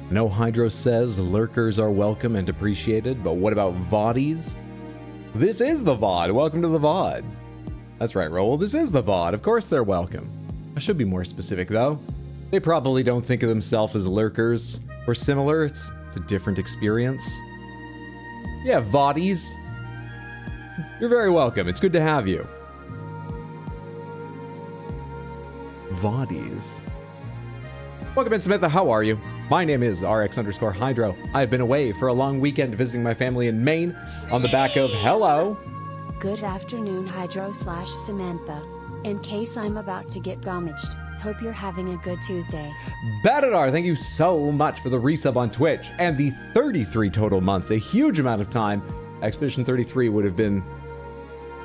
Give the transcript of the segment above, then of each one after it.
No Hydro says lurkers are welcome and appreciated, but what about VODies? This is the VOD. Welcome to the VOD. That's right, Raoul. This is the VOD. Of course they're welcome. I should be more specific, though. They probably don't think of themselves as lurkers or similar. It's a different experience. Yeah, VODies. You're very welcome. It's good to have you. VODies. Welcome in, Samantha. How are you? My name is RX_Hydro. I've been away for a long weekend visiting my family in Maine on the back of hello. Good afternoon, Hydro/Samantha. In case I'm about to get gommaged, hope you're having a good Tuesday. Badadar, thank you so much for the resub on Twitch and the 33 total months. A huge amount of time. Expedition 33 would have been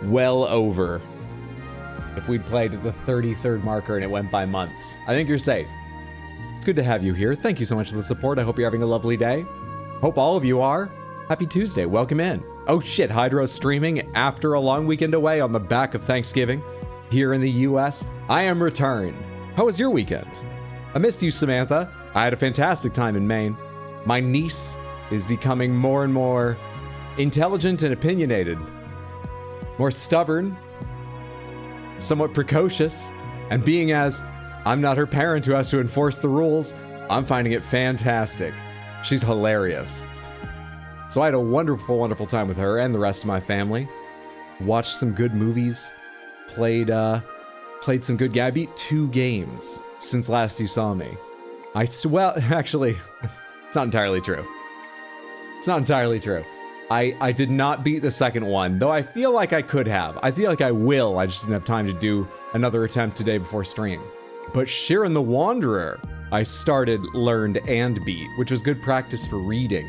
well over if we'd played at the 33rd marker and it went by months. I think you're safe. It's good to have you here. Thank you so much for the support. I hope you're having a lovely day. Hope all of you are. Happy Tuesday. Welcome in. Oh shit, Hydro's streaming after a long weekend away on the back of Thanksgiving. Here in the US, I am returned. How was your weekend? I missed you, Samantha. I had a fantastic time in Maine. My niece is becoming more and more intelligent and opinionated. More stubborn, somewhat precocious, and being as I'm not her parent who has to enforce the rules, I'm finding it fantastic. She's hilarious. So I had a wonderful, wonderful time with her and the rest of my family. Watched some good movies. Played some good games. I beat 2 games since last you saw me. Well, actually, it's not entirely true. It's not entirely true. I did not beat the second one, though I feel like I could have. I feel like I will. I just didn't have time to do another attempt today before stream. But Shiren the Wanderer, I started, learned, and beat, which was good practice for reading.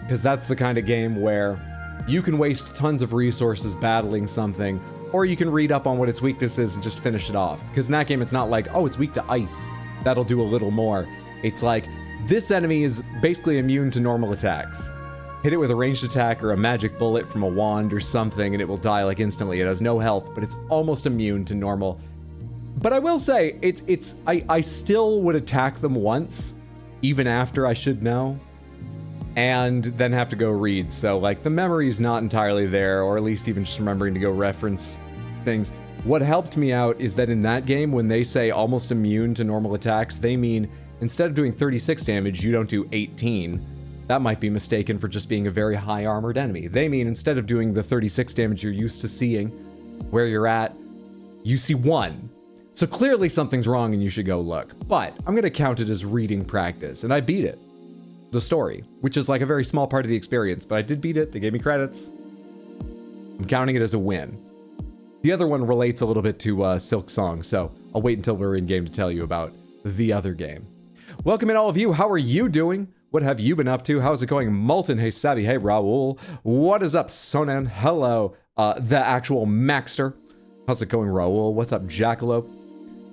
Because that's the kind of game where you can waste tons of resources battling something, or you can read up on what its weakness is and just finish it off. Because in that game, it's not like, oh, it's weak to ice. That'll do a little more. It's like, this enemy is basically immune to normal attacks. Hit it with a ranged attack or a magic bullet from a wand or something, and it will die like instantly. It has no health, but it's almost immune to normal. But I will say, I still would attack them once, even after I should know, and then have to go read. So like the memory's not entirely there, or at least even just remembering to go reference things. What helped me out is that in that game, when they say almost immune to normal attacks, they mean instead of doing 36 damage, you don't do 18. That might be mistaken for just being a very high armored enemy. They mean instead of doing the 36 damage you're used to seeing where you're at, you see 1. So clearly something's wrong and you should go look. But I'm gonna count it as reading practice, and I beat it. The story, which is like a very small part of the experience, but I did beat it. They gave me credits. I'm counting it as a win. The other one relates a little bit to Silksong, so I'll wait until we're in game to tell you about the other game. Welcome in all of you. How are you doing? What have you been up to? How's it going? Molten, hey Savvy, hey Raoul. What is up, Sonan? Hello, the actual Maxter. How's it going, Raoul? What's up, Jackalope?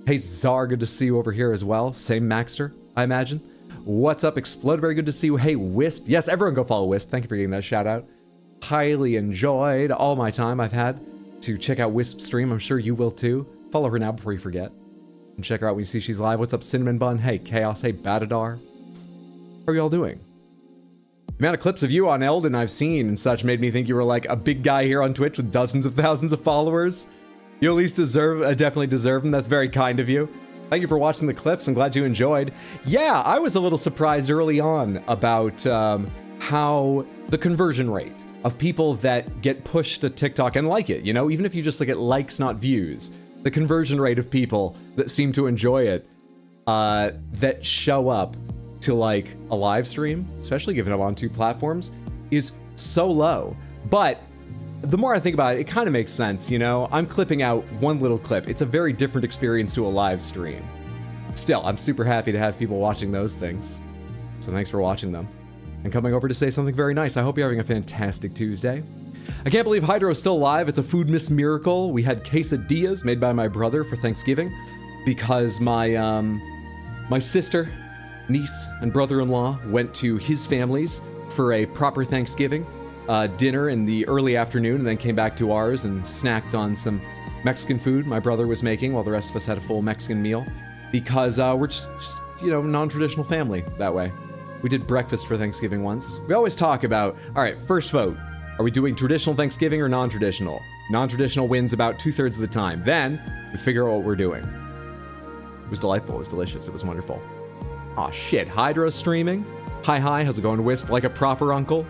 Hey Zar, good to see you over here as well. Same Maxter, I imagine. What's up, Explode? Very good to see you. Hey Wisp. Yes, everyone go follow Wisp. Thank you for getting that shout out. Highly enjoyed all my time I've had to check out Wisp stream. I'm sure you will too. Follow her now before you forget. And check her out when you see she's live. What's up, Cinnamon Bun? Hey Chaos. Hey Badadar. How are y'all doing? The amount of clips of you on Elden I've seen and such made me think you were like a big guy here on Twitch with dozens of thousands of followers. You at least definitely deserve them. That's very kind of you. Thank you for watching the clips. I'm glad you enjoyed. Yeah, I was a little surprised early on about how the conversion rate of people that get pushed to TikTok and like it, you know, even if you just look at likes, not views, the conversion rate of people that seem to enjoy it, that show up to like a live stream, especially given I'm on 2 platforms, is so low. But the more I think about it, it kind of makes sense, you know? I'm clipping out one little clip. It's a very different experience to a live stream. Still, I'm super happy to have people watching those things. So thanks for watching them. And coming over to say something very nice. I hope you're having a fantastic Tuesday. I can't believe Hydro's still alive. It's a food miss miracle. We had quesadillas made by my brother for Thanksgiving because my sister, niece, and brother-in-law went to his family's for a proper Thanksgiving dinner in the early afternoon, and then came back to ours and snacked on some Mexican food my brother was making while the rest of us had a full Mexican meal because we're just you know, non-traditional family that way. We did breakfast for Thanksgiving once. We always talk about, all right, first vote. Are we doing traditional Thanksgiving or non-traditional? Non-traditional wins about 2/3 of the time. Then we figure out what we're doing. It was delightful. It was delicious. It was wonderful. Aw, shit. Hydra streaming? Hi, how's it going, Wisp? Like a proper uncle?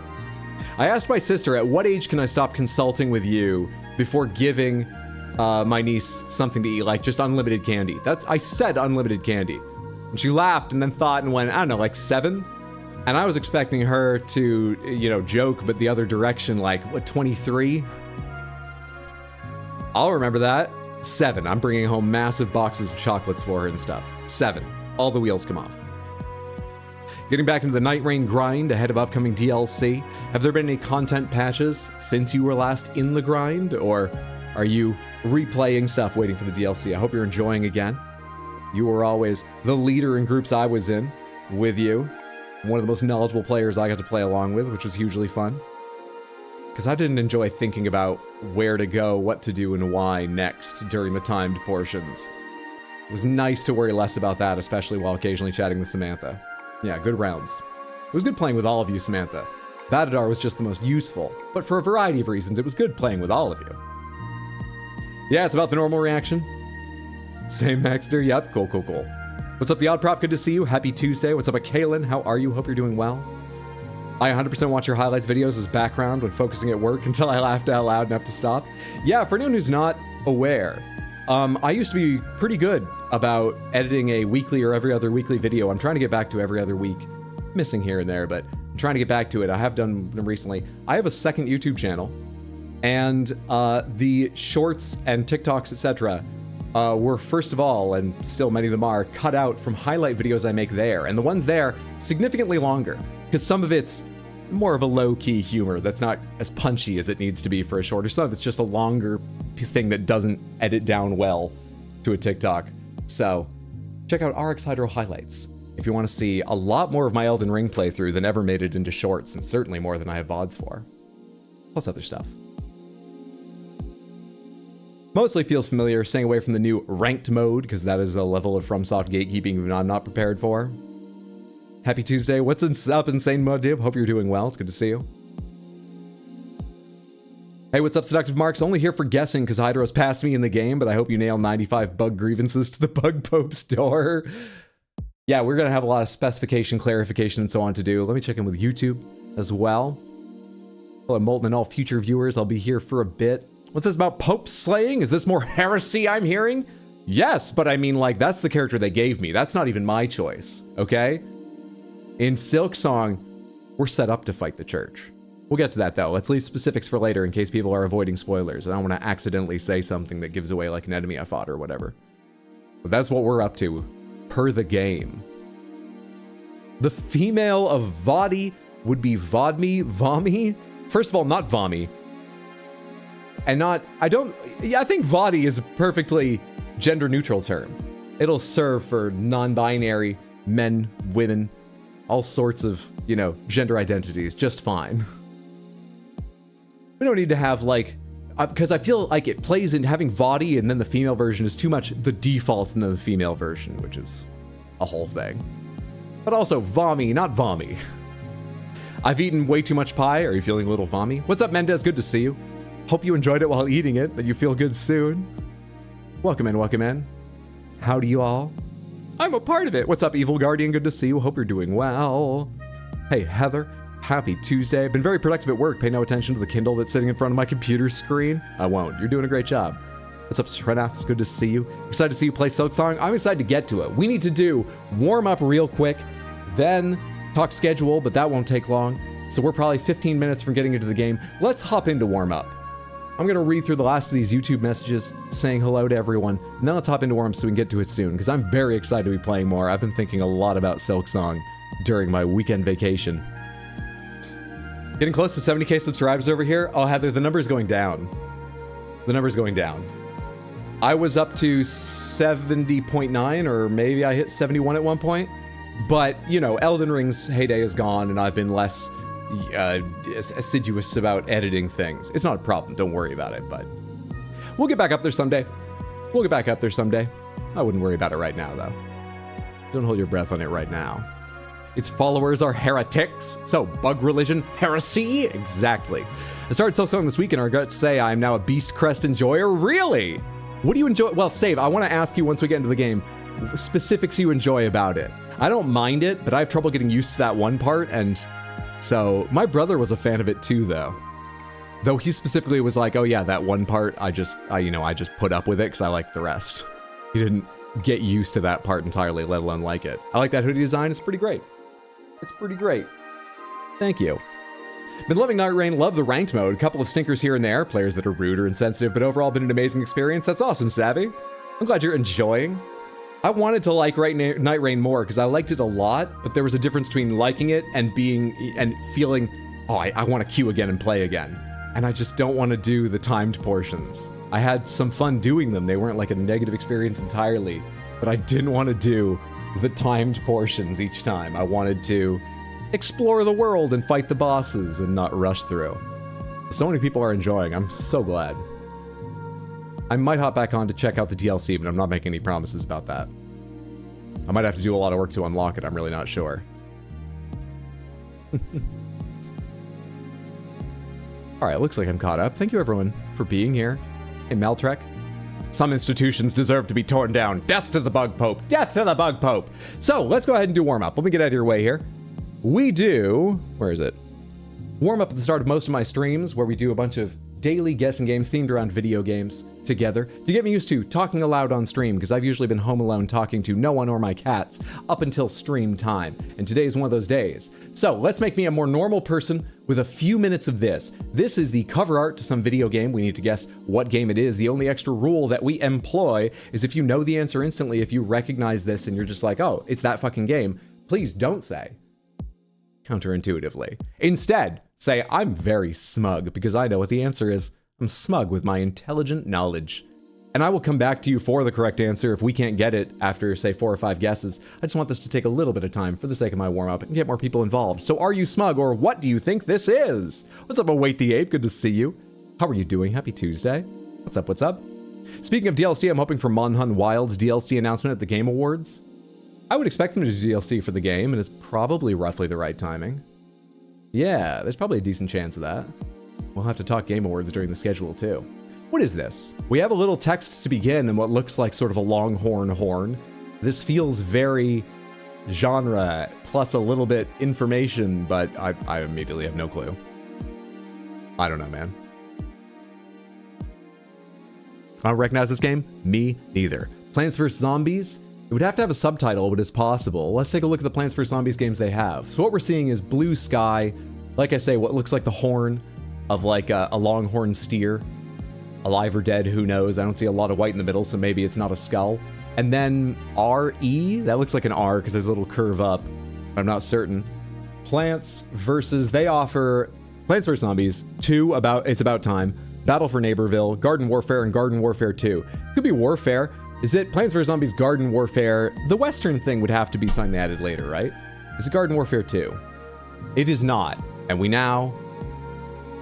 I asked my sister, at what age can I stop consulting with you before giving my niece something to eat, like just unlimited candy? I said unlimited candy. And she laughed and then thought and went, I don't know, like 7? And I was expecting her to, joke, but the other direction, like, what, 23? I'll remember that. 7. I'm bringing home massive boxes of chocolates for her and stuff. 7. All the wheels come off. Getting back into the Night Rain grind ahead of upcoming DLC. Have there been any content patches since you were last in the grind? Or are you replaying stuff waiting for the DLC? I hope you're enjoying again. You were always the leader in groups I was in with you. One of the most knowledgeable players I got to play along with, which was hugely fun. Because I didn't enjoy thinking about where to go, what to do, and why next during the timed portions. It was nice to worry less about that, especially while occasionally chatting with Samantha. Yeah, good rounds. It was good playing with all of you, Samantha. Batadar was just the most useful, but for a variety of reasons, it was good playing with all of you. Yeah, it's about the normal reaction. Same, Maxter. Yep, cool. What's up, The Odd Prop? Good to see you. Happy Tuesday. What's up, Kaylin? How are you? Hope you're doing well. I 100% watch your highlights videos as background when focusing at work until I laughed out loud enough to stop. Yeah, for anyone who's not aware, I used to be pretty good about editing a weekly or every other weekly video. I'm trying to get back to every other week. Missing here and there, but I'm trying to get back to it. I have done them recently. I have a second YouTube channel, and the shorts and TikToks, etc., were first of all, and still many of them are, cut out from highlight videos I make there. And the ones there, significantly longer, because some of it's more of a low-key humor that's not as punchy as it needs to be for a shorter. Some of it's just a longer thing that doesn't edit down well to a TikTok. So check out RX Hydro highlights if you want to see a lot more of my Elden Ring playthrough than ever made it into shorts, and certainly more than I have VODs for. Plus other stuff. Mostly feels familiar, staying away from the new ranked mode, because that is a level of FromSoft gatekeeping I'm not prepared for. Happy Tuesday. What's up, Insane Modib? Hope you're doing well. It's good to see you. Hey, what's up, Seductive Marks? Only here for guessing because Hydro's passed me in the game, but I hope you nail 95 bug grievances to the Bug Pope's door. Yeah, we're going to have a lot of specification, clarification, and so on to do. Let me check in with YouTube as well. Hello, Molten, and all future viewers. I'll be here for a bit. What's this about Pope slaying? Is this more heresy I'm hearing? Yes, but I mean, like, that's the character they gave me. That's not even my choice, okay? In Silksong, we're set up to fight the church. We'll get to that, though. Let's leave specifics for later in case people are avoiding spoilers. I don't want to accidentally say something that gives away, like, an enemy I fought or whatever. But that's what we're up to, per the game. The female of Vadi would be Vodmi, Vomi? First of all, not Vomi. And not, I think Vadi is a perfectly gender-neutral term. It'll serve for non-binary men, women, all sorts of, gender identities, just fine. We don't need to have, like, because I feel like it plays in having Vadi and then the female version is too much the default and then the female version, which is a whole thing. But also, Vomi, not Vomi. I've eaten way too much pie. Are you feeling a little Vomi? What's up, Mendez? Good to see you. Hope you enjoyed it while eating it, that you feel good soon. Welcome in, welcome in. Howdy, you all. I'm a part of it. What's up, Evil Guardian? Good to see you. Hope you're doing well. Hey, Heather. Happy Tuesday. Been very productive at work. Pay no attention to the Kindle that's sitting in front of my computer screen. I won't. You're doing a great job. What's up, Srenath? It's good to see you. Excited to see you play Silksong. I'm excited to get to it. We need to do warm up real quick, then talk schedule, but that won't take long. So we're probably 15 minutes from getting into the game. Let's hop into warm up. I'm going to read through the last of these YouTube messages saying hello to everyone, and then let's hop into warm so we can get to it soon, because I'm very excited to be playing more. I've been thinking a lot about Silksong during my weekend vacation. Getting close to 70k subscribers over here. Oh, Heather, the number's going down. The number's going down. I was up to 70.9, or maybe I hit 71 at one point. But, Elden Ring's heyday is gone, and I've been less assiduous about editing things. It's not a problem, don't worry about it, but we'll get back up there someday. We'll get back up there someday. I wouldn't worry about it right now, though. Don't hold your breath on it right now. Its followers are heretics. So, bug religion, heresy? Exactly. I started Silksong this week and I regret to say I am now a Beast Crest enjoyer. Really? What do you enjoy? Well, Save, I want to ask you once we get into the game, specifics you enjoy about it. I don't mind it, but I have trouble getting used to that one part, and so my brother was a fan of it too, though. Though he specifically was like, oh yeah, that one part, I just put up with it because I liked the rest. He didn't get used to that part entirely, let alone like it. I like that hoodie design, it's pretty great. It's pretty great. Thank you. Been loving Night Rain, love the ranked mode. A couple of stinkers here and there, players that are rude or insensitive, but overall been an amazing experience. That's awesome, Savvy. I'm glad you're enjoying. I wanted to like Night Rain more because I liked it a lot, but there was a difference between liking it and feeling, oh, I want to queue again and play again. And I just don't want to do the timed portions. I had some fun doing them. They weren't like a negative experience entirely, but I didn't want to do the timed portions each time. I wanted to explore the world and fight the bosses and not rush through. So many people are enjoying. I'm so glad. I might hop back on to check out the DLC, but I'm not making any promises about that. I might have to do a lot of work to unlock it. I'm really not sure. All right, looks like I'm caught up. Thank you, everyone, for being here. Hey, Maltrek. Some institutions deserve to be torn down. Death to the Bug Pope. Death to the Bug Pope. So let's go ahead and do warm-up. Let me get out of your way here. We do... Where is it? Warm-up at the start of most of my streams, where we do a bunch of daily guessing games themed around video games together to get me used to talking aloud on stream, because I've usually been home alone talking to no one or my cats up until stream time, and today is one of those days. So let's make me a more normal person with a few minutes of this. This is the cover art to some video game. We need to guess what game it is. The only extra rule that we employ is if you know the answer instantly, if you recognize this and you're just like, oh, it's that fucking game, please don't say counterintuitively. Instead, say, I'm very smug because I know what the answer is. I'm smug with my intelligent knowledge. And I will come back to you for the correct answer if we can't get it after, say, 4 or 5 guesses. I just want this to take a little bit of time for the sake of my warm-up and get more people involved. So are you smug, or what do you think this is? What's up, Await the Ape? Good to see you. How are you doing? Happy Tuesday. What's up, what's up? Speaking of DLC, I'm hoping for Monhun Wild's DLC announcement at the Game Awards. I would expect them to do DLC for the game, and it's probably roughly the right timing. Yeah, there's probably a decent chance of that. We'll have to talk Game Awards during the schedule, too. What is this? We have a little text to begin and what looks like sort of a longhorn horn. This feels very genre, plus a little bit information, but I immediately have no clue. I don't know, man. I don't recognize this game? Me neither. Plants vs. Zombies? It would have to have a subtitle, but it's possible. Let's take a look at the Plants vs. Zombies games they have. So what we're seeing is blue sky, like I say, what looks like the horn of like a longhorn steer. Alive or dead, who knows? I don't see a lot of white in the middle, so maybe it's not a skull. And then RE, that looks like an R because there's a little curve up. I'm not certain. Plants vs. They offer Plants vs. Zombies 2, It's About Time, Battle for Neighborville, Garden Warfare, and Garden Warfare 2. Could be Warfare. Is it Plants vs. Zombies Garden Warfare? The Western thing would have to be something added later, right? Is it Garden Warfare 2? It is not. And we now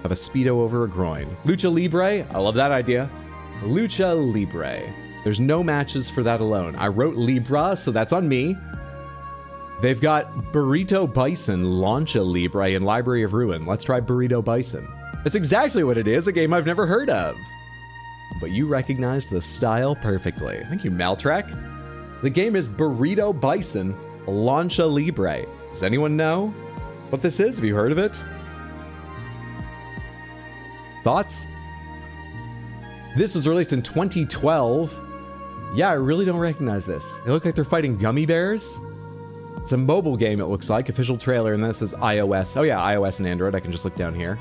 have a Speedo over a groin. Lucha Libre, I love that idea. Lucha Libre. There's no matches for that alone. I wrote Libra, so that's on me. They've got Burrito Bison, Lancha Libre, and Library of Ruin. Let's try Burrito Bison. That's exactly what it is, a game I've never heard of. But you recognized the style perfectly. Thank you, Maltrek. The game is Burrito Bison, Lancha Libre. Does anyone know what this is? Have you heard of it? Thoughts? This was released in 2012. Yeah, I really don't recognize this. They look like they're fighting gummy bears. It's a mobile game, it looks like. Official trailer, and this is iOS. Oh yeah, iOS and Android. I can just look down here.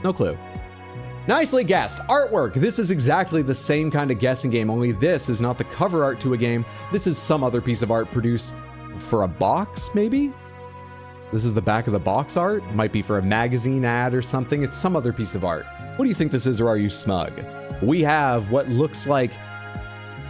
No clue. Nicely guessed. Artwork. This is exactly the same kind of guessing game, only this is not the cover art to a game. This is some other piece of art produced for a box, maybe? This is the back of the box art. Might be for a magazine ad or something. It's some other piece of art. What do you think this is, or are you smug? We have what looks like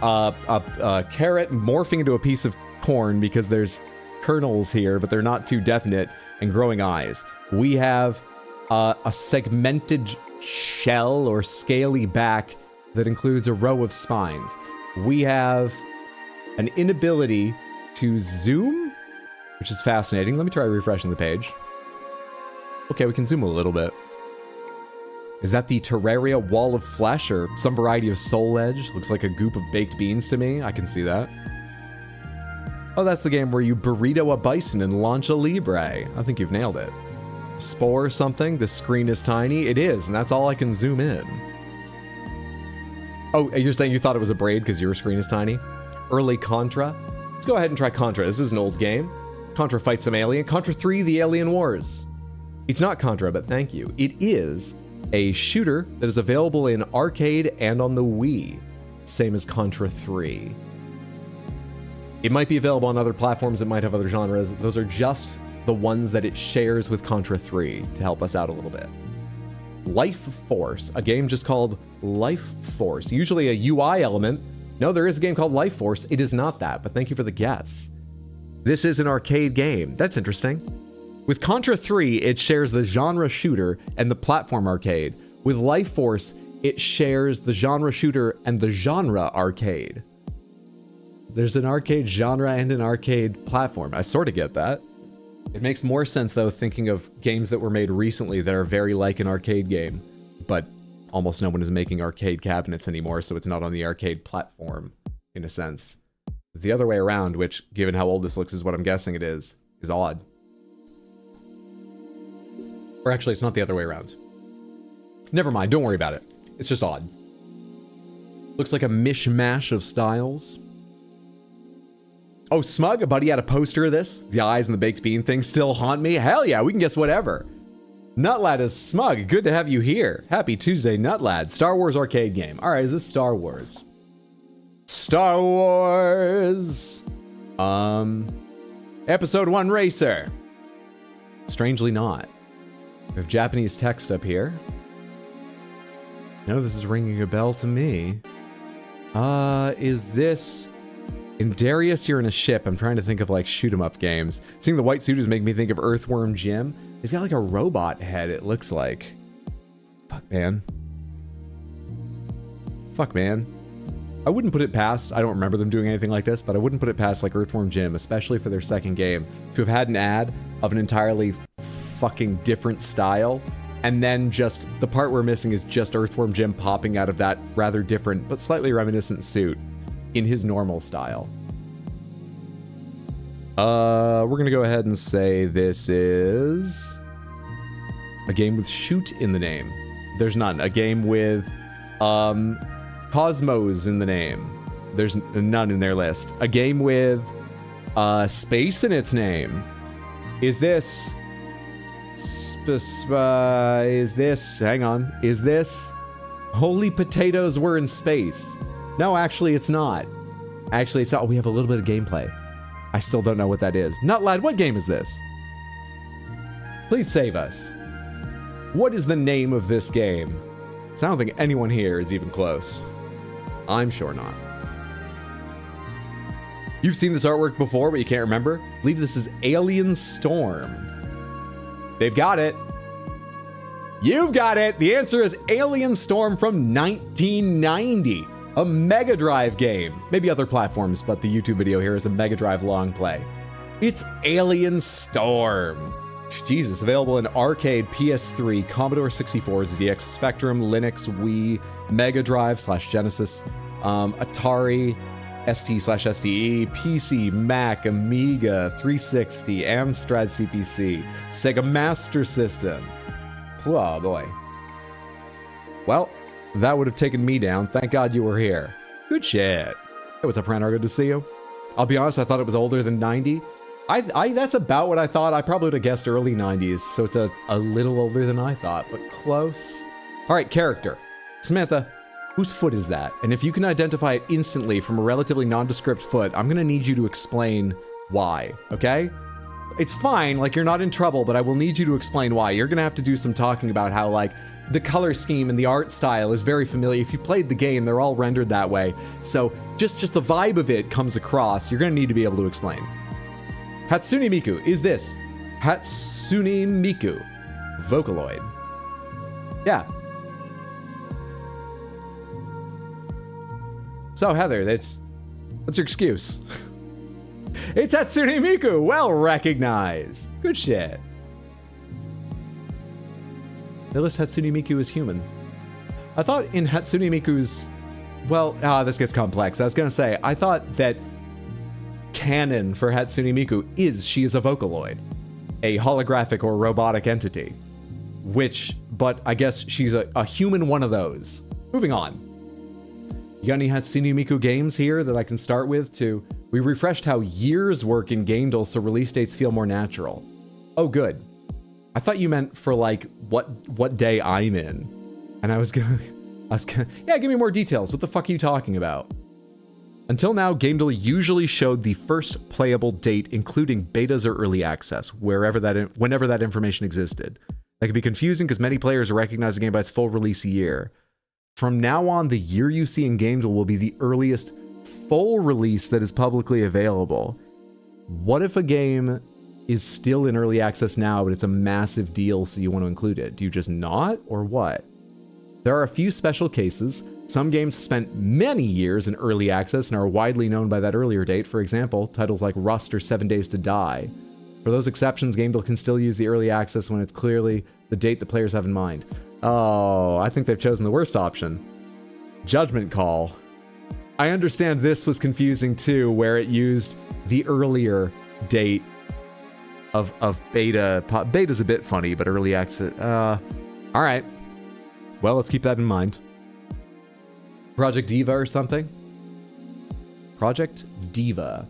a carrot morphing into a piece of corn because there's kernels here, but they're not too definite, and growing eyes. We have a segmented shell or scaly back that includes a row of spines. We have an inability to zoom which is fascinating. Let me try refreshing the page. Okay, we can zoom a little bit. Is that the Terraria Wall of Flesh or some variety of Soul Edge? Looks like a goop of baked beans to me. I can see that. Oh, that's the game where you burrito a bison and launch a libre. I think you've nailed it. Spore something. The screen is tiny. It is, and that's all I can zoom in. Oh, you're saying you thought it was a braid because your screen is tiny? Early Contra. Let's go ahead and try Contra. This is an old game. Contra fights some alien. Contra 3, The Alien Wars. It's not Contra, but thank you. It is a shooter that is available in arcade and on the Wii. Same as Contra 3. It might be available on other platforms. It might have other genres. Those are just the ones that it shares with Contra 3 to help us out a little bit. Life Force, a game just called Life Force. Usually a UI element. No, there is a game called Life Force. It is not that, but thank you for the guess. This is an arcade game. That's interesting. With Contra 3, it shares the genre shooter and the platform arcade. With Life Force, it shares the genre shooter and the genre arcade. There's an arcade genre and an arcade platform. I sort of get that. It makes more sense, though, thinking of games that were made recently that are very like an arcade game, but almost no one is making arcade cabinets anymore, so it's not on the arcade platform, in a sense. The other way around, which, given how old this looks is what I'm guessing it is odd. Or actually, it's not the other way around. Never mind, don't worry about it. It's just odd. Looks like a mishmash of styles. Oh, Smug, a buddy had a poster of this. The eyes and the baked bean thing still haunt me. Hell yeah, we can guess whatever. Nutlad is Smug. Good to have you here. Happy Tuesday, Nutlad. Star Wars arcade game. All right, is this Star Wars? Star Wars. Episode 1 Racer. Strangely not. We have Japanese text up here. No, this is ringing a bell to me. Is this... In Darius, you're in a ship. I'm trying to think of, like, shoot-'em-up games. Seeing the white suit is making me think of Earthworm Jim. He's got, like, a robot head, it looks like. Fuck, man. Fuck, man. I wouldn't put it past, I don't remember them doing anything like this, but I wouldn't put it past, like, Earthworm Jim, especially for their second game, to have had an ad of an entirely fucking different style, and then just, the part we're missing is just Earthworm Jim popping out of that rather different, but slightly reminiscent suit. In his normal style. We're gonna go ahead and say this is a game with shoot in the name. There's none. A game with Cosmos in the name. There's none in their list. A game with space in its name. Is this hang on, is this Holy Potatoes Were in Space? No, actually, it's not. Actually, it's not. Oh, we have a little bit of gameplay. I still don't know what that is. Nutlad, what game is this? Please save us. What is the name of this game? So I don't think anyone here is even close. I'm sure not. You've seen this artwork before, but you can't remember? I believe this is Alien Storm. They've got it. You've got it. The answer is Alien Storm from 1990. A Mega Drive game. Maybe other platforms, but the YouTube video here is a Mega Drive long play. It's Alien Storm. Jesus, available in arcade, PS3, Commodore 64, ZX Spectrum, Linux, Wii, Mega Drive / Genesis, Atari, ST/SDE, PC, Mac, Amiga, 360, Amstrad CPC, Sega Master System. Oh boy. Well, that would have taken me down. Thank God you were here. Good shit. Hey, what's up, Ranar? Good to see you. I'll be honest, I thought it was older than 90. That's about what I thought. I probably would have guessed early 90s, so it's a little older than I thought, but close. All right, character. Samantha, whose foot is that? And if you can identify it instantly from a relatively nondescript foot, I'm gonna need you to explain why, okay? It's fine, like you're not in trouble, but I will need you to explain why. You're gonna have to do some talking about how, like, the color scheme and the art style is very familiar. If you played the game, they're all rendered that way. So just the vibe of it comes across. You're gonna need to be able to explain. Hatsune Miku, is this Hatsune Miku Vocaloid? Yeah. So Heather, what's your excuse? It's Hatsune Miku. Well recognized. Good shit. They list Hatsune Miku as human. I thought in Hatsune Miku's... Well, this gets complex. I was going to say, I thought that canon for Hatsune Miku is she is a Vocaloid. A holographic or robotic entity. But I guess she's a human one of those. Moving on. You got any Hatsune Miku games here that I can start with to... We refreshed how years work in gamedle so release dates feel more natural. Oh, good. I thought you meant for like what day I'm in. And I was gonna, yeah, give me more details. What the fuck are you talking about? Until now, gamedle usually showed the first playable date, including betas or early access, whenever that information existed. That could be confusing because many players recognize the game by its full release year. From now on, the year you see in gamedle will be the earliest full release that is publicly available. What if a game is still in early access now, but it's a massive deal, so you want to include it? Do you just not, or what? There are a few special cases. Some games spent many years in early access and are widely known by that earlier date. For example, titles like Rust or 7 Days to Die. For those exceptions, gamedle can still use the early access when it's clearly the date the players have in mind. Oh, I think they've chosen the worst option. Judgment Call. I understand this was confusing too, where it used the earlier date of beta. Beta's a bit funny, but early access... all right. Well, let's keep that in mind. Project Diva or something? Project Diva.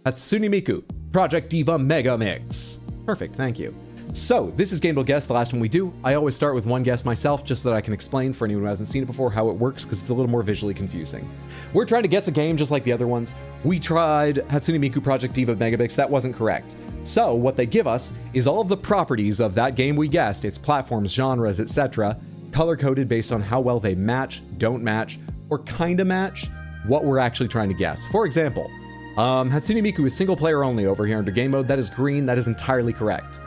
Hatsune Miku. Project Diva Mega Mix. Perfect, thank you. So, this is gamedle Guess, the last one we do. I always start with one guess myself, just so that I can explain for anyone who hasn't seen it before how it works, because it's a little more visually confusing. We're trying to guess a game just like the other ones. We tried Hatsune Miku Project Diva Mega Mix, that wasn't correct. So, what they give us is all of the properties of that game we guessed, its platforms, genres, etc., color-coded based on how well they match, don't match, or kinda match what we're actually trying to guess. For example, Hatsune Miku is single player only over here under game mode. That is green, that is entirely correct.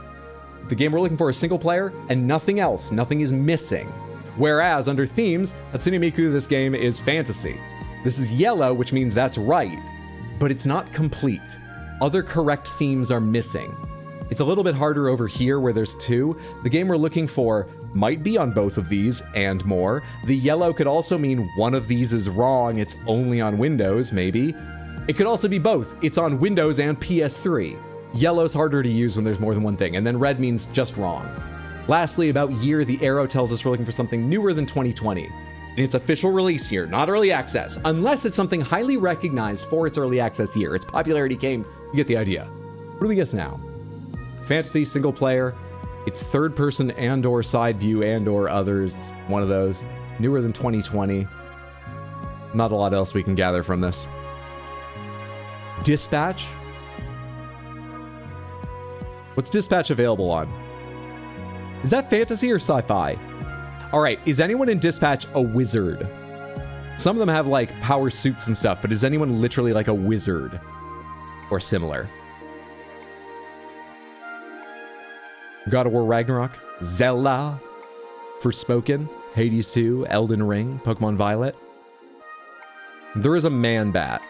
The game we're looking for is single player and nothing else. Nothing is missing. Whereas under themes, Hatsune Miku, this game is fantasy. This is yellow, which means that's right, but it's not complete. Other correct themes are missing. It's a little bit harder over here where there's two. The game we're looking for might be on both of these and more. The yellow could also mean one of these is wrong, it's only on Windows, maybe. It could also be both. It's on Windows and PS3. Yellow's harder to use when there's more than one thing, and then red means just wrong. Lastly, about year, the arrow tells us we're looking for something newer than 2020. And it's official release year, not early access, unless it's something highly recognized for its early access year. Its popularity came, you get the idea. What do we guess now? Fantasy, single player, it's third person and or side view and or others, it's one of those. Newer than 2020. Not a lot else we can gather from this. Dispatch? What's Dispatch available on? Is that fantasy or sci-fi? All right, is anyone in Dispatch a wizard? Some of them have like power suits and stuff, but is anyone literally like a wizard or similar? God of War Ragnarok, Zelda, Forspoken, Hades 2, Elden Ring, Pokemon Violet. There is a man bat.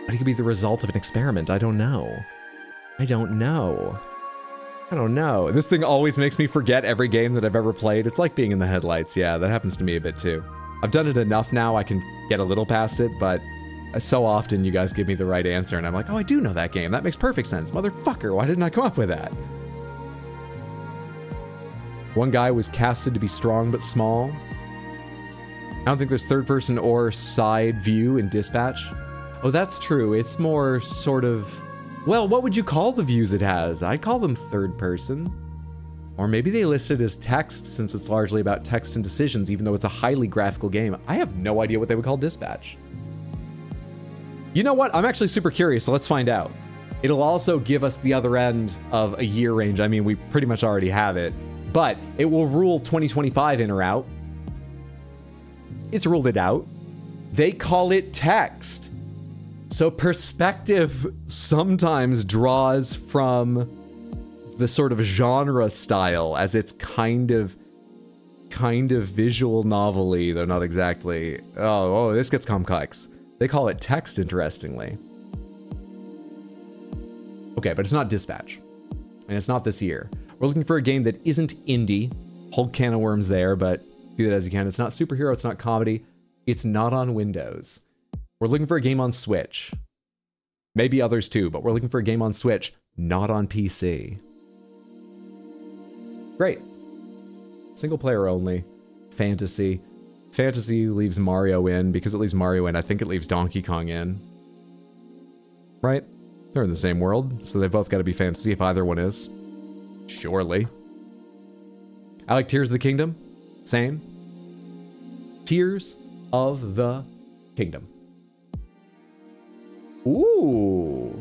But he could be the result of an experiment. I don't know. I don't know. This thing always makes me forget every game that I've ever played. It's like being in the headlights. Yeah, that happens to me a bit too. I've done it enough now I can get a little past it, but so often you guys give me the right answer and I'm like, oh, I do know that game. That makes perfect sense. Motherfucker, why didn't I come up with that? One guy was casted to be strong but small. I don't think there's third person or side view in Dispatch. Oh, that's true. It's more sort of... Well, what would you call the views it has? I'd call them third person. Or maybe they list it as text since it's largely about text and decisions, even though it's a highly graphical game. I have no idea what they would call Dispatch. You know what? I'm actually super curious, so let's find out. It'll also give us the other end of a year range. I mean, we pretty much already have it, but it will rule 2025 in or out. It's ruled it out. They call it text. So perspective sometimes draws from the sort of genre style as it's kind of visual novel-y, though not exactly. Oh, this gets complex. They call it text, interestingly. Okay, but it's not Dispatch. And it's not this year. We're looking for a game that isn't indie. Whole can of worms there, but do that as you can. It's not superhero, it's not comedy. It's not on Windows. We're looking for a game on Switch. Maybe others too, but we're looking for a game on Switch, not on PC. Great. Single player only. Fantasy. Fantasy leaves Mario in. Because it leaves Mario in, I think it leaves Donkey Kong in. Right? They're in the same world, so they've both got to be fantasy if either one is. Surely. I like Tears of the Kingdom. Same. Tears of the Kingdom. Ooh.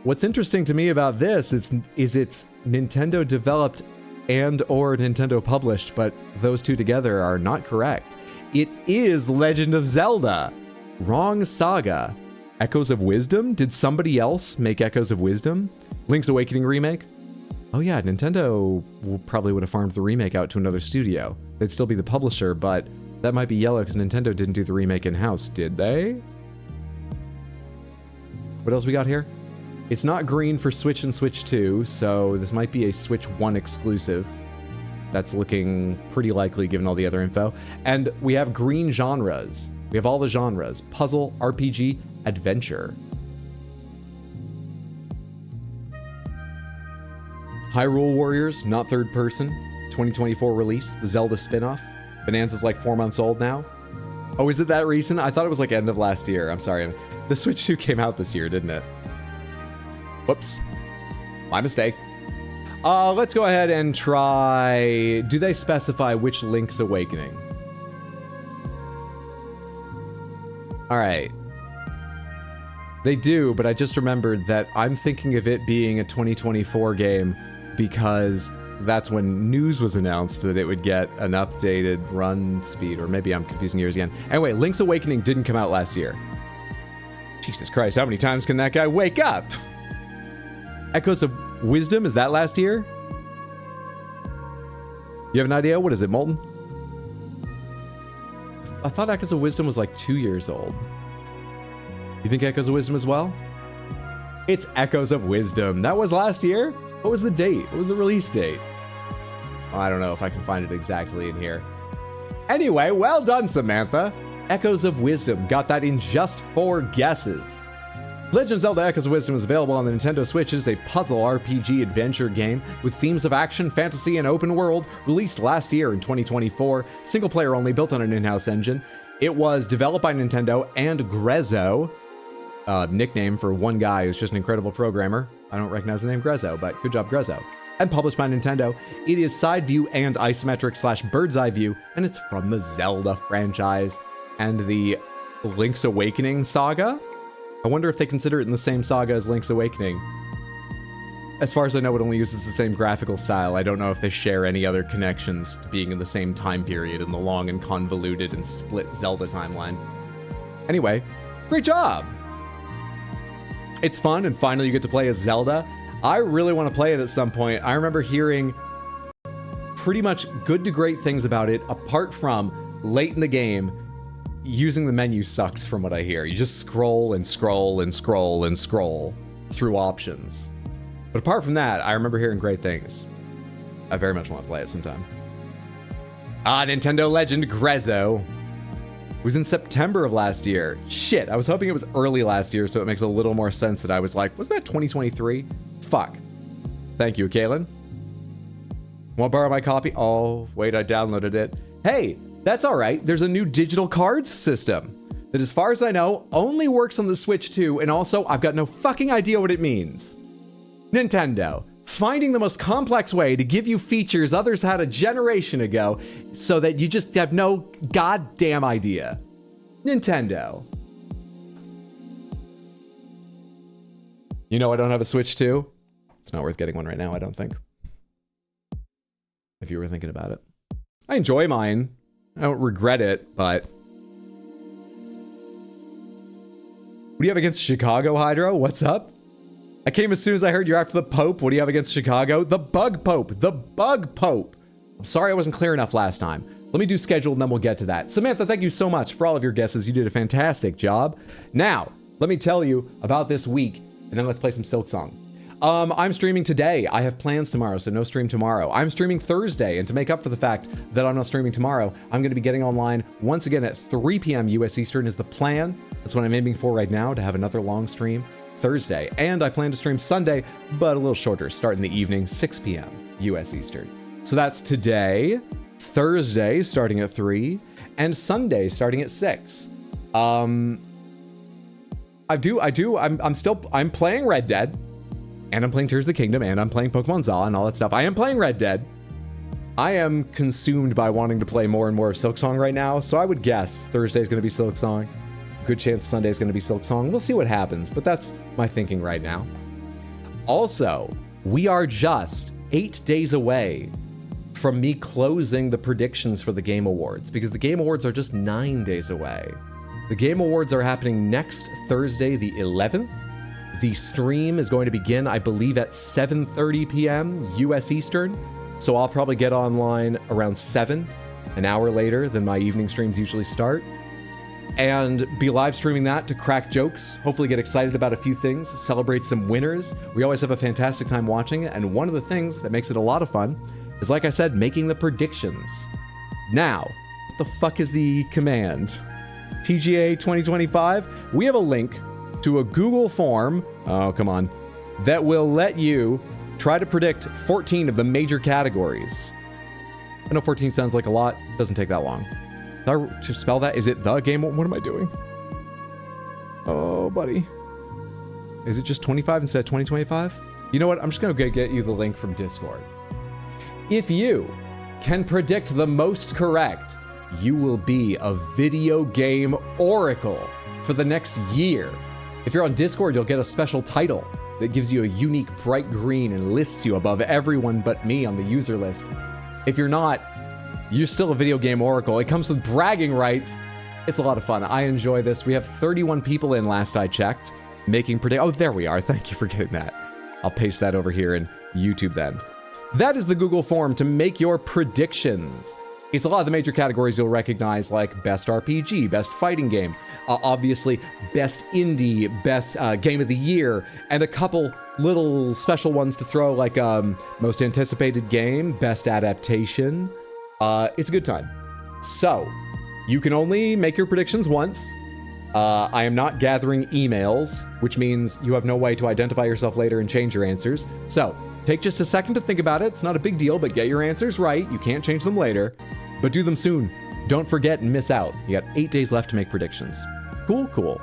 What's interesting to me about this is it's Nintendo developed and or Nintendo published, but those two together are not correct. It is Legend of Zelda. Wrong saga. Echoes of Wisdom? Did somebody else make Echoes of Wisdom? Link's Awakening remake? Oh yeah, Nintendo probably would have farmed the remake out to another studio. They'd still be the publisher, but that might be yellow because Nintendo didn't do the remake in-house, did they? What else we got here? It's not green for Switch and Switch 2, so this might be a Switch 1 exclusive. That's looking pretty likely given all the other info. And we have green genres. We have all the genres. Puzzle, RPG, adventure. Hyrule Warriors, not third person. 2024 release, the Zelda spin-off. Bonanza's like 4 months old now. Oh, is it that recent? I thought it was like end of last year. I'm sorry. The Switch 2 came out this year, didn't it? Whoops. My mistake. Let's go ahead and try... Do they specify which Link's Awakening? Alright. They do, but I just remembered that I'm thinking of it being a 2024 game because that's when news was announced that it would get an updated run speed, or maybe I'm confusing years again. Anyway, Link's Awakening didn't come out last year. Jesus Christ, how many times can that guy wake up? Echoes of Wisdom, is that last year? You have an idea? What is it, Molten? I thought Echoes of Wisdom was like 2 years old. You think Echoes of Wisdom as well? It's Echoes of Wisdom. That was last year? What was the date? What was the release date? Oh, I don't know if I can find it exactly in here. Anyway, well done, Samantha. Echoes of Wisdom. Got that in just 4 guesses. Legend of Zelda Echoes of Wisdom is available on the Nintendo Switch. It is a puzzle RPG adventure game with themes of action, fantasy, and open world, released last year in 2024. Single player only, built on an in-house engine. It was developed by Nintendo and Grezzo, nickname for one guy who's just an incredible programmer. I don't recognize the name Grezzo, but good job, Grezzo. And published by Nintendo. It is side view and isometric / bird's eye view, and it's from the Zelda franchise and the Link's Awakening saga. I wonder if they consider it in the same saga as Link's Awakening. As far as I know, it only uses the same graphical style. I don't know if they share any other connections to being in the same time period in the long and convoluted and split Zelda timeline. Anyway, great job! It's fun, and finally you get to play as Zelda. I really want to play it at some point. I remember hearing pretty much good to great things about it, apart from late in the game, using the menu sucks from what I hear. You just scroll and scroll and scroll and scroll through options. But apart from that, I remember hearing great things. I very much want to play it sometime. Nintendo legend Grezzo. It was in September of last year. Shit, I was hoping it was early last year, so it makes a little more sense that I was like, wasn't that 2023? Fuck. Thank you, Kaylin. Want to borrow my copy? Oh, wait, I downloaded it. Hey, that's all right. There's a new digital cards system that, as far as I know, only works on the Switch 2, and also I've got no fucking idea what it means. Nintendo, finding the most complex way to give you features others had a generation ago so that you just have no goddamn idea. Nintendo. You know I don't have a Switch 2? It's not worth getting one right now, I don't think. If you were thinking about it. I enjoy mine. I don't regret it, but... What do you have against Chicago, Hydro? What's up? I came as soon as I heard you're after the Pope. What do you have against Chicago? The Bug Pope. The Bug Pope. I'm sorry I wasn't clear enough last time. Let me do schedule and then we'll get to that. Samantha, thank you so much for all of your guesses. You did a fantastic job. Now, let me tell you about this week and then let's play some Silksong. I'm streaming today. I have plans tomorrow, so no stream tomorrow. I'm streaming Thursday, and to make up for the fact that I'm not streaming tomorrow, I'm going to be getting online once again at 3 p.m. US Eastern is the plan. That's what I'm aiming for right now, to have another long stream Thursday. And I plan to stream Sunday, but a little shorter, start in the evening, 6 p.m. US Eastern. So that's today, Thursday starting at 3, and Sunday starting at 6. I'm playing Red Dead. And I'm playing Tears of the Kingdom, and I'm playing Pokemon Za and all that stuff. I am playing Red Dead. I am consumed by wanting to play more and more of Silksong right now, so I would guess Thursday's gonna be Silksong. Good chance Sunday's gonna be Silksong. We'll see what happens, but that's my thinking right now. Also, we are just 8 days away from me closing the predictions for the Game Awards, because the Game Awards are just 9 days away. The Game Awards are happening next Thursday, the 11th. The stream is going to begin, I believe, at 7:30 p.m. US Eastern. So I'll probably get online around 7, an hour later than my evening streams usually start. And be live streaming that to crack jokes, hopefully get excited about a few things, celebrate some winners. We always have a fantastic time watching it. And one of the things that makes it a lot of fun is, like I said, making the predictions. Now, what the fuck is the command? TGA 2025? We have a link to a Google form, oh, come on, that will let you try to predict 14 of the major categories. I know 14 sounds like a lot. It doesn't take that long. Did I just spell that? Is it the game? What am I doing? Oh, buddy. Is it just 25 instead of 2025? You know what? I'm just going to get you the link from Discord. If you can predict the most correct, you will be a video game oracle for the next year. If you're on Discord, you'll get a special title that gives you a unique bright green and lists you above everyone but me on the user list. If you're not, you're still a video game oracle. It comes with bragging rights. It's a lot of fun. I enjoy this. We have 31 people in last I checked, making oh, there we are. Thank you for getting that. I'll paste that over here in YouTube then. That is the Google form to make your predictions. It's a lot of the major categories you'll recognize, like Best RPG, Best Fighting Game, obviously Best Indie, Best Game of the Year, and a couple little special ones to throw, like Most Anticipated Game, Best Adaptation. It's a good time. So, you can only make your predictions once. I am not gathering emails, which means you have no way to identify yourself later and change your answers. So, take just a second to think about it. It's not a big deal, but get your answers right. You can't change them later. But do them soon. Don't forget and miss out. You got 8 days left to make predictions. Cool, cool.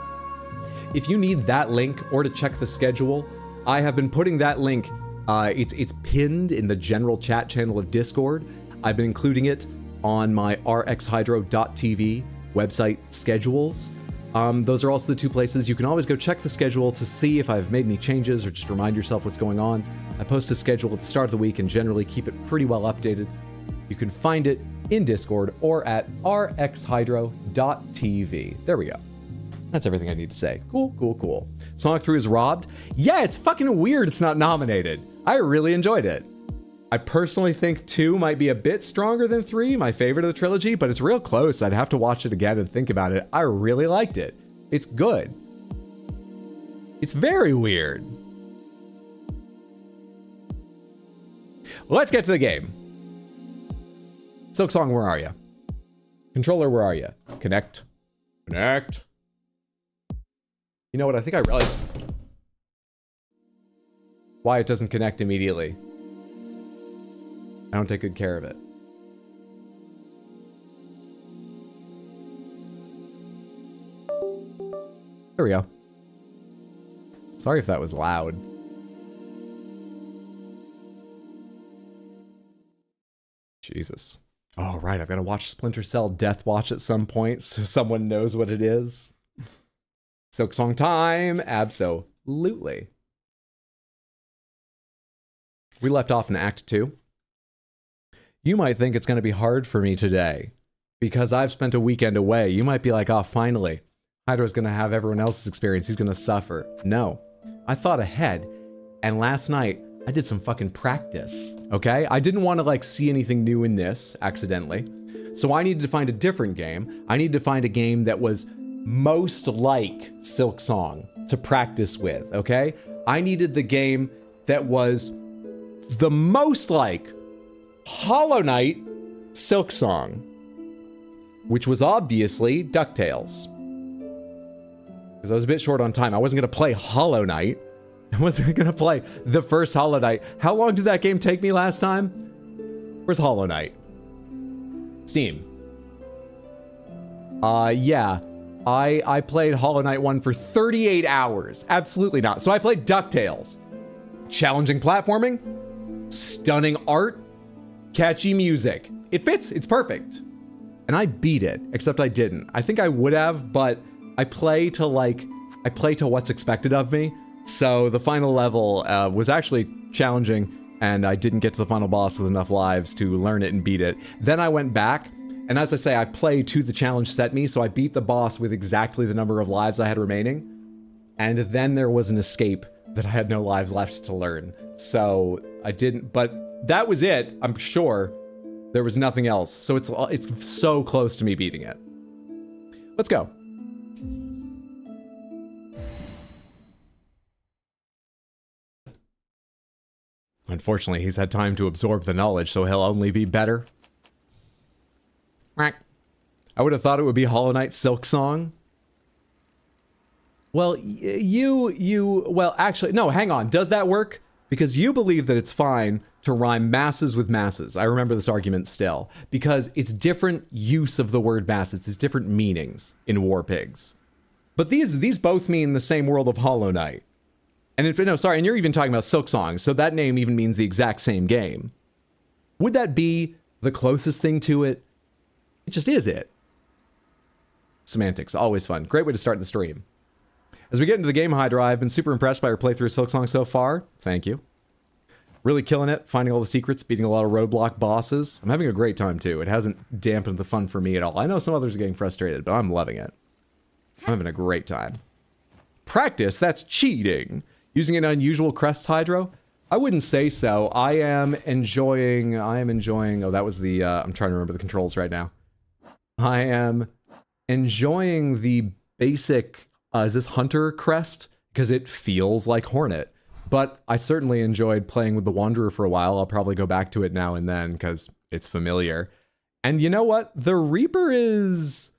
If you need that link or to check the schedule, I have been putting that link, it's pinned in the general chat channel of Discord. I've been including it on my rxhydro.tv website schedules. Those are also the two places you can always go check the schedule to see if I've made any changes or just remind yourself what's going on. I post a schedule at the start of the week and generally keep it pretty well updated. You can find it in Discord or at rxhydro.tv. There we go. That's everything I need to say. Cool, cool, cool. Sonic 3 is robbed. Yeah, it's fucking weird it's not nominated. I really enjoyed it. I personally think 2 might be a bit stronger than 3, my favorite of the trilogy, but it's real close. I'd have to watch it again and think about it. I really liked it. It's good. It's very weird. Let's get to the game. Silksong, where are you? Controller, where are you? Connect. Connect. You know what? I think I realized why it doesn't connect immediately. I don't take good care of it. There we go. Sorry if that was loud. Jesus. Oh, right. I've got to watch Splinter Cell Death Watch at some point so someone knows what it is. Silksong time. Absolutely. We left off in Act 2. You might think it's going to be hard for me today because I've spent a weekend away. You might be like, oh, finally, Hydro's going to have everyone else's experience. He's going to suffer. No, I thought ahead. And last night, I did some fucking practice, okay? I didn't want to like see anything new in this accidentally. So I needed to find a different game. I needed to find a game that was most like Silksong to practice with, okay? I needed the game that was the most like Hollow Knight Silksong, which was obviously DuckTales. Because I was a bit short on time. I wasn't going to play Hollow Knight. I wasn't going to play the first Hollow Knight. How long did that game take me last time? Where's Hollow Knight? Steam. Yeah. I played Hollow Knight 1 for 38 hours. Absolutely not. So I played DuckTales. Challenging platforming, stunning art, catchy music. It fits. It's perfect. And I beat it, except I didn't. I think I would have, but I play to what's expected of me. So the final level was actually challenging, and I didn't get to the final boss with enough lives to learn it and beat it. Then I went back, and as I say, I played to the challenge set me, so I beat the boss with exactly the number of lives I had remaining. And then there was an escape that I had no lives left to learn. So I didn't, but that was it, I'm sure. There was nothing else. So it's so close to me beating it. Let's go. Unfortunately, he's had time to absorb the knowledge, so he'll only be better. I would have thought it would be Hollow Knight Silksong. Well, well, actually, no, hang on. Does that work? Because you believe that it's fine to rhyme masses with masses. I remember this argument still. Because it's different use of the word masses. It's different meanings in War Pigs. But these both mean the same world of Hollow Knight. And and you're even talking about Silksong, so that name even means the exact same game. Would that be the closest thing to it? It just is it. Semantics, always fun. Great way to start the stream. As we get into the game, Hydra, I've been super impressed by your playthrough of Silksong so far. Thank you. Really killing it, finding all the secrets, beating a lot of roadblock bosses. I'm having a great time too. It hasn't dampened the fun for me at all. I know some others are getting frustrated, but I'm loving it. I'm having a great time. Practice? That's cheating. Using an unusual crests, Hydro? I wouldn't say so. I am enjoying, oh, that was the, I'm trying to remember the controls right now. I am enjoying the basic, is this Hunter crest? Because it feels like Hornet. But I certainly enjoyed playing with the Wanderer for a while. I'll probably go back to it now and then because it's familiar. And you know what? The Reaper is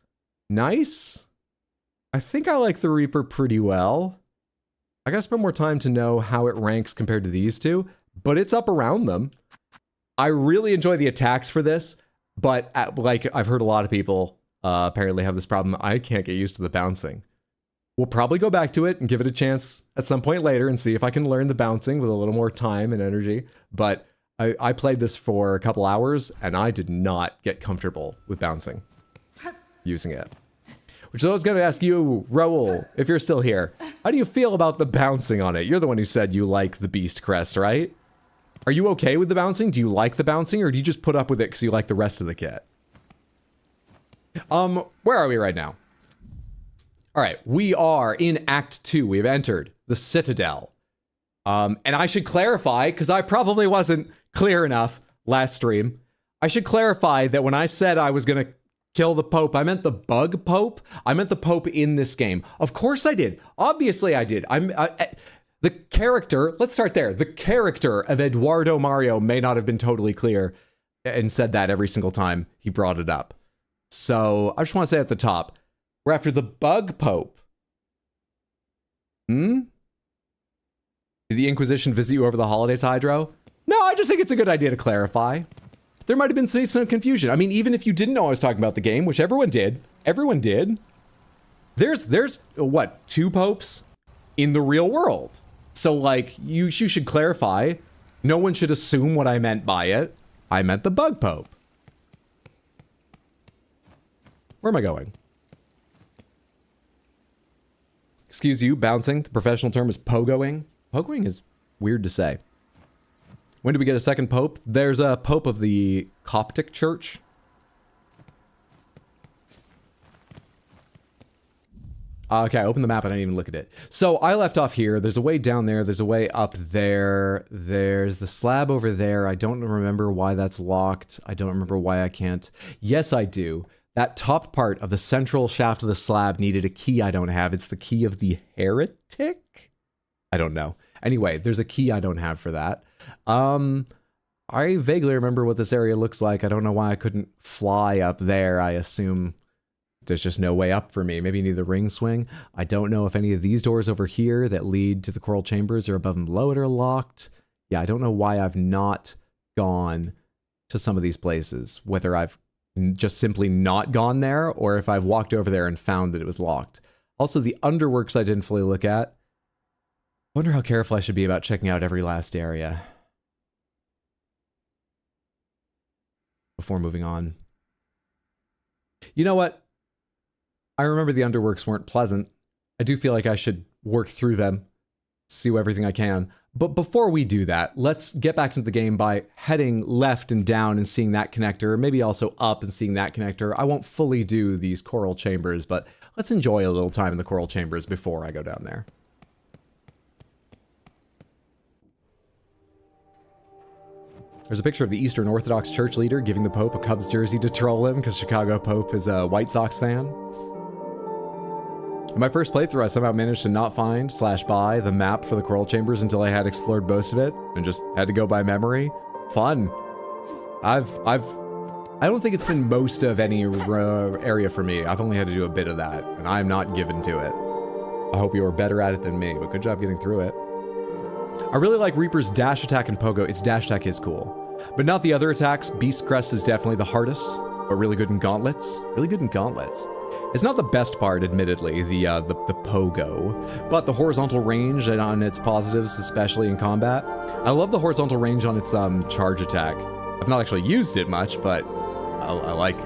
nice. I think I like the Reaper pretty well. I gotta spend more time to know how it ranks compared to these two, but it's up around them. I really enjoy the attacks for this, but like I've heard a lot of people apparently have this problem. I can't get used to the bouncing. We'll probably go back to it and give it a chance at some point later and see if I can learn the bouncing with a little more time and energy. But I played this for a couple hours and I did not get comfortable with bouncing using it. Which I was going to ask you, Raoul, if you're still here. How do you feel about the bouncing on it? You're the one who said you like the Beast Crest, right? Are you okay with the bouncing? Do you like the bouncing, or do you just put up with it because you like the rest of the kit? Where are we right now? All right, we are in Act 2. We've entered the Citadel. And I should clarify, because I probably wasn't clear enough last stream. I should clarify that when I said I was going to kill the Pope, I meant the bug Pope. I meant the Pope in this game. Of course I did. Obviously I did. The character, let's start there. The character of Eduardo Mario may not have been totally clear and said that every single time he brought it up. So I just want to say at the top, we're after the bug Pope. Did the Inquisition visit you over the holidays, Hydro? No, I just think it's a good idea to clarify. There might have been some confusion. I mean, even if you didn't know I was talking about the game, which everyone did. There's what, 2 popes in the real world. So like, you should clarify. No one should assume what I meant by it. I meant the bug Pope. Where am I going? Excuse you, bouncing. The professional term is pogoing. Pogoing is weird to say. When do we get a second pope? There's a pope of the Coptic Church. Okay, I opened the map and I didn't even look at it. So I left off here. There's a way down there. There's a way up there. There's the slab over there. I don't remember why that's locked. I don't remember why I can't. Yes, I do. That top part of the central shaft of the slab needed a key I don't have. It's the key of the heretic? I don't know. Anyway, there's a key I don't have for that. I vaguely remember what this area looks like. I don't know why I couldn't fly up there. I assume there's just no way up for me. Maybe you need the ring swing. I don't know if any of these doors over here that lead to the coral chambers are above and below it are locked. Yeah, I don't know why I've not gone to some of these places. Whether I've just simply not gone there or if I've walked over there and found that it was locked. Also, the underworks I didn't fully look at. I wonder how careful I should be about checking out every last area before moving on. You know what? I remember the underworks weren't pleasant. I do feel like I should work through them, see everything I can. But before we do that, let's get back into the game by heading left and down and seeing that connector, maybe also up and seeing that connector. I won't fully do these coral chambers, but let's enjoy a little time in the coral chambers before I go down there. There's a picture of the Eastern Orthodox Church leader giving the Pope a Cubs jersey to troll him because Chicago Pope is a White Sox fan. In my first playthrough, I somehow managed to not find / buy the map for the coral chambers until I had explored most of it and just had to go by memory. Fun. I don't think it's been most of any area for me. I've only had to do a bit of that, and I'm not given to it. I hope you're better at it than me, but good job getting through it. I really like Reaper's dash attack and pogo. Its dash attack is cool. But not the other attacks. Beast Crest is definitely the hardest, but really good in gauntlets. Really good in gauntlets. It's not the best part, admittedly, the pogo, but the horizontal range and on its positives, especially in combat. I love the horizontal range on its charge attack. I've not actually used it much, but I like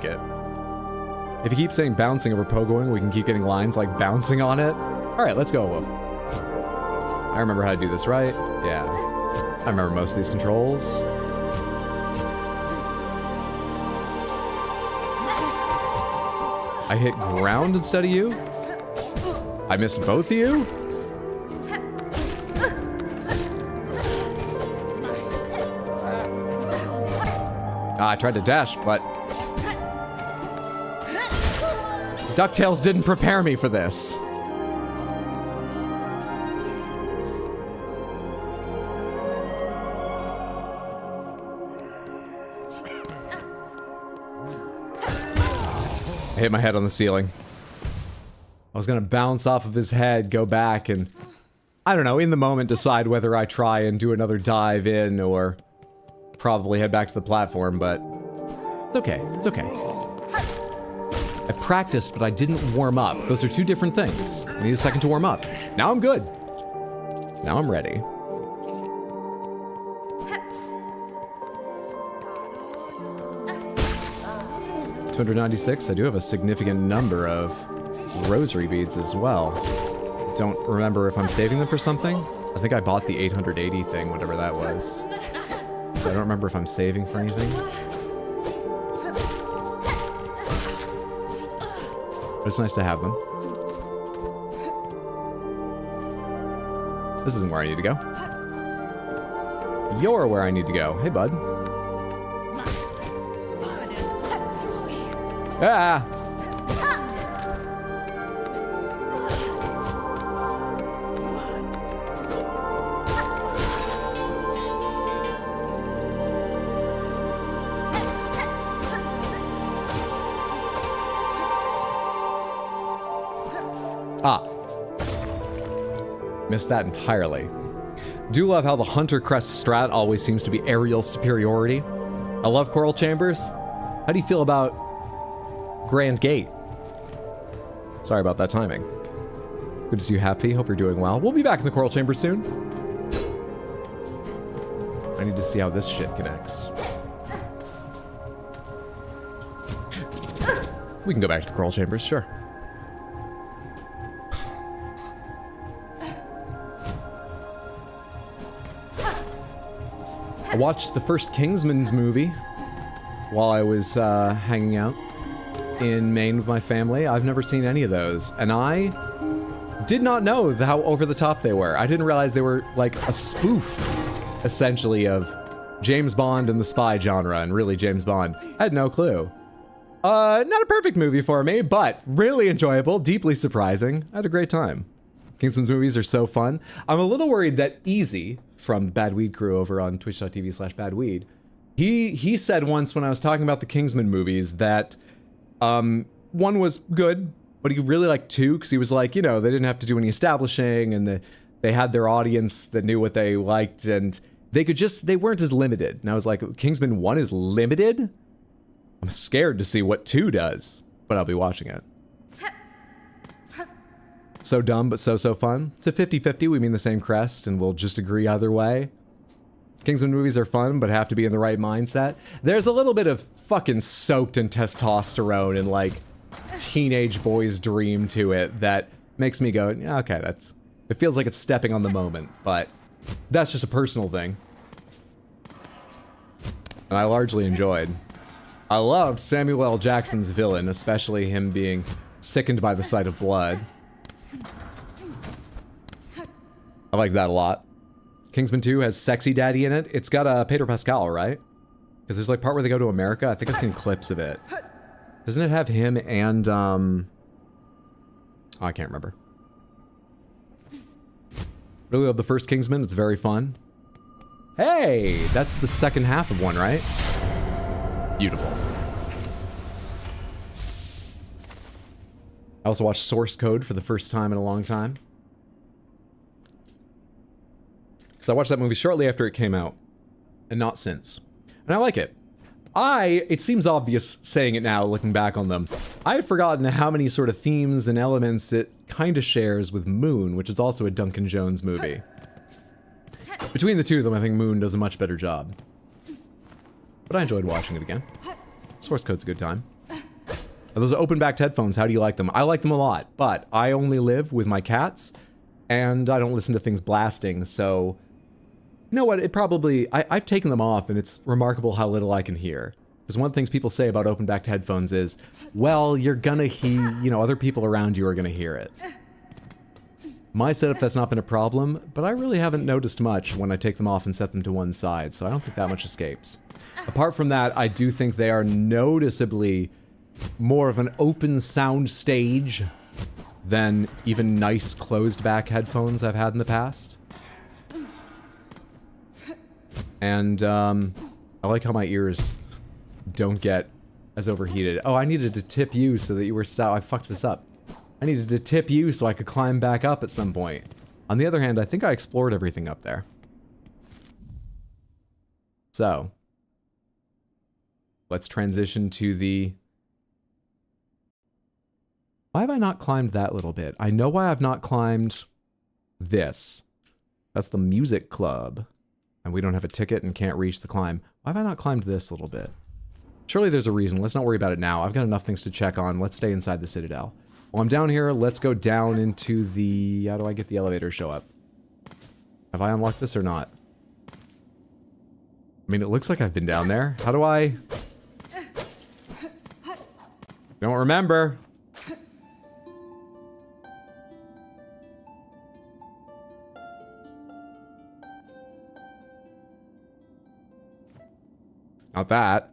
it. If you keep saying bouncing over pogoing, we can keep getting lines like bouncing on it. All right, let's go. I remember how to do this right. Yeah, I remember most of these controls. I hit ground instead of you? I missed both of you? I tried to dash, but DuckTales didn't prepare me for this. I hit my head on the ceiling. I was gonna bounce off of his head, go back, and I don't know, in the moment decide whether I try and do another dive in or probably head back to the platform, but it's okay, it's okay. I practiced, but I didn't warm up. Those are two different things. I need a second to warm up. Now I'm good. Now I'm ready. $296. I do have a significant number of rosary beads as well. Don't remember if I'm saving them for something. I think I bought the 880 thing, whatever that was. So I don't remember if I'm saving for anything. But it's nice to have them. This isn't where I need to go. You're where I need to go. Hey, bud. Ah! Missed that entirely. Do love how the Hunter Crest strat always seems to be aerial superiority. I love coral chambers. How do you feel about Grand Gate? Sorry about that timing. Good to see you happy. Hope you're doing well. We'll be back in the coral chamber soon. I need to see how this shit connects. We can go back to the coral chambers, sure. I watched the first Kingsman's movie while I was hanging out in Maine with my family. I've never seen any of those, and I did not know how over the top they were. I didn't realize they were like a spoof, essentially, of James Bond and the spy genre, and really James Bond. I had no clue. Not a perfect movie for me, but really enjoyable, deeply surprising. I had a great time. Kingsman's movies are so fun. I'm a little worried that Easy from Bad Weed Crew over on twitch.tv/badweed, he said once when I was talking about the Kingsman movies that one was good, but he really liked 2 because he was like, you know, they didn't have to do any establishing and they had their audience that knew what they liked and they weren't as limited. And I was like, Kingsman 1 is limited? I'm scared to see what 2 does, but I'll be watching it. So dumb, but so fun. It's a 50-50, we mean the same crest, and we'll just agree either way. Kingsman movies are fun, but have to be in the right mindset. There's a little bit of fucking soaked in testosterone and, like, teenage boy's dream to it that makes me go, yeah, okay, it feels like it's stepping on the moment, but that's just a personal thing. And I largely enjoyed. I loved Samuel L. Jackson's villain, especially him being sickened by the sight of blood. I like that a lot. Kingsman 2 has Sexy Daddy in it. It's got Pedro Pascal, right? Because there's like part where they go to America. I think I've seen clips of it. Doesn't it have him and oh, I can't remember. Really love the first Kingsman. It's very fun. Hey, that's the second half of 1, right? Beautiful. I also watched Source Code for the first time in a long time. So I watched that movie shortly after it came out, and not since. And I like it. It seems obvious saying it now, looking back on them. I had forgotten how many sort of themes and elements it kind of shares with Moon, which is also a Duncan Jones movie. Between the two of them, I think Moon does a much better job. But I enjoyed watching it again. Source Code's a good time. Those open-backed headphones, how do you like them? I like them a lot, but I only live with my cats, and I don't listen to things blasting, so... You know what, I've taken them off, and it's remarkable how little I can hear. Because one of the things people say about open-backed headphones is, well, you're gonna hear, you know, other people around you are gonna hear it. My setup, that's not been a problem, but I really haven't noticed much when I take them off and set them to one side, so I don't think that much escapes. Apart from that, I do think they are noticeably more of an open sound stage than even nice closed-back headphones I've had in the past. And, I like how my ears don't get as overheated. Oh, I needed to tip you so that you were I fucked this up. I needed to tip you so I could climb back up at some point. On the other hand, I think I explored everything up there. So, let's transition to the... Why have I not climbed that little bit? I know why I've not climbed this. That's the music club. And we don't have a ticket and can't reach the climb. Why have I not climbed this little bit? Surely there's a reason. Let's not worry about it now. I've got enough things to check on. Let's stay inside the Citadel. While I'm down here, let's go down into the... How do I get the elevator to show up? Have I unlocked this or not? I mean, it looks like I've been down there. How do I... Don't remember. Not that.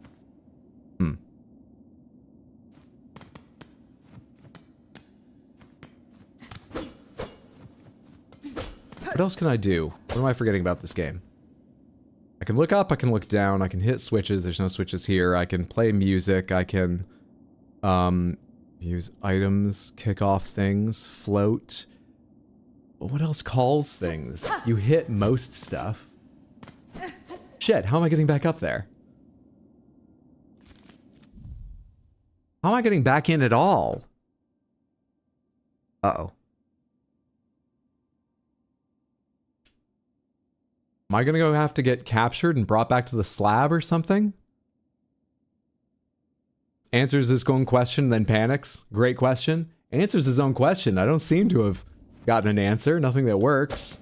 What else can I do? What am I forgetting about this game? I can look up, I can look down, I can hit switches, there's no switches here, I can play music, I can, use items, kick off things, float. What else calls things? You hit most stuff. Shit, how am I getting back up there? How am I getting back in at all? Uh-oh. Am I gonna have to get captured and brought back to the slab or something? Answers his own question, then panics. Great question. Answers his own question. I don't seem to have gotten an answer. Nothing that works.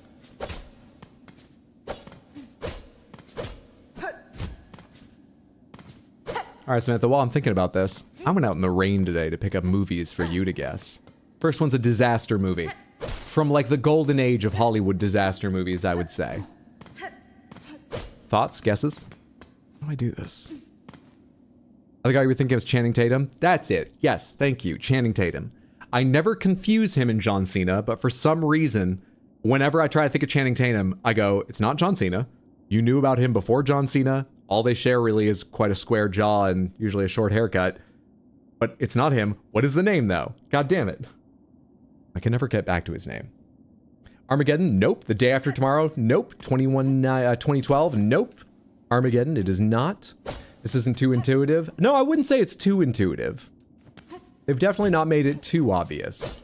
Alright, Samantha, while I'm thinking about this, I went out in the rain today to pick up movies for you to guess. First one's a disaster movie. From like the golden age of Hollywood disaster movies, I would say. Thoughts? Guesses? How do I do this? The guy you were thinking was Channing Tatum? That's it. Yes, thank you. Channing Tatum. I never confuse him and John Cena, but for some reason, whenever I try to think of Channing Tatum, I go, it's not John Cena. You knew about him before John Cena. All they share really is quite a square jaw and usually a short haircut. But it's not him. What is the name, though? God damn it. I can never get back to his name. Armageddon? Nope. The Day After Tomorrow? Nope. 2012? Nope. Armageddon? It is not. This isn't too intuitive. No, I wouldn't say it's too intuitive. They've definitely not made it too obvious.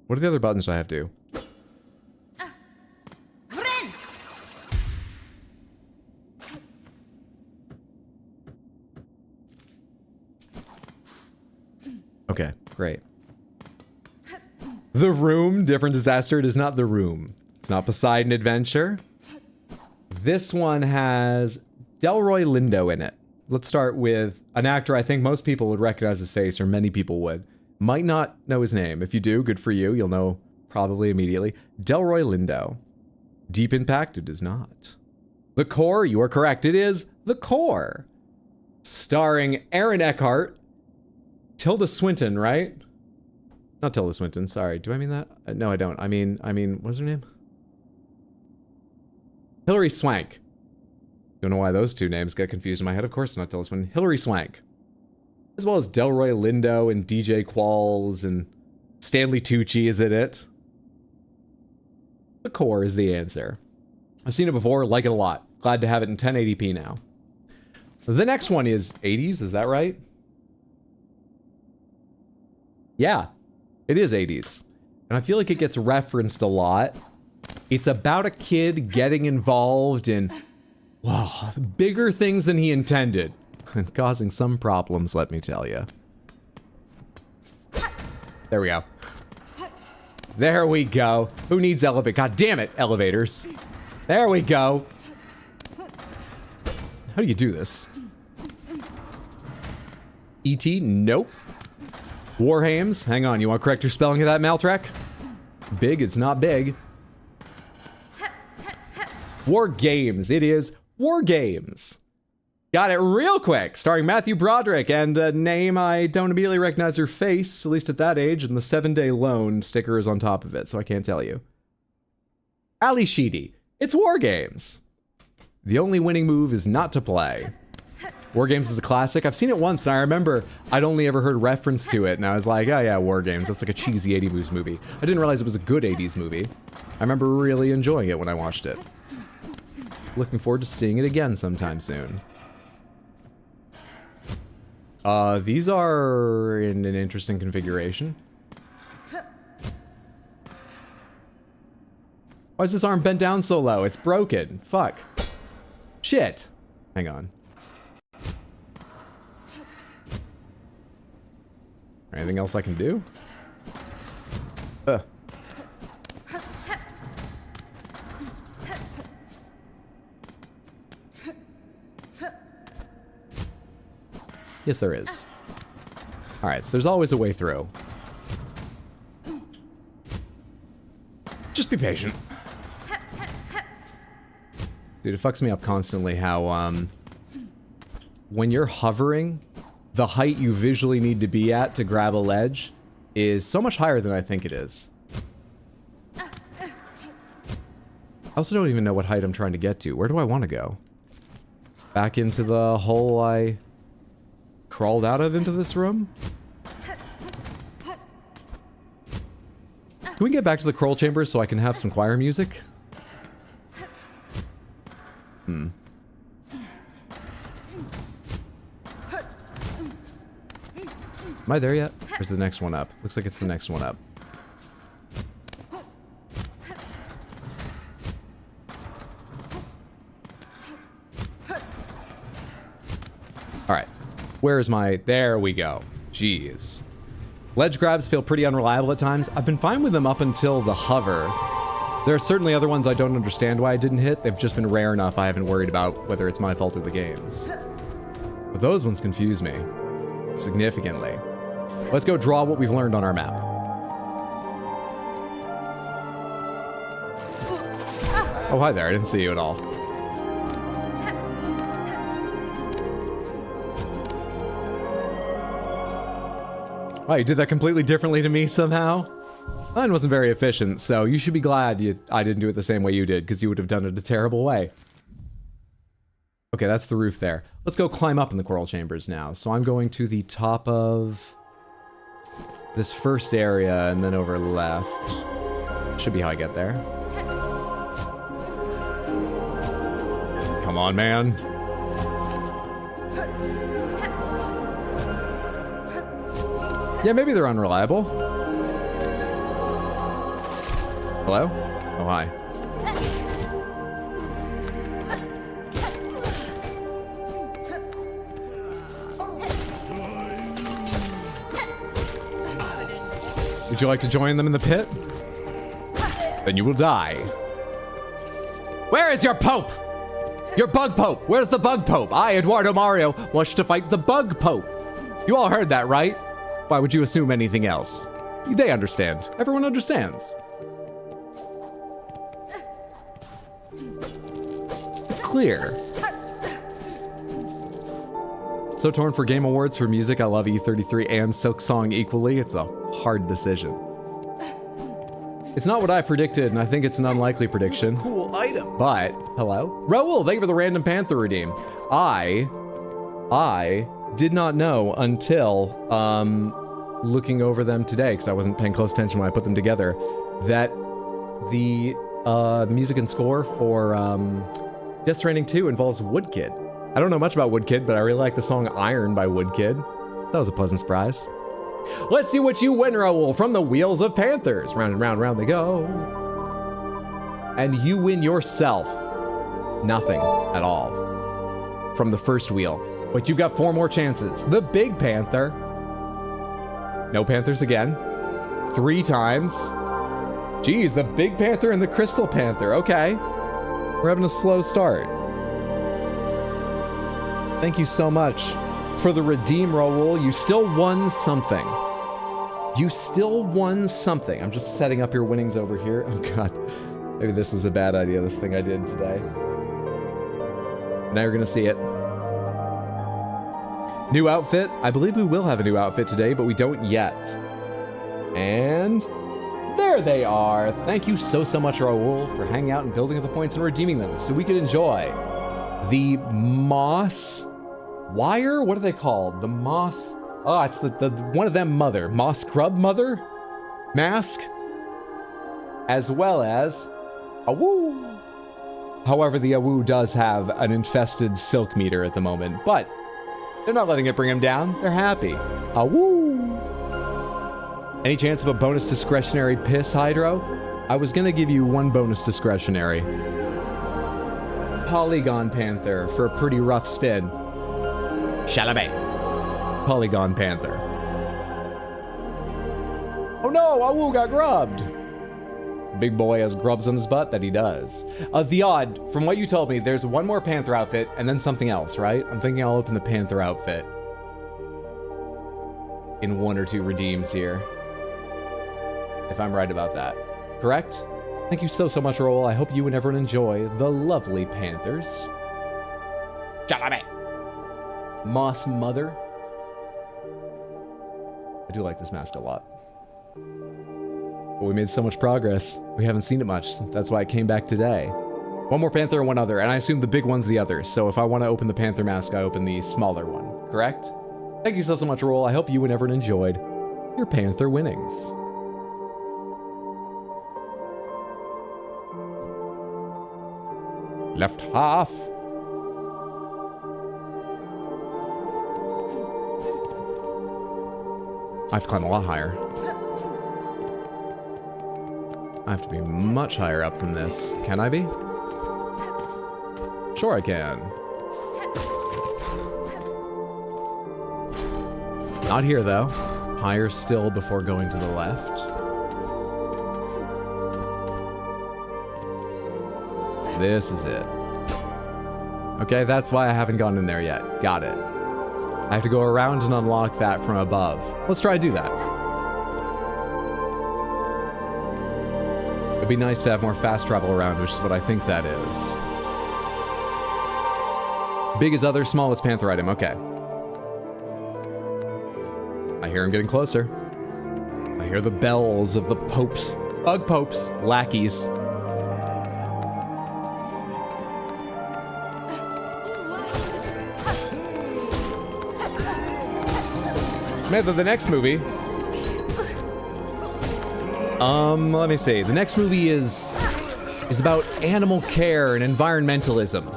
What are the other buttons I have to do? Okay, great. The Room, different disaster. It is not The Room. It's not Poseidon Adventure. This one has Delroy Lindo in it. Let's start with an actor I think most people would recognize his face, or many people would. Might not know his name. If you do, good for you. You'll know probably immediately. Delroy Lindo. Deep Impact? It is not. The Core? You are correct. It is The Core. Starring Aaron Eckhart. Tilda Swinton, right? Not Tilda Swinton, sorry. Do I mean that? No, I don't. I mean, what's her name? Hilary Swank. Don't know why those two names get confused in my head. Of course not Tilda Swinton. Hilary Swank. As well as Delroy Lindo and DJ Qualls and Stanley Tucci is in it. The Core is the answer. I've seen it before, like it a lot. Glad to have it in 1080p now. The next one is 80s, is that right? Yeah, it is 80s. And I feel like it gets referenced a lot. It's about a kid getting involved in, wow, bigger things than he intended. And causing some problems, let me tell you. There we go. There we go. Who needs elevator? God damn it, elevators. There we go. How do you do this? E.T.? Nope. Warhames? Hang on, you want to correct your spelling of that, Maltrack? Big, it's not big. War Games, it is War Games. Got it real quick, starring Matthew Broderick and a name I don't immediately recognize her face, at least at that age, and the 7-day loan sticker is on top of it, so I can't tell you. Ali Sheedy, it's War Games. The only winning move is not to play. War Games is a classic. I've seen it once, and I remember I'd only ever heard reference to it, and I was like, oh yeah, War Games. That's like a cheesy 80s movie. I didn't realize it was a good 80s movie. I remember really enjoying it when I watched it. Looking forward to seeing it again sometime soon. These are in an interesting configuration. Why is this arm bent down so low? It's broken. Fuck. Shit. Hang on. Anything else I can do? Yes, there is. Alright, so there's always a way through. Just be patient. Dude, it fucks me up constantly how, when you're hovering, the height you visually need to be at to grab a ledge is so much higher than I think it is. I also don't even know what height I'm trying to get to. Where do I want to go? Back into the hole I crawled out of into this room? Can we get back to the Kroll Chamber so I can have some choir music? Am I there yet? Where's the next one up? Looks like it's the next one up. Alright. Where is my... There we go. Jeez. Ledge grabs feel pretty unreliable at times. I've been fine with them up until the hover. There are certainly other ones I don't understand why I didn't hit. They've just been rare enough I haven't worried about whether it's my fault or the game's. But those ones confuse me. Significantly. Let's go draw what we've learned on our map. Oh, hi there. I didn't see you at all. Oh, you did that completely differently to me somehow? Mine wasn't very efficient, so you should be glad I didn't do it the same way you did, because you would have done it a terrible way. Okay, that's the roof there. Let's go climb up in the coral chambers now. So I'm going to the top of this first area and then over left. Should be how I get there. Come on, man. Yeah, maybe they're unreliable. Hello? Oh, hi. Would you like to join them in the pit? Then you will die. Where is your Pope? Your Bug Pope! Where's the Bug Pope? I, Eduardo Mario, wish to fight the Bug Pope. You all heard that, right? Why would you assume anything else? They understand. Everyone understands. It's clear. So torn for Game Awards for music. I love E33 and Silksong equally. It's a hard decision. It's not what I predicted, and I think it's an unlikely prediction. Cool item. But, hello? Raul, thank you for the random Panther redeem. I did not know until, looking over them today, because I wasn't paying close attention when I put them together, that the, music and score for, Death Stranding 2 involves Woodkid. I don't know much about Woodkid, but I really like the song Iron by Woodkid. That was a pleasant surprise. Let's see what you win, Raul, from the Wheels of Panthers. Round and round, round they go. And you win yourself nothing at all from the first wheel. But you've got 4 more chances. The Big Panther. No Panthers again. 3 times. Geez, the Big Panther and the Crystal Panther. Okay. We're having a slow start. Thank you so much for the redeem, Raul. You still won something. You still won something. I'm just setting up your winnings over here. Oh god. Maybe this was a bad idea, this thing I did today. Now you're gonna see it. New outfit. I believe we will have a new outfit today, but we don't yet. And there they are. Thank you so much, Raul, for hanging out and building up the points and redeeming them so we could enjoy the moss wire? What are they called? The moss... Oh, it's the one of them mother. Moss grub mother? Mask? As well as a woo. However, the Awoo does have an infested silk meter at the moment, but they're not letting it bring him down. They're happy. Awoo. Any chance of a bonus discretionary piss, Hydro? I was gonna give you 1 bonus discretionary. Polygon Panther for a pretty rough spin. Chalamet. Polygon Panther. Oh no, Awoo got grubbed. Big boy has grubs on his butt that he does. The odd, from what you told me, there's 1 more Panther outfit and then something else, right? I'm thinking I'll open the Panther outfit in 1 or 2 redeems here. If I'm right about that. Correct? Thank you so much, Raul. I hope you and everyone enjoy the lovely Panthers. Chalamet. Moss Mother. I do like this mask a lot. But we made so much progress. We haven't seen it much. That's why it came back today. 1 more Panther and 1 other, and I assume the big one's the other. So if I want to open the Panther mask, I open the smaller one. Correct? Thank you so much, Raul. I hope you and everyone enjoyed your Panther winnings. Left half. I have to climb a lot higher. I have to be much higher up than this. Can I be? Sure I can. Not here, though. Higher still before going to the left. This is it. Okay, that's why I haven't gone in there yet. Got it. I have to go around and unlock that from above. Let's try to do that. It'd be nice to have more fast travel around, which is what I think that is. Big as other, smallest Panther item. Okay. I hear him getting closer. I hear the bells of the popes, bug popes, lackeys. Samantha, the next movie. Let me see. The next movie is about animal care and environmentalism.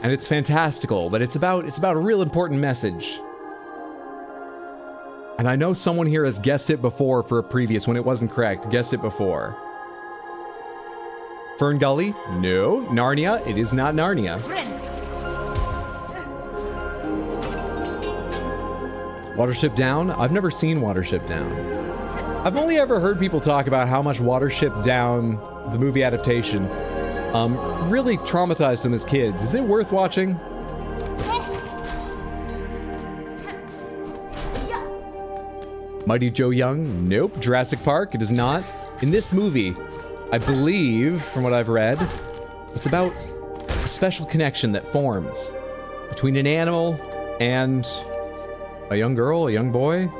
And it's fantastical, but it's about a real important message. And I know someone here has guessed it before for a previous when it wasn't correct. Guessed it before. Fern Gully? No. Narnia? It is not Narnia. Watership Down? I've never seen Watership Down. I've only ever heard people talk about how much Watership Down, the movie adaptation, really traumatized them as kids. Is it worth watching? Mighty Joe Young? Nope. Jurassic Park? It is not. In this movie, I believe, from what I've read, it's about a special connection that forms between an animal and a young girl, a young boy?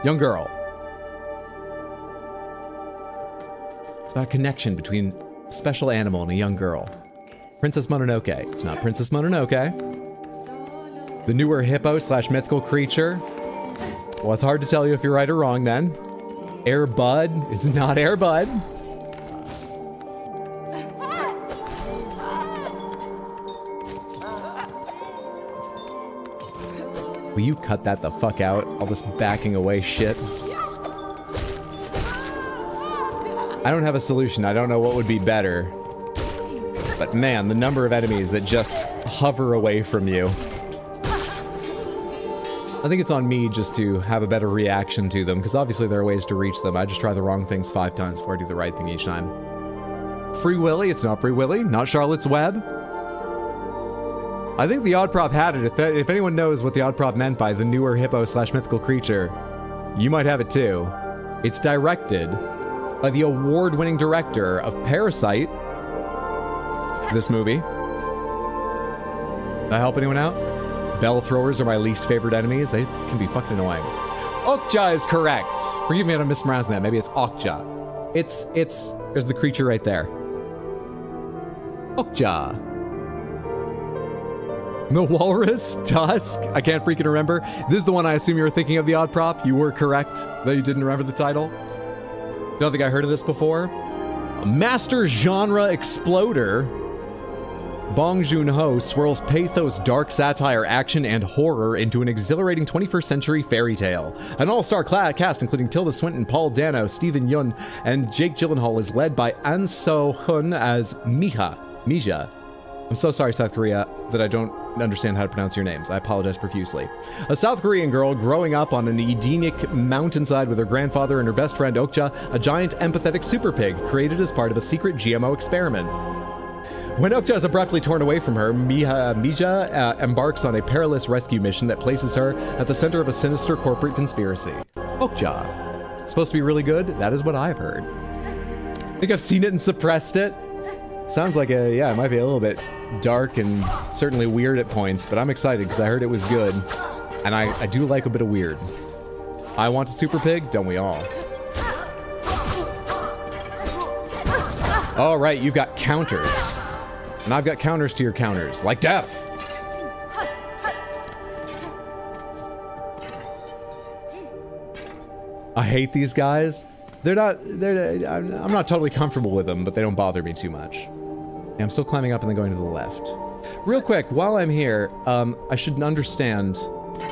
Young girl. It's about a connection between a special animal and a young girl. Princess Mononoke. It's not Princess Mononoke. The newer hippo / mythical creature. Well, it's hard to tell you if you're right or wrong then. Air Bud is not Air Bud. Will you cut that the fuck out? All this backing away shit. I don't have a solution. I don't know what would be better. But man, the number of enemies that just hover away from you. I think it's on me just to have a better reaction to them, because obviously there are ways to reach them. I just try the wrong things 5 times before I do the right thing each time. Free Willy? It's not Free Willy. Not Charlotte's Web. I think the Odd Prop had it. If anyone knows what the Odd Prop meant by the newer hippo / mythical creature, you might have it too. It's directed by the award-winning director of Parasite. This movie. Did I help anyone out? Bell throwers are my least favorite enemies. They can be fucking annoying. Okja is correct. Forgive me if I'm mispronouncing that. Maybe it's Okja. There's the creature right there. Okja. The Walrus Tusk? I can't freaking remember. This is the one I assume you were thinking of, the Odd Prop. You were correct that you didn't remember the title. Don't think I heard of this before. A master genre exploder. Bong Joon-ho swirls pathos, dark satire, action, and horror into an exhilarating 21st century fairy tale. An all-star cast including Tilda Swinton, Paul Dano, Stephen Yeun, and Jake Gyllenhaal is led by An So-hun as Mija. I'm so sorry, South Korea, that I don't understand how to pronounce your names. I apologize profusely. A South Korean girl growing up on an Edenic mountainside with her grandfather and her best friend Okja, a giant empathetic super pig created as part of a secret GMO experiment. When Okja is abruptly torn away from her, Mija embarks on a perilous rescue mission that places her at the center of a sinister corporate conspiracy. Okja. Supposed to be really good? That is what I've heard. I think I've seen it and suppressed it. Sounds like it might be a little bit dark and certainly weird at points, but I'm excited because I heard it was good. And I do like a bit of weird. I want a super pig, don't we all? All right, you've got counters. And I've got counters to your counters, like death. I hate these guys. I'm not totally comfortable with them, but they don't bother me too much. Yeah, I'm still climbing up and then going to the left. Real quick, while I'm here, I should understand,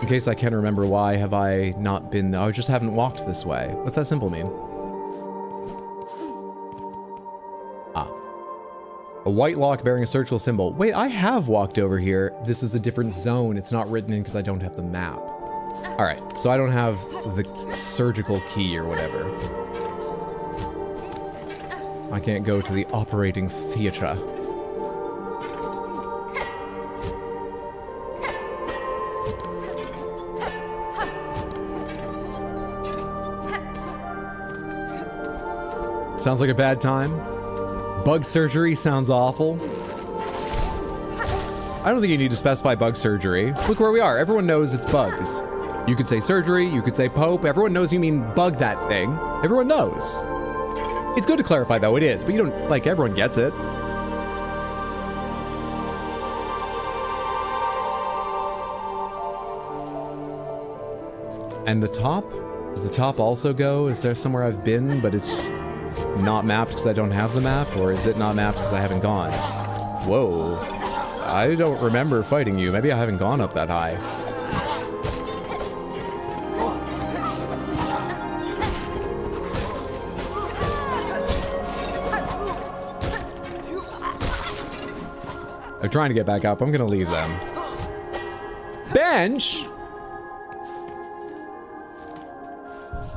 in case I can remember, why have I not been, I just haven't walked this way. What's that symbol mean? A white lock bearing a circular symbol. Wait, I have walked over here. This is a different zone. It's not written in because I don't have the map. All right, so I don't have the surgical key or whatever. I can't go to the operating theater. Sounds like a bad time. Bug surgery sounds awful. I don't think you need to specify bug surgery. Look where we are. Everyone knows it's bugs. You could say surgery, you could say Pope. Everyone knows you mean bug that thing. Everyone knows. It's good to clarify, though. It is, but you don't, like, everyone gets it. And the top? Does the top also go? Is there somewhere I've been, but it's not mapped because I don't have the map? Or is it not mapped because I haven't gone? Whoa. I don't remember fighting you. Maybe I haven't gone up that high. They're trying to get back up. I'm gonna leave them. Bench?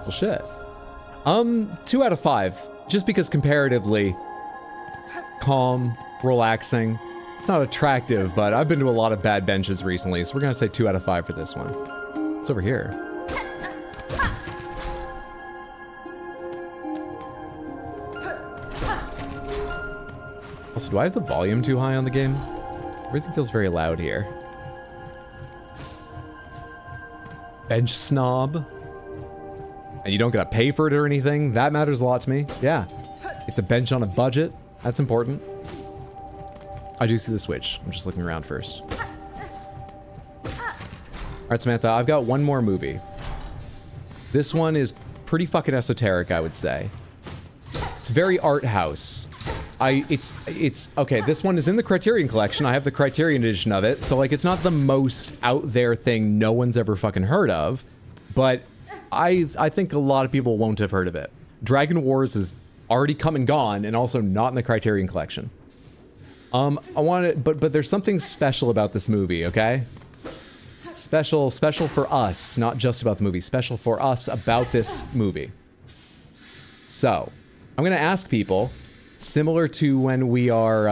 Well, shit. 2 out of 5. Just because comparatively calm, relaxing. It's not attractive, but I've been to a lot of bad benches recently, so we're gonna say 2 out of 5 for this one. It's over here. Also, do I have the volume too high on the game? Everything feels very loud here. Bench snob. And you don't gotta pay for it or anything. That matters a lot to me. Yeah. It's a bench on a budget. That's important. I do see the switch. I'm just looking around first. Alright, Samantha, I've got one more movie. This one is pretty fucking esoteric, I would say. It's very art house. It's okay, this one is in the Criterion Collection. I have the Criterion edition of it, so like it's not the most out there thing no one's ever fucking heard of, but I think a lot of people won't have heard of it. Dragon Wars is already come and gone, and also not in the Criterion Collection. I want to, but there's something special about this movie, okay? Special for us, not just about the movie. Special for us about this movie. So, I'm gonna ask people, similar to when we are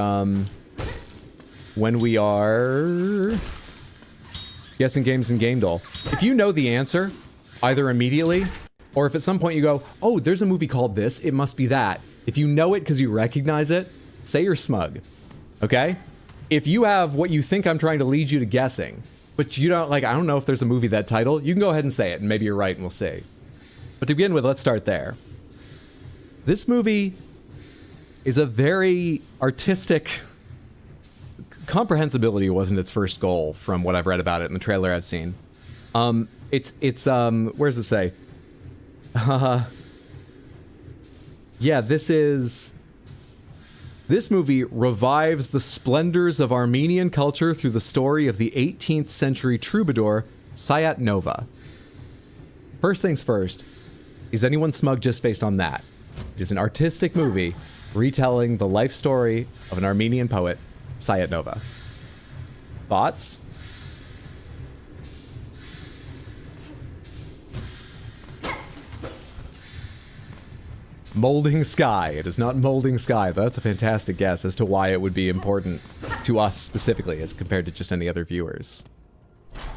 guessing games in gamedle. If you know the answer, either immediately, or if at some point you go, oh, there's a movie called this, it must be that. If you know it because you recognize it, say you're smug, okay? If you have what you think I'm trying to lead you to guessing, but you don't, like, I don't know if there's a movie that title, you can go ahead and say it, and maybe you're right, and we'll see. But to begin with, let's start there. This movie is a very artistic... Comprehensibility wasn't its first goal, from what I've read about it in the trailer I've seen. It's where does it say? Yeah, this movie revives the splendors of Armenian culture through the story of the 18th century troubadour, Sayat Nova. First things first, is anyone smug just based on that? It is an artistic movie retelling the life story of an Armenian poet, Sayat Nova. Thoughts? Molding Sky. It is not Molding Sky, but that's a fantastic guess as to why it would be important to us specifically as compared to just any other viewers.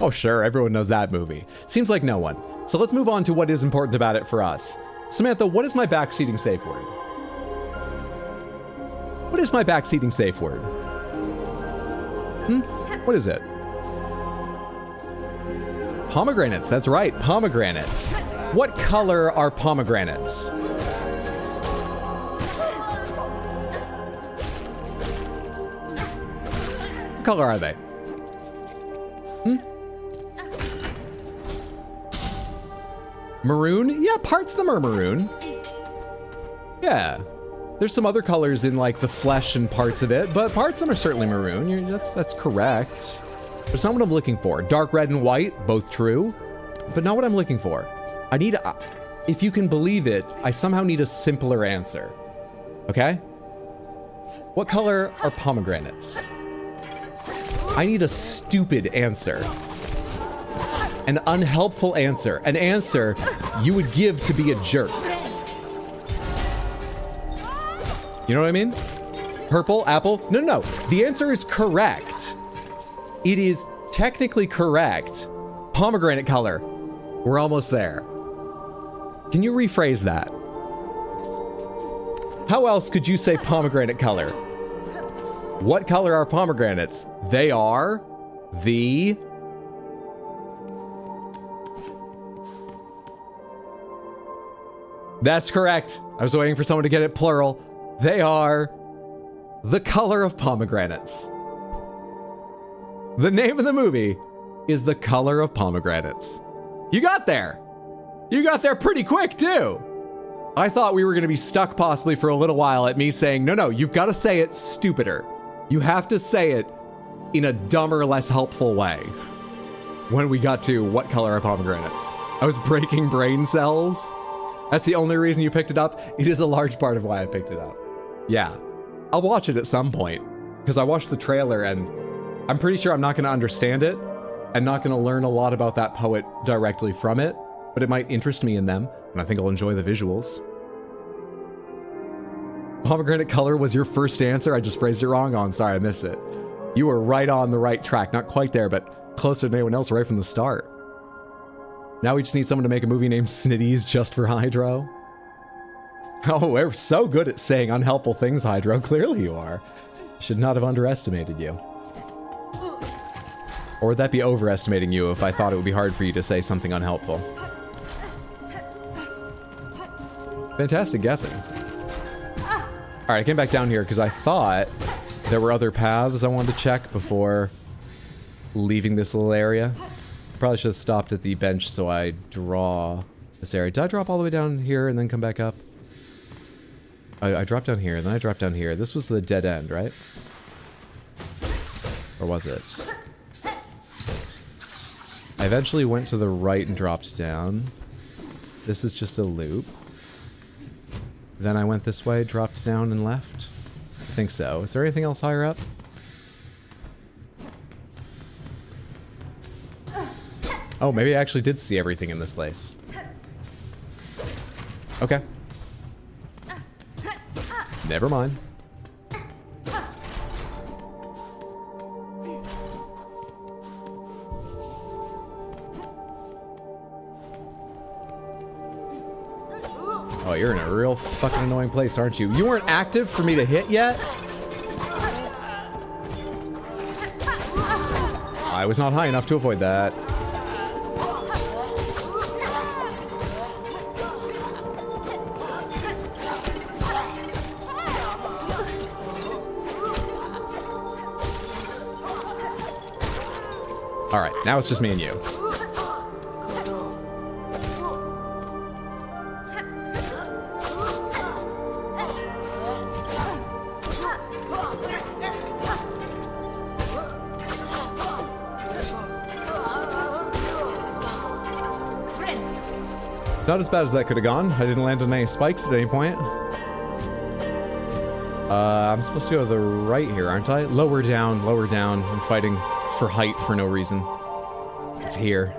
Oh sure, everyone knows that movie. Seems like no one. So let's move on to what is important about it for us. Samantha, what is my backseating safe word? What is my backseating safe word? What is it? Pomegranates, that's right, pomegranates. What color are pomegranates? What color are they? Maroon? Yeah, parts of them are maroon. Yeah. There's some other colors in like the flesh and parts of it, but parts of them are certainly maroon. That's correct. That's not what I'm looking for. Dark red and white, both true, but not what I'm looking for. I need a, if you can believe it, I somehow need a simpler answer. Okay? What color are pomegranates? I need a stupid answer. An unhelpful answer. An answer you would give to be a jerk. You know what I mean? Purple, apple? No. The answer is correct. It is technically correct. Pomegranate color. We're almost there. Can you rephrase that? How else could you say pomegranate color? What color are pomegranates? They are the... That's correct. I was waiting for someone to get it plural. They are the color of pomegranates. The name of the movie is The Color of Pomegranates. You got there. You got there pretty quick, too. I thought we were going to be stuck possibly for a little while at me saying, no, you've got to say it stupider. You have to say it in a dumber, less helpful way. When we got to what color are pomegranates? I was breaking brain cells. That's the only reason you picked it up. It is a large part of why I picked it up. Yeah, I'll watch it at some point because I watched the trailer and I'm pretty sure I'm not going to understand it. I'm not going to learn a lot about that poet directly from it, but it might interest me in them, and I think I'll enjoy the visuals. Pomegranate color was your first answer? I just phrased it wrong? Oh, I'm sorry, I missed it. You were right on the right track. Not quite there, but closer than anyone else right from the start. Now we just need someone to make a movie named Snitties just for Hydro. Oh, we're so good at saying unhelpful things, Hydro. Clearly you are. Should not have underestimated you. Or would that be overestimating you if I thought it would be hard for you to say something unhelpful? Fantastic guessing. Alright, I came back down here because I thought there were other paths I wanted to check before leaving this little area. Probably should have stopped at the bench so I draw this area. Did I drop all the way down here and then come back up? I dropped down here, and then I dropped down here. This was the dead end, right? Or was it? I eventually went to the right and dropped down. This is just a loop. Then I went this way, dropped down, and left. I think so. Is there anything else higher up? Oh, maybe I actually did see everything in this place. Okay. Never mind. Oh, you're in a real fucking annoying place, aren't you? You weren't active for me to hit yet? I was not high enough to avoid that. Alright, now it's just me and you. Not as bad as that could have gone. I didn't land on any spikes at any point. I'm supposed to go to the right here, aren't I? Lower down, lower down. I'm fighting for height for no reason. It's here.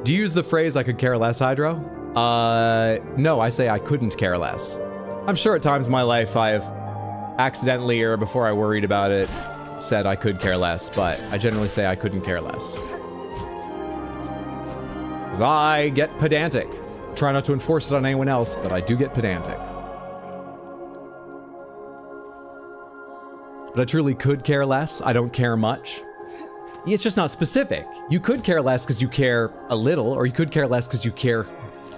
Do you use the phrase, I could care less, Hydro? No, I say I couldn't care less. I'm sure at times in my life I've accidentally, or before I worried about it, said I could care less, but I generally say I couldn't care less. Because I get pedantic. Try not to enforce it on anyone else, but I do get pedantic. But I truly could care less. I don't care much. It's just not specific. You could care less because you care a little, or you could care less because you care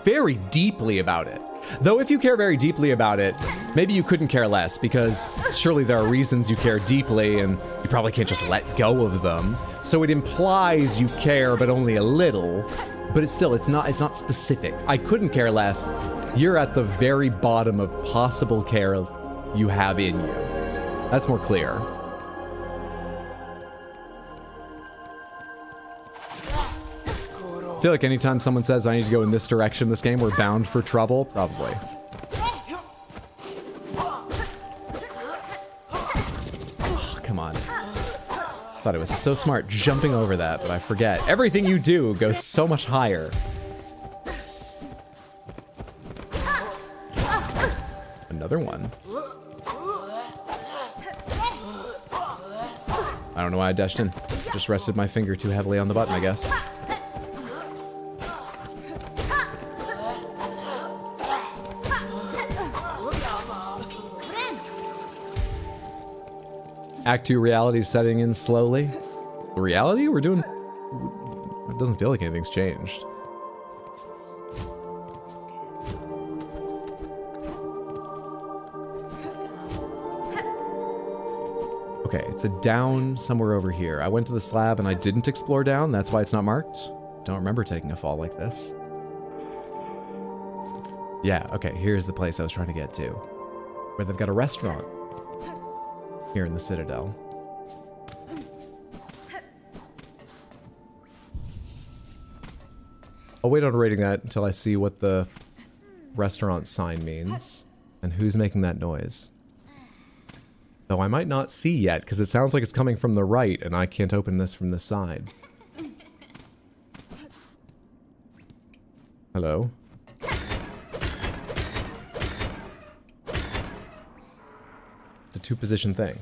very deeply about it. Though if you care very deeply about it, maybe you couldn't care less, because surely there are reasons you care deeply and you probably can't just let go of them. So it implies you care, but only a little. But it's still, it's not specific. I couldn't care less. You're at the very bottom of possible care you have in you. That's more clear. I feel like anytime someone says I need to go in this direction in this game, we're bound for trouble. Probably. Oh, come on. Thought it was so smart jumping over that, but I forget. Everything you do goes so much higher. Another one. I don't know why I dashed in. Just rested my finger too heavily on the button, I guess. Act 2 reality is setting in slowly. Reality? We're doing... It doesn't feel like anything's changed. Okay, it's a down somewhere over here. I went to the slab and I didn't explore down. That's why it's not marked. Don't remember taking a fall like this. Yeah, okay, here's the place I was trying to get to. Where they've got a restaurant. Here in the Citadel. I'll wait on rating that until I see what the restaurant sign means. And who's making that noise. Though I might not see yet, because it sounds like it's coming from the right, and I can't open this from the side. Hello? It's a two-position thing.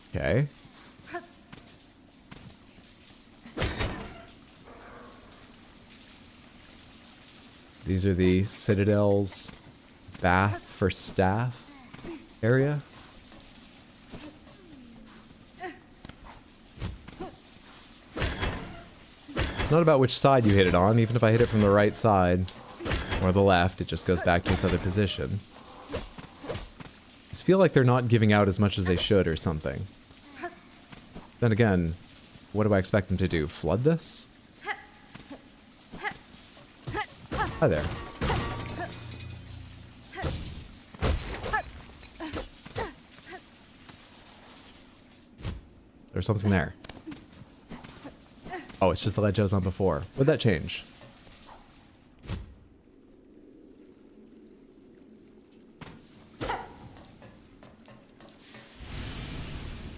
Okay. These are the Citadel's bath for staff area. It's not about which side you hit it on. Even if I hit it from the right side or the left, it just goes back to its other position. I just feel like they're not giving out as much as they should or something. Then again, what do I expect them to do? Flood this? Hi there. There's something there. Oh, it's just the ledge I was on before. What'd that change?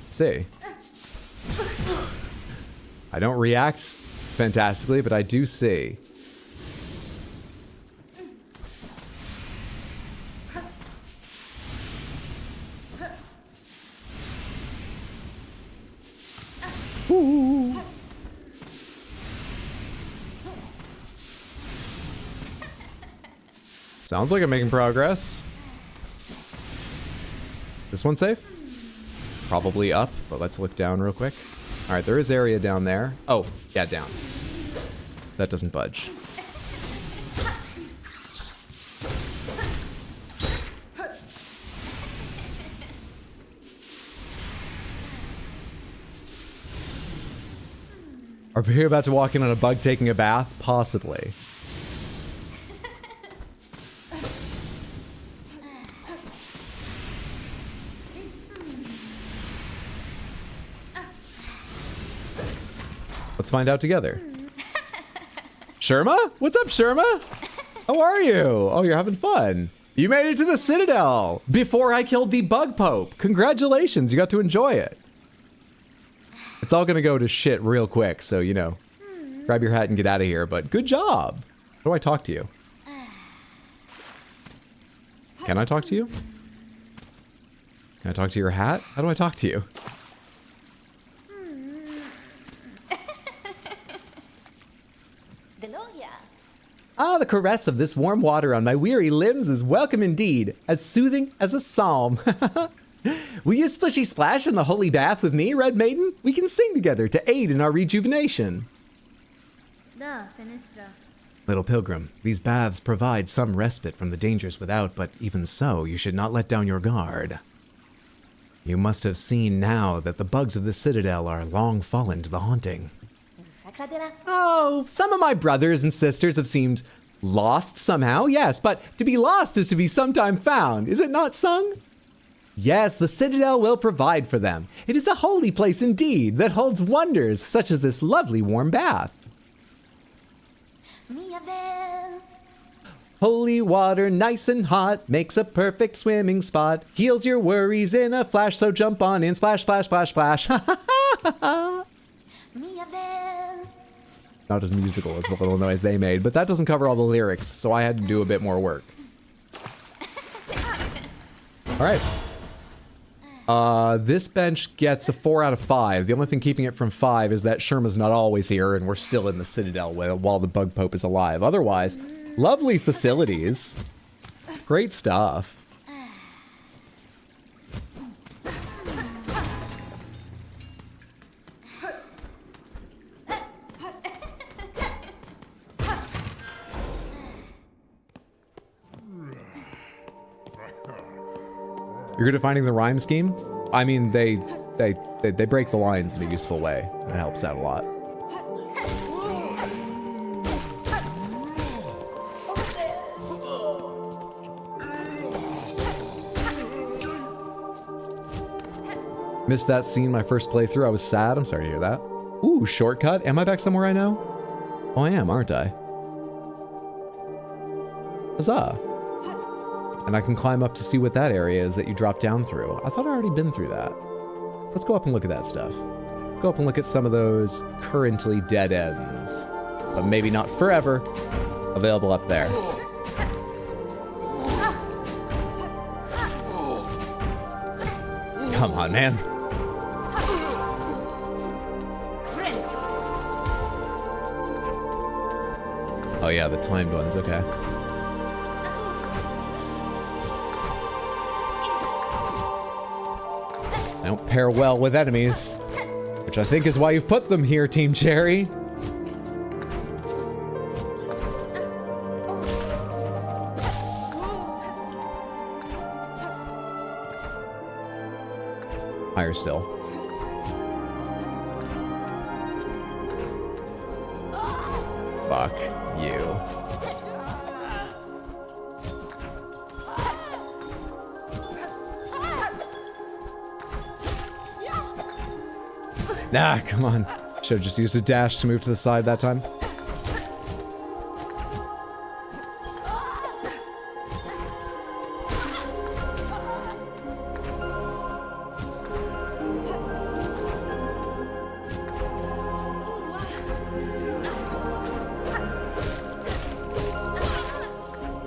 See. I don't react fantastically, but I do see. Ooh. Sounds like I'm making progress. This one safe? Probably up, but let's look down real quick. All right, there is area down there. Oh, yeah, down. That doesn't budge. Are we about to walk in on a bug taking a bath? Possibly. Let's find out together. Sherma? What's up, Sherma? How are you? Oh, you're having fun. You made it to the Citadel before I killed the Bug Pope. Congratulations, you got to enjoy it. It's all gonna go to shit real quick, so, you know, grab your hat and get out of here, but good job. How do I talk to you? Can I talk to you? Can I talk to your hat? How do I talk to you? Ah, the caress of this warm water on my weary limbs is welcome indeed, as soothing as a psalm. Will you splishy splash in the holy bath with me, Red Maiden? We can sing together to aid in our rejuvenation. Little pilgrim, these baths provide some respite from the dangers without, but even so, you should not let down your guard. You must have seen now that the bugs of the Citadel are long fallen to the haunting. Oh, some of my brothers and sisters have seemed lost somehow, yes, but to be lost is to be sometime found, is it not, Sung? Yes, the Citadel will provide for them. It is a holy place indeed that holds wonders such as this lovely warm bath. Holy water, nice and hot, makes a perfect swimming spot. Heals your worries in a flash, so jump on in, splash, splash, splash, splash. Not as musical as the little noise they made, but that doesn't cover all the lyrics, so I had to do a bit more work. All right. This bench gets a 4 out of 5. The only thing keeping it from 5 is that Sherma's not always here, and we're still in the Citadel while the Bug Pope is alive. Otherwise, lovely facilities. Great stuff. You're good at finding the rhyme scheme? I mean, they break the lines in a useful way. It helps out a lot. Missed that scene my first playthrough. I was sad. I'm sorry to hear that. Ooh, shortcut. Am I back somewhere I know? Oh, I am, aren't I? Huzzah. And I can climb up to see what that area is that you drop down through. I thought I'd already been through that. Let's go up and look at that stuff. Go up and look at some of those currently dead ends. But maybe not forever. Available up there. Come on, man. Oh yeah, the timed ones, okay. They don't pair well with enemies, which I think is why you've put them here, Team Cherry. Higher still. Fuck you. Ah, come on. Should've just used a dash to move to the side that time.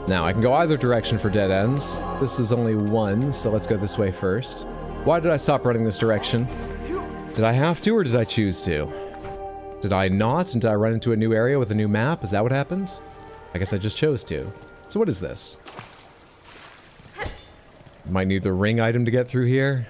Now, I can go either direction for dead ends. This is only one, so let's go this way first. Why did I stop running this direction? Did I have to, or did I choose to? Did I not, and did I run into a new area with a new map? Is that what happened? I guess I just chose to. So what is this? Might need the ring item to get through here.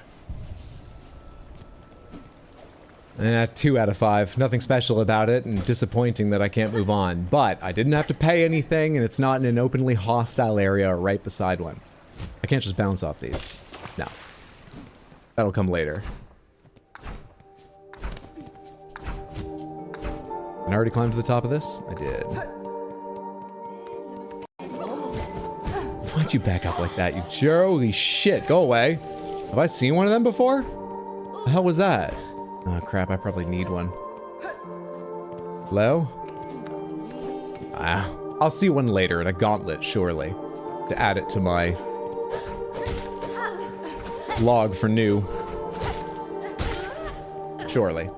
2 out of 5. Nothing special about it, and disappointing that I can't move on. But I didn't have to pay anything, and it's not in an openly hostile area right beside one. I can't just bounce off these. No. That'll come later. And I already climbed to the top of this? I did. Why'd you back up like that, you holy shit, go away. Have I seen one of them before? The hell was that? Oh crap, I probably need one. Hello? Ah, I'll see one later in a gauntlet, surely. To add it to my log for new. Surely.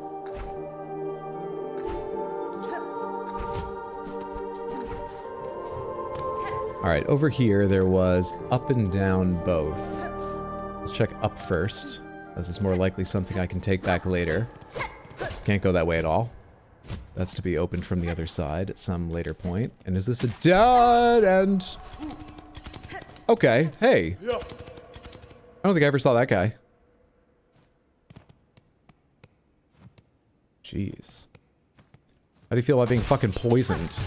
Alright, over here there was up and down both. Let's check up first, as it's more likely something I can take back later. Can't go that way at all. That's to be opened from the other side at some later point. And is this a dead end? Okay, hey. I don't think I ever saw that guy. Jeez. How do you feel about being fucking poisoned?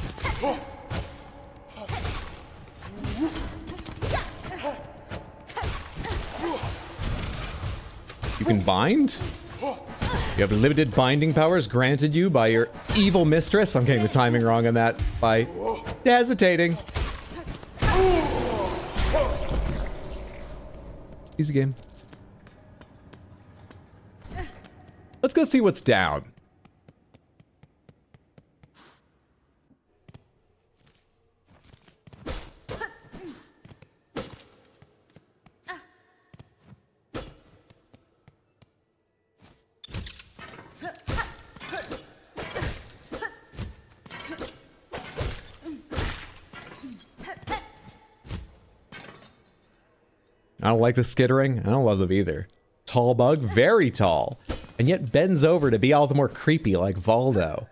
You can bind? You have limited binding powers granted you by your evil mistress. I'm getting the timing wrong on that by hesitating. Easy game. Let's go see what's down. I don't like the skittering. I don't love them either. Tall bug, very tall. And yet bends over to be all the more creepy like Valdo.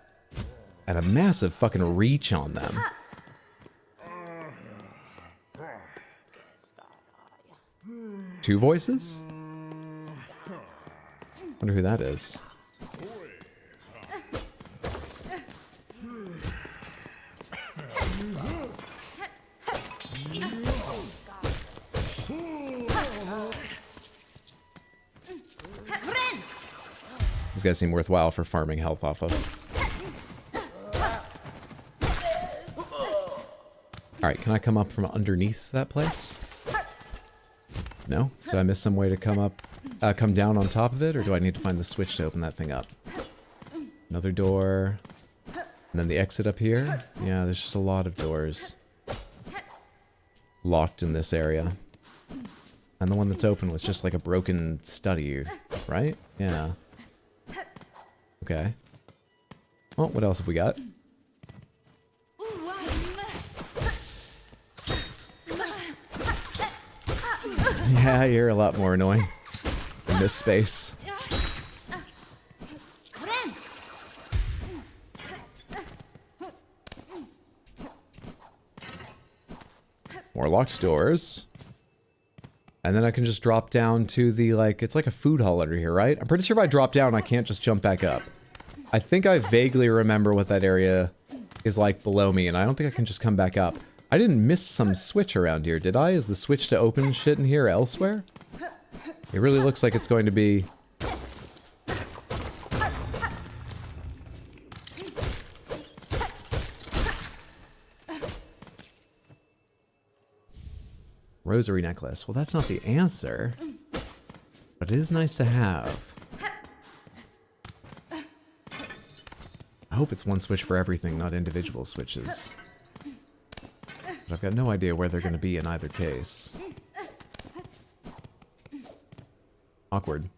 And a massive fucking reach on them. Two voices? Wonder who that is. These guys seem worthwhile for farming health off of. Alright, can I come up from underneath that place? No? So I miss some way to come down on top of it, or do I need to find the switch to open that thing up? Another door. And then the exit up here? Yeah, there's just a lot of doors locked in this area. And the one that's open was just like a broken study, right? Yeah. Okay. Well, what else have we got? Yeah, you're a lot more annoying in this space. More locked doors. And then I can just drop down to the, like, it's like a food hall under here, right? I'm pretty sure if I drop down, I can't just jump back up. I think I vaguely remember what that area is like below me, and I don't think I can just come back up. I didn't miss some switch around here, did I? Is the switch to open shit in here elsewhere? It really looks like it's going to be... Rosary necklace. Well, that's not the answer. But it is nice to have. I hope it's one switch for everything, not individual switches. But I've got no idea where they're going to be in either case. Awkward.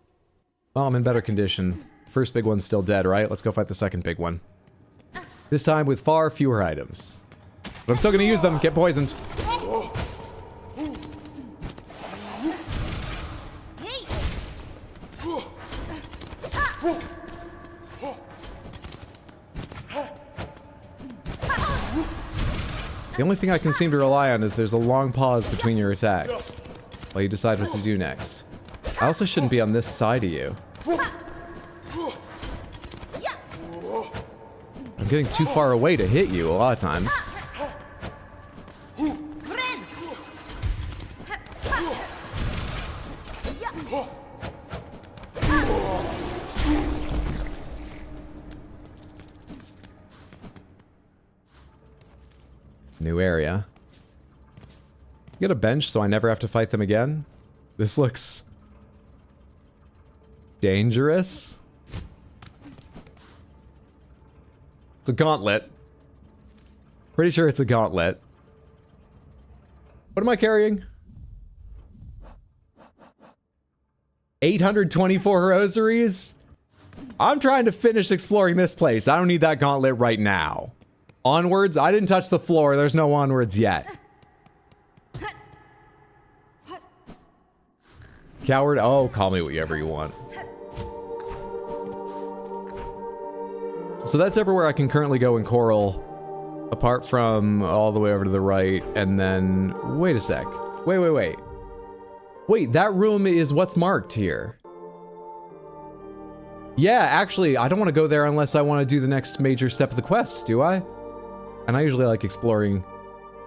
Well, I'm in better condition. First big one's still dead, right? Let's go fight the second big one. This time with far fewer items. But I'm still going to use them. Get poisoned. The only thing I can seem to rely on is there's a long pause between your attacks while you decide what to do next. I also shouldn't be on this side of you. I'm getting too far away to hit you a lot of times. New area. Get a bench so I never have to fight them again. This looks dangerous. It's a gauntlet. Pretty sure it's a gauntlet. What am I carrying? 824 rosaries? I'm trying to finish exploring this place. I don't need that gauntlet right now. Onwards? I didn't touch the floor. There's no onwards yet. Coward? Oh, call me whatever you want. So that's everywhere I can currently go in Coral. Apart from all the way over to the right. And then... Wait a sec. Wait. Wait, that room is what's marked here. Yeah, actually, I don't want to go there unless I want to do the next major step of the quest, do I? And I usually like exploring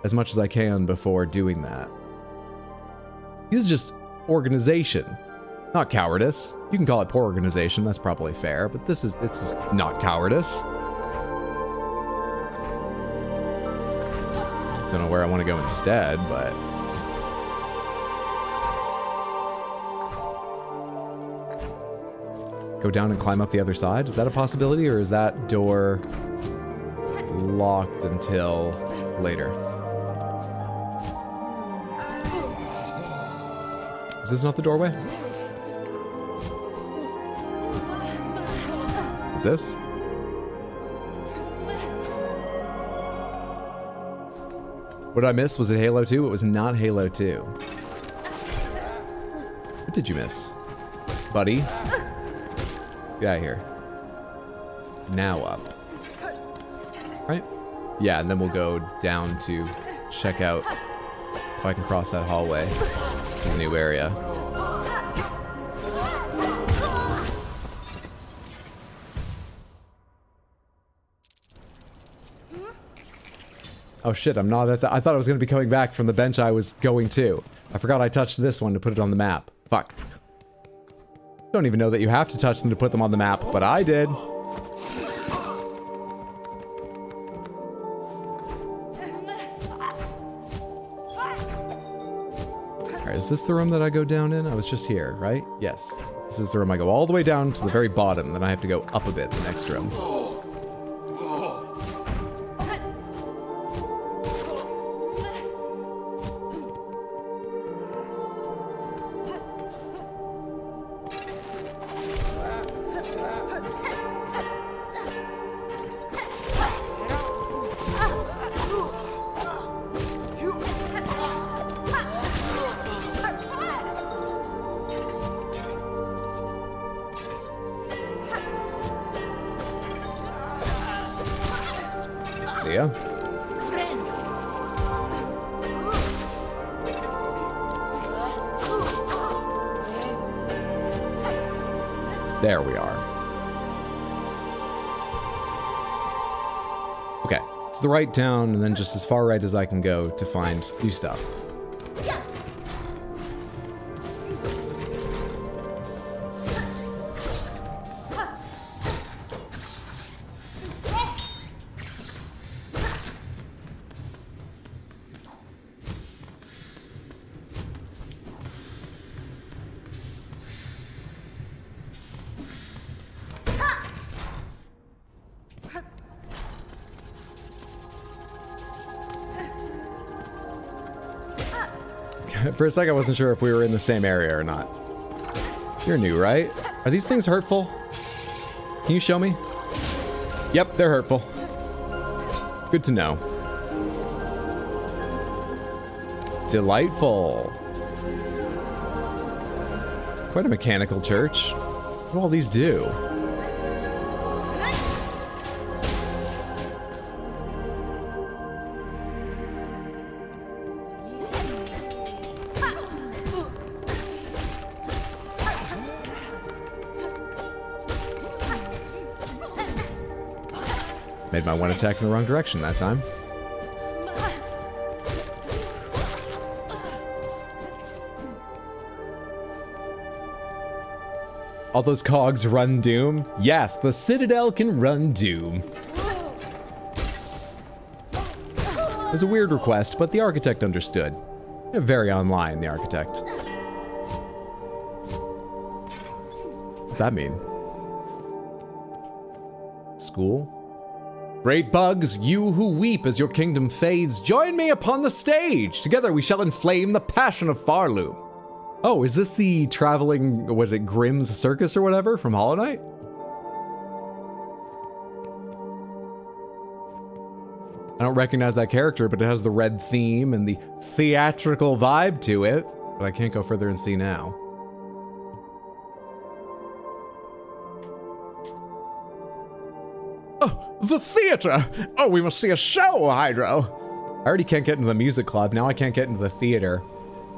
as much as I can before doing that. This is just organization, not cowardice. You can call it poor organization, that's probably fair, but this is not cowardice. Don't know where I want to go instead, but... Go down and climb up the other side? Is that a possibility, or is that door locked until later? Is this not the doorway? Is this? What did I miss? Was it Halo 2? It was not Halo 2. What did you miss? Buddy? Get out of here. Now up. Right? Yeah, and then we'll go down to check out if I can cross that hallway to the new area. Oh shit, I'm not at the- I thought I was gonna be coming back from the bench I was going to. I forgot I touched this one to put it on the map. Fuck. Don't even know that you have to touch them to put them on the map, but I did. Alright, is this the room that I go down in? I was just here, right? Yes. This is the room I go all the way down to the very bottom, then I have to go up a bit the next room. See ya. There we are. Okay, to the right down, and then just as far right as I can go to find new stuff. For a second, I wasn't sure if we were in the same area or not. You're new, right? Are these things hurtful? Can you show me? Yep, they're hurtful. Good to know. Delightful. Quite a mechanical church. What do all these do? Made my one attack in the wrong direction that time. All those cogs run Doom? Yes, the Citadel can run Doom. It was a weird request, but the architect understood. They're very online, the architect. What does that mean? School? Great bugs, you who weep as your kingdom fades, join me upon the stage! Together we shall inflame the passion of Farloom. Oh, is this the traveling, was it Grimm's Circus or whatever from Hollow Knight? I don't recognize that character, but it has the red theme and the theatrical vibe to it. But I can't go further and see now. Oh, the theater! Oh, we must see a show, Hydro! I already can't get into the music club, now I can't get into the theater.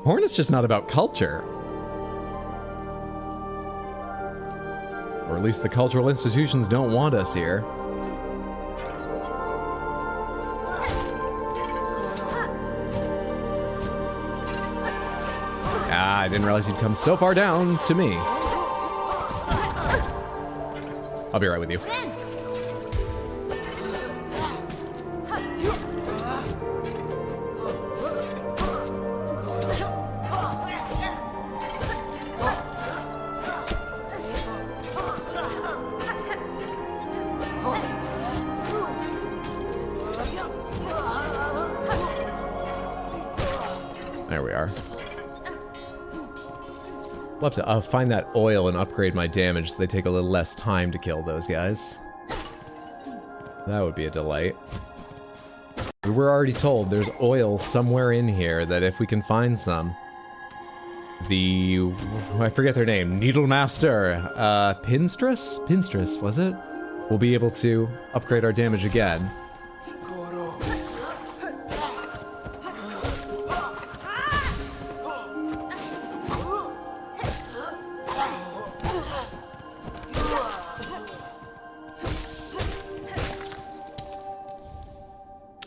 Horn is just not about culture. Or at least the cultural institutions don't want us here. Ah, I didn't realize you'd come so far down to me. I'll be right with you. There we are. Love to find that oil and upgrade my damage so they take a little less time to kill those guys. That would be a delight. We were already told there's oil somewhere in here that if we can find some, I forget their name, Needlemaster, Pinstress, was it? We'll be able to upgrade our damage again.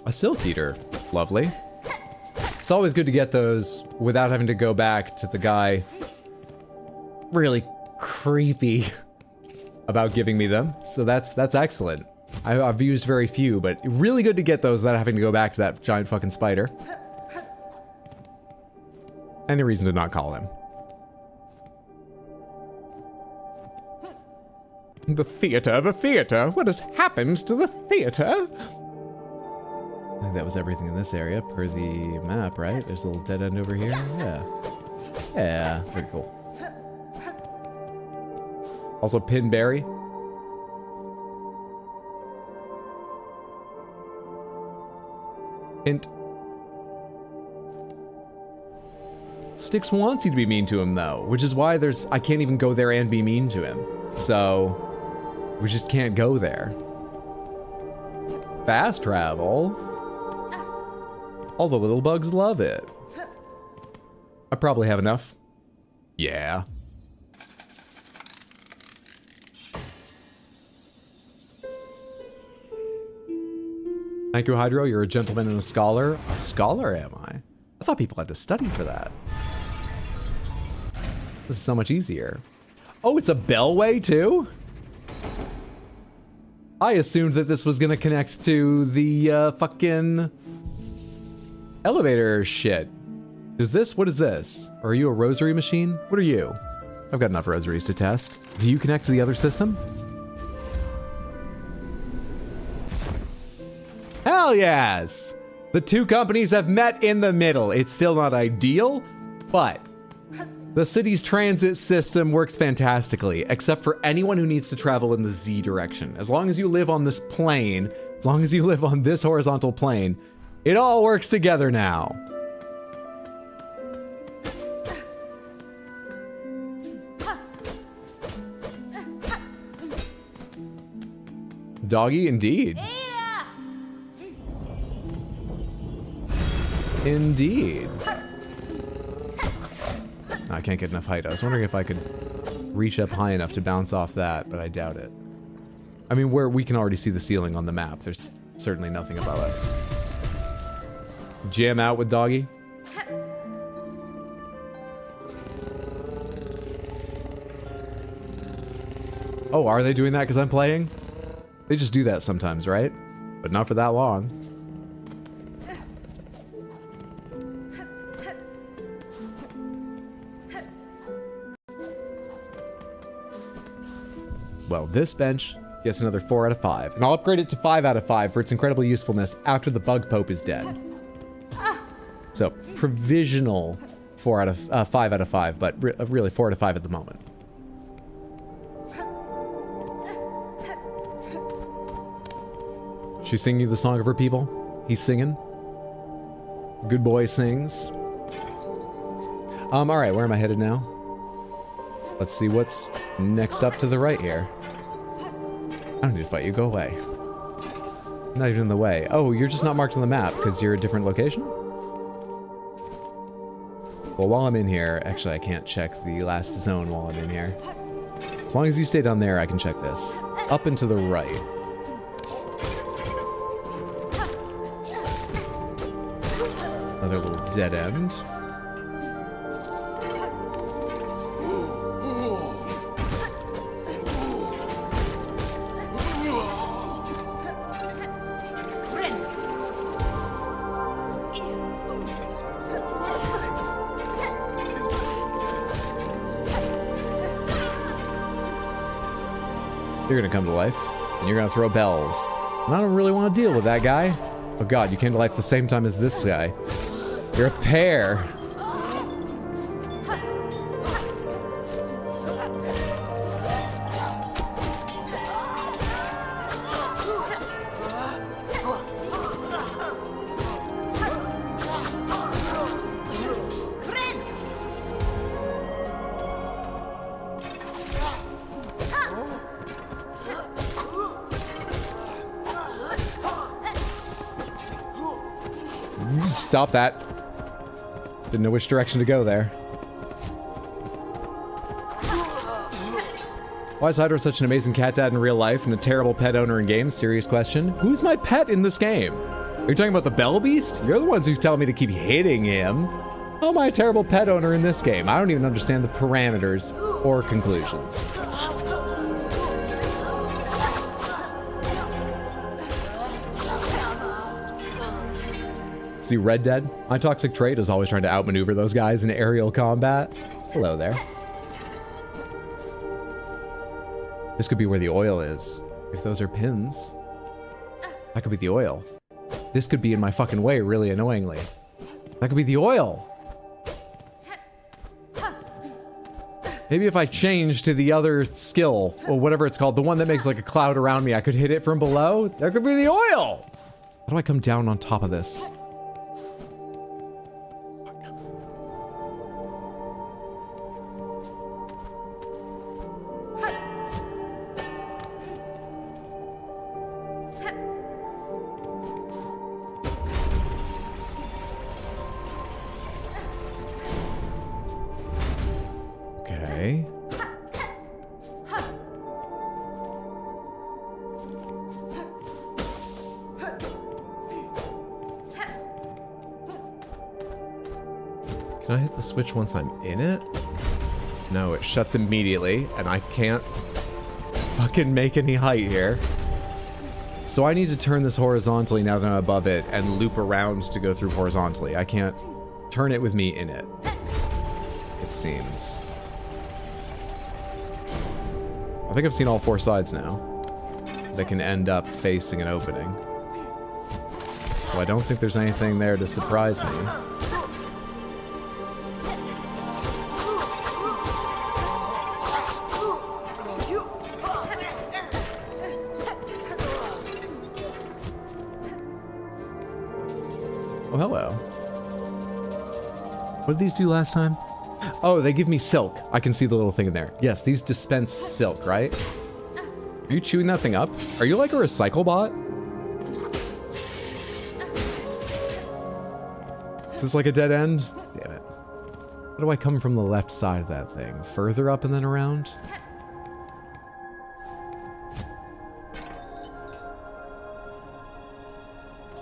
A Silk Eater. Lovely. It's always good to get those without having to go back to the guy really creepy about giving me them. So that's excellent. I've used very few, but really good to get those without having to go back to that giant fucking spider. Any reason to not call him. The theater, the theater. What has happened to the theater? I think that was everything in this area per the map, right? There's a little dead end over here. Yeah. Yeah, very cool. Also, Pinberry. Hint. Styx wants you to be mean to him, though, which is why I can't even go there and be mean to him. So, we just can't go there. Fast travel. All the little bugs love it. I probably have enough. Yeah. Thank you, Hydro. You're a gentleman and a scholar. A scholar, am I? I thought people had to study for that. This is so much easier. Oh, it's a bellway too? I assumed that this was gonna connect to the fucking elevator shit. What is this? Or are you a rosary machine? What are you? I've got enough rosaries to test. Do you connect to the other system? Hell yes! The two companies have met in the middle. It's still not ideal, but the city's transit system works fantastically, except for anyone who needs to travel in the Z direction. As long as you live on this plane, as long as you live on this horizontal plane, it all works together now. Doggy, indeed. Indeed. I can't get enough height. I was wondering if I could reach up high enough to bounce off that, but I doubt it. I mean, where we can already see the ceiling on the map, there's certainly nothing above us. Jam out with Doggy. Oh, are they doing that because I'm playing? They just do that sometimes, right? But not for that long. Well, this bench gets another 4 out of 5, and I'll upgrade it to 5 out of 5 for its incredible usefulness after the bug pope is dead. So, provisional 5 out of 5, but really 4 out of 5 at the moment. She's singing you the song of her people. He's singing. Good boy sings. All right, where am I headed now? Let's see what's next up to the right here. I don't need to fight you. Go away. I'm not even in the way. Oh, you're just not marked on the map because you're a different location? Well, while I'm in here, actually, I can't check the last zone while I'm in here. As long as you stay down there, I can check this. Up and to the right. Another little dead end. You're gonna come to life, and you're gonna throw bells. And I don't really want to deal with that guy. Oh god, you came to life the same time as this guy. You're a pair. Stop that. Didn't know which direction to go there. Why is Hydro such an amazing cat dad in real life and a terrible pet owner in games? Serious question. Who's my pet in this game? Are you talking about the Bell Beast? You're the ones who tell me to keep hitting him. How am I a terrible pet owner in this game? I don't even understand the parameters or conclusions. See, Red Dead? My toxic trait is always trying to outmaneuver those guys in aerial combat. Hello there. This could be where the oil is. If those are pins, that could be the oil. This could be in my fucking way, really annoyingly. That could be the oil. Maybe if I change to the other skill, or whatever it's called, the one that makes like a cloud around me, I could hit it from below. There could be the oil. How do I come down on top of this? Okay. Can I hit the switch once I'm in it? No, it shuts immediately, and I can't fucking make any height here. So I need to turn this horizontally now that I'm above it and loop around to go through horizontally. I can't turn it with me in it, it seems. I think I've seen all four sides now that can end up facing an opening. So I don't think there's anything there to surprise me. Oh, hello. What did these do last time? Oh, they give me silk. I can see the little thing in there. Yes, these dispense silk, right? Are you chewing that thing up? Are you like a recycle bot? Is this like a dead end? Damn it. How do I come from the left side of that thing? Further up and then around?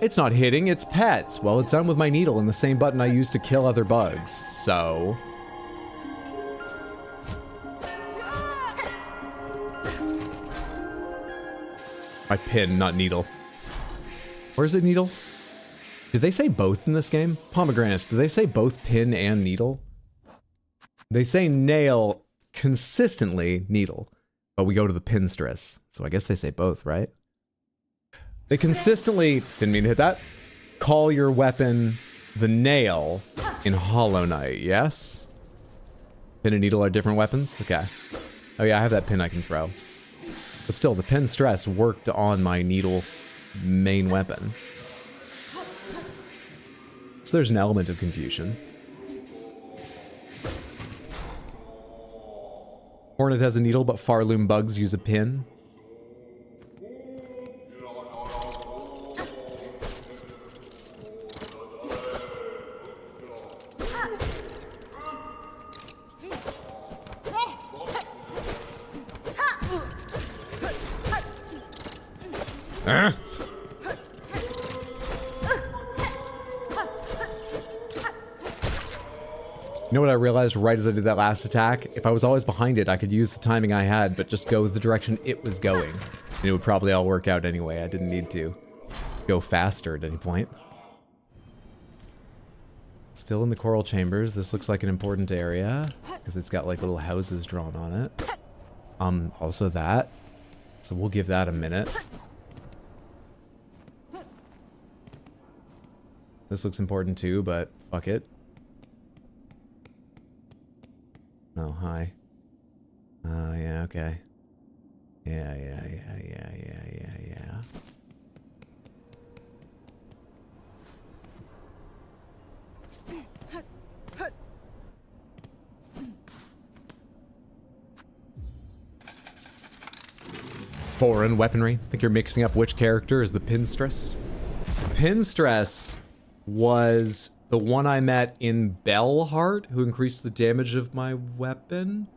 It's not hitting, it's pets. Well, it's done with my needle and the same button I use to kill other bugs, so... My pin, not needle. Where's the needle? Did they say both in this game? Pomegranates, do they say both pin and needle? They say nail consistently needle, but we go to the pin stress. So I guess they say both, right? They consistently, didn't mean to hit that, call your weapon the nail in Hollow Knight, yes? Pin and needle are different weapons? Okay. Oh yeah, I have that pin I can throw. But still, the pin stress worked on my needle main weapon. So there's an element of confusion. Hornet has a needle, but Farloom bugs use a pin. You know what I realized right as I did that last attack? If I was always behind it, I could use the timing I had, but just go the direction it was going. And it would probably all work out anyway. I didn't need to go faster at any point. Still in the coral chambers. This looks like an important area because it's got like little houses drawn on it. Also that. So we'll give that a minute. This looks important too, but fuck it. Oh, hi. Oh, yeah, okay. Yeah. Foreign weaponry. Think you're mixing up which character is the Pinstress? Pinstress was the one I met in Bellheart, who increased the damage of my weapon?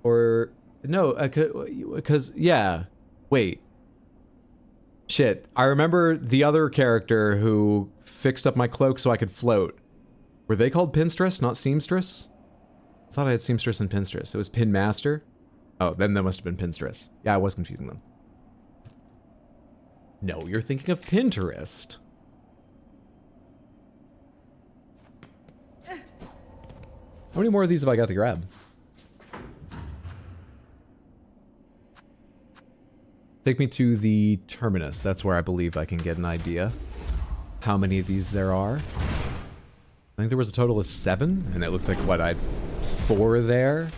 Or... no, because... yeah. Wait. Shit. I remember the other character who fixed up my cloak so I could float. Were they called pinstress, not seamstress? I thought I had seamstress and pinstress. It was pinmaster? Oh, then that must have been pinstress. Yeah, I was confusing them. No, you're thinking of Pinterest. How many more of these have I got to grab? Take me to the terminus. That's where I believe I can get an idea how many of these there are. I think there was a total of 7, and it looked like, what, I had 4 there?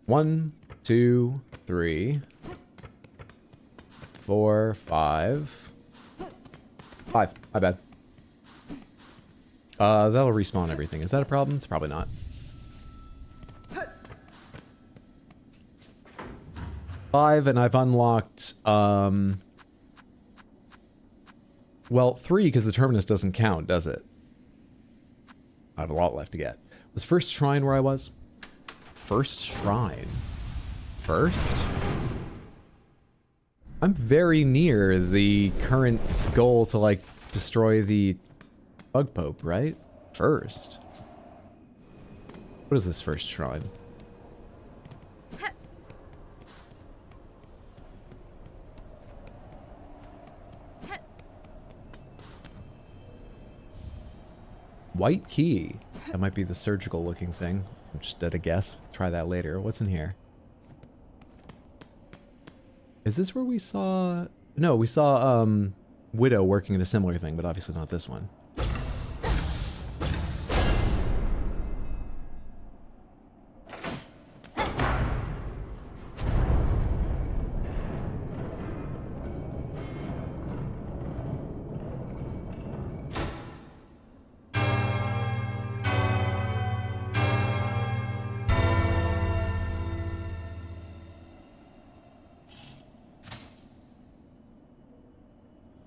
1, 2, 3, 4, 5. 5, my bad. That'll respawn everything. Is that a problem? It's probably not. 5, and I've unlocked, well, 3, because the terminus doesn't count, does it? I have a lot left to get. Was first shrine where I was? First shrine. First? I'm very near the current goal to, like, destroy the bug pope, right? First. What is this first shrine? White key. That might be the surgical looking thing. I'm just at a guess. Try that later. What's in here? Is this where we saw... No, we saw Widow working in a similar thing, but obviously not this one.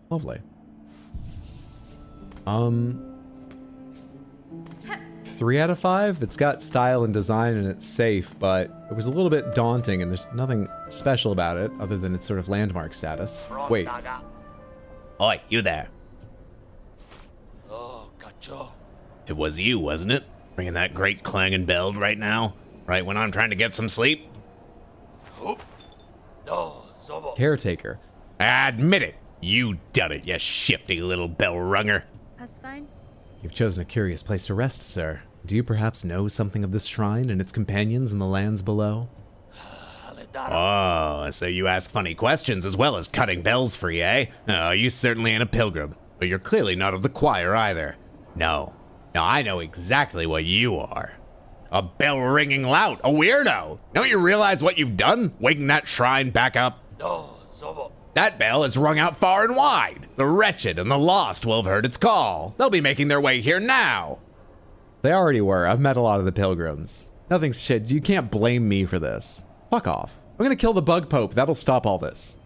Lovely. 3 out of 5. It's got style and design and it's safe, but it was a little bit daunting and there's nothing special about it other than its sort of landmark status. Wait. Oi, you there. It was you, wasn't it? Ringing that great clanging bell right now? Right when I'm trying to get some sleep? Caretaker. Admit it! You done it, you shifty little bell runger. That's fine. You've chosen a curious place to rest, sir. Do you perhaps know something of this shrine and its companions in the lands below? Oh, so you ask funny questions as well as cutting bells free, eh? Oh, you certainly ain't a pilgrim, but you're clearly not of the choir either. No, I know exactly what you are. A bell-ringing lout, a weirdo. Don't you realize what you've done, waking that shrine back up? That bell is rung out far and wide. The wretched and the lost will have heard its call. They'll be making their way here now. They already were. I've met a lot of the pilgrims. Nothing's shit. You can't blame me for this. Fuck off. I'm gonna kill the bug pope. That'll stop all this.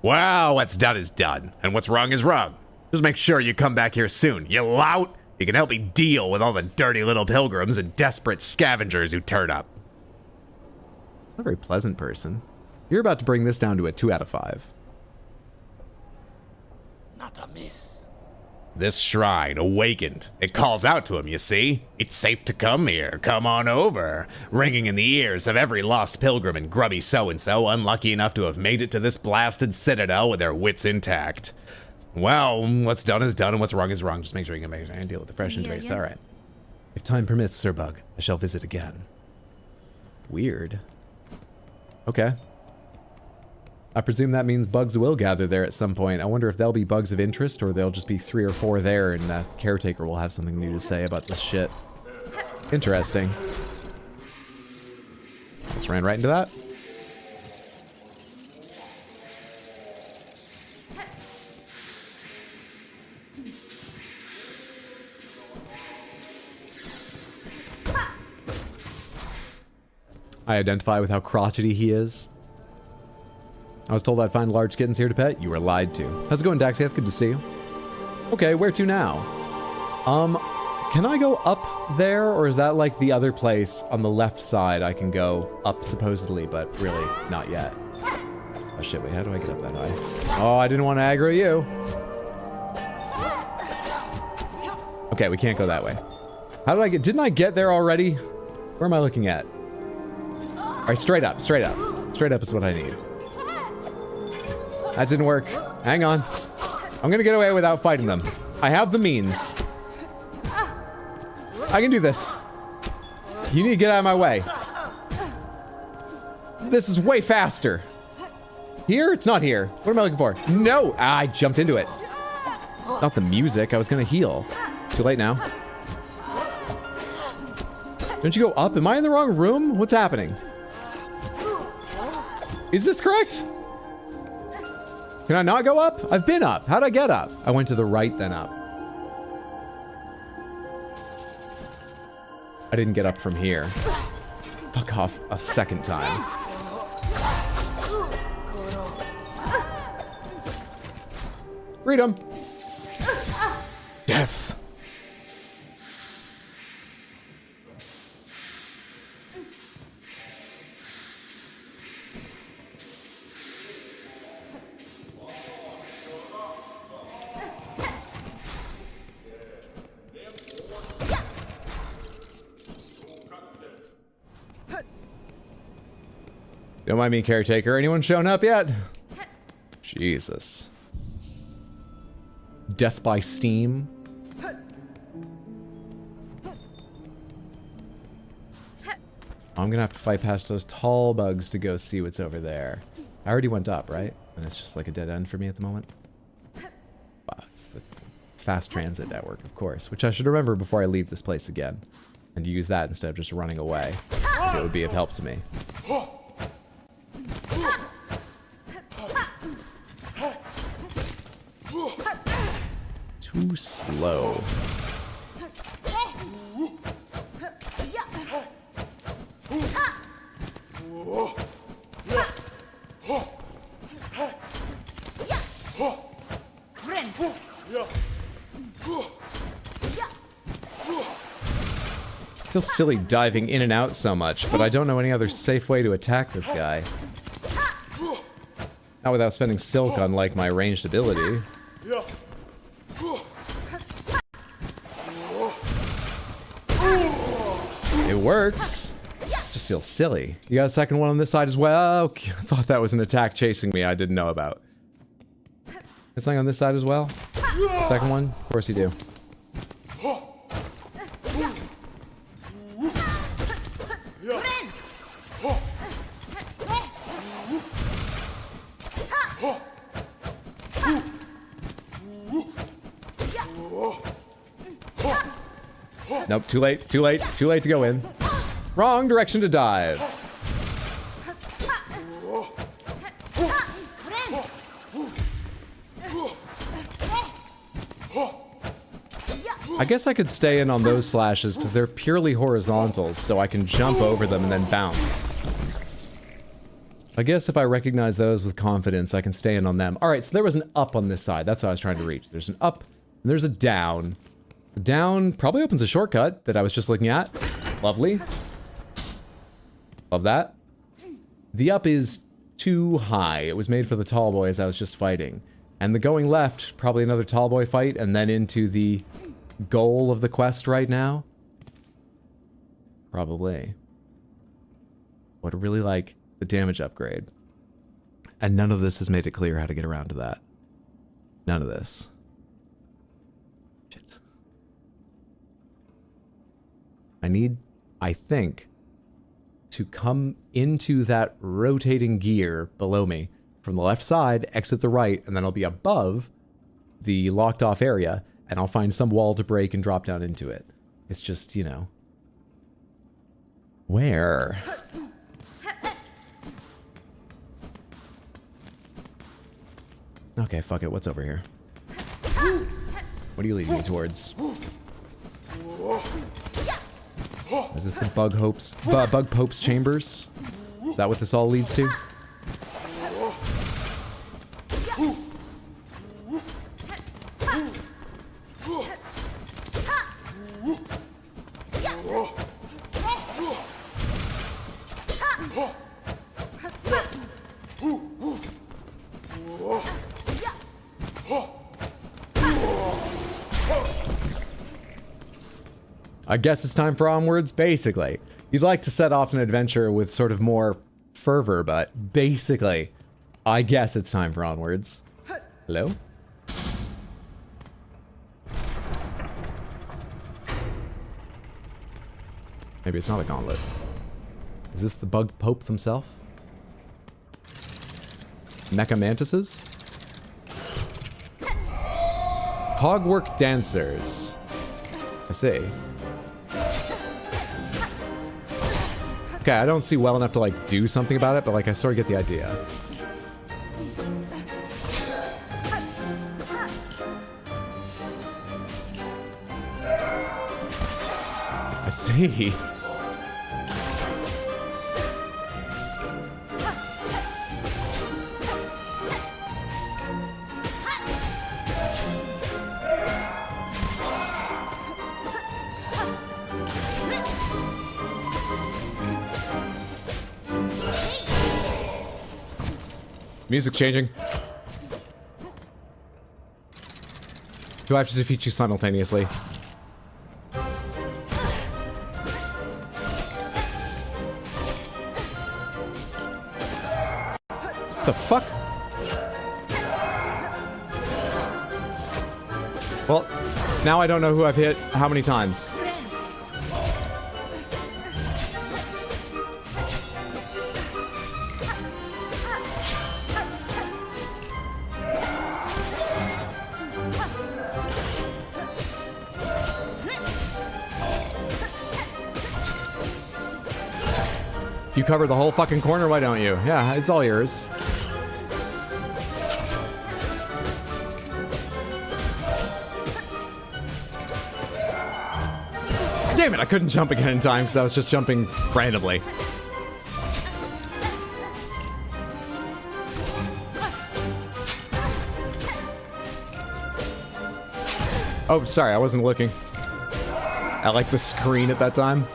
Well, what's done is done, and what's wrong is wrong. Just make sure you come back here soon, you lout. You can help me deal with all the dirty little pilgrims and desperate scavengers who turn up. I'm a very pleasant person. You're about to bring this down to a 2 out of 5. Not a miss. This shrine awakened. It calls out to him, you see? It's safe to come here. Come on over. Ringing in the ears of every lost pilgrim and grubby so-and-so unlucky enough to have made it to this blasted citadel with their wits intact. Well, what's done is done and what's wrong is wrong. Just make sure you can make sure and deal with the fresh interface. All right. If time permits, Sir Bug, I shall visit again. Weird. Okay. I presume that means bugs will gather there at some point. I wonder if they'll be bugs of interest or they'll just be 3 or 4 there and the caretaker will have something new to say about this shit. Interesting. Just ran right into that. I identify with how crotchety he is. I was told I'd find large kittens here to pet. You were lied to. How's it going, Daxiath? Good to see you. Okay, where to now? Can I go up there, or is that like the other place on the left side I can go up supposedly, but really not yet? Oh shit, wait, how do I get up that high? Oh, I didn't want to aggro you. Okay, we can't go that way. How did I get... Didn't I get there already? Where am I looking at? All right, straight up, straight up. Straight up is what I need. That didn't work. Hang on. I'm gonna get away without fighting them. I have the means. I can do this. You need to get out of my way. This is way faster. Here? It's not here. What am I looking for? No! I jumped into it. Not the music. I was gonna heal. Too late now. Don't you go up? Am I in the wrong room? What's happening? Is this correct? Can I not go up? I've been up. How'd I get up? I went to the right, then up. I didn't get up from here. Fuck off a second time. Freedom. Death. Don't mind me, caretaker. Anyone shown up yet? Jesus. Death by steam. I'm gonna have to fight past those tall bugs to go see what's over there. I already went up, right? And it's just like a dead end for me at the moment. Wow, it's the fast transit network, of course, which I should remember before I leave this place again. And use that instead of just running away. It would be of help to me. Too slow. Feels silly diving in and out so much, but I don't know any other safe way to attack this guy. Not without spending silk on, like, my ranged ability. It works. Just feels silly. You got a second one on this side as well? Okay. I thought that was an attack chasing me I didn't know about. Got something on this side as well? Second one? Of course you do. Nope, too late, too late, too late to go in. Wrong direction to dive. I guess I could stay in on those slashes because they're purely horizontal, so I can jump over them and then bounce. I guess if I recognize those with confidence, I can stay in on them. Alright, so there was an up on this side. That's what I was trying to reach. There's an up, and there's a down. The down probably opens a shortcut that I was just looking at. Lovely. Love that. The up is too high. It was made for the tall boys I was just fighting. And the going left, probably another tall boy fight, and then into the goal of the quest right now. Probably. Would really like the damage upgrade. And none of this has made it clear how to get around to that. None of this. Shit. I need, I think, to come into that rotating gear below me from the left side, exit the right, and then I'll be above the locked off area, and I'll find some wall to break and drop down into it. It's just, you know. Where? Okay, fuck it. What's over here? What are you leading me towards? Is this the Bug Pope's chambers? Is that what this all leads to? I guess it's time for onwards, basically. You'd like to set off an adventure with sort of more fervor, but basically, I guess it's time for onwards. Hello? Maybe it's not a gauntlet. Is this the bug pope themselves? Mecha mantises? Cogwork dancers. I see. Okay, I don't see well enough to like do something about it, but like I sort of get the idea. I see. Music changing. Do I have to defeat you simultaneously? The fuck? Well, now I don't know who I've hit how many times. You cover the whole fucking corner, why don't you? Yeah, it's all yours. Damn it, I couldn't jump again in time because I was just jumping randomly. Oh, sorry, I wasn't looking. I like the screen at that time.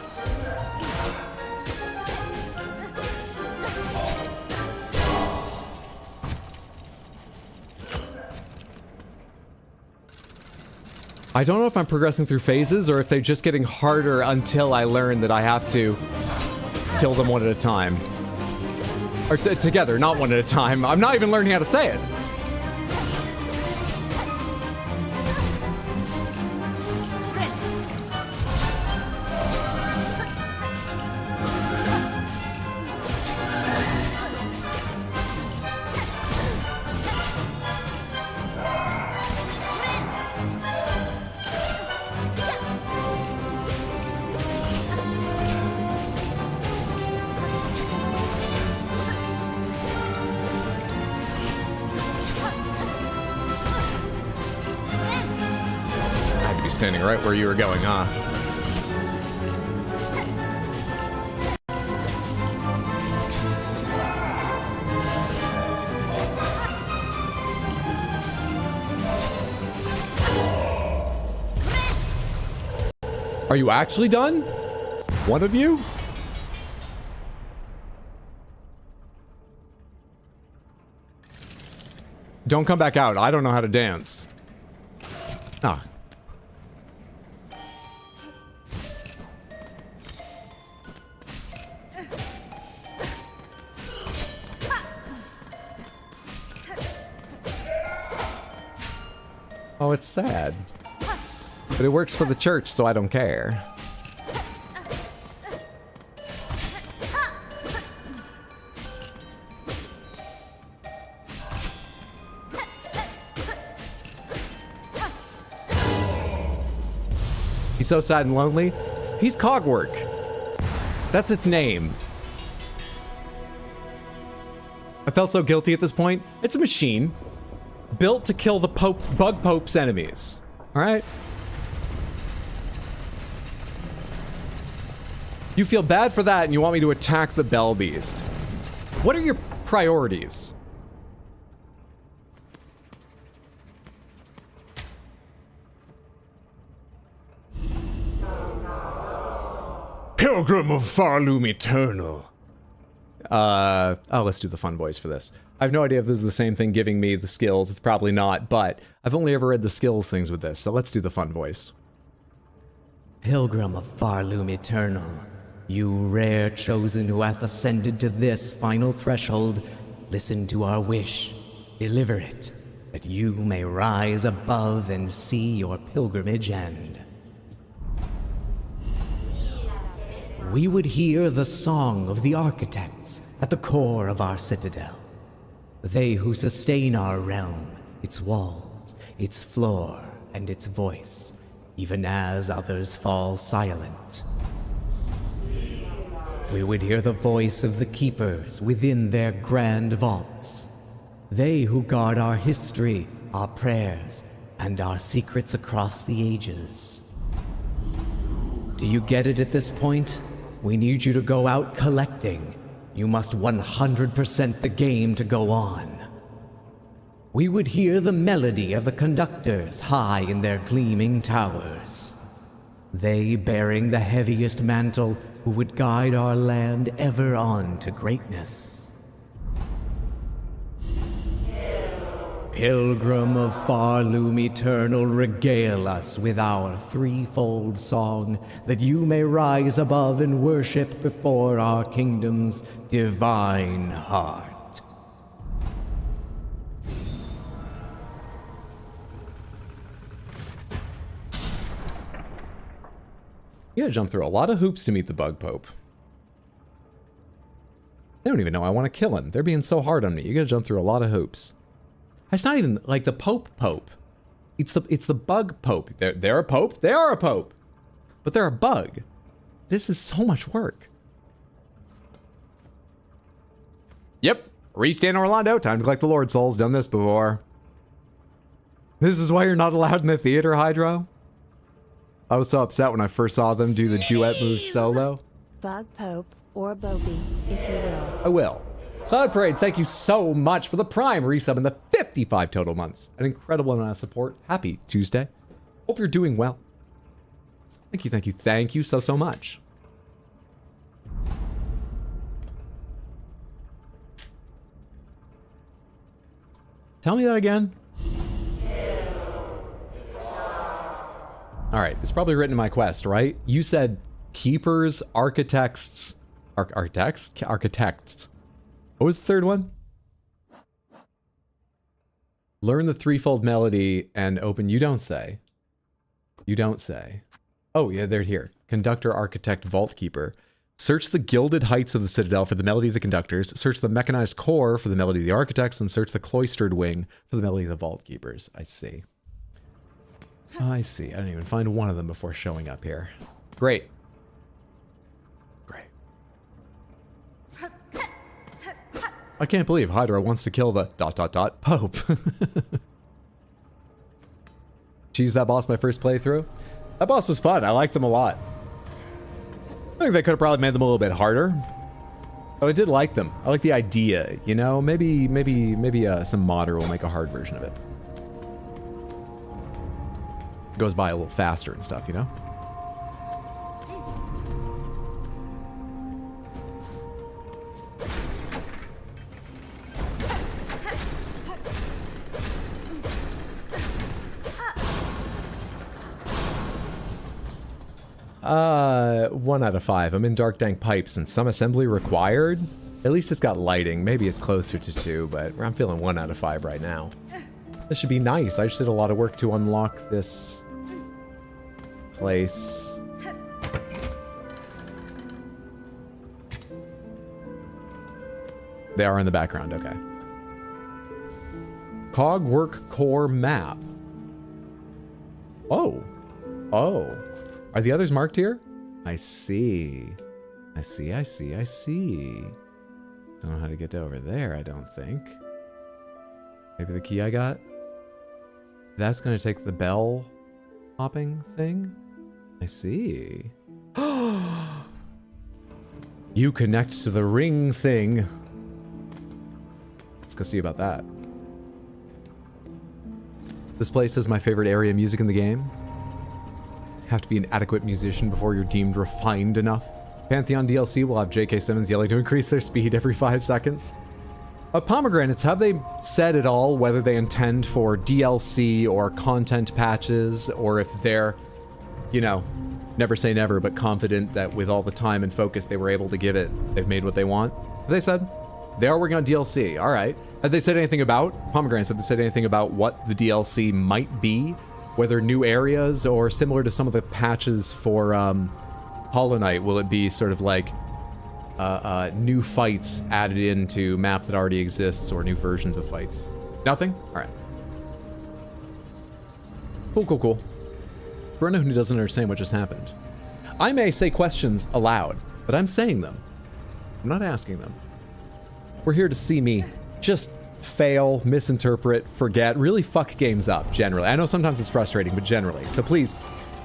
I don't know if I'm progressing through phases or if they're just getting harder until I learn that I have to kill them one at a time. Or together, not one at a time. I'm not even learning how to say it. Standing right where you were going, huh? Are you actually done? One of you? Don't come back out. I don't know how to dance. Ah. Oh, it's sad. But it works for the church, so I don't care. He's so sad and lonely. He's Cogwork. That's its name. I felt so guilty at this point. It's a machine. Built to kill the Bug Pope's enemies. Alright? You feel bad for that and you want me to attack the Bell Beast. What are your priorities? Pilgrim of Farloom Eternal. Oh, let's do the fun voice for this. I have no idea if this is the same thing giving me the skills. It's probably not, but I've only ever read the skills things with this, so let's do the fun voice. Pilgrim of Farloom Eternal, you rare chosen who hath ascended to this final threshold, listen to our wish, deliver it, that you may rise above and see your pilgrimage end. We would hear the song of the architects at the core of our citadel. They who sustain our realm, its walls, its floor, and its voice, even as others fall silent. We would hear the voice of the keepers within their grand vaults. They who guard our history, our prayers, and our secrets across the ages. Do you get it at this point? We need you to go out collecting. You must 100% the game to go on. We would hear the melody of the conductors high in their gleaming towers. They bearing the heaviest mantle who would guide our land ever on to greatness. Pilgrim of Farloom Eternal, regale us with our threefold song, that you may rise above and worship before our kingdom's divine heart. You gotta jump through a lot of hoops to meet the Bug Pope. They don't even know I want to kill him. They're being so hard on me. You gotta jump through a lot of hoops. It's not even like the Pope. It's the Bug Pope. They're a Pope. They are a Pope. But they're a bug. This is so much work. Yep. Reached in Orlando. Time to collect the Lord Souls. Done this before. This is why you're not allowed in the theater, Hydro? I was so upset when I first saw them do the duet move solo. Bug Pope, or Bobby, if you will. I will. Cloud Parades, thank you so much for the Prime resub in the 55 total months. An incredible amount of support. Happy Tuesday. Hope you're doing well. Thank you so much. Tell me that again. All right, it's probably written in my quest, right? You said keepers, architects, architects. What was the third one? Learn the threefold melody and open. You don't say. You don't say. Oh yeah, they're here. Conductor, architect, vault keeper. Search the gilded heights of the citadel for the melody of the conductors. Search the mechanized core for the melody of the architects, and search the cloistered wing for the melody of the vault keepers. I see. I see. I didn't even find one of them before showing up here. Great. Great. I can't believe Hydra wants to kill the ... Pope. Cheese that boss my first playthrough. That boss was fun. I liked them a lot. I think they could have probably made them a little bit harder. But I did like them. I like the idea, you know? Maybe some modder will make a hard version of it. Goes by a little faster and stuff, you know? One out of 5. I'm in Dark Dank Pipes and some assembly required. At least it's got lighting. Maybe it's closer to 2, but I'm feeling 1 out of 5 right now. This should be nice. I just did a lot of work to unlock this place. They are in the background, okay. Cogwork Core Map. Oh. Oh. Are the others marked here? I see. I see. Don't know how to get over there, I don't think. Maybe the key I got? That's gonna take the bell hopping thing? I see. You connect to the ring thing. Let's go see about that. This place is my favorite area of music in the game. Have to be an adequate musician before you're deemed refined enough. Pantheon DLC will have J.K. Simmons yelling to increase their speed every 5 seconds. Pomegranates, have they said at all whether they intend for DLC or content patches, or if they're, you know, never say never, but confident that with all the time and focus they were able to give it, they've made what they want. Have they said? They are working on DLC, all right. Have they said anything about, Pomegranates, have they said anything about what the DLC might be? Whether new areas or similar to some of the patches for Hollow Knight, will it be sort of like new fights added into map that already exists or new versions of fights? Nothing? All right. Cool, cool, cool. For anyone who doesn't understand what just happened, I may say questions aloud, but I'm saying them. I'm not asking them. We're here to see me just fail, misinterpret, forget, really fuck games up, generally. I know sometimes it's frustrating, but generally. So please,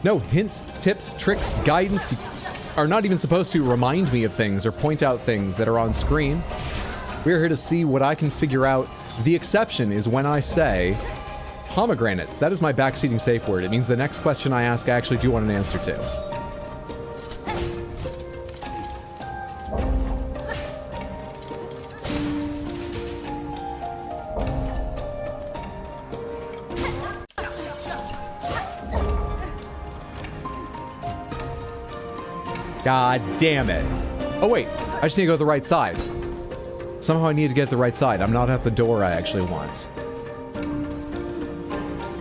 no hints, tips, tricks, guidance. You are not even supposed to remind me of things or point out things that are on screen. We're here to see what I can figure out. The exception is when I say pomegranates. That is my backseating safe word. It means the next question I ask I actually do want an answer to. God damn it. Oh wait, I just need to go to the right side. Somehow I need to get to the right side. I'm not at the door I actually want.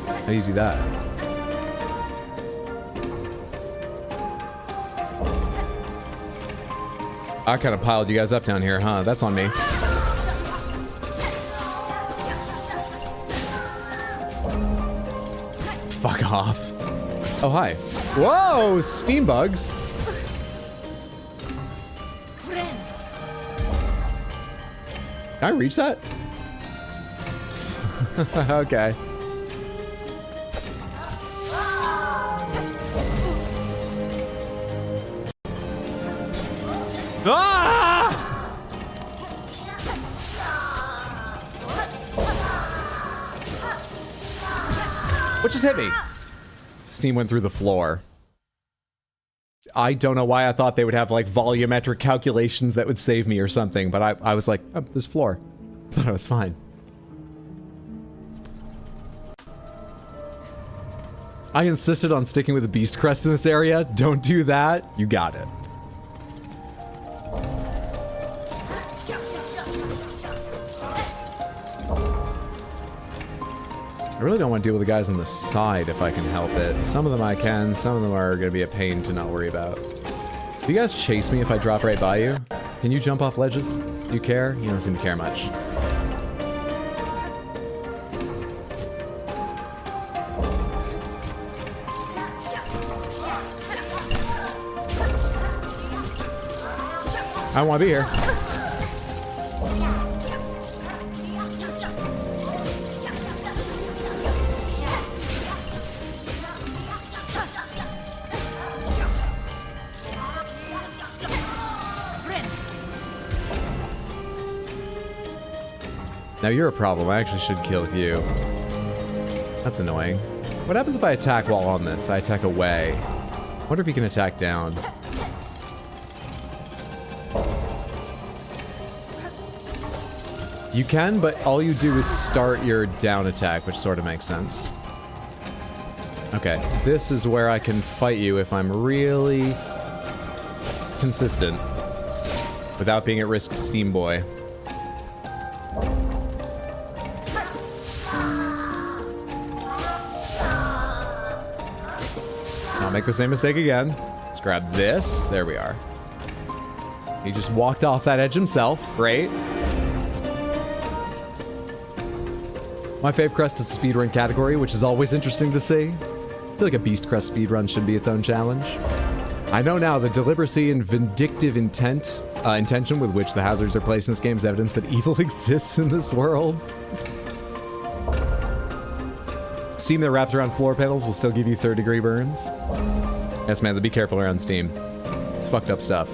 How do you do that? I kind of piled you guys up down here, huh? That's on me. Fuck off. Oh, hi. Whoa, steam bugs. Can I reach that? Okay. Ah! What just hit me? Steam went through the floor. I don't know why I thought they would have like volumetric calculations that would save me or something, but I was like, oh, there's floor. I thought I was fine. I insisted on sticking with the beast crest in this area. Don't do that. You got it. I really don't want to deal with the guys on the side if I can help it. Some of them I can, some of them are going to be a pain to not worry about. Do you guys chase me if I drop right by you? Can you jump off ledges? Do you care? You don't seem to care much. I don't want to be here. Now you're a problem. I actually should kill you. That's annoying. What happens if I attack while on this? I attack away. I wonder if you can attack down. You can, but all you do is start your down attack, which sort of makes sense. Okay, this is where I can fight you if I'm really consistent without being at risk of Steam Boy. I'll make the same mistake again. Let's grab this. There we are. He just walked off that edge himself. Great. My fave crest is the speedrun category, which is always interesting to see. I feel like a beast crest speedrun should be its own challenge. I know now the deliberacy and vindictive intention with which the hazards are placed in this game is evidence that evil exists in this world. Steam that wraps around floor panels will still give you third-degree burns. Yes, man, be careful around Steam. It's fucked up stuff.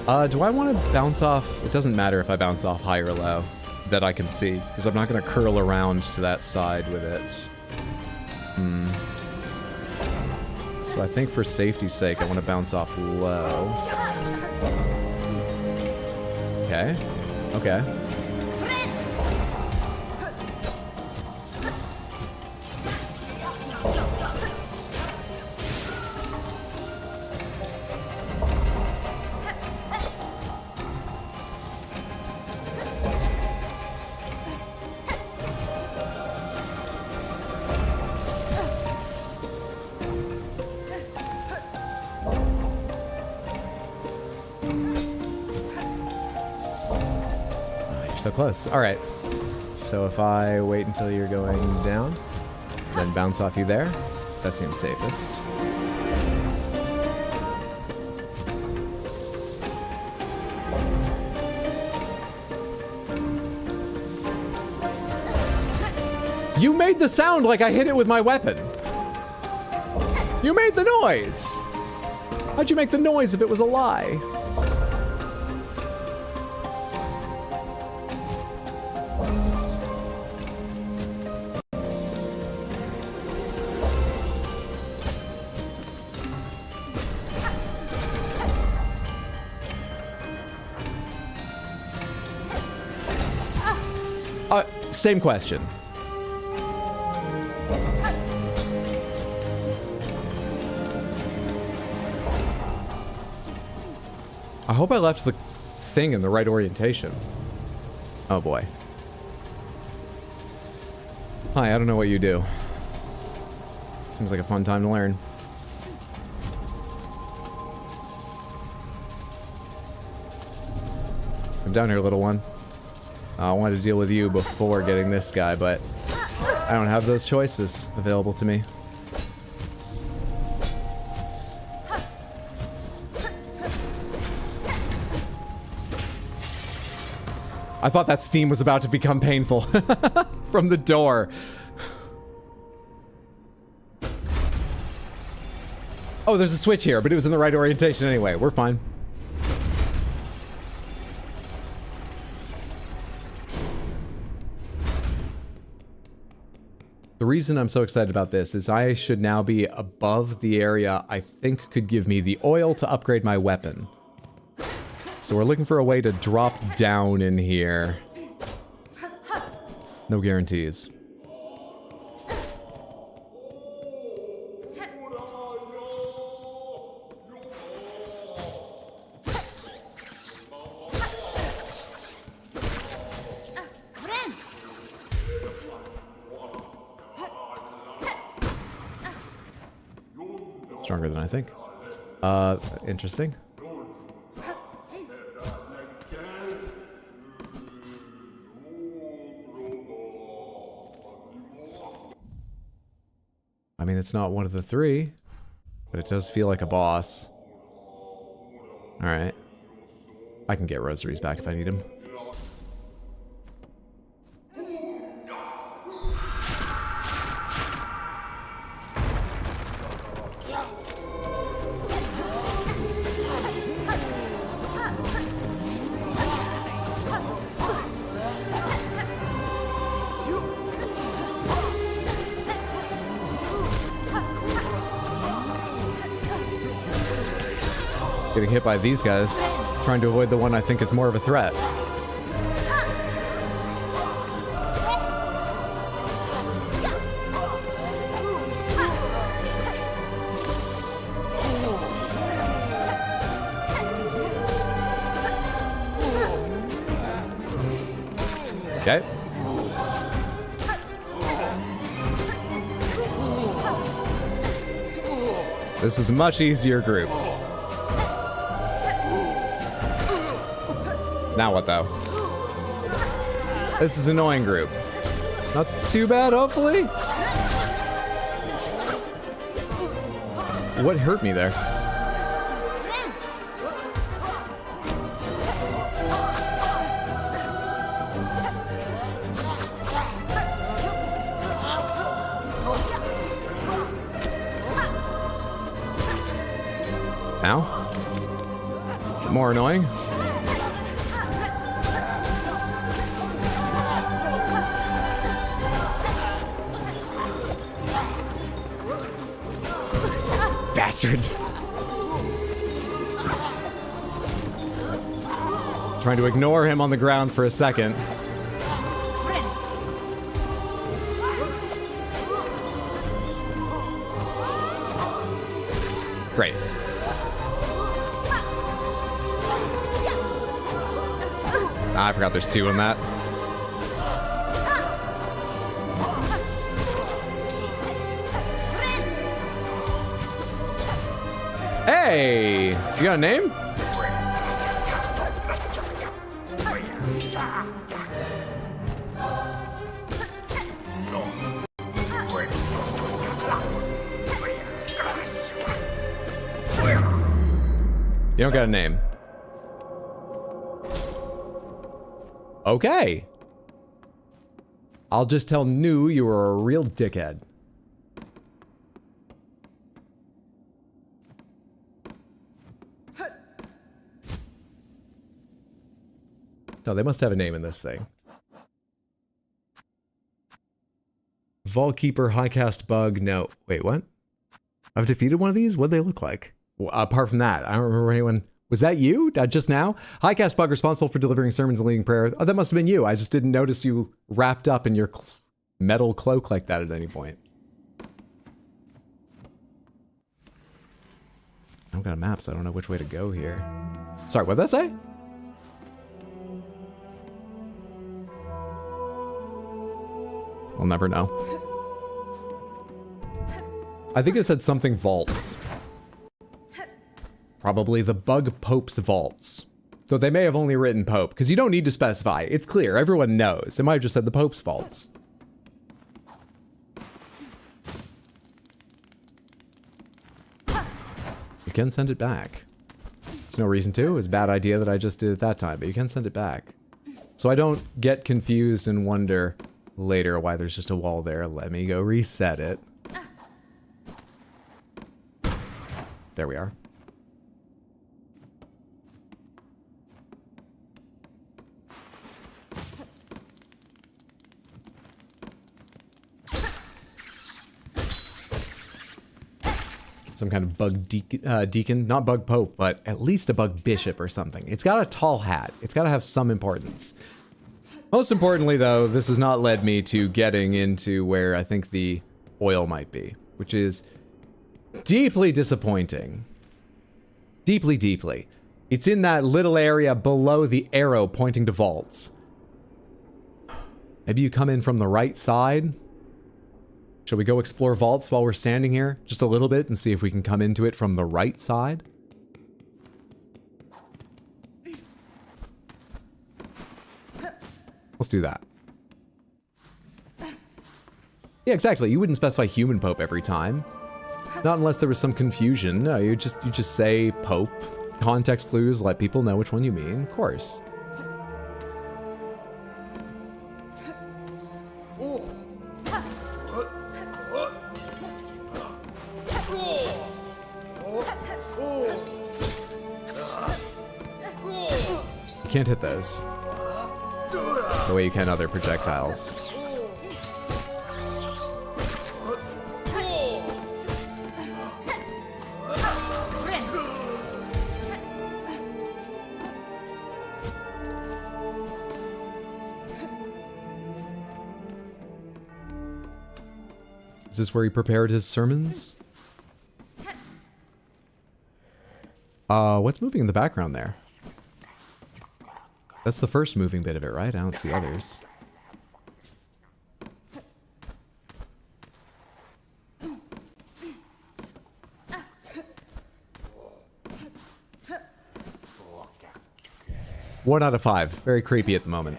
Do I want to bounce off? It doesn't matter if I bounce off high or low that I can see, because I'm not going to curl around to that side with it. So I think for safety's sake, I want to bounce off low. Okay. Okay. So close. All right. So if I wait until you're going down, then bounce off you there, that seems safest. You made the sound like I hit it with my weapon. You made the noise. How'd you make the noise if it was a lie? Same question. I hope I left the thing in the right orientation. Oh boy. Hi, I don't know what you do. Seems like a fun time to learn. Come down here, little one. I wanted to deal with you before getting this guy, but I don't have those choices available to me. I thought that steam was about to become painful from the door. Oh, there's a switch here, but it was in the right orientation anyway. We're fine. The reason I'm so excited about this is I should now be above the area I think could give me the oil to upgrade my weapon. So we're looking for a way to drop down in here. No guarantees. Stronger than I think. Interesting. I mean, it's not one of the three, but it does feel like a boss. Alright. I can get rosaries back if I need them. Getting hit by these guys, trying to avoid the one I think is more of a threat. Okay. This is a much easier group. Now what, though? This is an annoying group. Not too bad, hopefully? What hurt me there? Ow. More annoying. Bastard. Trying to ignore him on the ground for a second. Great. Ah, I forgot there's two in that. Hey! You got a name? You don't got a name. Okay. I'll just tell New you were a real dickhead. No, they must have a name in this thing. Vault Keeper, Highcast Bug, no. Wait, what? I've defeated one of these? What'd they look like? Well, apart from that, I don't remember anyone. Was that you? Just now? Highcast Bug responsible for delivering sermons and leading prayer. Oh, that must have been you. I just didn't notice you wrapped up in your metal cloak like that at any point. I don't got a map, so I don't know which way to go here. Sorry, what'd that say? We'll never know. I think it said something vaults. Probably the Bug Pope's vaults. Though they may have only written Pope, because you don't need to specify. It's clear, everyone knows. It might have just said the Pope's vaults. You can send it back. There's no reason to. It was a bad idea that I just did at that time, but you can send it back. So I don't get confused and wonder later why there's just a wall there. Let me go reset it. There we are. Some kind of bug deacon, not bug pope, but at least a bug bishop or something. It's got a tall hat. It's got to have some importance. Most importantly, though, this has not led me to getting into where I think the oil might be, which is deeply disappointing. Deeply, deeply. It's in that little area below the arrow pointing to vaults. Maybe you come in from the right side? Shall we go explore vaults while we're standing here? Just a little bit and see if we can come into it from the right side? Let's do that. Yeah, exactly. You wouldn't specify human pope every time. Not unless there was some confusion. No, you just say pope. Context clues, let people know which one you mean. Of course. You can't hit those the way you can other projectiles. Is this where he prepared his sermons? What's moving in the background there? That's the first moving bit of it, right? I don't see others. One out of 5. Very creepy at the moment.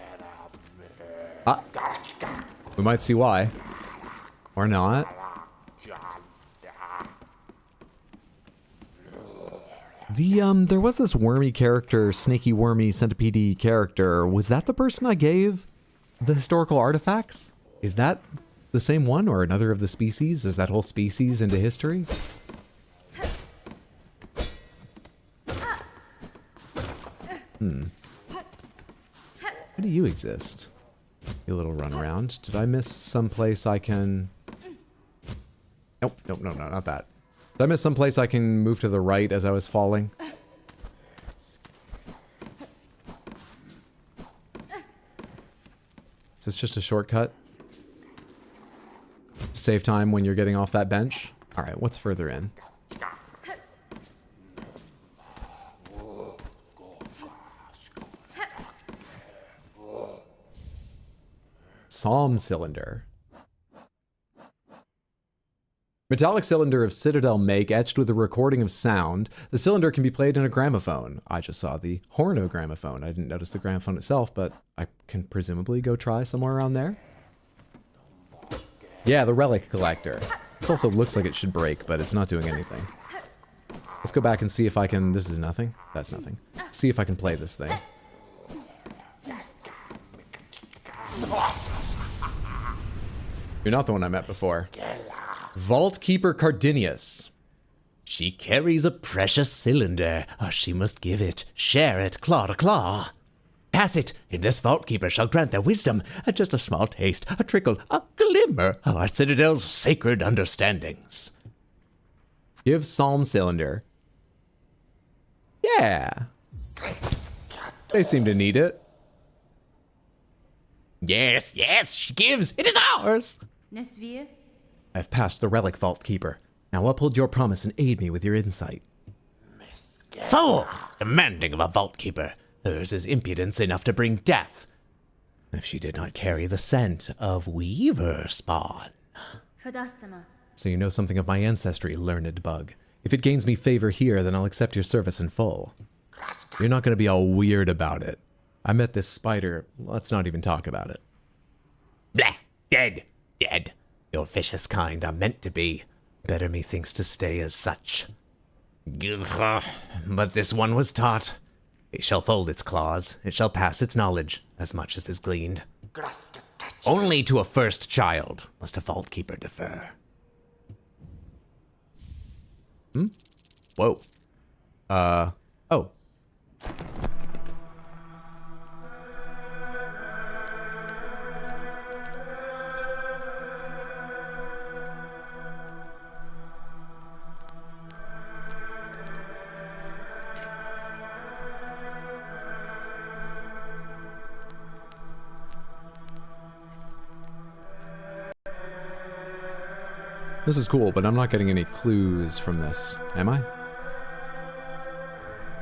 Ah. We might see why. Or not. There was this wormy character, snaky, wormy, centipede character. Was that the person I gave the historical artifacts? Is that the same one or another of the species? Is that whole species into history? How do you exist? You little runaround. Did I miss some place I can... Nope, nope, no, not that. Did I miss some place I can move to the right as I was falling? Is this just a shortcut? Save time when you're getting off that bench? Alright, what's further in? Psalm cylinder. Metallic cylinder of Citadel make etched with a recording of sound. The cylinder can be played in a gramophone. I just saw the horn of a gramophone. I didn't notice the gramophone itself, but I can presumably go try somewhere around there. Yeah, the relic collector. This also looks like it should break, but it's not doing anything. Let's go back and see if I can... This is nothing. That's nothing. See if I can play this thing. You're not the one I met before. Vault Keeper Cardinius. She carries a precious cylinder. Oh, she must give it. Share it, claw to claw. Pass it, and this Vault Keeper shall grant their wisdom. Just a small taste, a trickle, a glimmer of our Citadel's sacred understandings. Give Psalm Cylinder. Yeah. They seem to need it. Yes, yes, she gives. It is ours. Nesvir? I've passed the Relic Vault Keeper. Now uphold your promise and aid me with your insight. Fool! Demanding of a Vault Keeper. Hers is impudence enough to bring death. If she did not carry the scent of Weaver spawn. Fadastama. So you know something of my ancestry, learned bug. If it gains me favor here, then I'll accept your service in full. You're not going to be all weird about it. I met this spider. Let's not even talk about it. Blah! Dead! Dead. Your vicious kind are meant to be. Better methinks to stay as such. But this one was taught. It shall fold its claws. It shall pass its knowledge, as much as is gleaned. Only to a first child must a Vault Keeper defer. Whoa. Oh. This is cool, but I'm not getting any clues from this, am I?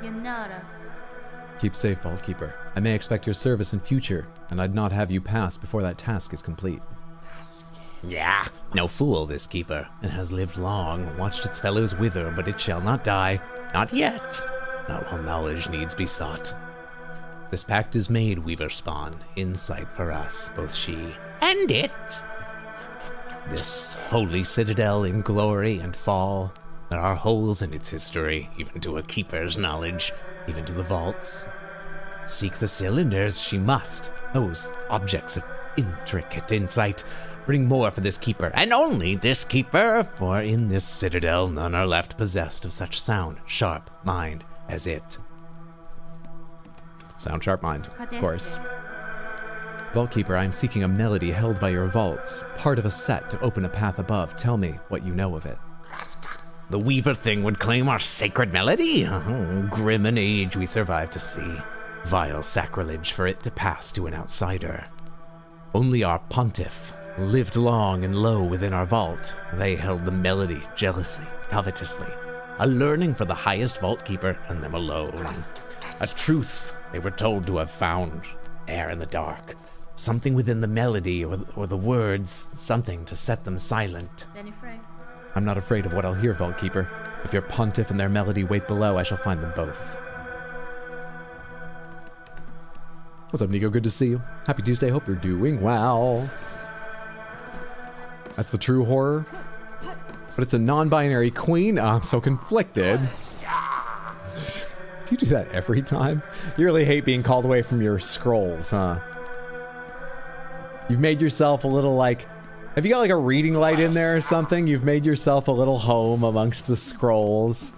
Yanara. Keep safe, Vault Keeper. I may expect your service in future, and I'd not have you pass before that task is complete. Yeah, no fool this keeper. It has lived long, watched its fellows wither, but it shall not die. Not yet. Not while knowledge needs be sought. This pact is made, Weaver spawn. Insight for us, both she and it. This holy citadel in glory and fall. There are holes in its history, even to a keeper's knowledge, even to the vaults. Seek the cylinders she must, those objects of intricate insight. Bring more for this keeper, and only this keeper, for in this citadel none are left possessed of such sound, sharp mind as it. Sound sharp mind, of course. Vault Keeper, I am seeking a melody held by your vaults, part of a set to open a path above. Tell me what you know of it. The Weaver thing would claim our sacred melody? Oh, grim an age we survive to see. Vile sacrilege for it to pass to an outsider. Only our pontiff lived long and low within our vault. They held the melody jealously, covetously, a learning for the highest Vault Keeper and them alone. A truth they were told to have found there in the dark. Something within the melody or the words, something to set them silent. Benny Frank. I'm not afraid of what I'll hear, Vault Keeper. If your pontiff and their melody wait below, I shall find them both. What's up, Nico? Good to see you. Happy Tuesday. Hope you're doing well. That's the true horror. But it's a non-binary queen. Oh, I'm so conflicted. Do you do that every time? You really hate being called away from your scrolls, huh? You've made yourself a little, like... Have you got, like, a reading light in there or something? You've made yourself a little home amongst the scrolls.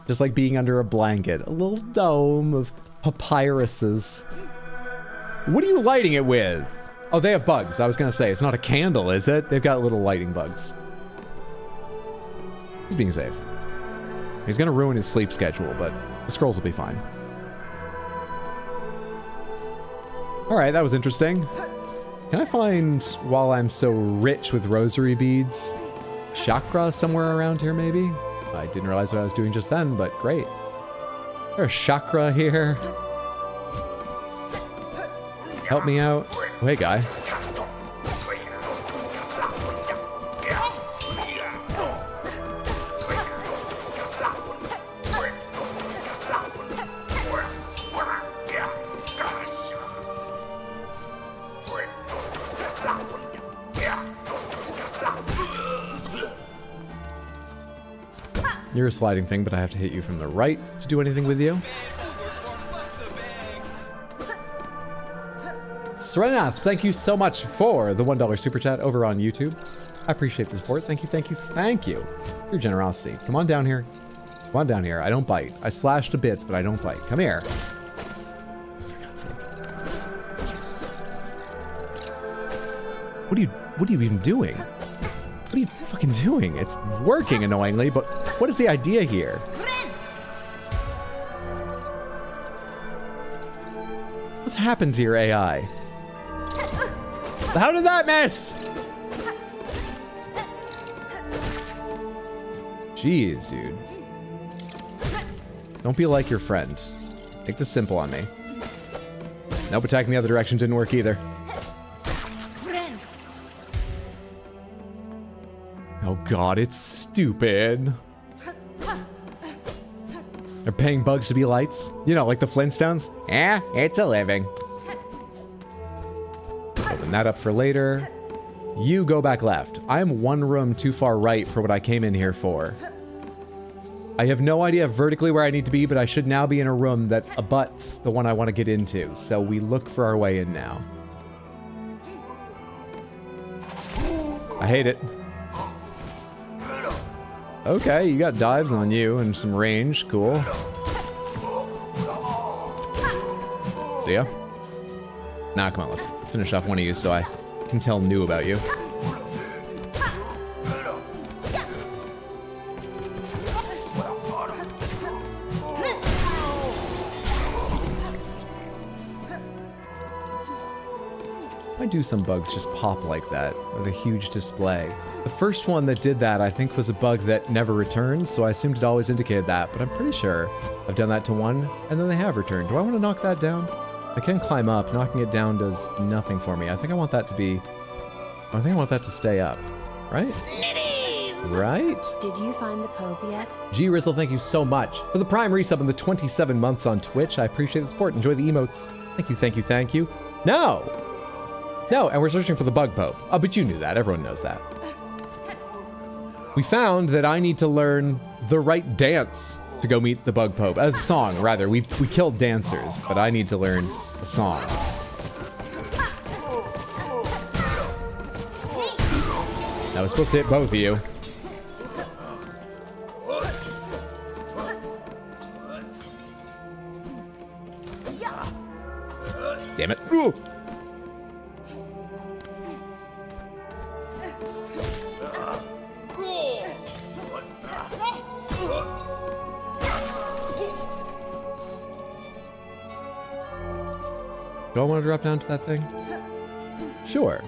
Just like being under a blanket. A little dome of papyruses. What are you lighting it with? Oh, they have bugs. I was gonna say, it's not a candle, is it? They've got little lighting bugs. He's being safe. He's gonna ruin his sleep schedule, but the scrolls will be fine. Alright, that was interesting. Can I find, while I'm so rich with rosary beads, chakra somewhere around here maybe? I didn't realize what I was doing just then, but great. There's chakra here. Help me out. Oh, hey, guy. You're a sliding thing, but I have to hit you from the right to do anything with you. Srenath, thank you so much for the $1 super chat over on YouTube. I appreciate the support. Thank you, thank you, thank you. Your generosity. Come on down here. Come on down here. I don't bite. I slash to bits, but I don't bite. Come here. For God's sake. What are you even doing? What are you fucking doing? It's working annoyingly, but what is the idea here? What's happened to your AI? How did that miss? Jeez, dude. Don't be like your friend. Take this simple on me. Nope, attacking the other direction didn't work either. Oh god, it's stupid. They're paying bugs to be lights. You know, like the Flintstones. Yeah, it's a living. Open that up for later. You go back left. I am one room too far right for what I came in here for. I have no idea vertically where I need to be, but I should now be in a room that abuts the one I want to get into. So we look for our way in now. I hate it. Okay, you got dives on you and some range. Cool. See ya. Nah, come on, let's finish off one of you so I can tell new about you. Why do some bugs just pop like that with a huge display? The first one that did that, I think, was a bug that never returned, so I assumed it always indicated that, but I'm pretty sure I've done that to one, and then they have returned. Do I want to knock that down? I can climb up. Knocking it down does nothing for me. I think I want that to be... I think I want that to stay up. Right? Snitties! Right? Did you find the Pope yet? G Rizzle, thank you so much for the Prime resub and the 27 months on Twitch. I appreciate the support. Enjoy the emotes. Thank you, thank you, thank you. No! No, and we're searching for the Bug Pope. Oh, but you knew that. Everyone knows that. We found that I need to learn the right dance to go meet the Bug Pope. The song, rather. We killed dancers, but I need to learn a song. I was supposed to hit both of you. Damn it. Ooh. Do I want to drop down to that thing? Sure.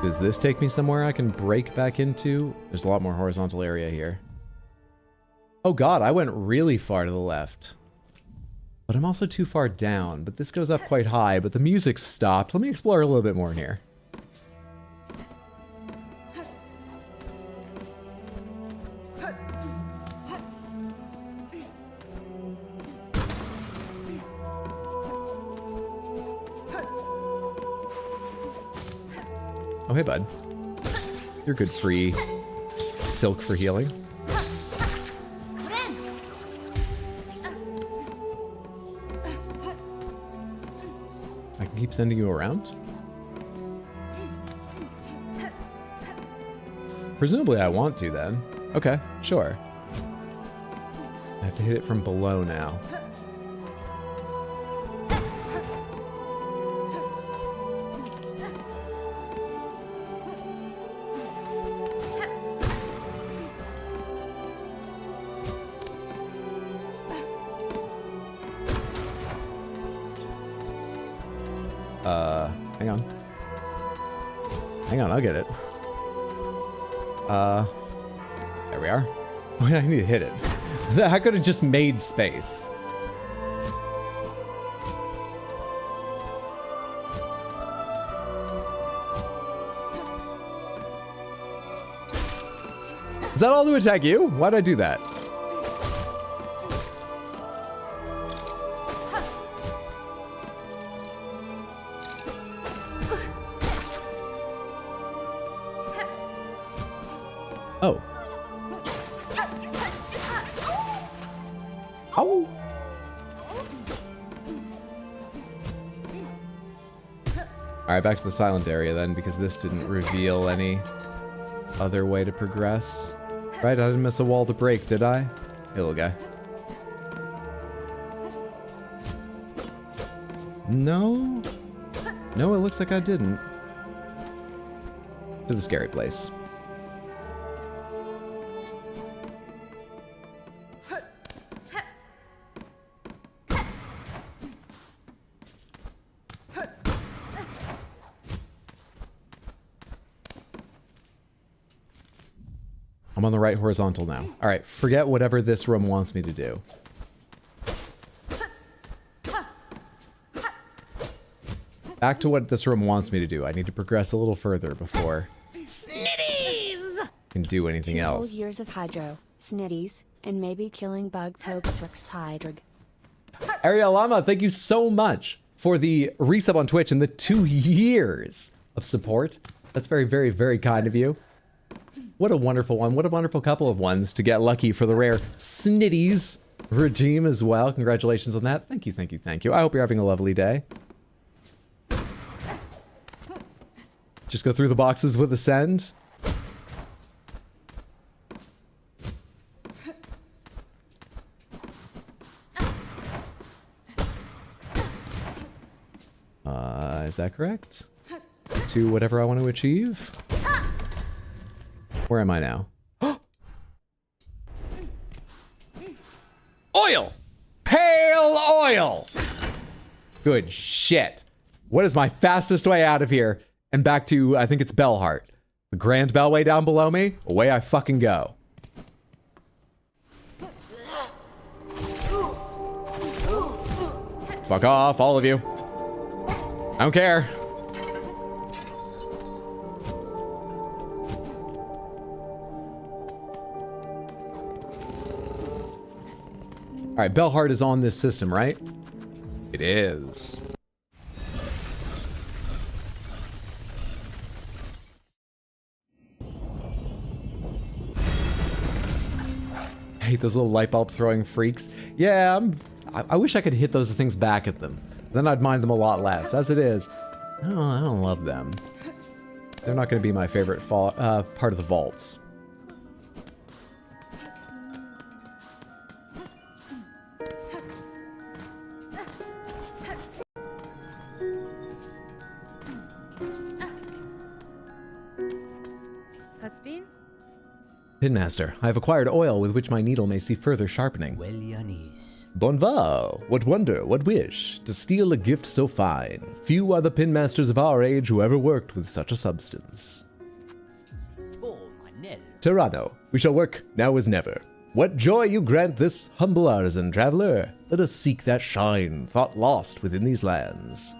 Does this take me somewhere I can break back into? There's a lot more horizontal area here. Oh god, I went really far to the left. But I'm also too far down. But this goes up quite high, but the music stopped. Let me explore a little bit more in here. Oh, hey, bud. You're good free silk for healing. I can keep sending you around? Presumably I want to, then. Okay, sure. I have to hit it from below now. Hang on. Hang on, I'll get it. There we are. Wait, I need to hit it. I could have just made space. Is that all to attack you? Why'd I do that? Oh. Ow! Alright, back to the silent area then, because this didn't reveal any other way to progress. Right, I didn't miss a wall to break, did I? Hey, little guy. No? No, it looks like I didn't. To the scary place. I'm on the right horizontal now. All right, forget whatever this room wants me to do. Back to what this room wants me to do. I need to progress a little further before Snitties! can do anything 2 whole else. years of hydro, snitties, and maybe killing bug popes Rex Hydrig. Ariel Lama, thank you so much for the resub on Twitch and the 2 years of support. That's very, very, very kind of you. What a wonderful one. What a wonderful couple of ones to get lucky for the rare Snitties regime as well. Congratulations on that. Thank you, thank you, thank you. I hope you're having a lovely day. Just go through the boxes with Ascend. Is that correct? To whatever I want to achieve? Where am I now? Oil! Pale oil! Good shit. What is my fastest way out of here? And back to, I think it's Bellheart. The Grand Bellway down below me. Away I fucking go. Fuck off, all of you. I don't care. All right, Bellheart is on this system, right? It is. I hate those little light bulb throwing freaks. Yeah, I wish I could hit those things back at them. Then I'd mind them a lot less. As it is, I don't love them. They're not going to be my favorite part of the vaults. Caspin? Pinmaster, I have acquired oil with which my needle may see further sharpening. Well, Yanis. Bon vow, what wonder, what wish, to steal a gift so fine. Few are the pinmasters of our age who ever worked with such a substance. Oh, Manel. Tyranno, we shall work now as never. What joy you grant this humble artisan, traveler. Let us seek that shine, thought lost within these lands.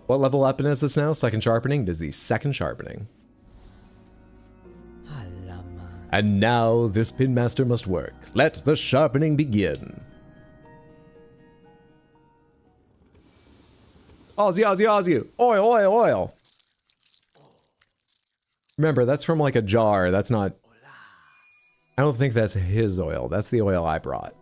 What level weapon is this now? Second sharpening? It is the second sharpening. Alama. And now this pinmaster must work. Let the sharpening begin. Aussie, Aussie, Aussie. Oil, oil, oil. Remember, that's from like a jar. That's not... I don't think that's his oil. That's the oil I brought.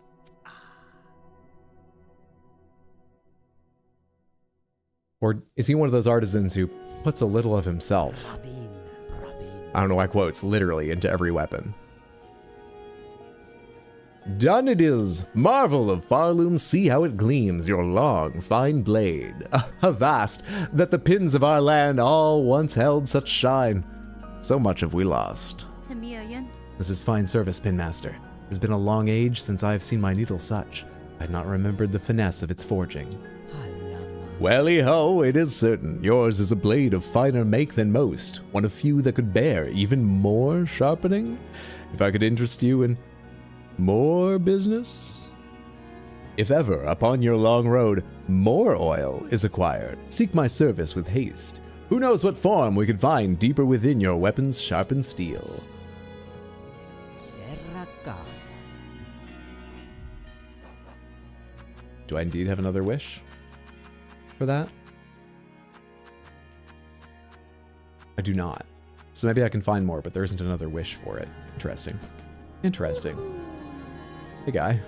Or is he one of those artisans who puts a little of himself? Rabin. I don't know why quotes literally into every weapon. Done it is! Marvel of Farloom, see how it gleams, your long, fine blade. Avast, that the pins of our land all once held such shine. So much have we lost. Tamirian? This is fine service, Pinmaster. It has been a long age since I have seen my needle such. I had not remembered the finesse of its forging. Alama. Welly-ho, it is certain. Yours is a blade of finer make than most, one of few that could bear even more sharpening. If I could interest you in more business? If ever, upon your long road, more oil is acquired, seek my service with haste. Who knows what form we could find deeper within your weapon's sharpened steel. Serraka. Do I indeed have another wish for that? I do not. So maybe I can find more, but there isn't another wish for it. Interesting. Interesting. Hey, guy.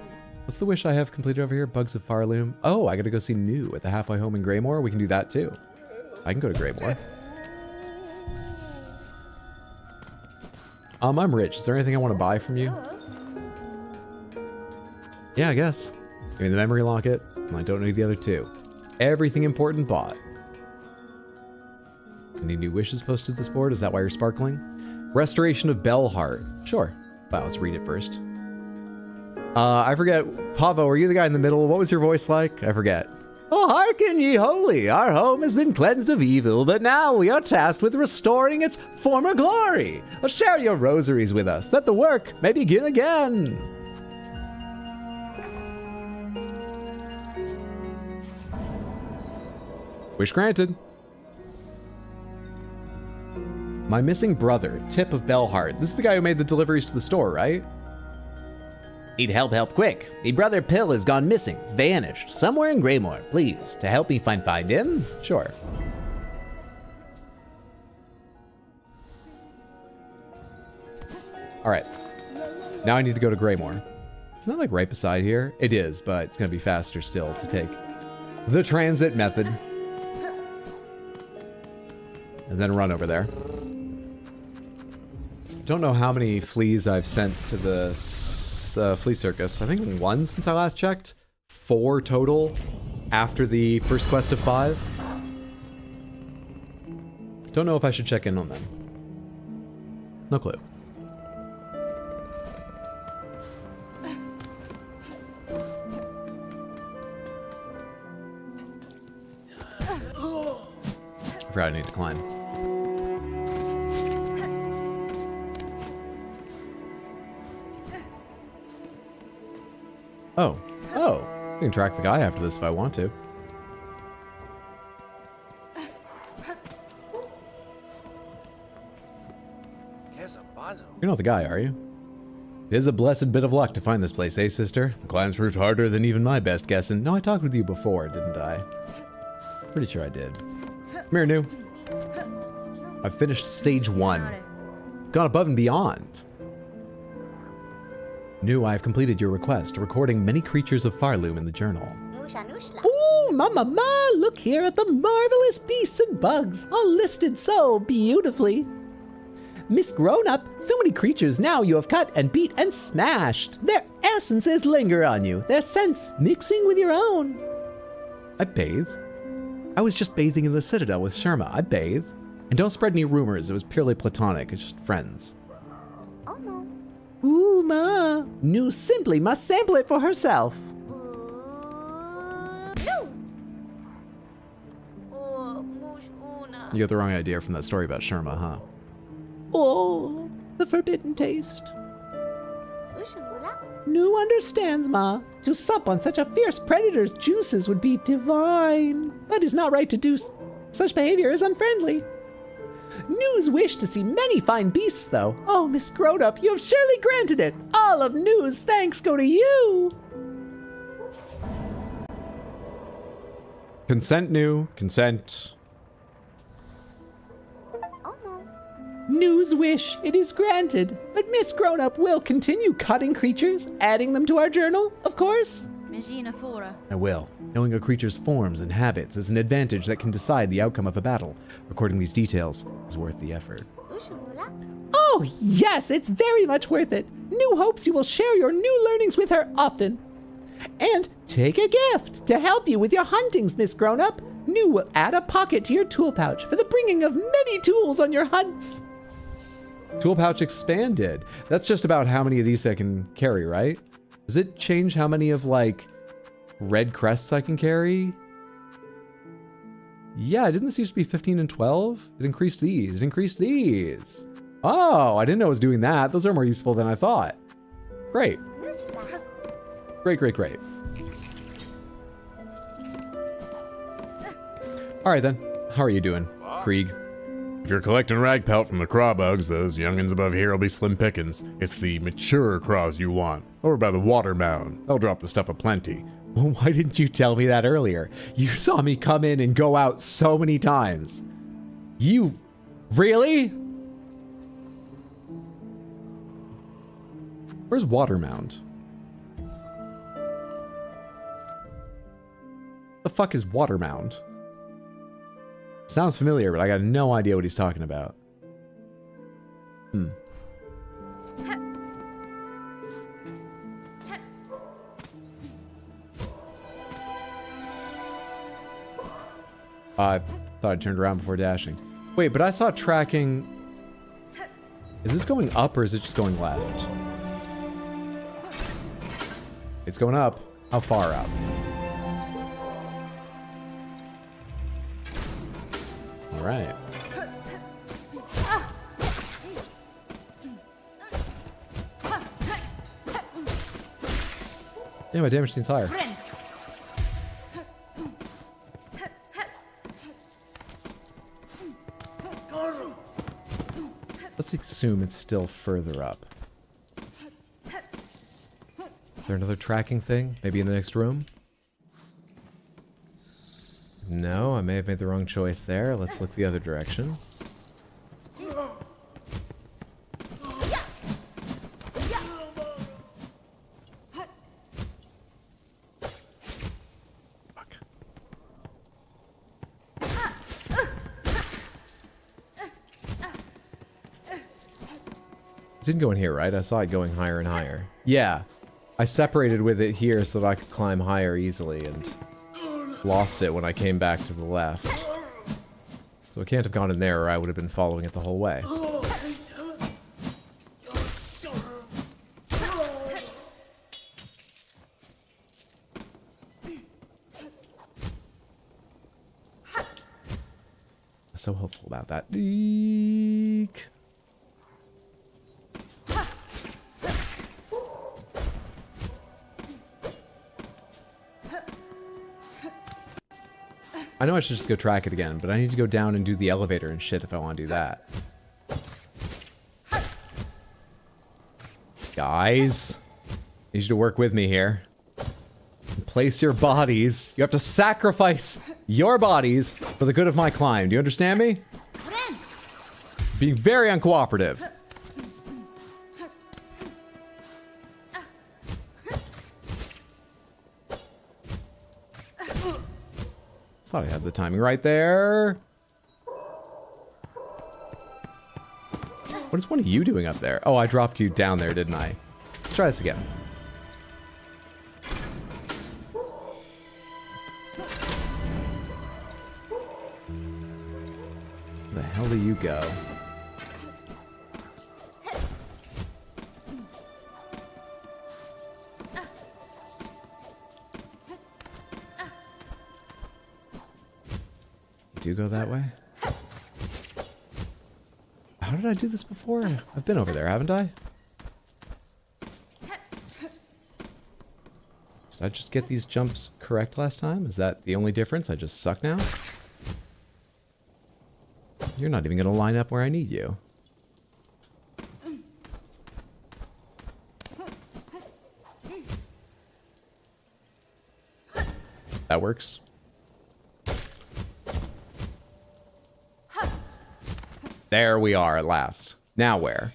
What's the wish I have completed over here? Bugs of Farloom. Oh, I gotta go see New at the halfway home in Greymore. We can do that too. I can go to Greymore. I'm rich. Is there anything I want to buy from you? Yeah, I guess. Give me the memory locket, and I don't need the other two. Everything important bought. Any new wishes posted to this board? Is that why you're sparkling? Restoration of Bellheart. Sure. Wow, let's read it first. I forget. Pavo, are you the guy in the middle? What was your voice like? I forget. Oh, hearken ye holy, our home has been cleansed of evil, but now we are tasked with restoring its former glory. Share your rosaries with us, that the work may begin again. Wish granted. My missing brother, Tip of Bellheart. This is the guy who made the deliveries to the store, right? Need help quick. Me brother Pill has gone missing, vanished, somewhere in Greymore. Please, to help me find him? Sure. All right. Now I need to go to Greymore. It's not like right beside here. It is, but it's gonna be faster still to take the transit method. And then run over there. Don't know how many fleas I've sent to the flea circus. I think 1 since I last checked. 4 total after the first quest of 5. Don't know if I should check in on them. No clue. I forgot I need to climb. Oh, I can track the guy after this if I want to. You're not the guy, are you? It is a blessed bit of luck to find this place, eh, sister? The climb's proved harder than even my best guessing. No, I talked with you before, didn't I? Pretty sure I did. Come here, New. I've finished stage 1. Gone above and beyond. New, I have completed your request, recording many creatures of Farloom in the journal. Ooh, ma, look here at the marvelous beasts and bugs, all listed so beautifully. Miss Grown-Up, so many creatures now you have cut and beat and smashed. Their essences linger on you, their scents mixing with your own. I bathe. I was just bathing in the Citadel with Sharma. I bathe. And don't spread any rumors, it was purely platonic, it's just friends. Ooh, ma. New simply must sample it for herself. You got the wrong idea from that story about Sharma, huh? Oh, the forbidden taste. New understands, ma. To sup on such a fierce predator's juices would be divine. But it's not right to do such behavior is unfriendly. New's wish to see many fine beasts, though. Oh, Miss Grown-Up, you have surely granted it. All of New's thanks go to you. Consent, New. Consent. New's wish, it is granted. But Miss Grown-Up will continue cutting creatures, adding them to our journal, of course. Magina Fora. I will. Knowing a creature's forms and habits is an advantage that can decide the outcome of a battle. Recording these details is worth the effort. Oh, yes, it's very much worth it. New hopes you will share your new learnings with her often. And take a gift to help you with your huntings, Miss Grown-Up. New will add a pocket to your tool pouch for the bringing of many tools on your hunts. Tool pouch expanded. That's just about how many of these they can carry, right? Does it change how many of, like, red crests I can carry? Yeah, didn't this used to be 15 and 12? It increased these. It increased these. Oh, I didn't know it was doing that. Those are more useful than I thought. Great. Great, great, great. All right, then. How are you doing, Krieg? If you're collecting ragpelt from the crawbugs, those youngins above here will be slim pickings. It's the mature craws you want. Over by the water mound. They'll drop the stuff aplenty. Well, why didn't you tell me that earlier? You saw me come in and go out so many times. You... Really? Where's Watermound? The fuck is Watermound? Sounds familiar, but I got no idea what he's talking about. I thought I turned around before dashing. Wait, but I saw tracking... Is this going up or is it just going left? It's going up. How far up? All right. Yeah, my damage seems higher. Let's assume it's still further up. Is there another tracking thing? Maybe in the next room? No, I may have made the wrong choice there. Let's look the other direction. Fuck. It didn't go in here, right? I saw it going higher and higher. Yeah. I separated with it here so that I could climb higher easily and lost it when I came back to the left. So it can't have gone in there or I would have been following it the whole way. So hopeful about that. Eek. I know I should just go track it again, but I need to go down and do the elevator and shit if I want to do that. Guys, I need you to work with me here. Place your bodies. You have to sacrifice your bodies for the good of my climb. Do you understand me? Being very uncooperative. Thought I had the timing right there. What is one of you doing up there? Oh, I dropped you down there, didn't I? Let's try this again. Where the hell do you go? You do go that way? How did I do this before? I've been over there, haven't I? Did I just get these jumps correct last time? Is that the only difference? I just suck now? You're not even gonna line up where I need you. That works. There we are at last. Now where?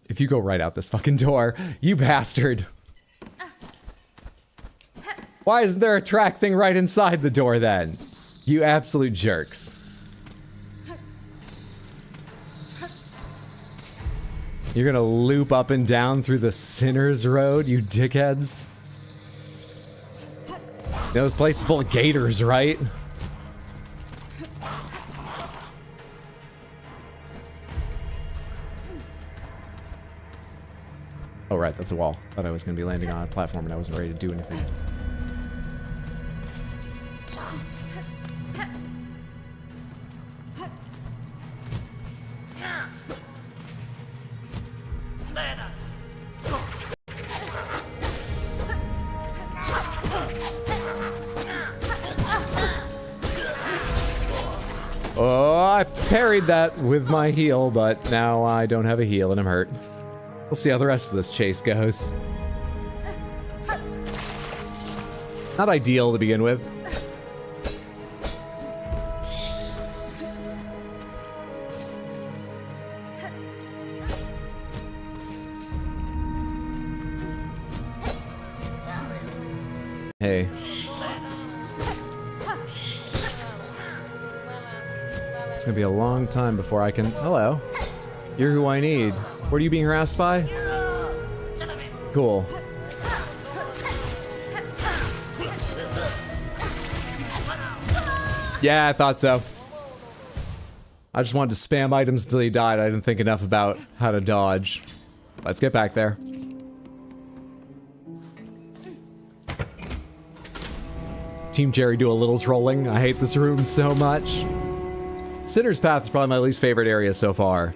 If you go right out this fucking door, you bastard. Why isn't there a track thing right inside the door then? You absolute jerks. You're gonna loop up and down through the Sinner's Road, you dickheads? You know, this place is full of gators, right? Oh, right, that's a wall. Thought I was going to be landing on a platform and I wasn't ready to do anything. Oh, I parried that with my heel, but now I don't have a heel and I'm hurt. We'll see how the rest of this chase goes. Not ideal to begin with. Hey. It's gonna be a long time before I can... Hello. You're who I need. What are you being harassed by? Cool. Yeah, I thought so. I just wanted to spam items until he died. I didn't think enough about how to dodge. Let's get back there. Team Jerry do a little trolling. I hate this room so much. Sinner's Path is probably my least favorite area so far.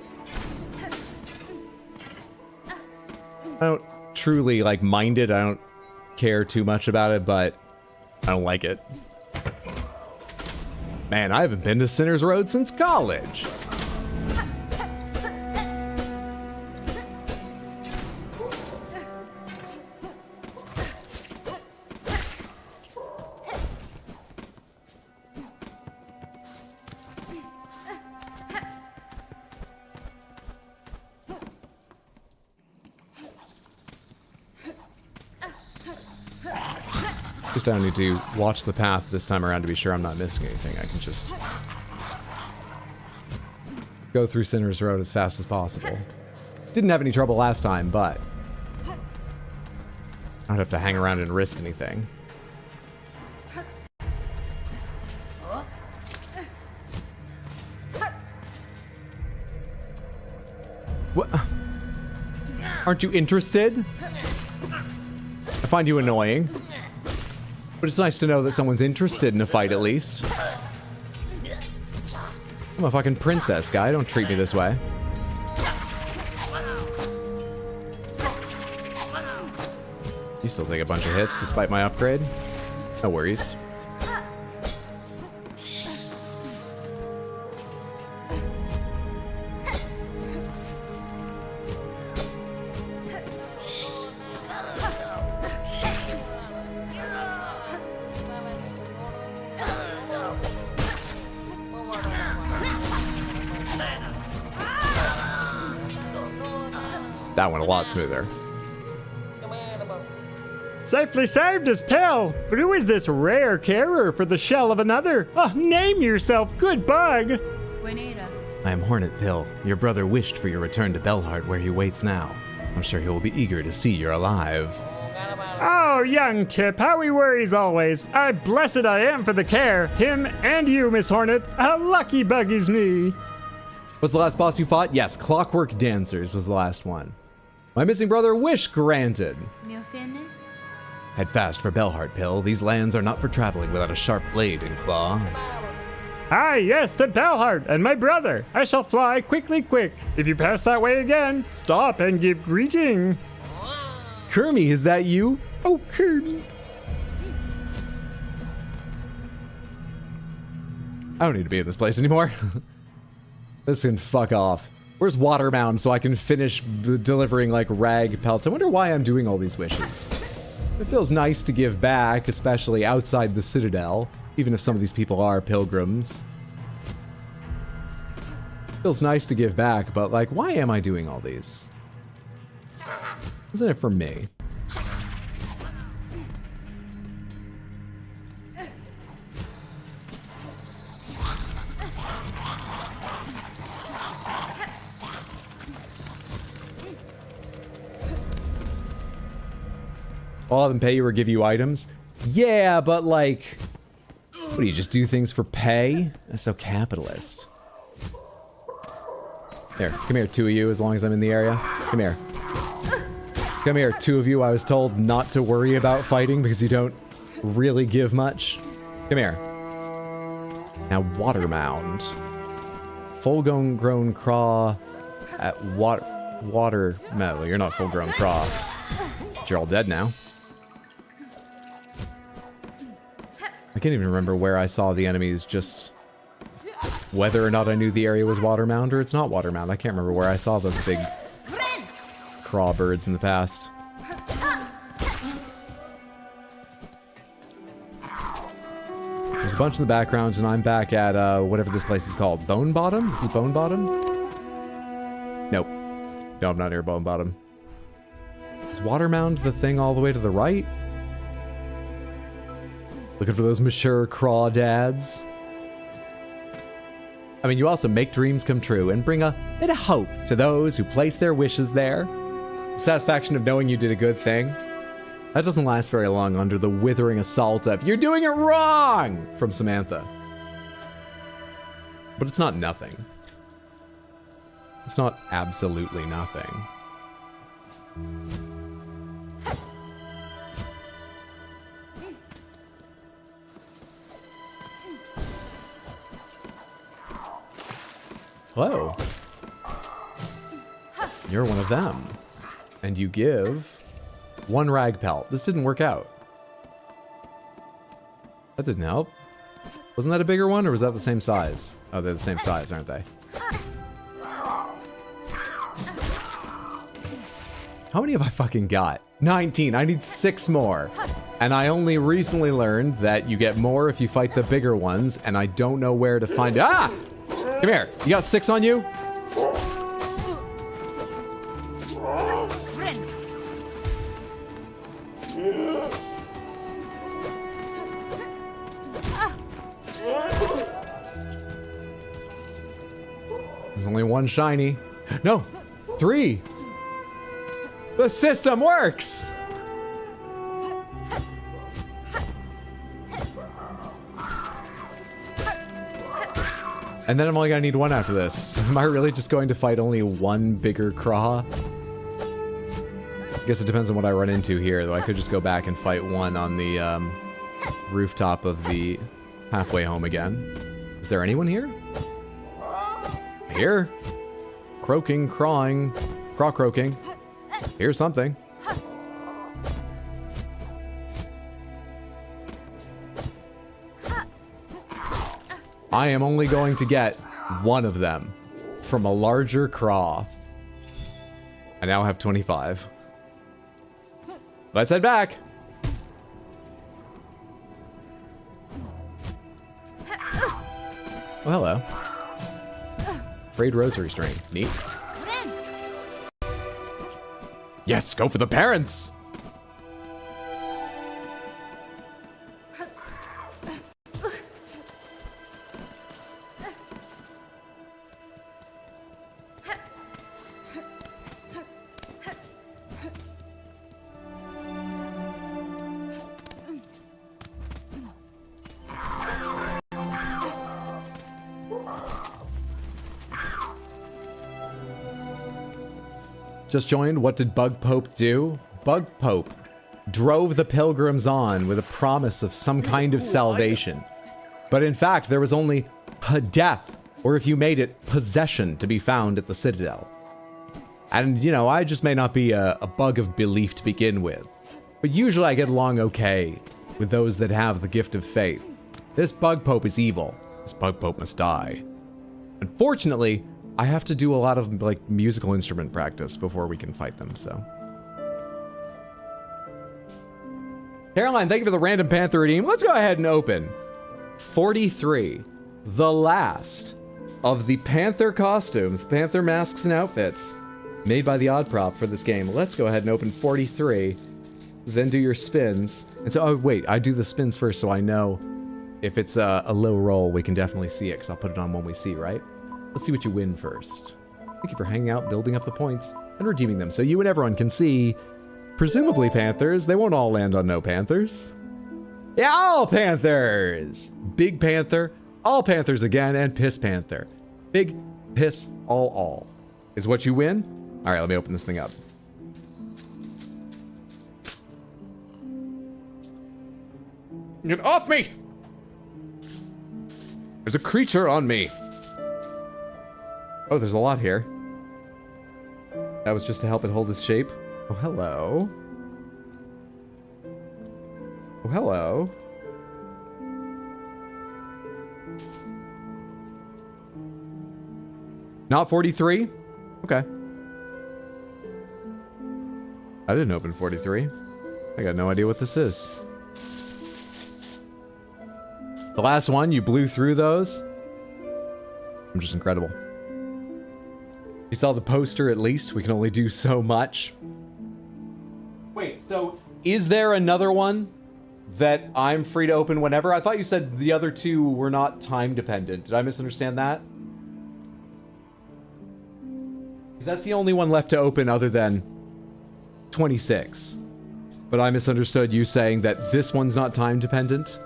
I don't truly, like, mind it. I don't care too much about it, but I don't like it. Man, I haven't been to Sinner's Road since college. Just I don't need to watch the path this time around to be sure I'm not missing anything. I can just go through Sinner's Road as fast as possible. Didn't have any trouble last time, but I don't have to hang around and risk anything. What? Aren't you interested? I find you annoying. But it's nice to know that someone's interested in a fight, at least. I'm a fucking princess, guy. Don't treat me this way. You still take a bunch of hits despite my upgrade? No worries. That went a lot smoother. Safely saved us, pal. But who is this rare carer for the shell of another? Oh, name yourself, good bug. Buenera. I am Hornet Pill. Your brother wished for your return to Belhart, where he waits now. I'm sure he will be eager to see you're alive. Oh, young Tip, how he worries always. Blessed I am for the care. Him and you, Miss Hornet. A lucky bug is me. Was the last boss you fought? Yes, Clockwork Dancers was the last one. My missing brother, wish granted. Mi offende? Head fast for Belhart, Pill. These lands are not for traveling without a sharp blade and claw. Ah, yes, to Belhart and my brother. I shall fly quickly quick. If you pass that way again, stop and give greeting. Kermie, is that you? Oh, Kirby. I don't need to be in this place anymore. This can fuck off. Where's Watermound so I can finish delivering, like, rag pelts? I wonder why I'm doing all these wishes. It feels nice to give back, especially outside the Citadel, even if some of these people are pilgrims. Feels nice to give back, but, like, why am I doing all these? Isn't it for me? All of them pay you or give you items? Yeah, but like... What, do you just do things for pay? That's so capitalist. Here, come here, two of you, as long as I'm in the area. Come here. Come here, two of you. I was told not to worry about fighting because you don't really give much. Come here. Now, Watermound. Full-grown craw at water... No, you're not full-grown craw. But you're all dead now. I can't even remember where I saw the enemies, just whether or not I knew the area was Watermound or it's not Watermound. I can't remember where I saw those big craw birds in the past. There's a bunch in the background, and I'm back at whatever this place is called. Bone Bottom? This is Bone Bottom? Nope. No, I'm not near Bone Bottom. Is Watermound the thing all the way to the right? Looking for those mature crawdads. I mean, you also make dreams come true and bring a bit of hope to those who place their wishes there. The satisfaction of knowing you did a good thing. That doesn't last very long under the withering assault of, "You're doing it wrong!" from Samantha. But it's not nothing. It's not absolutely nothing. Hello. You're one of them. And you give 1 rag pelt. This didn't work out. That didn't help. Wasn't that a bigger one, or was that the same size? Oh, they're the same size, aren't they? How many have I fucking got? 19. I need 6 more. And I only recently learned that you get more if you fight the bigger ones, and I don't know where to find it. Ah! Come here. You got 6 on you? There's only 1 shiny. No, 3. The system works. And then I'm only gonna need 1 after this. Am I really just going to fight only 1 bigger craw? I guess it depends on what I run into here, though I could just go back and fight 1 on the rooftop of the halfway home again. Is there anyone here? Here? Croaking, crawing, craw croaking. Here's something. I am only going to get 1 of them from a larger craw. I now have 25. Let's head back. Oh, hello. Frayed rosary string. Neat. Yes, go for the parents! Just joined. What did Bug Pope do? Bug Pope drove the pilgrims on with a promise of some kind of salvation. But in fact, there was only death, or if you made it, possession to be found at the Citadel. And, you know, I just may not be a bug of belief to begin with. But usually I get along okay with those that have the gift of faith. This Bug Pope is evil. This Bug Pope must die. Unfortunately, I have to do a lot of, like, musical instrument practice before we can fight them, so. Caroline, thank you for the random Panther redeem. Let's go ahead and open 43, the last of the Panther costumes, Panther masks and outfits made by the Odd Prop for this game. Let's go ahead and open 43, then do your spins. And so, oh wait, I do the spins first so I know if it's a low roll, we can definitely see it, because I'll put it on when we see, right? Let's see what you win first. Thank you for hanging out, building up the points, and redeeming them so you and everyone can see, presumably Panthers. They won't all land on no Panthers. Yeah, all Panthers! Big Panther, all Panthers again, and Piss Panther. Big, Piss, all is what you win. All right, let me open this thing up. Get off me! There's a creature on me. Oh, there's a lot here. That was just to help it hold its shape. Oh, hello. Oh, hello. Not 43? Okay. I didn't open 43. I got no idea what this is. The last one, you blew through those. I'm just incredible. You saw the poster at least. We can only do so much. Wait, so is there another one that I'm free to open whenever? I thought you said the other two were not time dependent. Did I misunderstand that? Because that's the only one left to open other than 26. But I misunderstood you saying that this one's not time dependent.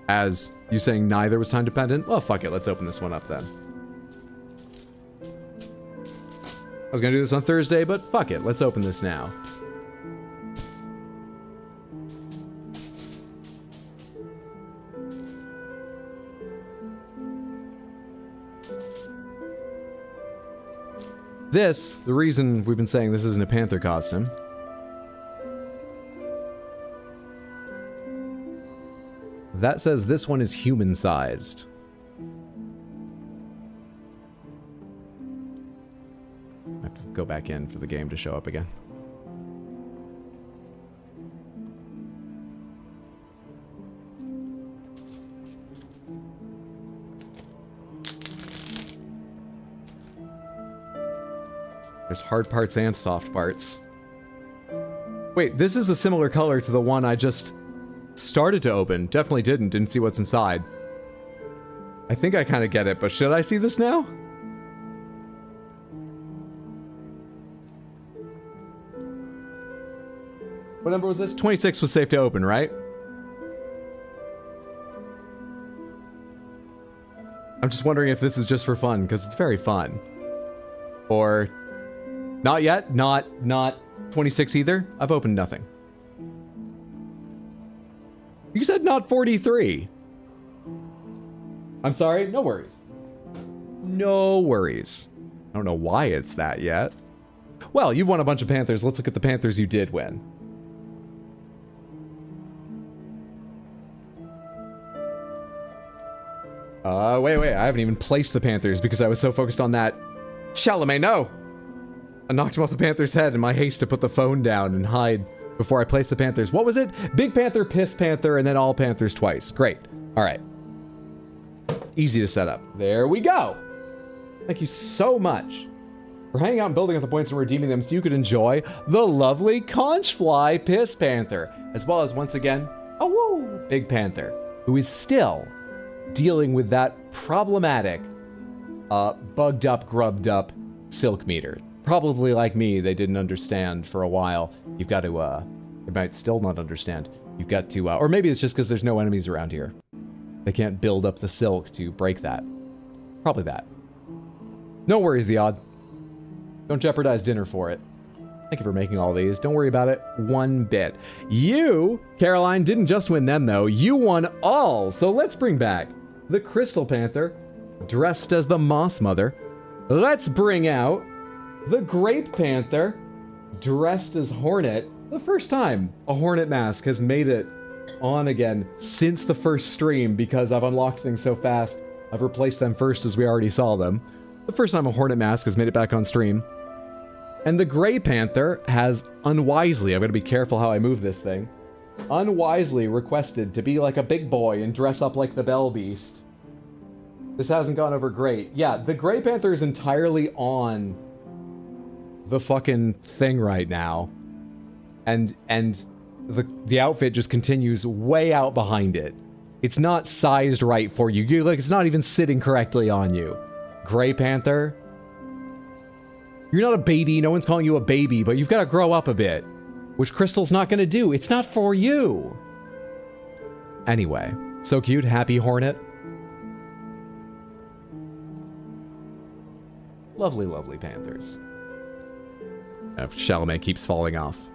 As you saying neither was time dependent? Well, fuck it. Let's open this one up then. I was gonna do this on Thursday, but fuck it. Let's open this now. This, the reason we've been saying this isn't a panther costume. That says this one is human-sized. I have to go back in for the game to show up again. There's hard parts and soft parts. Wait, this is a similar color to the one I just started to open. Definitely didn't see what's inside. I think I kind of get it, but should I see this now? What number was this? 26 was safe to open, right? I'm just wondering if this is just for fun, because it's very fun. Or... not yet. Not 26 either. I've opened nothing. You said not 43. I'm sorry. No worries. No worries. I don't know why it's that yet. Well, you've won a bunch of Panthers. Let's look at the Panthers you did win. Wait. I haven't even placed the Panthers because I was so focused on that. Chalamet, no! I knocked him off the Panther's head in my haste to put the phone down and hide before I placed the Panthers. What was it? Big Panther, Piss Panther, and then all Panthers twice. Great. All right. Easy to set up. There we go. Thank you so much for hanging out and building up the points and redeeming them so you could enjoy the lovely Conchfly Piss Panther, as well as, once again, a woo, Big Panther, who is still dealing with that problematic, bugged up, grubbed up silk meter. Probably like me, they didn't understand for a while. You've got to, they might still not understand. You've got to, or maybe it's just because there's no enemies around here. They can't build up the silk to break that. Probably that. No worries, the odd. Don't jeopardize dinner for it. Thank you for making all these. Don't worry about it one bit. You, Caroline, didn't just win them, though. You won all. So let's bring back the Crystal Panther, dressed as the Moss Mother. Let's bring out the Grape Panther, dressed as Hornet. The first time a Hornet mask has made it on again since the first stream, because I've unlocked things so fast. I've replaced them first as we already saw them. The first time a Hornet mask has made it back on stream. And the Grey Panther has unwisely, I'm going to be careful how I move this thing, unwisely requested to be like a big boy and dress up like the Bell Beast. This hasn't gone over great. Yeah, the Grey Panther is entirely on the fucking thing right now. And the outfit just continues way out behind it. It's not sized right for you. You're like, it's not even sitting correctly on you. Grey Panther, you're not a baby. No one's calling you a baby, but you've got to grow up a bit, which Crystal's not going to do. It's not for you. Anyway, so cute. Happy Hornet. Lovely, lovely Panthers. Chalamet keeps falling off.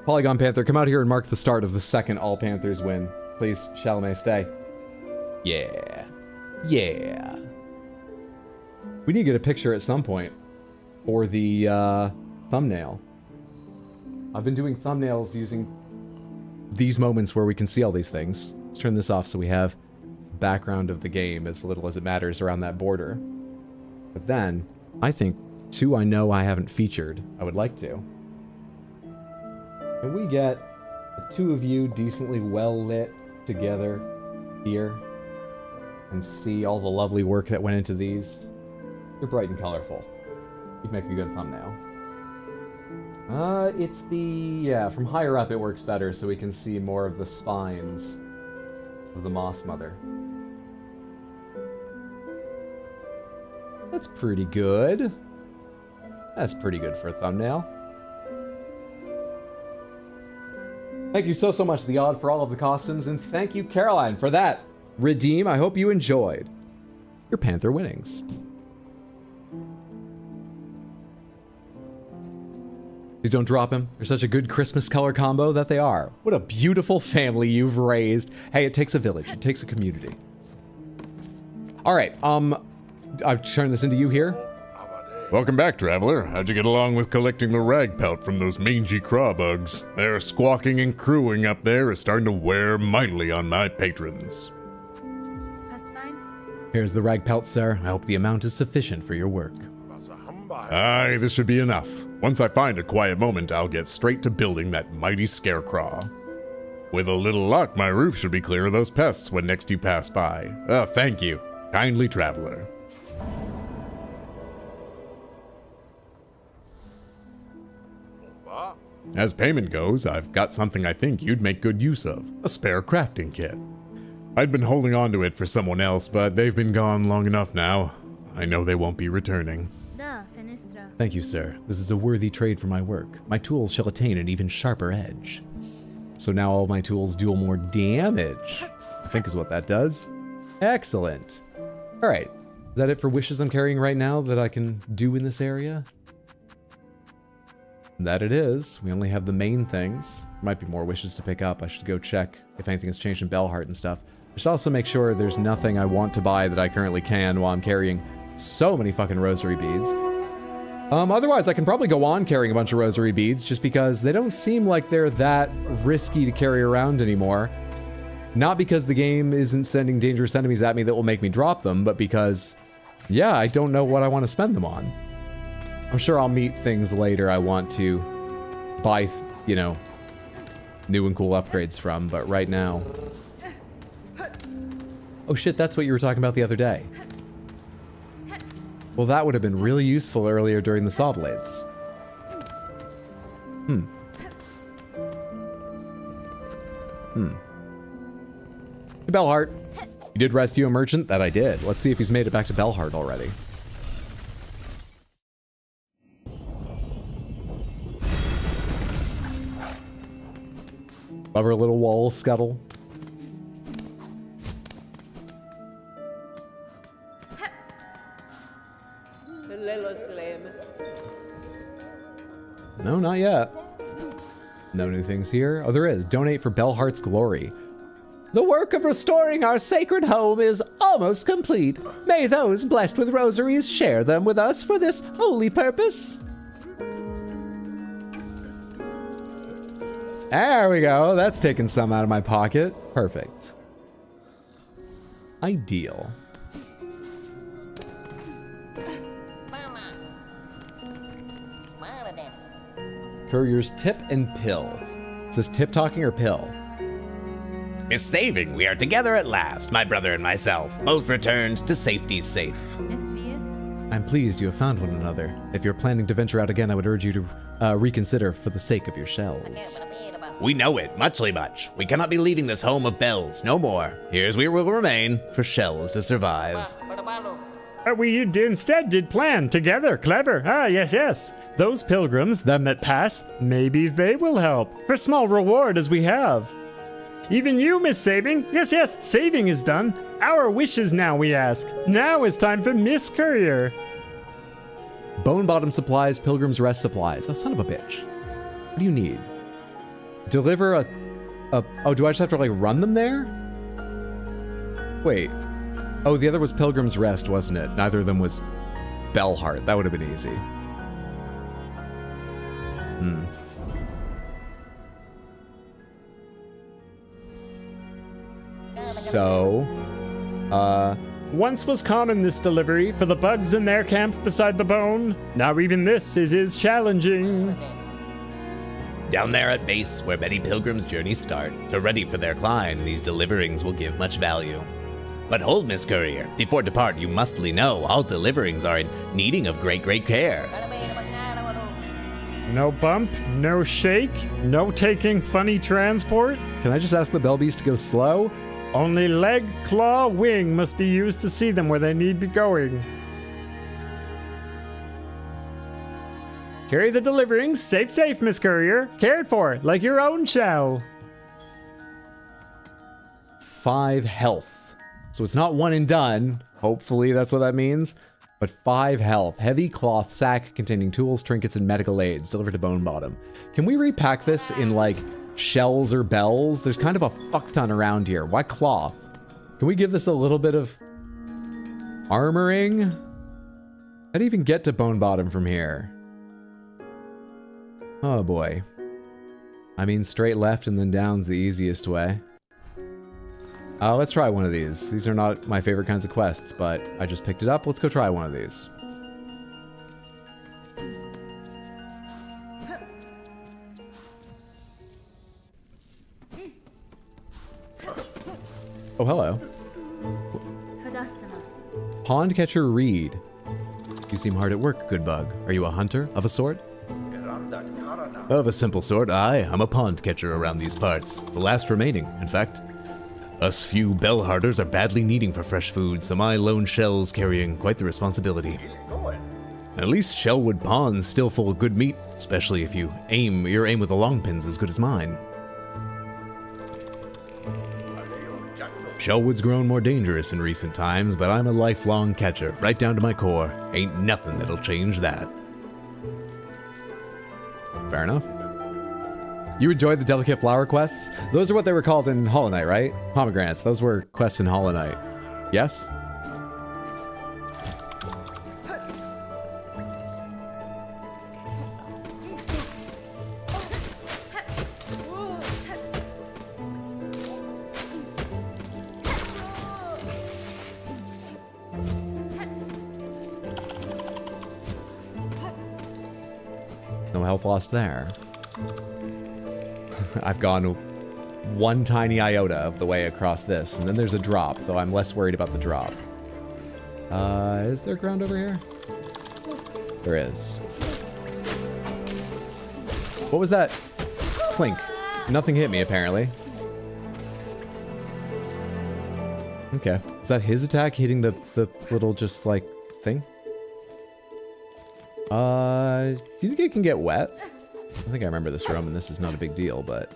Polygon Panther, come out here and mark the start of the second All Panthers win. Please, Chalamet, stay. Yeah. Yeah. We need to get a picture at some point for the thumbnail. I've been doing thumbnails using these moments where we can see all these things. Let's turn this off so we have background of the game as little as it matters around that border. But then, I think two I know I haven't featured, I would like to. Can we get the two of you decently well lit together here and see all the lovely work that went into these? They're bright and colorful. You'd make a good thumbnail. It's yeah, from higher up it works better so we can see more of the spines of the Moss Mother. That's pretty good. That's pretty good for a thumbnail. Thank you so much, The Odd, for all of the costumes, and thank you, Caroline, for that. Redeem, I hope you enjoyed your Panther winnings. Please don't drop him. They're such a good Christmas color combo that they are. What a beautiful family you've raised. Hey, it takes a village. It takes a community. All right, I've turned this into you here. Welcome back, traveler. How'd you get along with collecting the rag pelt from those mangy craw bugs? Their squawking and crowing up there is starting to wear mightily on my patrons. That's fine. Here's the rag pelt, sir. I hope the amount is sufficient for your work. Aye, this should be enough. Once I find a quiet moment, I'll get straight to building that mighty scarecrow. With a little luck, my roof should be clear of those pests when next you pass by. Thank you, kindly traveler. As payment goes, I've got something I think you'd make good use of. A spare crafting kit. I'd been holding on to it for someone else, but they've been gone long enough now. I know they won't be returning. Da, Fenistra. Thank you, sir. This is a worthy trade for my work. My tools shall attain an even sharper edge. So now all my tools deal more damage, I think is what that does. Excellent. All right. Is that it for wishes I'm carrying right now that I can do in this area? That it is. We only have the main things. There might be more wishes to pick up. I should go check if anything has changed in Bellheart and stuff. I should also make sure there's nothing I want to buy that I currently can while I'm carrying so many fucking rosary beads. Otherwise, I can probably go on carrying a bunch of rosary beads just because they don't seem like they're that risky to carry around anymore. Not because the game isn't sending dangerous enemies at me that will make me drop them, but because, yeah, I don't know what I want to spend them on. I'm sure I'll meet things later I want to buy, you know, new and cool upgrades from, but right now... Oh shit, that's what you were talking about the other day. Well, that would have been really useful earlier during the saw blades. Hey, Bellheart. You did rescue a merchant? That I did. Let's see if he's made it back to Bellheart already. Love her little wall scuttle. No, not yet. No new things here. Oh, there is. Donate for Bellheart's glory. The work of restoring our sacred home is almost complete. May those blessed with rosaries share them with us for this holy purpose. There we go. That's taken some out of my pocket. Perfect. Ideal. Courier's tip and pill. Is this tip talking or pill? Miss Saving, we are together at last, my brother and myself, both returned to safety's safe. Es wir? I'm pleased you have found one another. If you're planning to venture out again, I would urge you to reconsider for the sake of your shells. We know it, muchly much. We cannot be leaving this home of bells, no more. Here's we will remain, for shells to survive. We instead did plan together. Clever. Ah, yes, yes. Those pilgrims, them that pass, maybe they will help. For small reward as we have. Even you, Miss Saving. Yes, yes, saving is done. Our wishes now, we ask. Now is time for Miss Courier. Bone Bottom supplies, Pilgrim's Rest supplies. Oh, son of a bitch. What do you need? Deliver a... Oh, do I just have to, like, run them there? Wait. Oh, the other was Pilgrim's Rest, wasn't it? Neither of them was Bellheart. That would have been easy. So... Once was common this delivery for the bugs in their camp beside the bone. Now even this is challenging. Down there at base, where many pilgrims' journeys start, to ready for their climb, these deliverings will give much value. But hold, Miss Courier, before depart, you mustly know all deliverings are in needing of great care. No bump, no shake, no taking funny transport. Can I just ask the bell beast to go slow? Only leg, claw, wing must be used to see them where they need be going. Carry the deliverings, safe, Miss Courier. Cared for, like your own shell. 5 health. So it's not one and done. Hopefully that's what that means. But 5 health. Heavy cloth sack containing tools, trinkets, and medical aids delivered to Bone Bottom. Can we repack this in like shells or bells? There's kind of a fuck ton around here. Why cloth? Can we give this a little bit of armoring? How do you even get to Bone Bottom from here? Oh boy. I mean, straight left and then down's the easiest way. Let's try one of these. These are not my favorite kinds of quests, but I just picked it up. Let's go try one of these. Oh, hello. Fadastama. Pond Catcher Reed. You seem hard at work, good bug. Are you a hunter of a sort? Of a simple sort, I'm a pond catcher around these parts. The last remaining, in fact. Us few bellhearters are badly needing for fresh food, so my lone shell's carrying quite the responsibility. At least Shellwood Pond's still full of good meat, especially if your aim with the long pin's as good as mine. Shellwood's grown more dangerous in recent times, but I'm a lifelong catcher, right down to my core. Ain't nothing that'll change that. Fair enough. You enjoyed the delicate flower quests? Those are what they were called in Hollow Knight, right? Pomegranates. Those were quests in Hollow Knight. Yes? No health lost there. I've gone one tiny iota of the way across this, and then there's a drop, though I'm less worried about the drop. Is there ground over here? There is. What was that? Clink. Nothing hit me, apparently. Okay. Is that his attack hitting the little just, like, thing? Do you think it can get wet? I think I remember this drum, and this is not a big deal, but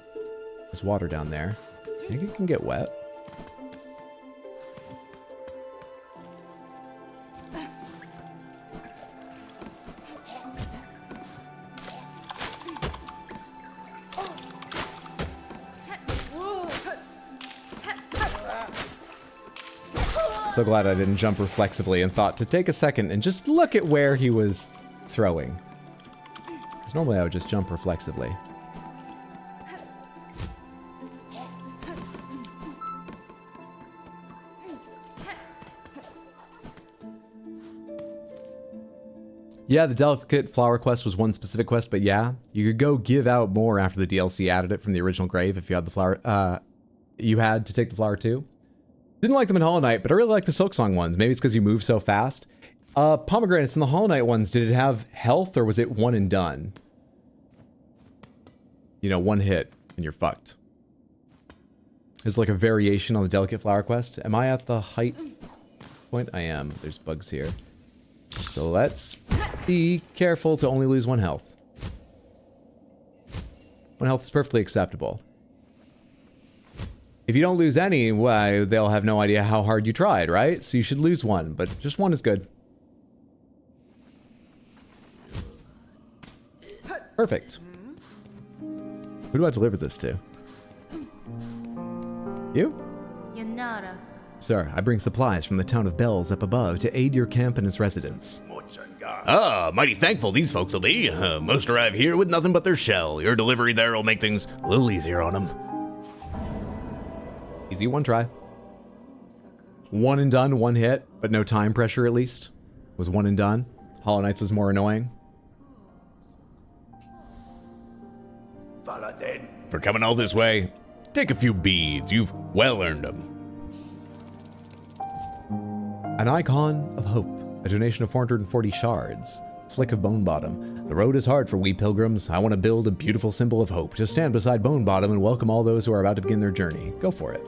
there's water down there. I think it can get wet. So glad I didn't jump reflexively and thought to take a second and just look at where he was throwing. Because normally I would just jump reflexively. Yeah, the Delicate Flower quest was one specific quest, but yeah, you could go give out more after the DLC added it from the original grave if you had the flower, you had to take the flower too. Didn't like them in Hollow Knight, but I really like the Silksong ones. Maybe it's because you move so fast. Pomegranates in the Hollow Knight ones, did it have health or was it one and done? You know, one hit and you're fucked. It's like a variation on the Delicate Flower quest. Am I at the height point? I am. There's bugs here. So let's be careful to only lose 1 health. 1 health is perfectly acceptable. If you don't lose any, why, they'll have no idea how hard you tried, right? So you should lose 1, but just 1 is good. Perfect. Who do I deliver this to? You? Yanara. Sir, I bring supplies from the town of Bells up above to aid your camp and its residents. Mighty thankful these folks will be. Most arrive here with nothing but their shell. Your delivery there will make things a little easier on them. Easy, 1 try. 1 and done, 1 hit, but no time pressure at least. Was 1 and done. Hollow Knights was more annoying. For coming all this way, take a few beads. You've well earned them. An Icon of Hope. A donation of 440 shards. Flick of Bone Bottom. The road is hard for we pilgrims. I want to build a beautiful symbol of hope. Just stand beside Bone Bottom and welcome all those who are about to begin their journey. Go for it.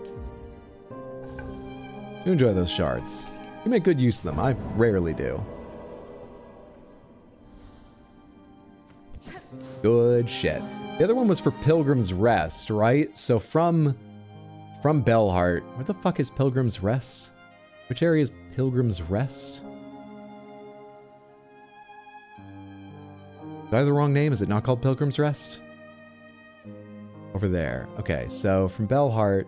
You enjoy those shards. You make good use of them. I rarely do. Good shit. The other one was for Pilgrim's Rest, right? So from Bellheart, where the fuck is Pilgrim's Rest? Which area is Pilgrim's Rest? Do I have the wrong name? Is it not called Pilgrim's Rest? Over there. Okay, so from Bellheart,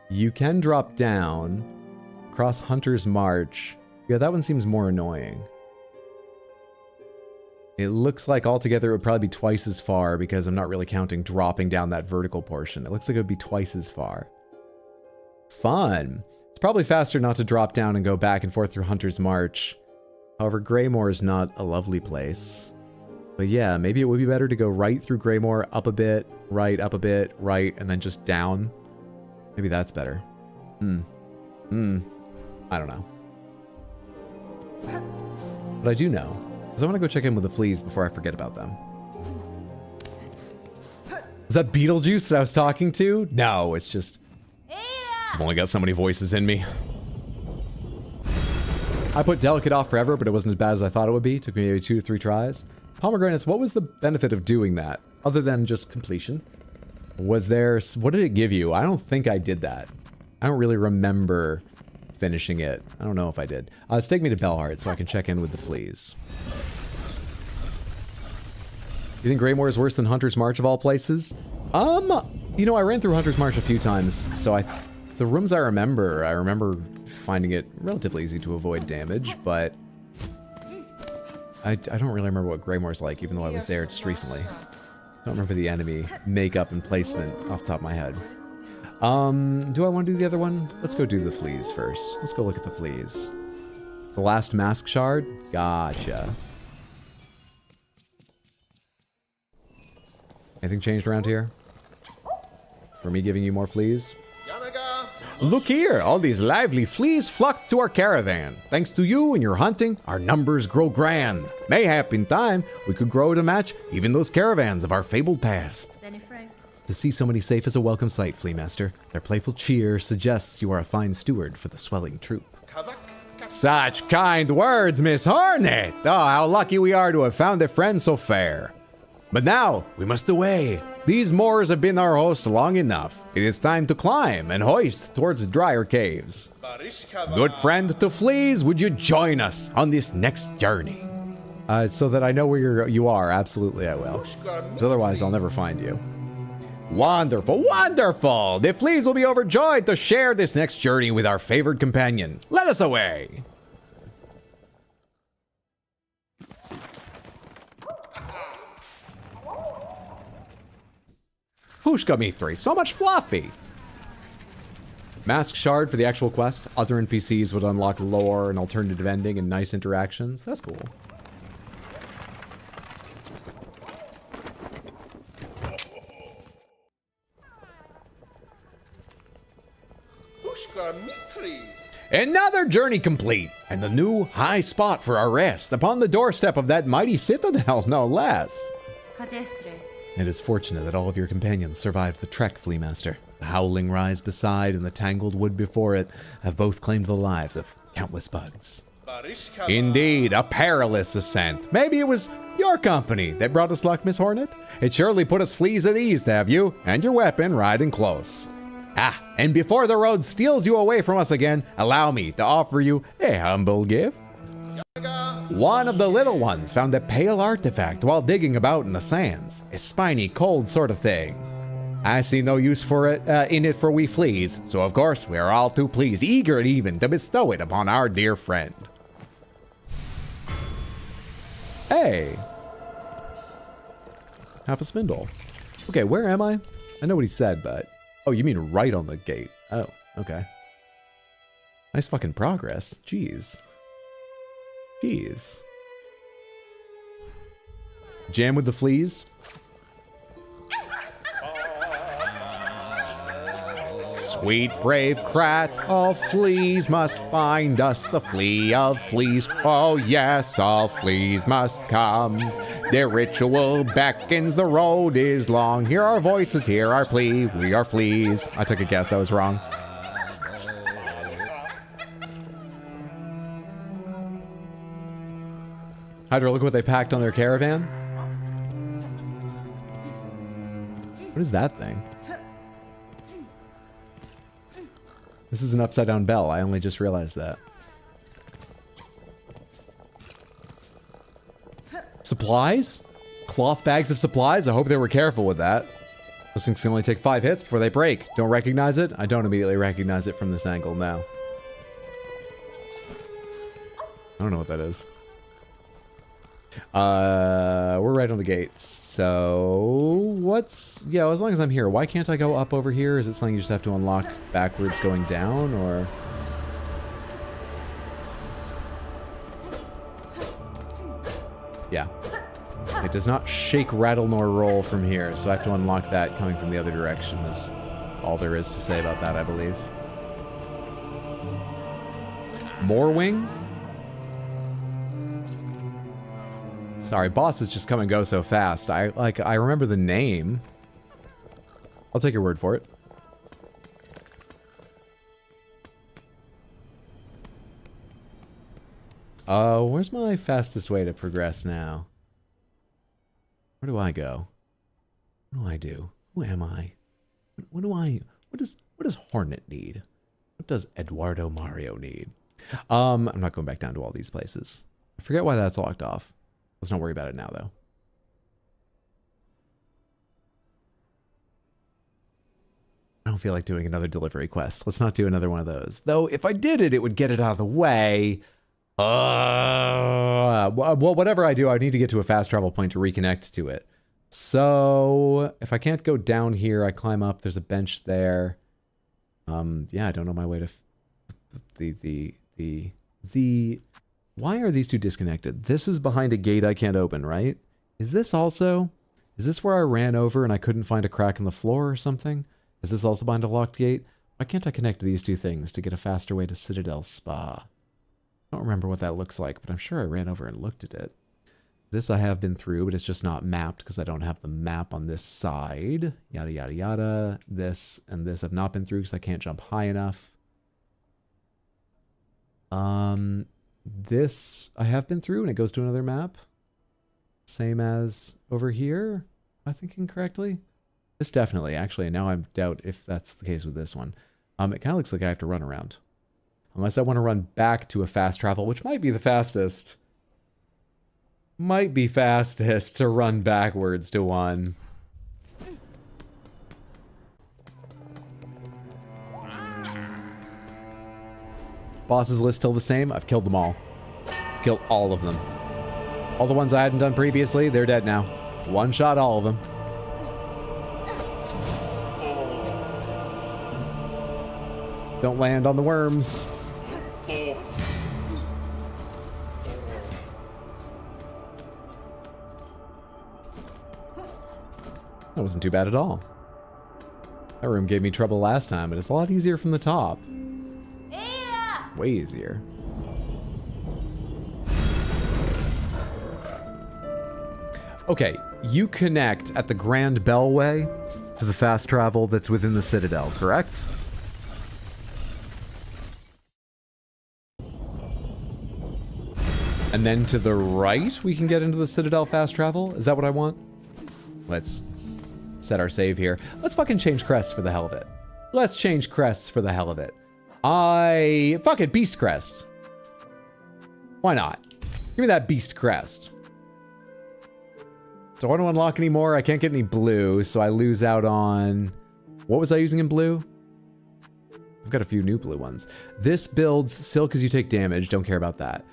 you can drop down, cross Hunter's March. Yeah, that one seems more annoying. It looks like altogether it would probably be twice as far because I'm not really counting dropping down that vertical portion. It looks like it would be twice as far. Fun. It's probably faster not to drop down and go back and forth through Hunter's March. However, Greymoor is not a lovely place. But yeah, maybe it would be better to go right through Greymoor, up a bit, right, up a bit, right, and then just down. Maybe that's better. I don't know. But I do know. Because I want to go check in with the fleas before I forget about them. Was that Beetlejuice that I was talking to? No, it's just... I've only got so many voices in me. I put Delicate off forever, but it wasn't as bad as I thought it would be. Took me maybe 2 or 3 tries. Pomegranates, what was the benefit of doing that? Other than just completion? Was there... What did it give you? I don't think I did that. I don't really remember finishing it. I don't know if I did. Let's take me to Bellheart so I can check in with the fleas. You think Greymoor is worse than Hunter's March of all places? You know, I ran through Hunter's March a few times, so the rooms I remember finding it relatively easy to avoid damage, but I don't really remember what Greymoor's like, even though I was there just recently. I don't remember the enemy makeup and placement off the top of my head. Do I want to do the other one? Let's go do the fleas first. Let's go look at the fleas. The last mask shard? Gotcha. Anything changed around here? For me giving you more fleas? Look here! All these lively fleas flocked to our caravan. Thanks to you and your hunting, our numbers grow grand. Mayhap in time, we could grow to match even those caravans of our fabled past. To see so many safe is a welcome sight, Flea Master. Their playful cheer suggests you are a fine steward for the swelling troop. Such kind words, Miss Hornet! Oh, how lucky we are to have found a friend so fair. But now, we must away. These moors have been our host long enough. It is time to climb and hoist towards drier caves. Good friend to fleas, would you join us on this next journey? So that I know where you are, absolutely I will. Because otherwise, I'll never find you. Wonderful, wonderful! The fleas will be overjoyed to share this next journey with our favored companion. Let us away! Hushka Mitri, so much fluffy! Mask shard for the actual quest. Other NPCs would unlock lore and alternative ending and nice interactions. That's cool. Another journey complete, and the new high spot for our rest upon the doorstep of that mighty citadel, no less. It is fortunate that all of your companions survived the trek, Flea Master. The howling rise beside and the tangled wood before it have both claimed the lives of countless bugs. Indeed, a perilous ascent. Maybe it was your company that brought us luck, Miss Hornet. It surely put us fleas at ease to have you and your weapon riding close. Ah, and before the road steals you away from us again, allow me to offer you a humble gift. One of the little ones found a pale artifact while digging about in the sands. A spiny, cold sort of thing. I see no use for it in it for we fleas, so of course we are all too pleased, eager even, to bestow it upon our dear friend. Hey! Half a spindle. Okay, where am I? I know what he said, but... Oh, you mean right on the gate. Oh, okay. Nice fucking progress. Jeez. Jeez. Jam with the fleas. sweet brave crat of fleas must find us, the flea of fleas. Oh yes, all fleas must come. Their ritual beckons, the road is long. Hear our voices, hear our plea, we are fleas. I took a guess, I was wrong. Hydra, look what they packed on their caravan. What is that thing? This is an upside down bell. I only just realized that. Supplies? Cloth bags of supplies? I hope they were careful with that. Those things can only take 5 hits before they break. Don't recognize it? I don't immediately recognize it from this angle, no. I don't know what that is. We're right on the gates. So, yeah, as long as I'm here, why can't I go up over here? Is it something you just have to unlock backwards going down, or? Yeah. It does not shake, rattle, nor roll from here, so I have to unlock that coming from the other direction is all there is to say about that, I believe. More wing? Sorry, bosses just come and go so fast. I remember the name. I'll take your word for it. Where's my fastest way to progress now? Where do I go? What do I do? Who am I? What does Hornet need? What does Eduardo Mario need? I'm not going back down to all these places. I forget why that's locked off. Let's not worry about it now, though. I don't feel like doing another delivery quest. Let's not do another one of those. Though, if I did it, it would get it out of the way. Well, whatever I do, I need to get to a fast travel point to reconnect to it. So, if I can't go down here, I climb up. There's a bench there. Yeah, I don't know my way to... Why are these two disconnected? This is behind a gate I can't open, right? Is this also... Is this where I ran over and I couldn't find a crack in the floor or something? Is this also behind a locked gate? Why can't I connect these two things to get a faster way to Citadel Spa? I don't remember what that looks like, but I'm sure I ran over and looked at it. This I have been through, but it's just not mapped because I don't have the map on this side. Yada, yada, yada. This and this I've not been through because I can't jump high enough. This I have been through and it goes to another map. Same as over here. Am I thinking correctly? This definitely, actually. Now I doubt if that's the case with this one. It kind of looks like I have to run around. Unless I want to run back to a fast travel, which might be the fastest. Might be fastest to run backwards to one. Bosses list still the same. I've killed them all. I've killed all of them. All the ones I hadn't done previously, they're dead now. One shot all of them. Don't land on the worms. That wasn't too bad at all. That room gave me trouble last time, but it's a lot easier from the top. Way easier. Okay, you connect at the Grand Bellway to the fast travel that's within the Citadel, correct? And then to the right, we can get into the Citadel fast travel? Is that what I want? Let's set our save here. Let's fucking change crests for the hell of it. Let's change crests for the hell of it. Fuck it, Beast Crest. Why not? Give me that Beast Crest. Do I want to unlock any more? I can't get any blue, so I lose out on... What was I using in blue? I've got a few new blue ones. This builds silk as you take damage. Don't care about that.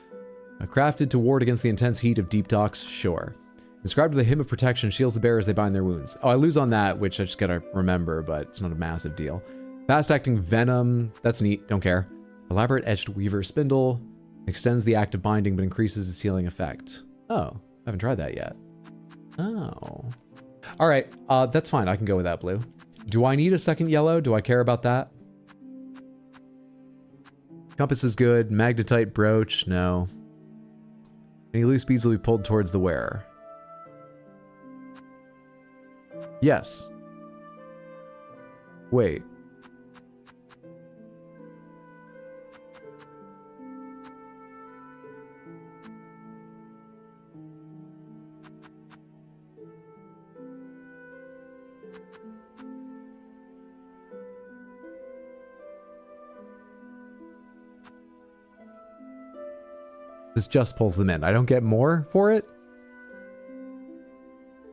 Crafted to ward against the intense heat of deep docks, sure. Inscribed with a hymn of protection, shields the bearer as they bind their wounds. Oh, I lose on that, which I just gotta remember, but it's not a massive deal. Fast-acting venom, that's neat, don't care. Elaborate edged weaver spindle, extends the act of binding but increases its healing effect. Oh, I haven't tried that yet. Oh. Alright, that's fine, I can go with that blue. Do I need a second yellow? Do I care about that? Compass is good. Magnetite brooch, no. Any loose beads will be pulled towards the wearer. Yes. Wait. This just pulls them in. I don't get more for it?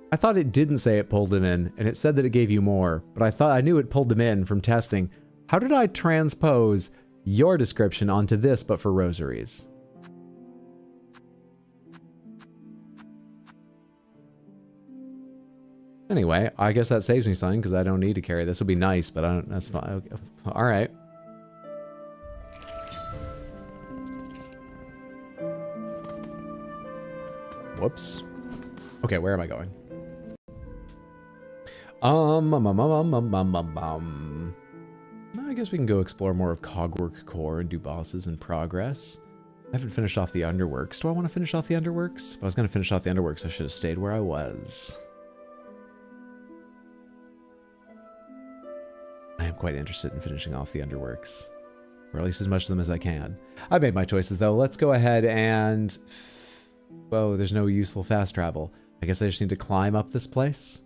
I thought it didn't say it pulled them in, and it said that it gave you more, but I knew it pulled them in from testing. How did I transpose your description onto this, but for rosaries? Anyway, I guess that saves me something, because I don't need to carry this. Will be nice, but I don't, that's fine. Okay. All right. Whoops. Okay, where am I going? I guess we can go explore more of Cogwork Core and do bosses in progress. I haven't finished off the Underworks. Do I want to finish off the Underworks? If I was going to finish off the Underworks, I should have stayed where I was. I am quite interested in finishing off the Underworks. Or at least as much of them as I can. I made my choices, though. Let's go ahead and... Whoa, there's no useful fast travel. I guess I just need to climb up this place?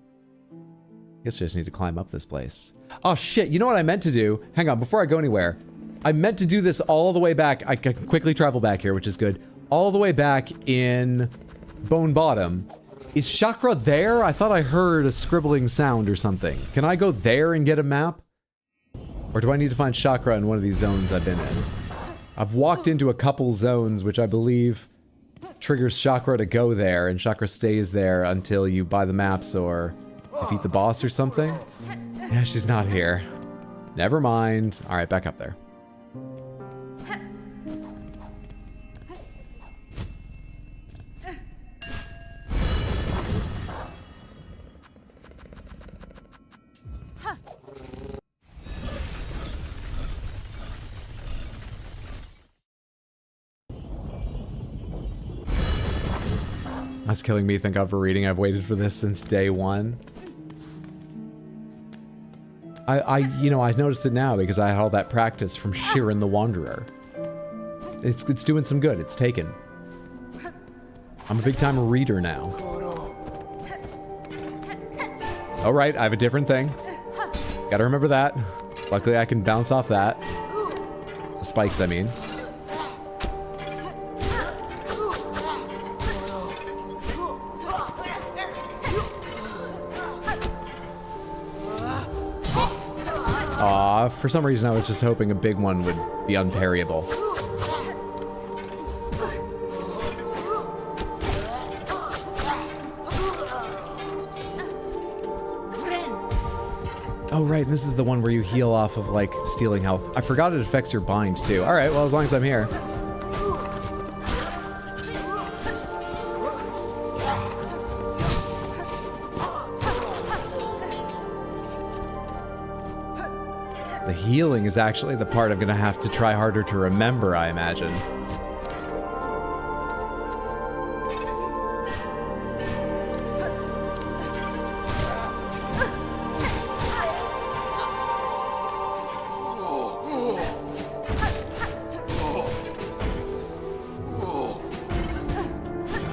I guess I just need to climb up this place. Oh shit, you know what I meant to do? Hang on, before I go anywhere. I meant to do this all the way back. I can quickly travel back here, which is good. All the way back in Bone Bottom. Is Chakra there? I thought I heard a scribbling sound or something. Can I go there and get a map? Or do I need to find Chakra in one of these zones I've been in? I've walked into a couple zones, which I believe triggers Chakra to go there, and Chakra stays there until you buy the maps or defeat the boss or something. Yeah, she's not here. Never mind. Alright, back up there. That's killing me. Thank God for reading. I've waited for this since day one. You know, I noticed it now because I had all that practice from Shirin the Wanderer. It's doing some good. It's taken. I'm a big time reader now. Oh, right. I have a different thing. Gotta remember that. Luckily, I can bounce off that. The spikes, I mean. Aw, for some reason I was just hoping a big one would be unparryable. Oh right, this is the one where you heal off of like stealing health. I forgot it affects your bind too. Alright, well as long as I'm here. The healing is actually the part I'm gonna have to try harder to remember, I imagine.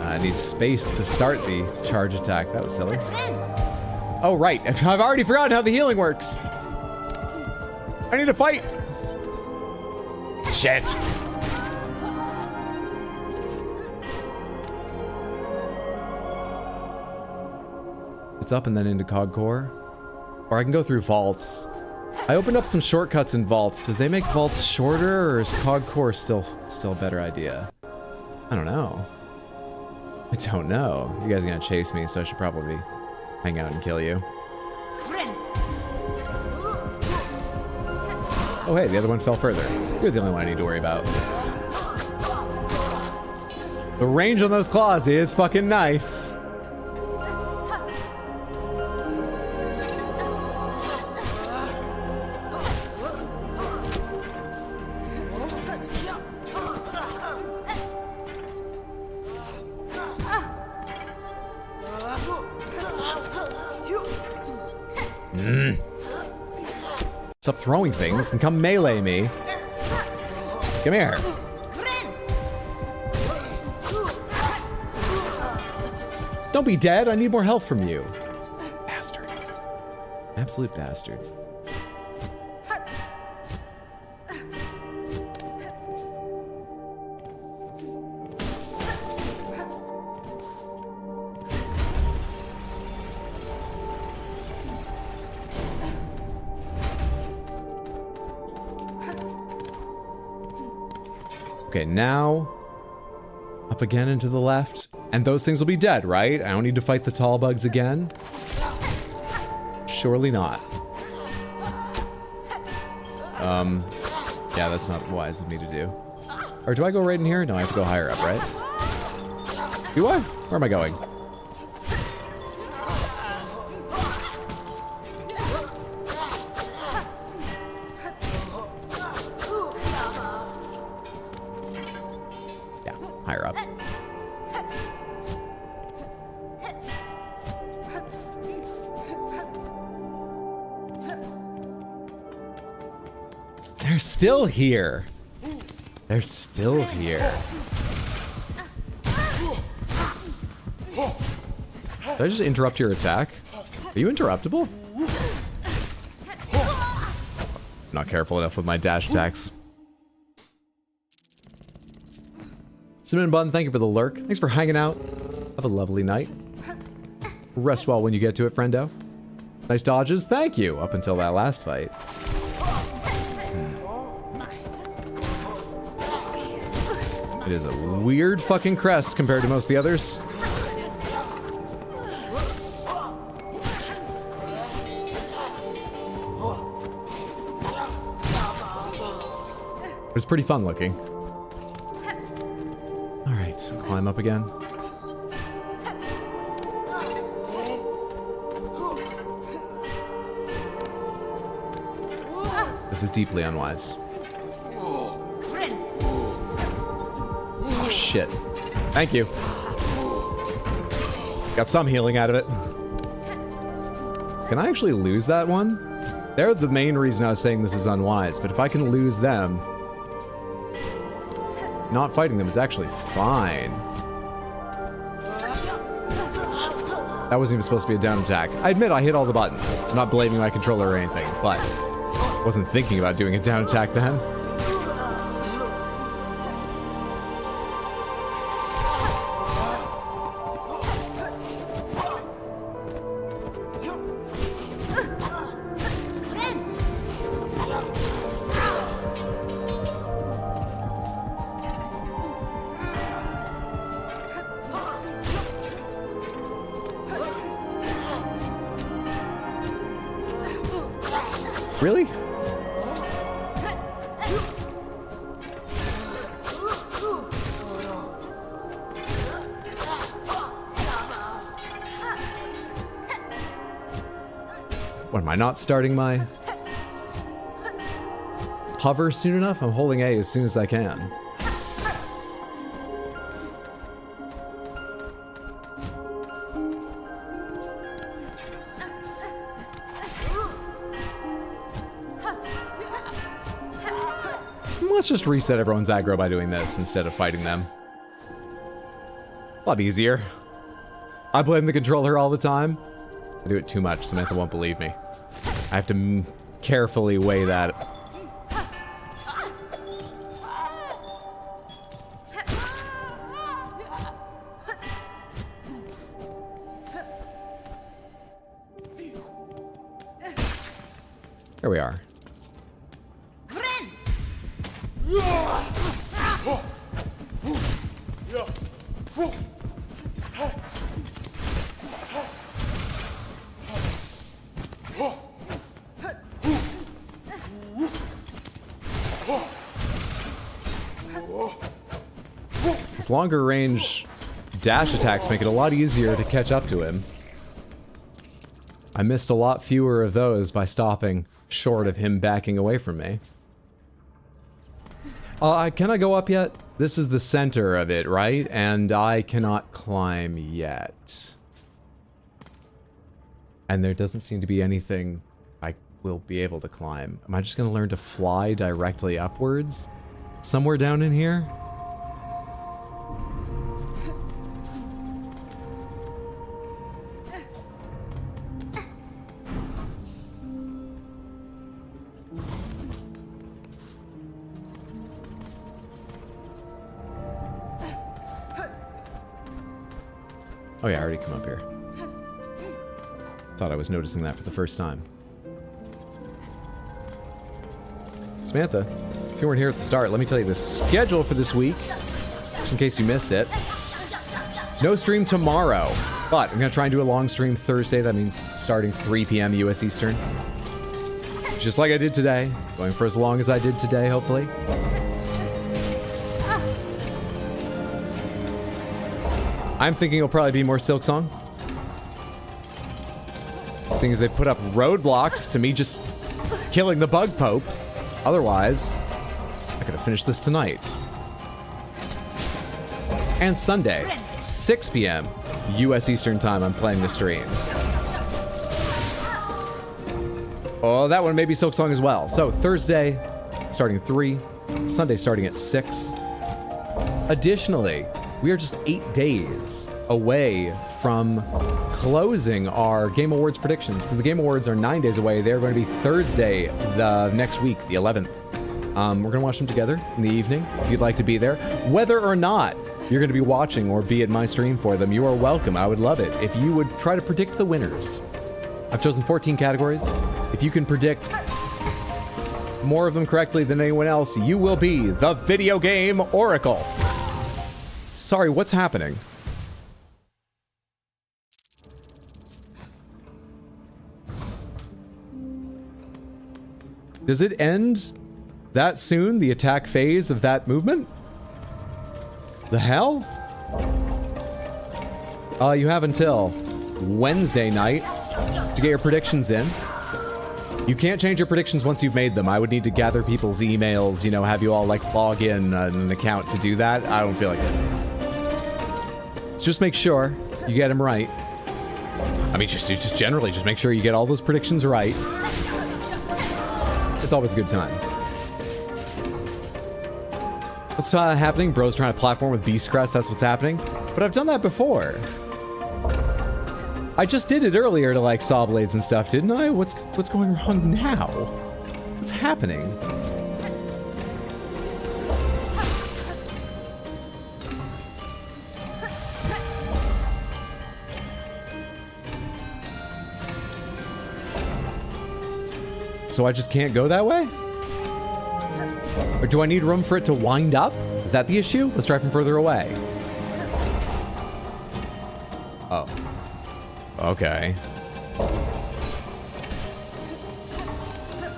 I need space to start the charge attack. That was silly. Oh, right. I've already forgotten how the healing works. I need to fight! Shit. It's up and then into Cog Core. Or I can go through vaults. I opened up some shortcuts in vaults. Does they make vaults shorter, or is Cog Core still a better idea? I don't know. I don't know. You guys are gonna chase me, so I should probably hang out and kill you. Oh hey, the other one fell further. You're the only one I need to worry about. The range on those claws is fucking nice. Stop throwing things and come melee me. Come here. Don't be dead. I need more health from you. Bastard. Absolute bastard. Okay, now up again and to the left, and those things will be dead, right? I don't need to fight the tall bugs again. Surely not. Yeah, that's not wise of me to do. Or do I go right in here? No, I have to go higher up, right? Do I? Where am I going? Yeah, higher up. They're still here. They're still here. Did I just interrupt your attack? Are you interruptible? I'm not careful enough with my dash attacks. Cinnamon Bun, thank you for the lurk. Thanks for hanging out. Have a lovely night. Rest well when you get to it, friendo. Nice dodges, thank you, up until that last fight. It is a weird fucking crest compared to most of the others. It was pretty fun looking. Alright, climb up again. This is deeply unwise. Oh shit. Thank you. Got some healing out of it. Can I actually lose that one? They're the main reason I was saying this is unwise, but if I can lose them, not fighting them is actually fine. That wasn't even supposed to be a down attack. I admit I hit all the buttons. I'm not blaming my controller or anything, but I wasn't thinking about doing a down attack then. Really? What, am I not starting my hover soon enough? I'm holding A as soon as I can. Let's just reset everyone's aggro by doing this instead of fighting them. A lot easier. I blame the controller all the time. I do it too much, Samantha won't believe me. I have to carefully weigh that. Here we are. His longer range dash attacks make it a lot easier to catch up to him. I missed a lot fewer of those by stopping short of him backing away from me. Can I go up yet? This is the center of it, right? And I cannot climb yet. And there doesn't seem to be anything I will be able to climb. Am I just going to learn to fly directly upwards? Somewhere down in here? Oh yeah, I already come up here. Thought I was noticing that for the first time. Samantha, if you weren't here at the start, let me tell you the schedule for this week, just in case you missed it. No stream tomorrow, but I'm going to try and do a long stream Thursday. That means starting 3 p.m. US Eastern. Just like I did today. Going for as long as I did today, hopefully. I'm thinking it'll probably be more Silksong. Seeing as they put up roadblocks to me just killing the bug pope. Otherwise, I could have finished this tonight. And Sunday, 6 p.m. US Eastern Time, I'm playing the stream. Oh, that one may be Silksong as well. So Thursday, starting at 3. Sunday, starting at 6. Additionally, we are just 8 days away from closing our Game Awards predictions, because the Game Awards are 9 days away. They're going to be Thursday the next week, the 11th. We're going to watch them together in the evening, if you'd like to be there. Whether or not you're going to be watching or be at my stream for them, you are welcome. I would love it if you would try to predict the winners. I've chosen 14 categories. If you can predict more of them correctly than anyone else, you will be the Video Game Oracle. Sorry, what's happening? Does it end that soon, the attack phase of that movement? The hell? You have until Wednesday night to get your predictions in. You can't change your predictions once you've made them. I would need to gather people's emails, you know, have you all like log in an account to do that. I don't feel like it. So just make sure you get them right. I mean, just generally, just make sure you get all those predictions right. It's always a good time. What's happening? Bro's trying to platform with Beast Crest. That's what's happening. But I've done that before. I just did it earlier to like saw blades and stuff, didn't I? What's going wrong now? What's happening? So I just can't go that way? Or do I need room for it to wind up? Is that the issue? Let's try from further away. Oh. Okay.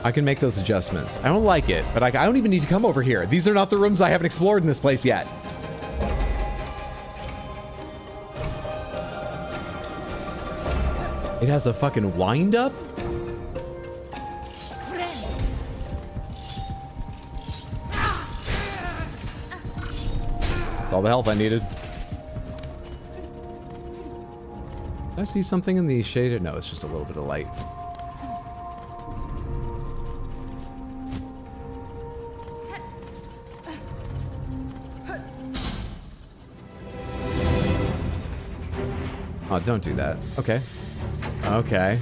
I can make those adjustments. I don't like it, but I don't even need to come over here. These are not the rooms I haven't explored in this place yet. It has a fucking wind up? That's all the health I needed. Did I see something in the shaded? No, it's just a little bit of light. Oh, don't do that. Okay. Okay.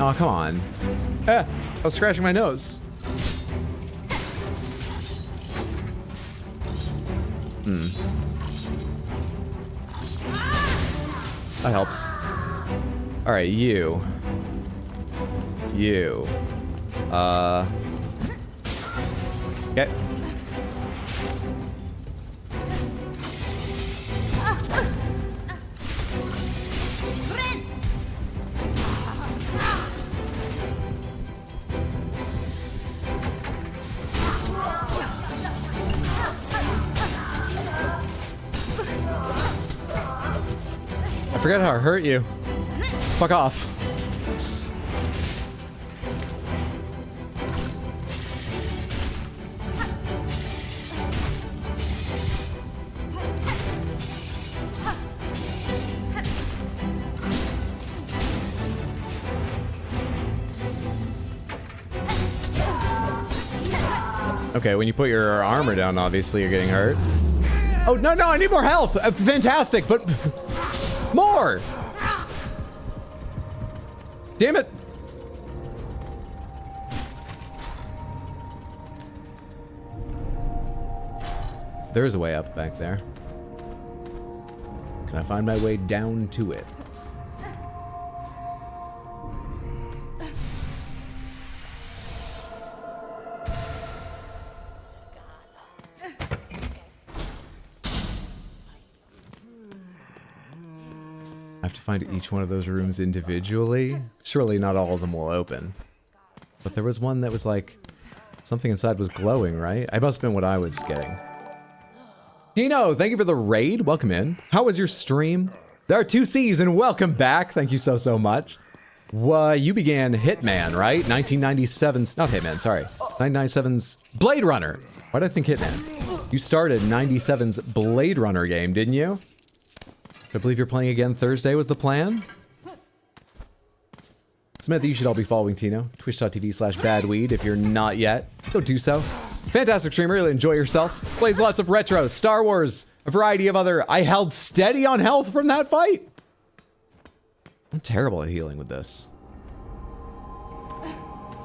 Oh, come on. I was scratching my nose. That helps. Alright, you. Okay. I forgot how I hurt you. Fuck off. Okay, when you put your armor down, obviously you're getting hurt. Oh, no, I need more health. Fantastic, but more. Damn it. There is a way up back there. Can I find my way down to it? I have to find each one of those rooms individually. Surely not all of them will open. But there was one that was like, something inside was glowing, right? I must have been what I was getting. Dino, thank you for the raid. Welcome in. How was your stream? There are 2 C's and welcome back. Thank you so much. You began Hitman, right? 1997's, not Hitman, sorry. 1997's Blade Runner. Why did I think Hitman? You started 97's Blade Runner game, didn't you? I believe you're playing again Thursday was the plan. Samantha, you should all be following Tino. Twitch.tv/badweed if you're not yet. Go do so. Fantastic streamer, really enjoy yourself. Plays lots of retro, Star Wars, a variety of other. I held steady on health from that fight. I'm terrible at healing with this.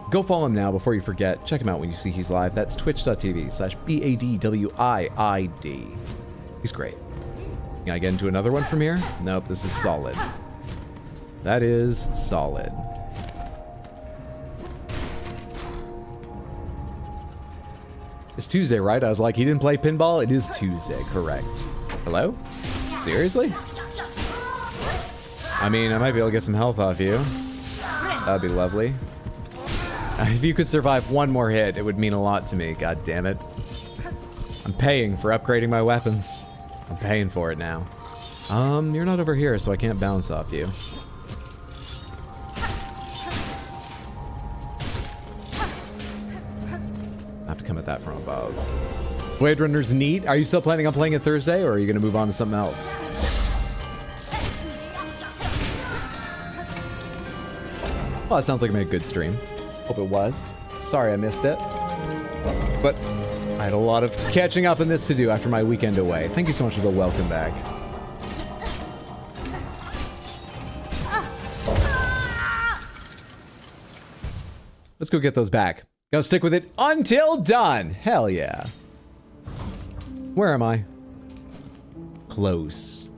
Go follow him now before you forget. Check him out when you see he's live. That's twitch.tv/BADWIID. He's great. Can I get into another one from here? Nope, this is solid. That is solid. It's Tuesday, right? I was like, he didn't play pinball? It is Tuesday, correct. Hello? Seriously? I mean, I might be able to get some health off you. That'd be lovely. If you could survive one more hit, it would mean a lot to me. God damn it. I'm paying for upgrading my weapons. I'm paying for it now. You're not over here, so I can't bounce off you. I have to come at that from above. Blade Runner's neat. Are you still planning on playing it Thursday, or are you going to move on to something else? Well, that sounds like it made a good stream. Hope it was. Sorry I missed it. But I had a lot of catching up in this to do after my weekend away. Thank you so much for the welcome back. Let's go get those back. Gonna stick with it until done. Hell yeah. Where am I? Close.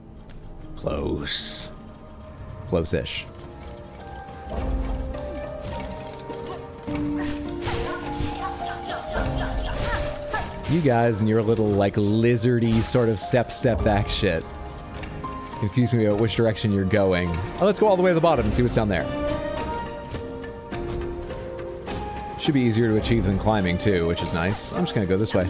Close. Close-ish. You guys and your little, like, lizardy sort of step back shit. Confusing me about which direction you're going. Oh, let's go all the way to the bottom and see what's down there. Should be easier to achieve than climbing, too, which is nice. I'm just gonna go this way.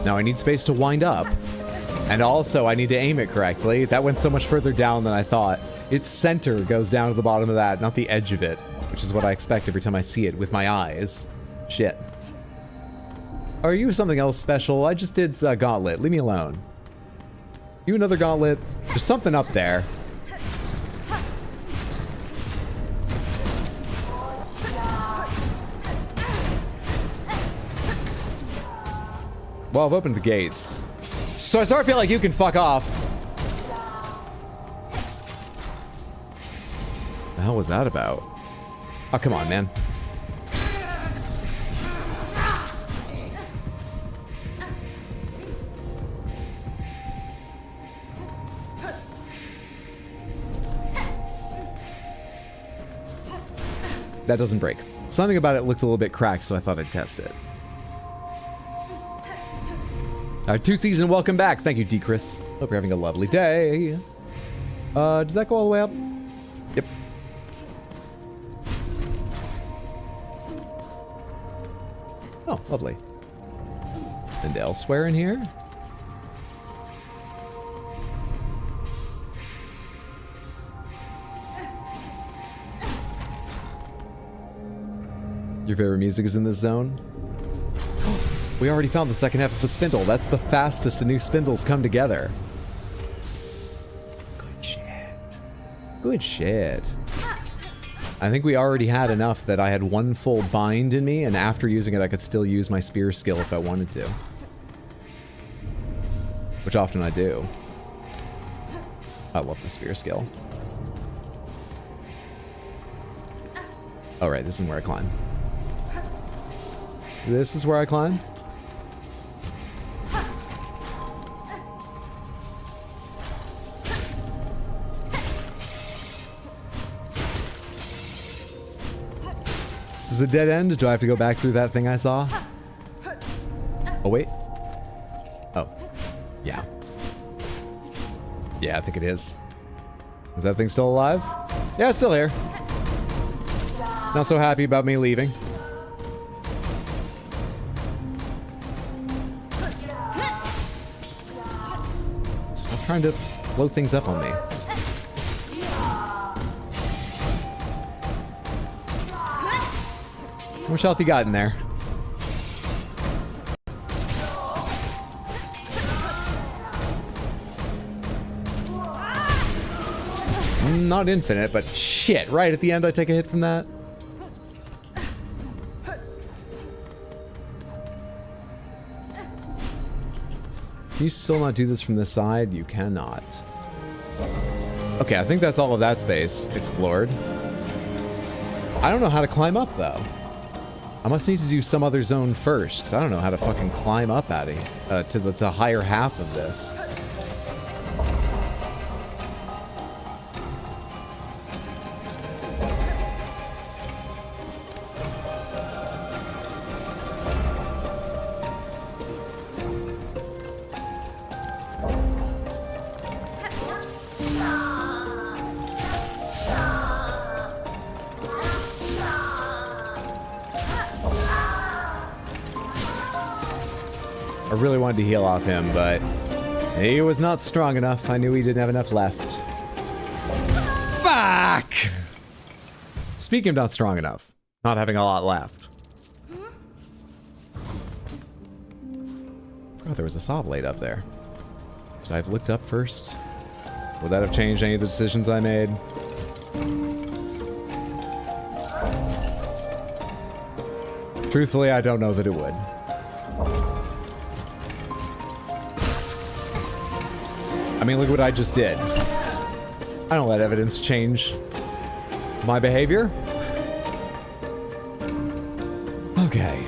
Now I need space to wind up. And also, I need to aim it correctly. That went so much further down than I thought. Its center goes down to the bottom of that, not the edge of it. Which is what I expect every time I see it with my eyes. Shit. Are you something else special? I just did Gauntlet. Leave me alone. You another Gauntlet? There's something up there. Well, I've opened the gates. So I sort of feel like you can fuck off. The hell was that about? Oh, come on, man. That doesn't break. Something about it looked a little bit cracked, so I thought I'd test it. All right, 2 season, welcome back. Thank you, D. Chris. Hope you're having a lovely day. Does that go all the way up? Yep. Oh, lovely. And elsewhere in here? Your favorite music is in this zone? We already found the second half of the spindle. That's the fastest the new spindles come together. Good shit. Good shit. I think we already had enough that I had one full bind in me, and after using it, I could still use my spear skill if I wanted to. Which often I do. I love the spear skill. Alright, this is where I climb. This is where I climb? Is this a dead end? Do I have to go back through that thing I saw? Oh, wait. Oh. Yeah. Yeah, I think it is. Is that thing still alive? Yeah, it's still here. Not so happy about me leaving. Stop trying to blow things up on me. How much health you got in there? Not infinite, but shit, right at the end I take a hit from that? Can you still not do this from this side? You cannot. Okay, I think that's all of that space explored. I don't know how to climb up, though. I must need to do some other zone first, because I don't know how to fucking climb up at it, to the higher half of this. I really wanted to heal off him, but he was not strong enough. I knew he didn't have enough left. Fuck! Speaking of not strong enough, not having a lot left. I forgot there was a saw blade up there. Should I have looked up first? Would that have changed any of the decisions I made? Truthfully, I don't know that it would. I mean, look what I just did. I don't let evidence change my behavior. Okay.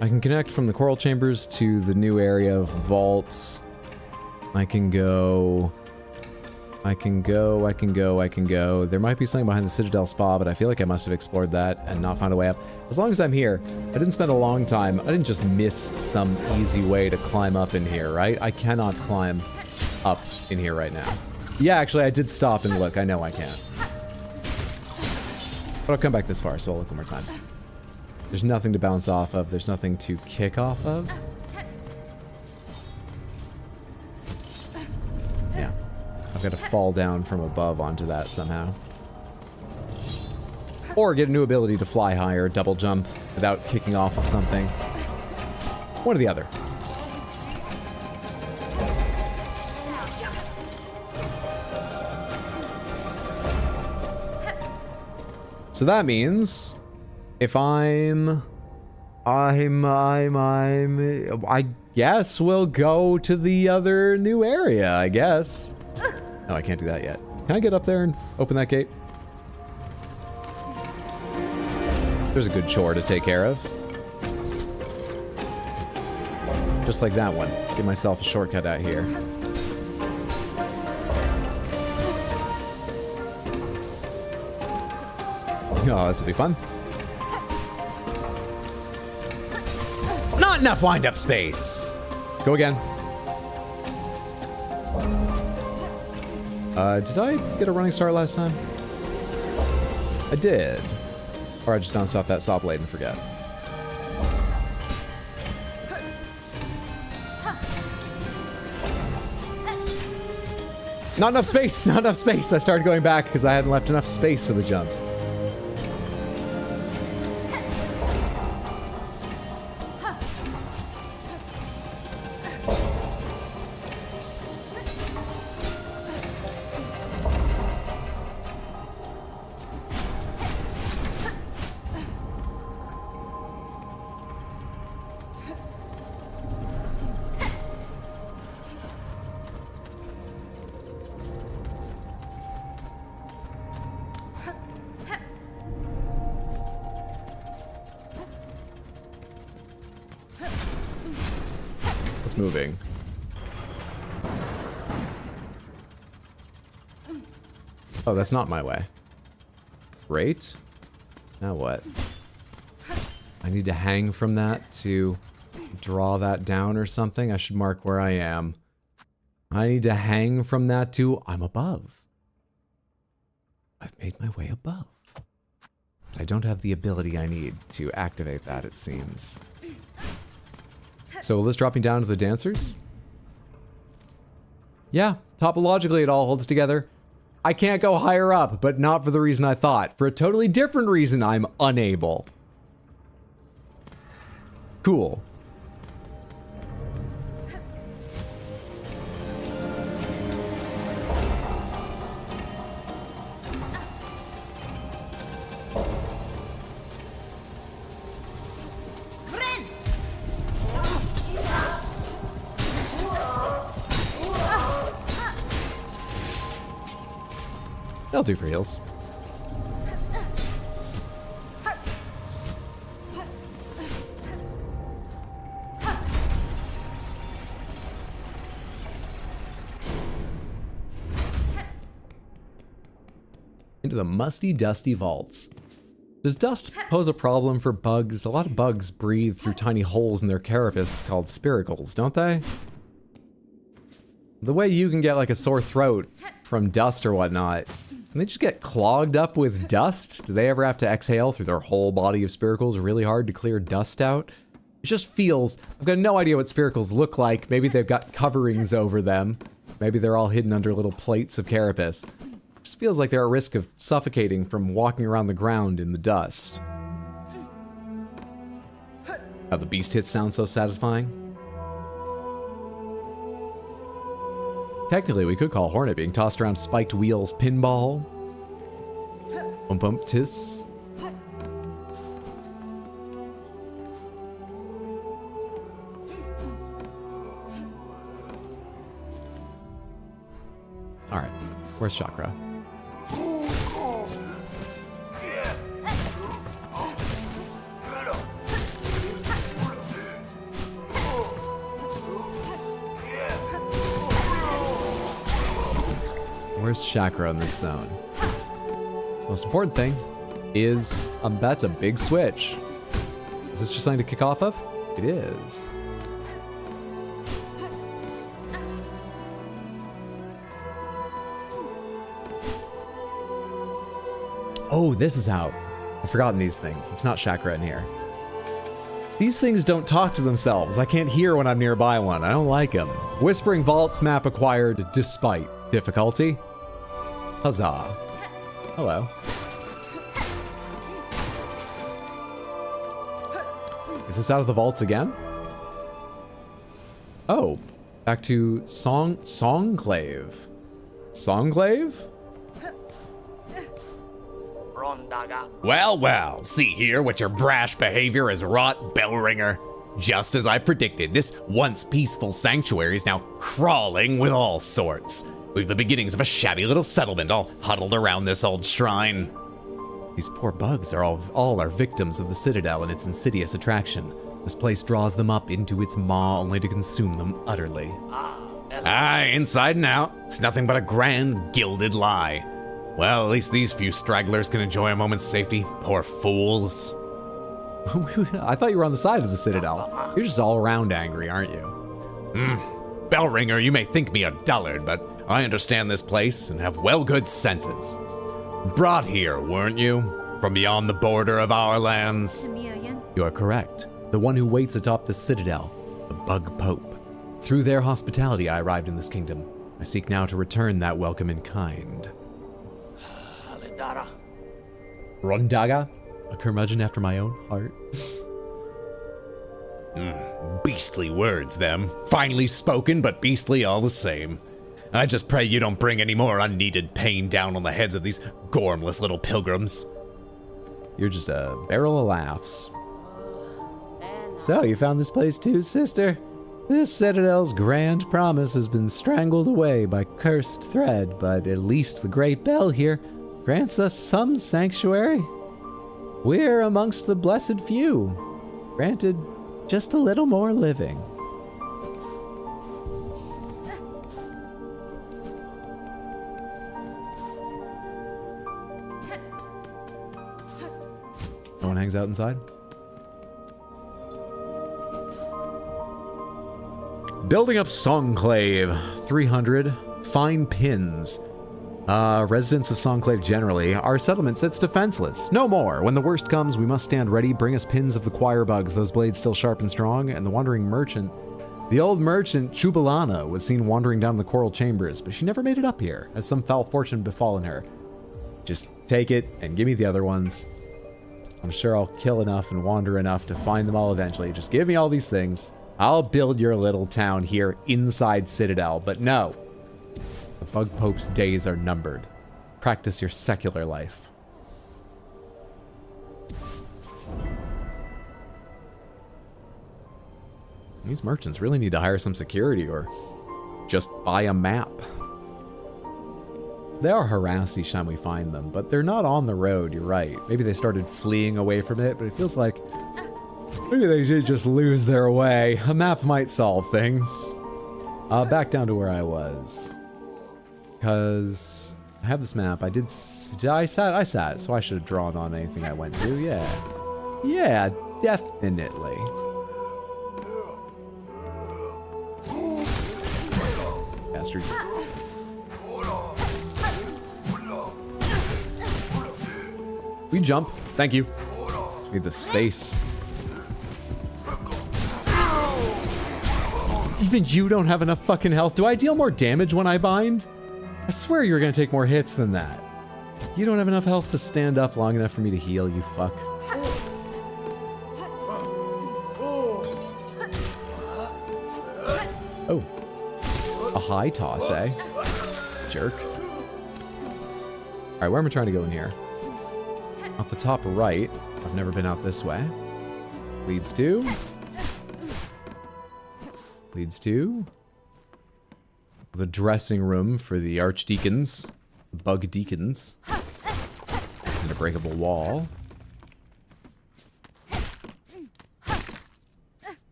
I can connect from the coral chambers to the new area of vaults. I can go. There might be something behind the Citadel Spa, but I feel like I must have explored that and not found a way up. As long as I'm here, I didn't spend a long time. I didn't just miss some easy way to climb up in here, right? I cannot climb up in here right now. Yeah, actually, I did stop and look. I know I can't. But I've come back this far, so I'll look one more time. There's nothing to bounce off of. There's nothing to kick off of. Yeah. I've got to fall down from above onto that somehow. Or get a new ability to fly higher, double jump, without kicking off of something. One or the other. So that means if I guess we'll go to the other new area, I guess. No, I can't do that yet. Can I get up there and open that gate? There's a good chore to take care of. Just like that one. Give myself a shortcut out here. Oh, this will be fun. Not enough wind-up space. Let's go again. Did I get a running start last time? I did. Or I just bounced off that saw blade and forget. Not enough space! Not enough space! I started going back because I hadn't left enough space for the jump. it's moving. Oh, that's not my way. Great. Now what? I need to hang from that to draw that down or something. I should mark where I am. I need to hang from that to I'm above. I've made my way above. But I don't have the ability I need to activate that, it seems. So will this drop me down to the dancers? Yeah, topologically it all holds together. I can't go higher up, but not for the reason I thought. For a totally different reason, I'm unable. Cool. They'll do for heals. Into the musty, dusty vaults. Does dust pose a problem for bugs? A lot of bugs breathe through tiny holes in their carapace called spiracles, don't they? The way you can get like a sore throat from dust or whatnot, can they just get clogged up with dust? Do they ever have to exhale through their whole body of spiracles really hard to clear dust out? It just feels, I've got no idea what spiracles look like. Maybe they've got coverings over them. Maybe they're all hidden under little plates of carapace. It just feels like they're at risk of suffocating from walking around the ground in the dust. How the beast hits sound so satisfying. Technically, we could call Hornet being tossed around spiked wheels pinball. Bump bump tis. Alright, where's Chakra? Where's Chakra in this zone? It's the most important thing is, that's a big switch. Is this just something to kick off of? It is. Oh, this is how. I've forgotten these things. It's not Chakra in here. These things don't talk to themselves. I can't hear when I'm nearby one. I don't like them. Whispering Vaults map acquired despite difficulty. Huzzah. Hello. Is this out of the vaults again? Oh, back to Songclave. Songclave? Well, well, see here what your brash behavior has wrought, Bellringer. Just as I predicted, this once peaceful sanctuary is now crawling with all sorts. We've the beginnings of a shabby little settlement all huddled around this old shrine. These poor bugs are all are victims of the Citadel and its insidious attraction. This place draws them up into its maw only to consume them utterly. Aye, inside and out, it's nothing but a grand gilded lie. Well, at least these few stragglers can enjoy a moment's safety. Poor fools. I thought you were on the side of the Citadel. You're just all around angry, aren't you? Bellringer, you may think me a dullard, but I understand this place and have well good senses. Brought here, weren't you? From beyond the border of our lands? You are correct. The one who waits atop the Citadel, the Bug Pope. Through their hospitality, I arrived in this kingdom. I seek now to return that welcome in kind. Rondaga, a curmudgeon after my own heart. Beastly words, them. Finely spoken, but beastly all the same. I just pray you don't bring any more unneeded pain down on the heads of these gormless little pilgrims. You're just a barrel of laughs. So, you found this place too, sister? This Citadel's grand promise has been strangled away by cursed thread, but at least the great bell here grants us some sanctuary. We're amongst the blessed few, granted just a little more living. No one hangs out inside? Building up Songclave. 300. Fine pins. Residents of Songclave generally. Our settlement sits defenseless. No more. When the worst comes, we must stand ready. Bring us pins of the choir bugs, those blades still sharp and strong, and the wandering merchant. The old merchant, Chubalana, was seen wandering down the coral chambers, but she never made it up here, as some foul fortune befallen her. Just take it and give me the other ones. I'm sure I'll kill enough and wander enough to find them all eventually. Just give me all these things. I'll build your little town here inside Citadel, but no. The Bug Pope's days are numbered. Practice your secular life. These merchants really need to hire some security or just buy a map. They are harassed each time we find them, but they're not on the road, you're right. Maybe they started fleeing away from it, but it feels like maybe they did just lose their way. A map might solve things. Back down to where I was. Because I have this map. I sat, so I should have drawn on anything I went to, yeah. Yeah, definitely. Bastard. We jump. Thank you. Need the space. Even you don't have enough fucking health. Do I deal more damage when I bind? I swear you're gonna take more hits than that. You don't have enough health to stand up long enough for me to heal, you fuck. Oh. A high toss, eh? Jerk. Alright, where am I trying to go in here? Out the top right. I've never been out this way. Leads to... the dressing room for the archdeacons, bug deacons, and a breakable wall.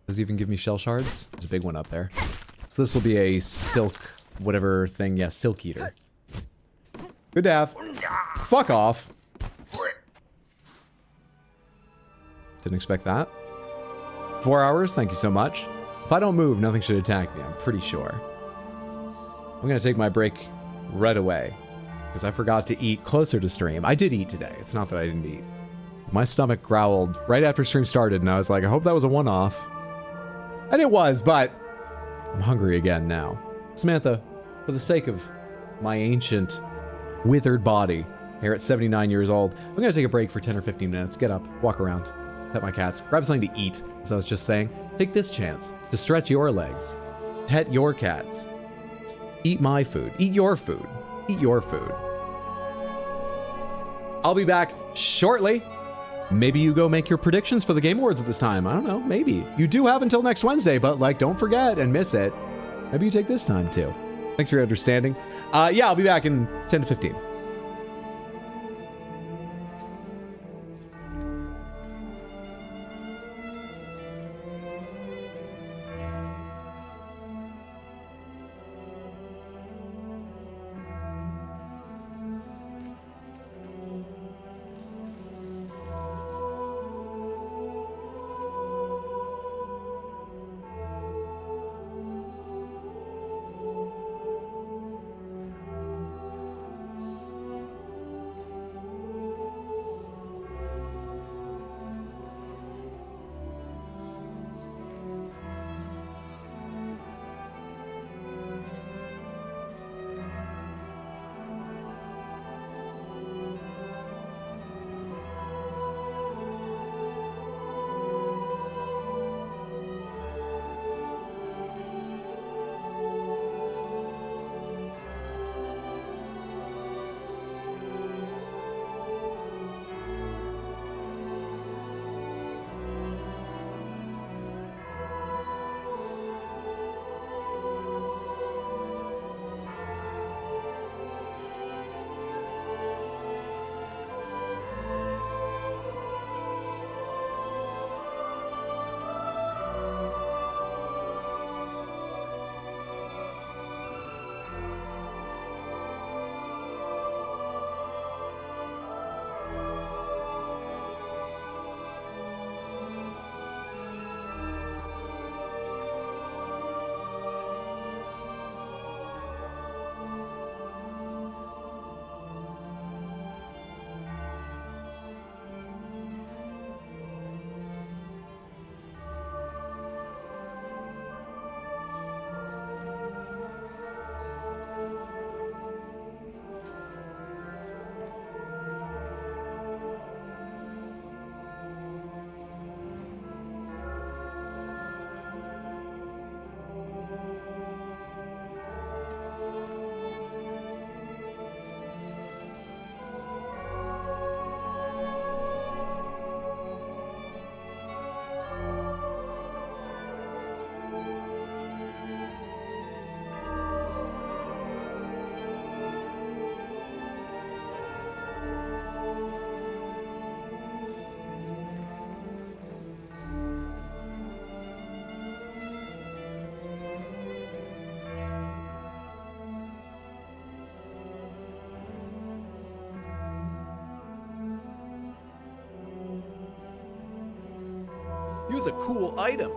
Does it even give me shell shards? There's a big one up there. So this will be a silk, whatever thing. Yeah, silk eater. Good to have. Fuck off. Didn't expect that. 4 hours, thank you so much. If I don't move, nothing should attack me, I'm pretty sure. I'm gonna take my break right away, because I forgot to eat closer to stream. I did eat today, it's not that I didn't eat. My stomach growled right after stream started, and I was like, I hope that was a one-off. And it was, but I'm hungry again now. Samantha, for the sake of my ancient, withered body, here at 79 years old, I'm gonna take a break for 10 or 15 minutes, get up, walk around, pet my cats, grab something to eat, as I was just saying. Take this chance to stretch your legs, pet your cats, eat my food, eat your food, eat your food. I'll be back shortly. Maybe you go make your predictions for the Game Awards at this time. I don't know, maybe. You do have until next Wednesday, but like, don't forget and miss it. Maybe you take this time too. Thanks for your understanding. Yeah, I'll be back in 10 to 15. Use a cool item.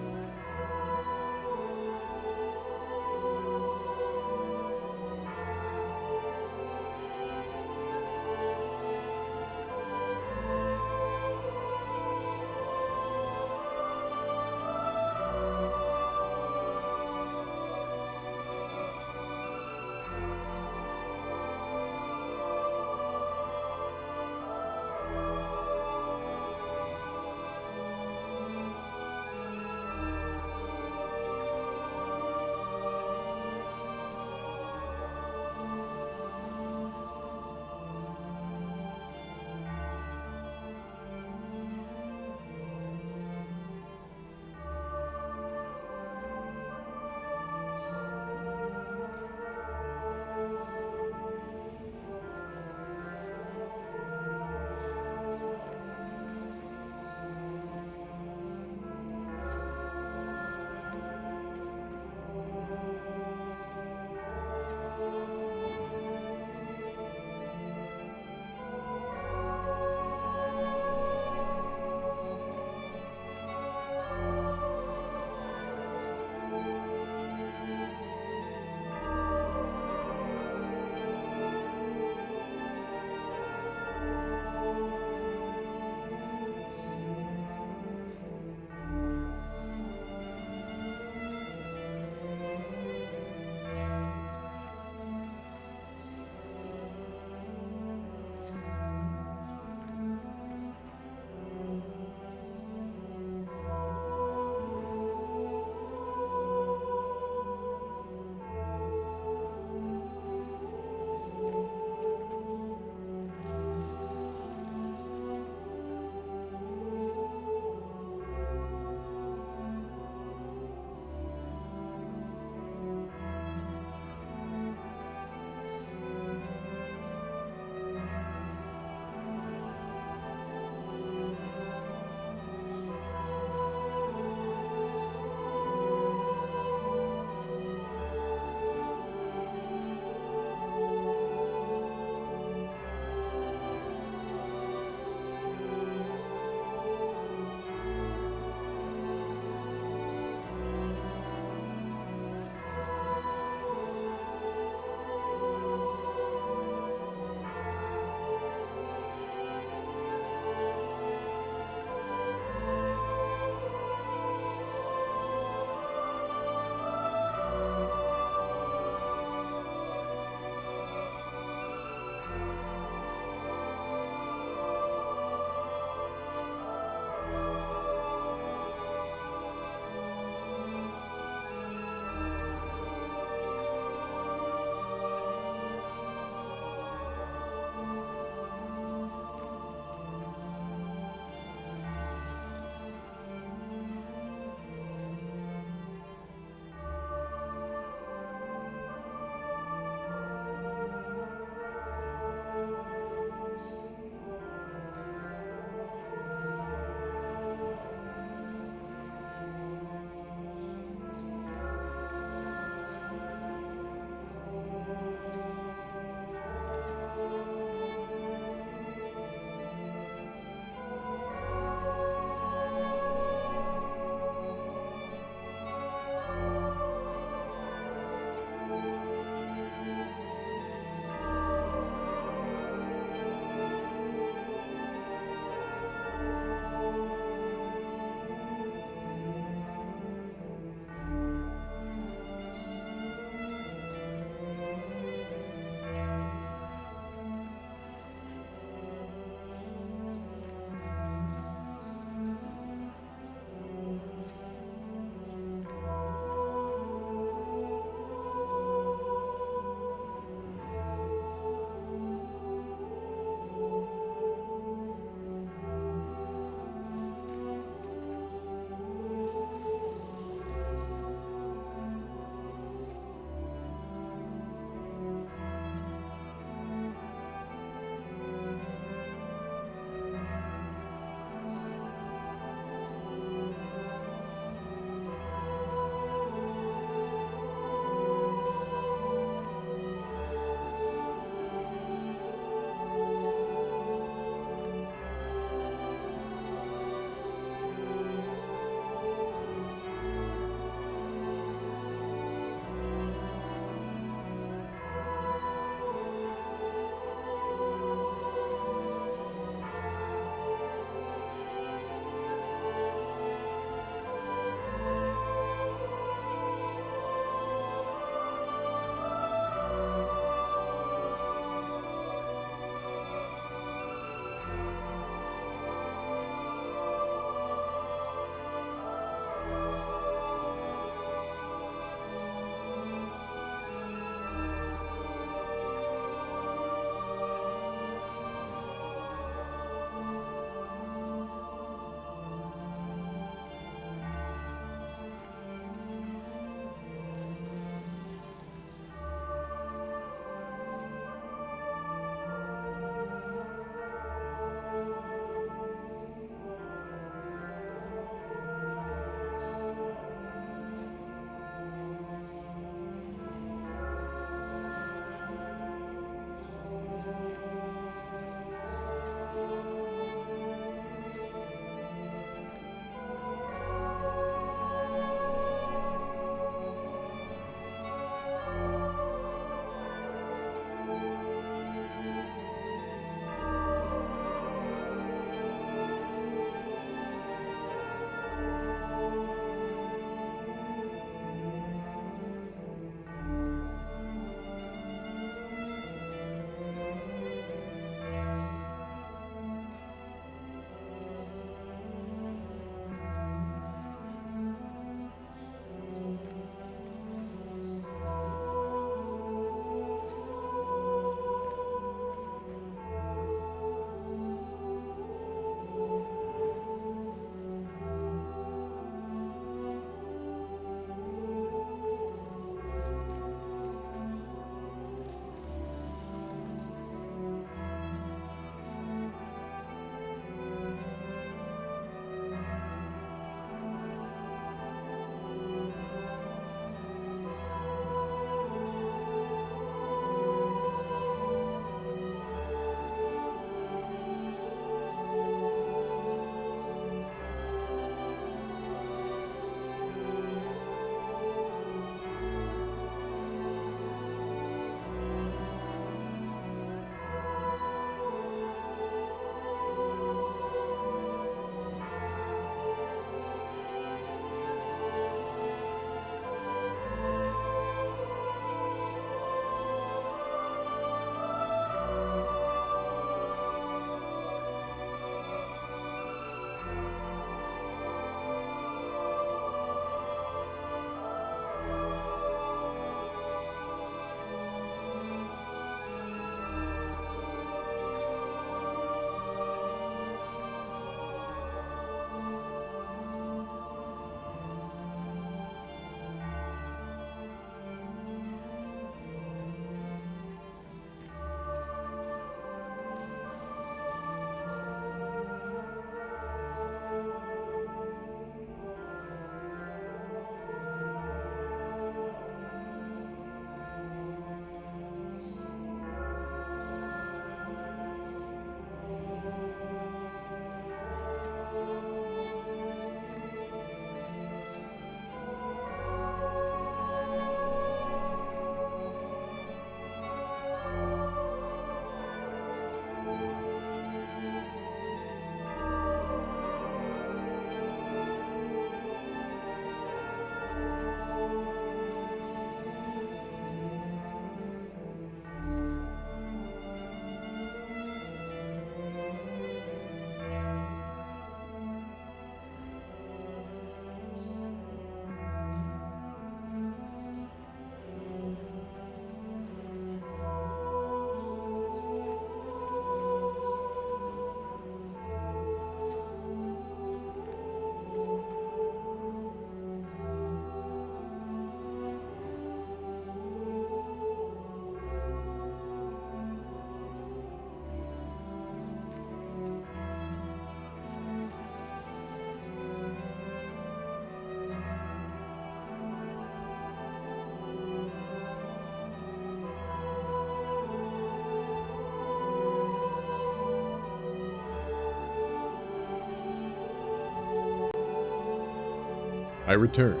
I return.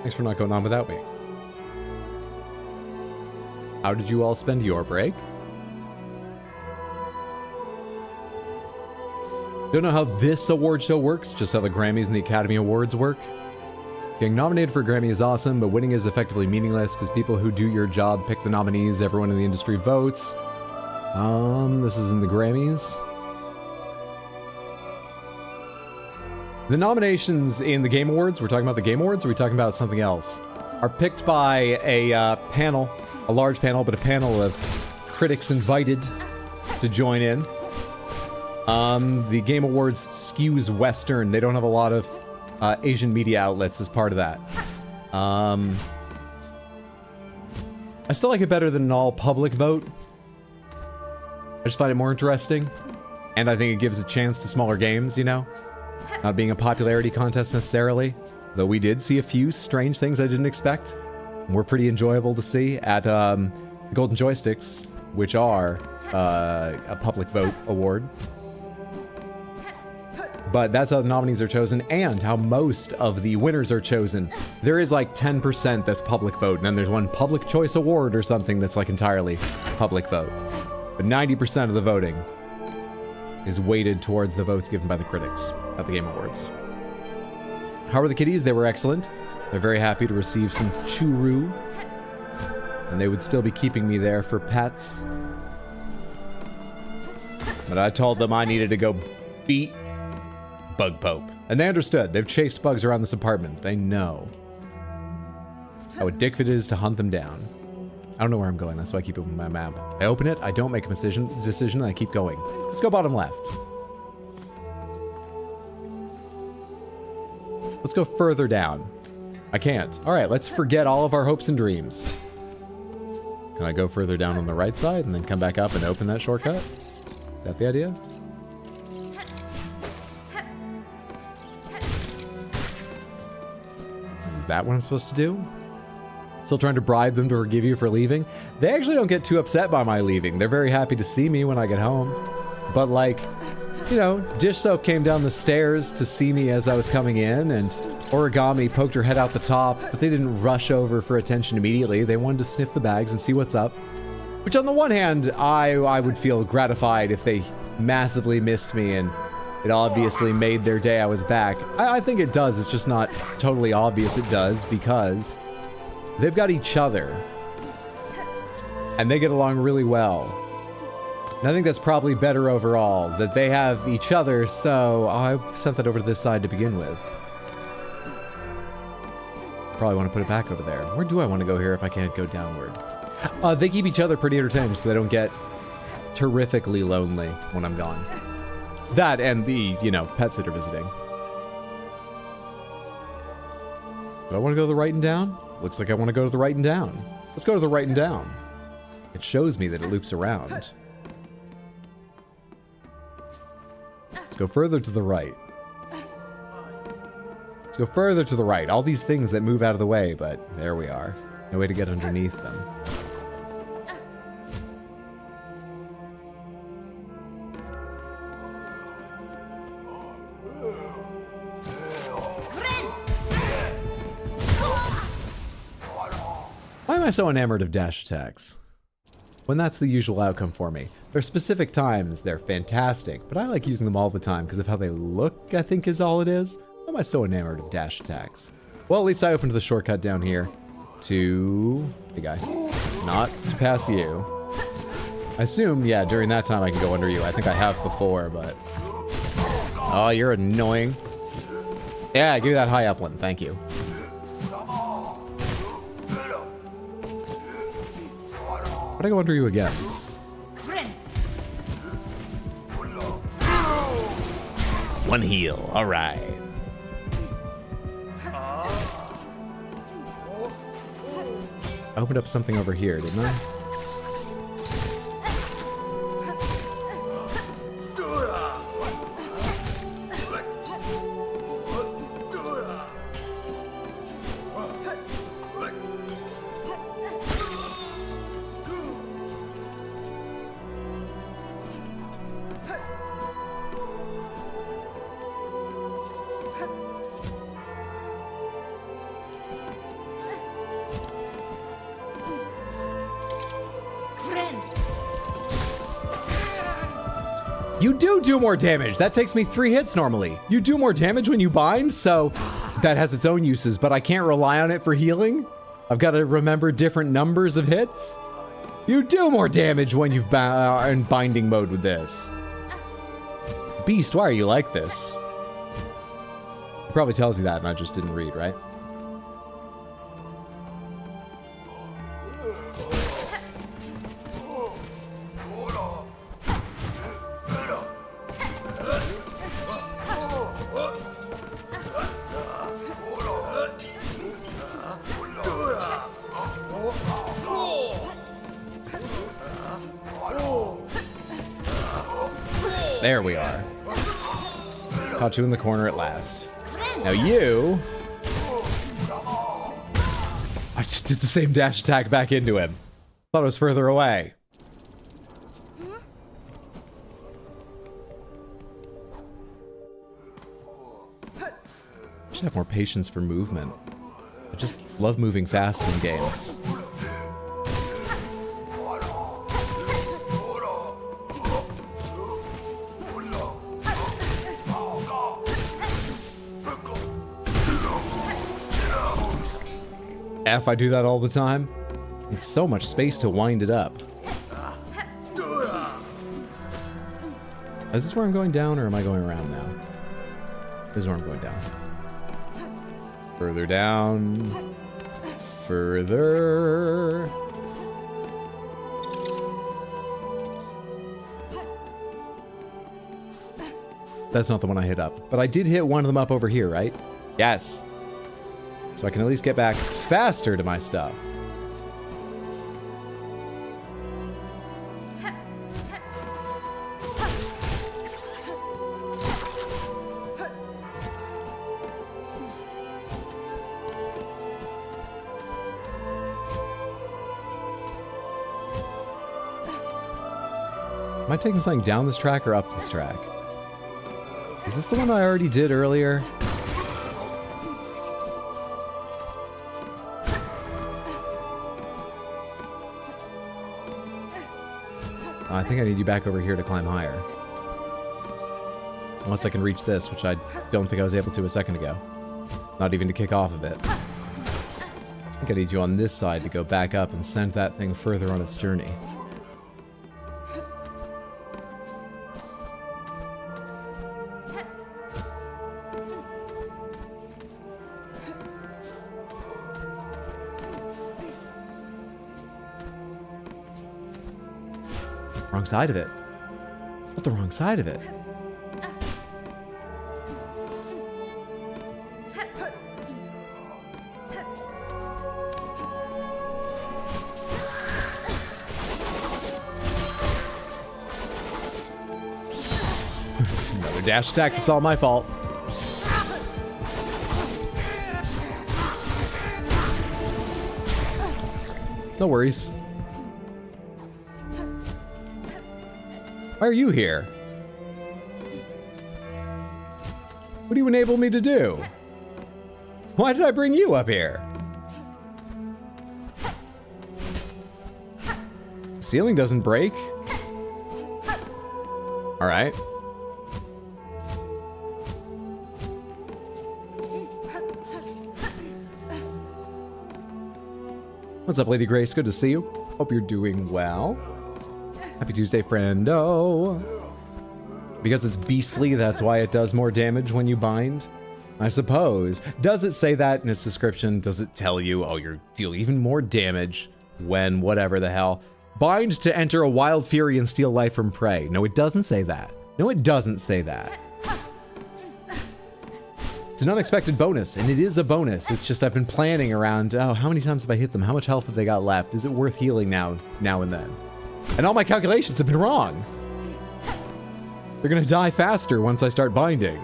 Thanks for not going on without me. How did you all spend your break? Don't know how this award show works, just how the Grammys and the Academy Awards work. Getting nominated for a Grammy is awesome, but winning is effectively meaningless because people who do your job pick the nominees, everyone in the industry votes. This is in the Grammys. The nominations in the Game Awards, we're talking about the Game Awards, or are we talking about something else? Are picked by a panel, a large panel, but a panel of critics invited to join in. The Game Awards skews Western. They don't have a lot of Asian media outlets as part of that. I still like it better than an all-public vote. I just find it more interesting. And I think it gives a chance to smaller games, you know? Not being a popularity contest necessarily. Though we did see a few strange things I didn't expect. And were pretty enjoyable to see at Golden Joysticks, which are a public vote award. But that's how the nominees are chosen and how most of the winners are chosen. There is like 10% that's public vote, and then there's one public choice award or something that's like entirely public vote. But 90% of the voting is weighted towards the votes given by the critics at the Game Awards. How were the kitties? They were excellent. They're very happy to receive some churu. And they would still be keeping me there for pets. But I told them I needed to go beat Bug Pope. And they understood. They've chased bugs around this apartment. They know how addictive it is to hunt them down. I don't know where I'm going. That's why I keep opening my map. I open it, I don't make a decision, and I keep going. Let's go bottom left. Let's go further down. I can't. All right, let's forget all of our hopes and dreams. Can I go further down on the right side and then come back up and open that shortcut? Is that the idea? Is that what I'm supposed to do? Still trying to bribe them to forgive you for leaving? They actually don't get too upset by my leaving. They're very happy to see me when I get home. But like, you know, Dish Soap came down the stairs to see me as I was coming in, and Origami poked her head out the top, but they didn't rush over for attention immediately. They wanted to sniff the bags and see what's up. Which on the one hand, I would feel gratified if they massively missed me and it obviously made their day I was back. I think it does, it's just not totally obvious it does because they've got each other. And they get along really well. And I think that's probably better overall, that they have each other, so I sent that over to this side to begin with. Probably want to put it back over there. Where do I want to go here if I can't go downward? They keep each other pretty entertained so they don't get terrifically lonely when I'm gone. That and the, you know, pets that are visiting. Do I want to go to the right and down? Looks like I want to go to the right and down. Let's go to the right and down. It shows me that it loops around. Let's go further to the right. Let's go further to the right. All these things that move out of the way, but there we are. No way to get underneath them. Why am I so enamored of dash attacks? When that's the usual outcome for me. There are specific times they're fantastic, but I like using them all the time because of how they look, I think is all it is. Why am I so enamored of dash attacks? Well, at least I opened the shortcut down here to... Hey guy. Not to pass you. I assume, yeah, during that time I can go under you. I think I have before, but... Oh, you're annoying. Yeah, give me that high up one, thank you. How'd I go under you again? One heal, all right. I opened up something over here, didn't I? You do more damage. That takes me 3 hits normally. You do more damage when you bind, so that has its own uses, but I can't rely on it for healing. I've got to remember different numbers of hits. You do more damage when you've in binding mode with this. Beast, why are you like this? It probably tells you that and I just didn't read, right? There we are. Caught you in the corner at last. Now you... I just did the same dash attack back into him. Thought it was further away. Should have more patience for movement. I just love moving fast in games. F, I do that all the time. It's so much space to wind it up. Is this where I'm going down or am I going around now? This is where I'm going down. Further down. Further. That's not the one I hit up. But I did hit one of them up over here, right? Yes. So I can at least get back faster to my stuff. Am I taking something down this track or up this track? Is this the one I already did earlier? I think I need you back over here to climb higher. Unless I can reach this, which I don't think I was able to a second ago. Not even to kick off of it. I think I need you on this side to go back up and send that thing further on its journey. Wrong side of it. What, the wrong side of it? Another dash attack, it's all my fault. No worries. Why are you here? What do you enable me to do? Why did I bring you up here? Ceiling doesn't break. All right. What's up, Lady Grace? Good to see you. Hope you're doing well. Happy Tuesday, friendo. Because it's beastly, that's why it does more damage when you bind? I suppose. Does it say that in its description? Does it tell you, oh, you deal even more damage when whatever the hell? Bind to enter a wild fury and steal life from prey. No, it doesn't say that. No, it doesn't say that. It's an unexpected bonus, and it is a bonus. It's just I've been planning around, oh, how many times have I hit them? How much health have they got left? Is it worth healing now and then? And all my calculations have been wrong. They're gonna die faster once I start binding.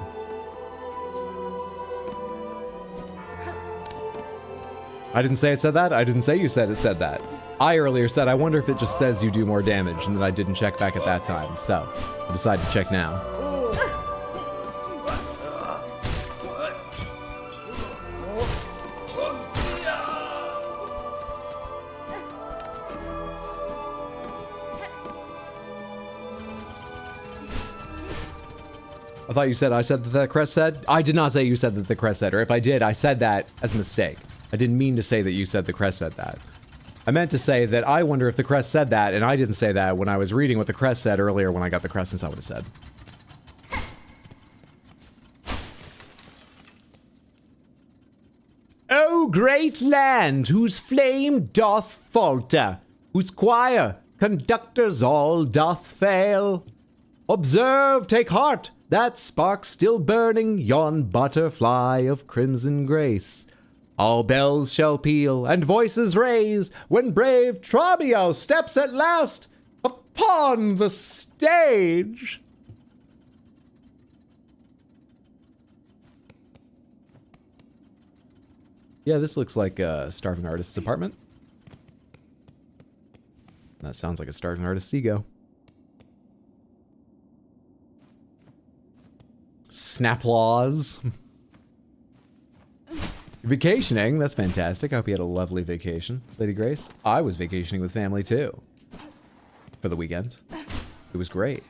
I didn't say I said that. I didn't say you said it said that. I earlier said, I wonder if it just says you do more damage, and then I didn't check back at that time. So, I decided to check now. thought you said I said that the crest said? I did not say you said that the crest said, or if I did, I said that as a mistake. I didn't mean to say that you said the crest said that. I meant to say that I wonder if the crest said that, and I didn't say that when I was reading what the crest said earlier when I got the crest and saw what it said. O great land, whose flame doth falter, whose choir, conductors all doth fail. Observe, take heart, that spark still burning, yon butterfly of crimson grace. All bells shall peal, and voices raise, when brave Trabio steps at last upon the stage. Yeah, this looks like a starving artist's apartment. That sounds like a starving artist's ego. Snaplaws. Vacationing, that's fantastic. I hope you had a lovely vacation, Lady Grace. I was vacationing with family too. For the weekend. It was great.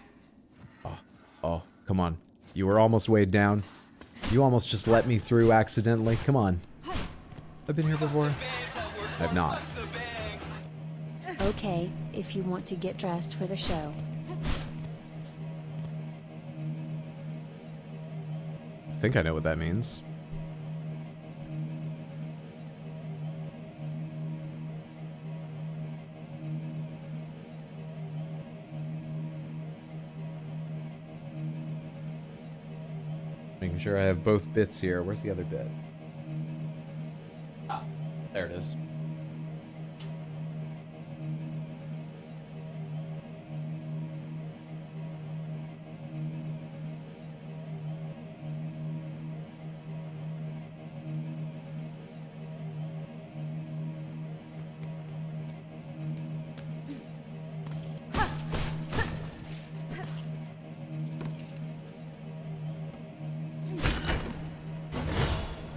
Oh, come on. You were almost weighed down. You almost just let me through accidentally. Come on. I've been here before. I've not. Okay, if you want to get dressed for the show. I think I know what that means. Making sure I have both bits here. Where's the other bit? Ah, there it is.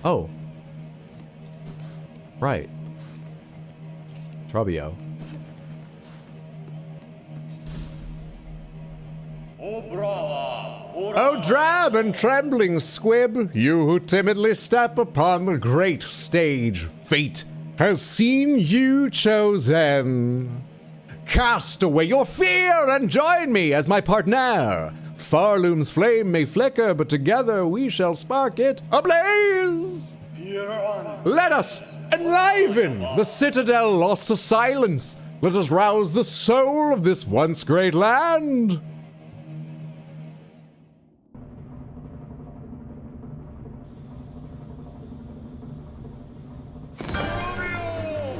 Oh. Right. Trabio. Oh, drab and trembling squib, you who timidly step upon the great stage, fate has seen you chosen. Cast away your fear and join me as my partner. Farloom's flame may flicker, but together we shall spark it ablaze. Let us enliven the citadel lost to silence. Let us rouse the soul of this once great land.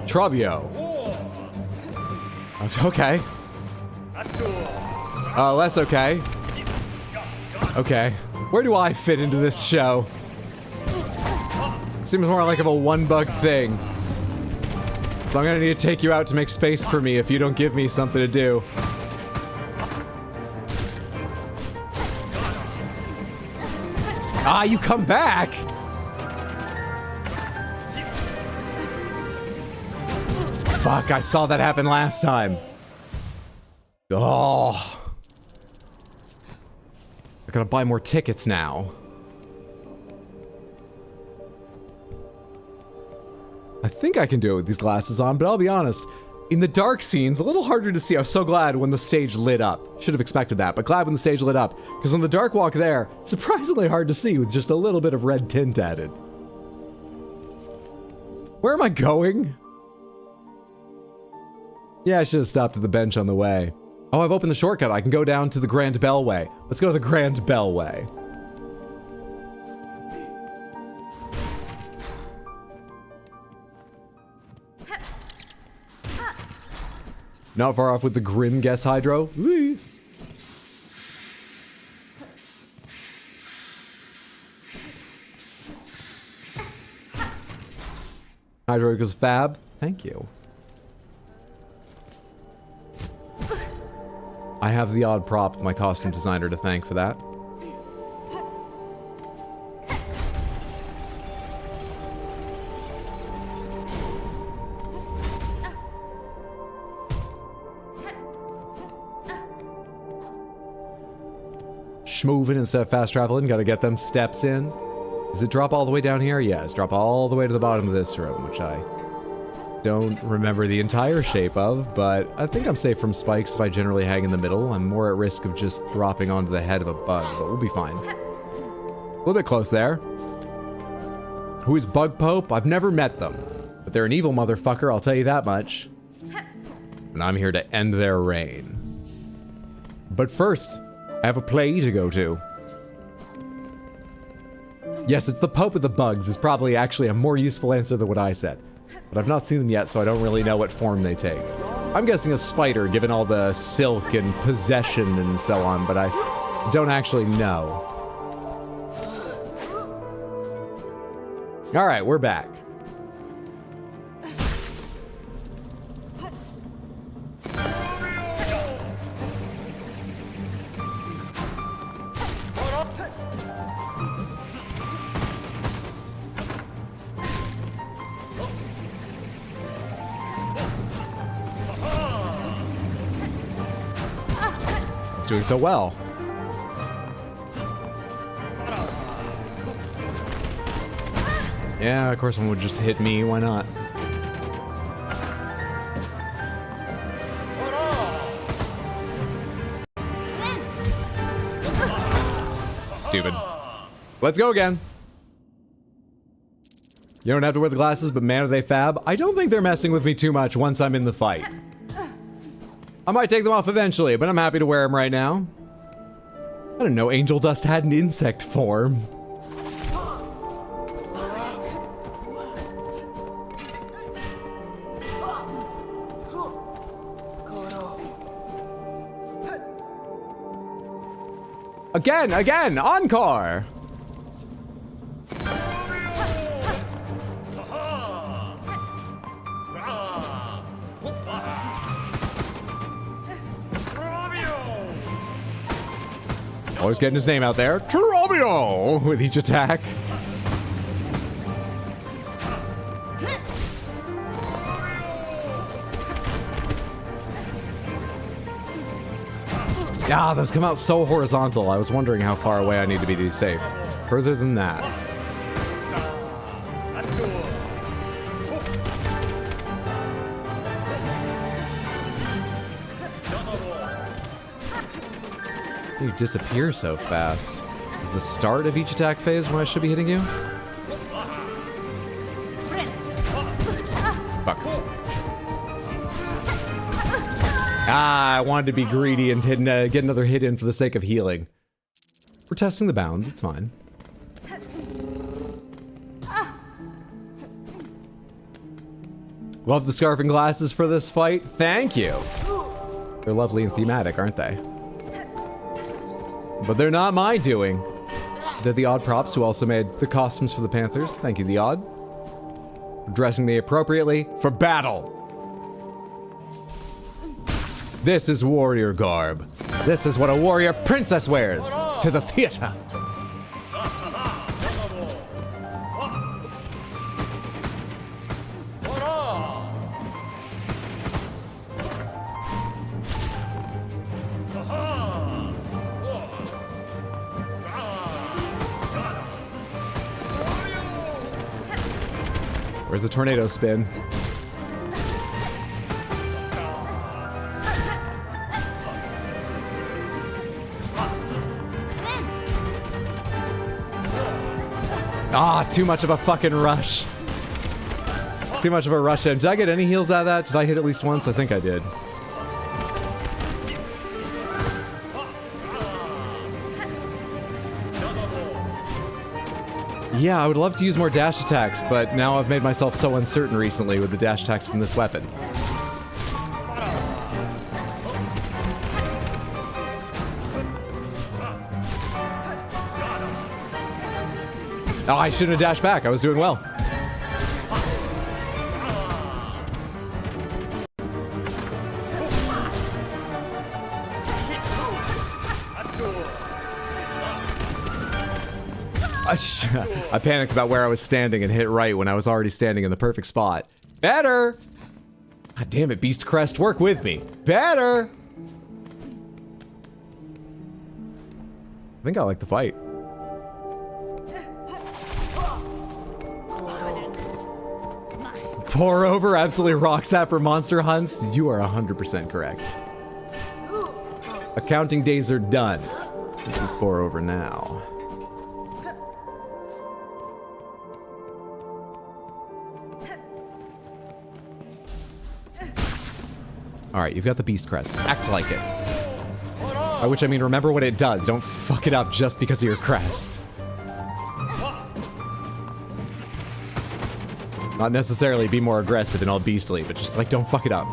Trabio. Okay. That's okay. Okay. Where do I fit into this show? Seems more like of a one-bug thing. So I'm gonna need to take you out to make space for me if you don't give me something to do. Ah, you come back! Fuck, I saw that happen last time. Oh. I gotta buy more tickets now. I think I can do it with these glasses on, but I'll be honest. In the dark scenes, a little harder to see. I was so glad when the stage lit up. Should have expected that, but glad when the stage lit up. Because on the dark walk there, surprisingly hard to see with just a little bit of red tint added. Where am I going? Yeah, I should have stopped at the bench on the way. Oh, I've opened the shortcut. I can go down to the Grand Bellway. Let's go to the Grand Bellway. Not far off with the Grim Guess Hydro. Whee! Hydro goes fab. Thank you. I have the odd prop, my costume designer, to thank for that. schmoving instead of fast traveling. Gotta get them steps in. Does it drop all the way down here? Yeah, it's drop all the way to the bottom of this room, which I don't remember the entire shape of, but I think I'm safe from spikes if I generally hang in the middle. I'm more at risk of just dropping onto the head of a bug, but we'll be fine. A little bit close there. Who is Bug Pope? I've never met them, but they're an evil motherfucker, I'll tell you that much. And I'm here to end their reign. But first, I have a play to go to. Yes, it's the Pope of the Bugs is probably actually a more useful answer than what I said. But I've not seen them yet, so I don't really know what form they take. I'm guessing a spider, given all the silk and possession and so on, but I don't actually know. Alright, we're back. Doing so well. Yeah, of course one would just hit me, why not? Stupid. Let's go again. You don't have to wear the glasses, but man are they fab. I don't think they're messing with me too much once I'm in the fight. I might take them off eventually, but I'm happy to wear them right now. I didn't know angel dust had an insect form. Again, encore! Always getting his name out there. Terobio! With each attack. Ah, those come out so horizontal. I was wondering how far away I need to be safe. Further than that. You disappear so fast. Is the start of each attack phase when I should be hitting you? Fuck. Ah, I wanted to be greedy and get another hit in for the sake of healing. We're testing the bounds, it's fine. Love the scarf and glasses for this fight. Thank you. They're lovely and thematic, aren't they? But they're not my doing. They're the Odd Props who also made the costumes for the Panthers. Thank you, the Odd. Dressing me appropriately for battle. This is warrior garb. This is what a warrior princess wears to the theater. Where's the tornado spin? Ah, too much of a fucking rush. Too much of a rush. Did I get any heals out of that? Did I hit at least once? I think I did. Yeah, I would love to use more dash attacks, but now I've made myself so uncertain recently with the dash attacks from this weapon. Oh, I shouldn't have dashed back. I was doing well. I panicked about where I was standing and hit right when I was already standing in the perfect spot. Better! God damn it, Beast Crest, work with me. Better! I think I like the fight. Pour over absolutely rocks that for monster hunts. You are 100% correct. Accounting days are done. This is pour over now. Alright, you've got the beast crest. Act like it. By which I mean, remember what it does. Don't fuck it up just because of your crest. Not necessarily be more aggressive and all beastly, but just like, don't fuck it up.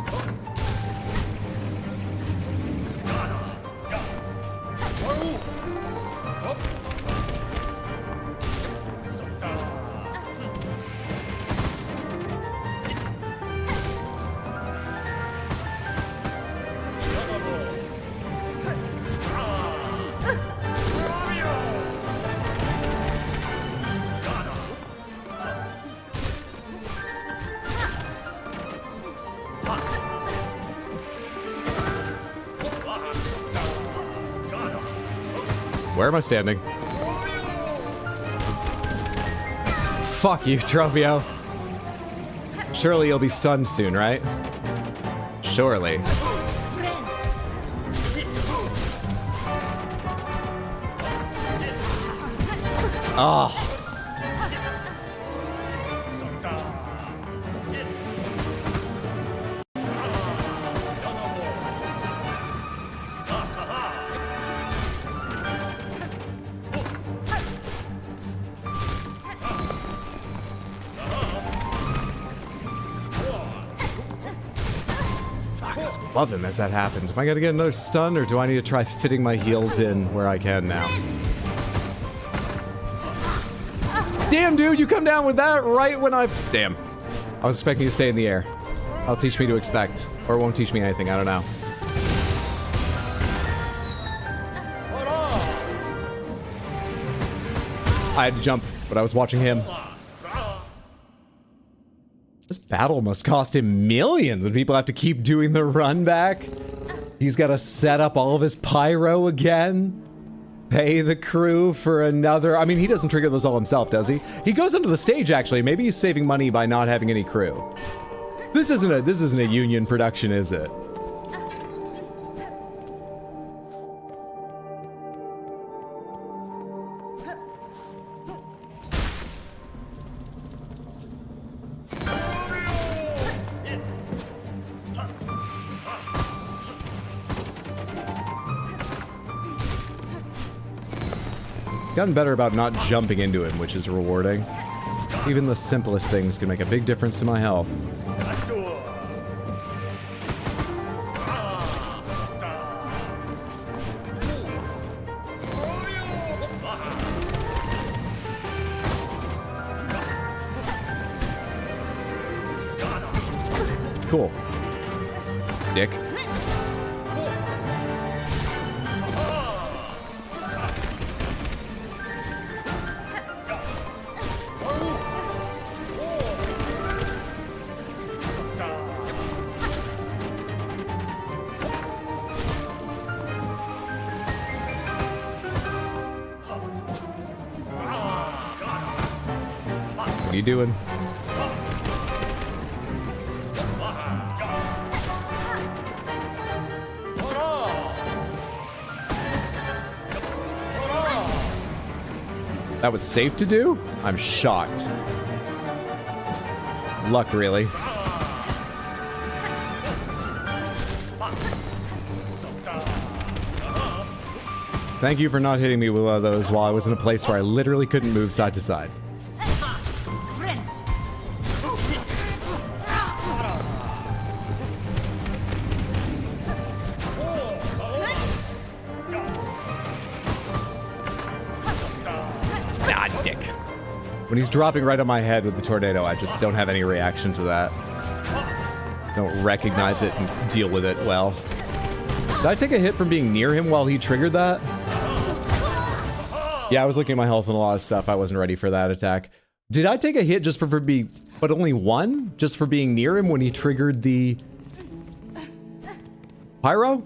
Where am I standing? Fuck you, Tropio. Surely you'll be stunned soon, right? Surely. Oh. Love him as that happens. Am I gonna get another stun, or do I need to try fitting my heels in where I can now? Damn, dude, you come down with that right when I... Damn. I was expecting you to stay in the air. That'll teach me to expect. Or it won't teach me anything, I don't know. I had to jump, but I was watching him. This battle must cost him millions and people have to keep doing the run back. He's got to set up all of his pyro again. Pay the crew for another... I mean, he doesn't trigger those all himself, does he? He goes onto the stage, actually. Maybe he's saving money by not having any crew. This isn't a union production, is it? Gotten better about not jumping into him, which is rewarding. Even the simplest things can make a big difference to my health. Cool. Dick. What are you doing? That was safe to do? I'm shocked. Luck, really. Thank you for not hitting me with one of those while I was in a place where I literally couldn't move side to side. When he's dropping right on my head with the tornado, I just don't have any reaction to that. Don't recognize it and deal with it well. Did I take a hit from being near him while he triggered that? Yeah, I was looking at my health and a lot of stuff. I wasn't ready for that attack. Did I take a hit just for being... but only one? Just for being near him when he triggered the... pyro?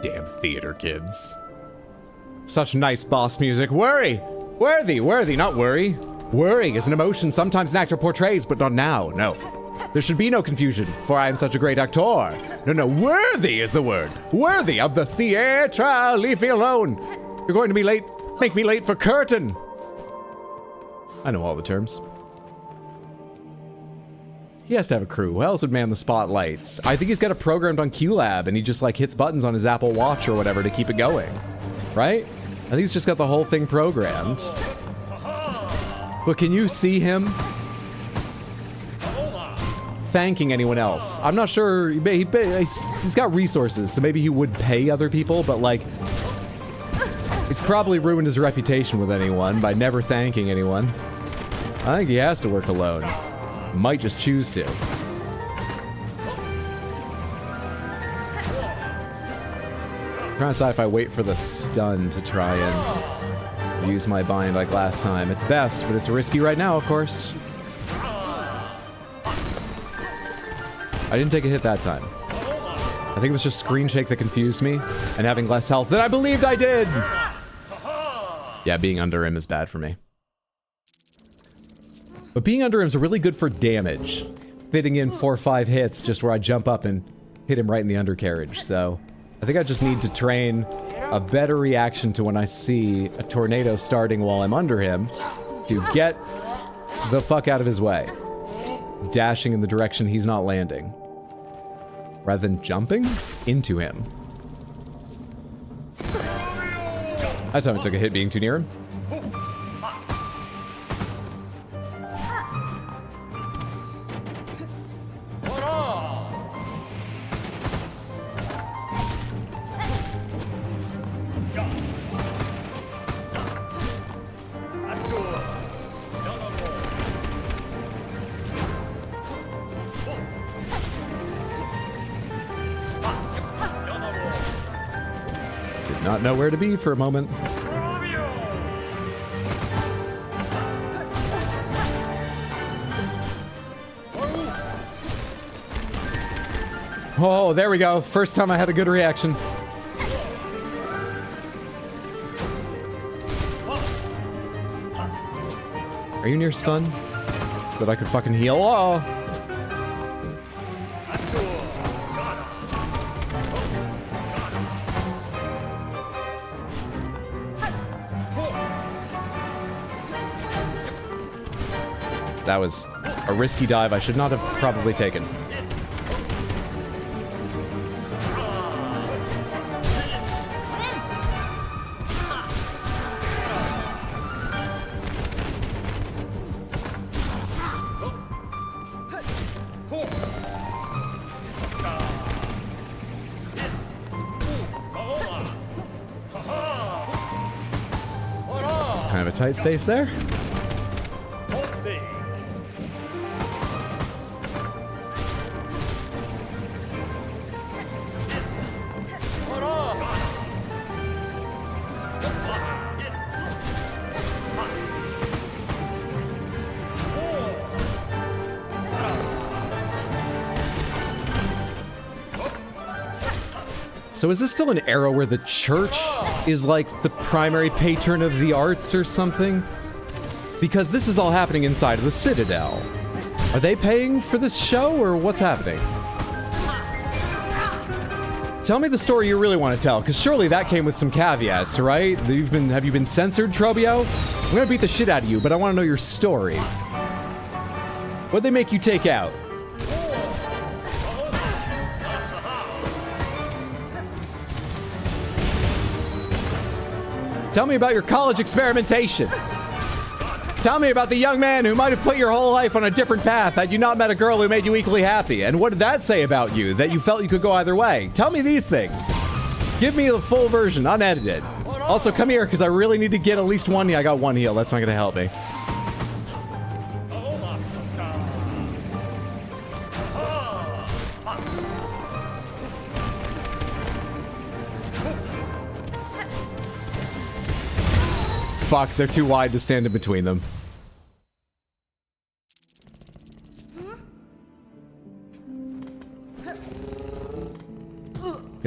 Damn theater kids. Such nice boss music. Worry! Worthy, not worry. Worry is an emotion sometimes an actor portrays, but not now, no. There should be no confusion, for I am such a great actor. No, worthy is the word. Worthy of the theatre. Leave me alone. You're going to be late. Make me late for curtain. I know all the terms. He has to have a crew. Who else would man the spotlights? I think he's got it programmed on QLab, and he just like hits buttons on his Apple Watch or whatever to keep it going. Right? I think he's just got the whole thing programmed. But can you see him thanking anyone else? I'm not sure. He's got resources, so maybe he would pay other people, but like, he's probably ruined his reputation with anyone by never thanking anyone. I think he has to work alone. Might just choose to. I'm trying to decide if I wait for the stun to try and use my bind like last time. It's best, but it's risky right now, of course. I didn't take a hit that time. I think it was just screen shake that confused me and having less health than I believed I did. Yeah, being under him is bad for me. But being under him is really good for damage. Fitting in 4 or 5 hits just where I jump up and hit him right in the undercarriage. So I think I just need to train a better reaction to when I see a tornado starting while I'm under him to get the fuck out of his way. Dashing in the direction he's not landing. Rather than jumping into him. That time I took a hit being too near him. Did not know where to be for a moment. Oh, there we go. First time I had a good reaction. Are you near stun? So that I could fucking heal? Oh! That was a risky dive I should not have probably taken. Kind of a tight space there. So is this still an era where the church is like the primary patron of the arts or something? Because this is all happening inside of the Citadel. Are they paying for this show or what's happening? Tell me the story you really want to tell, because surely that came with some caveats, right? Have you been censored, Trobio? I'm gonna beat the shit out of you, but I want to know your story. What'd they make you take out? Tell me about your college experimentation. Tell me about the young man who might have put your whole life on a different path had you not met a girl who made you equally happy. And what did that say about you, that you felt you could go either way? Tell me these things. Give me the full version, unedited. Also, come here, because I really need to get at least one heal. I got one heal. That's not going to help me. Fuck, they're too wide to stand in between them.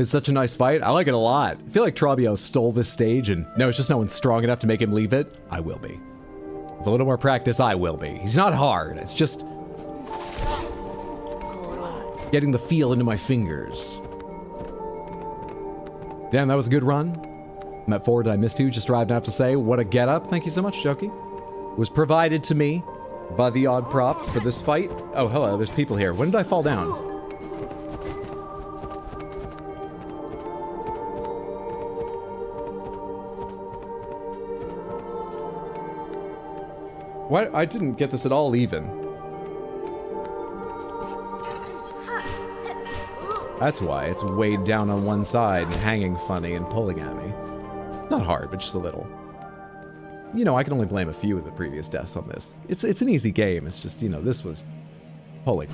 It's such a nice fight. I like it a lot. I feel like Trabio stole this stage and no, it's just no one's strong enough to make him leave it. I will be. With a little more practice, I will be. He's not hard. It's just getting the feel into my fingers. Damn, that was a good run. I'm at 4, did I miss 2? Just arrived and I have to say, what a get up. Thank you so much, Jokey. Was provided to me by the odd prop for this fight. Oh, hello, there's people here. When did I fall down? What? I didn't get this at all even. That's why it's weighed down on one side and hanging funny and pulling at me. Not hard, but just a little. You know, I can only blame a few of the previous deaths on this. It's an easy game. It's just, you know, this was pulling.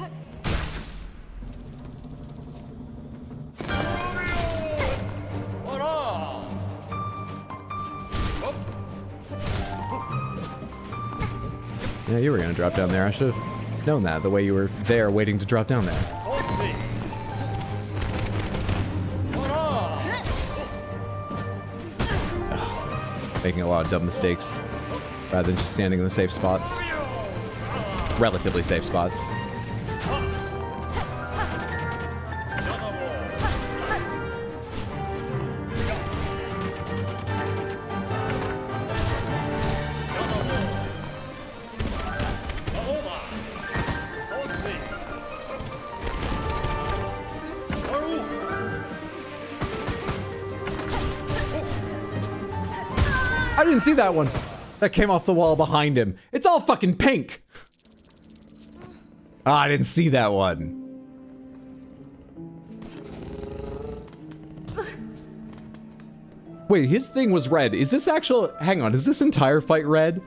Yeah, you were gonna drop down there. I should have known that, the way you were there waiting to drop down there. Making a lot of dumb mistakes rather than just standing in the safe spots. Relatively safe spots. I didn't see that one. That came off the wall behind him. It's all fucking pink. Ah, I didn't see that one. Wait, his thing was red. Is this actual... Hang on, is this entire fight red?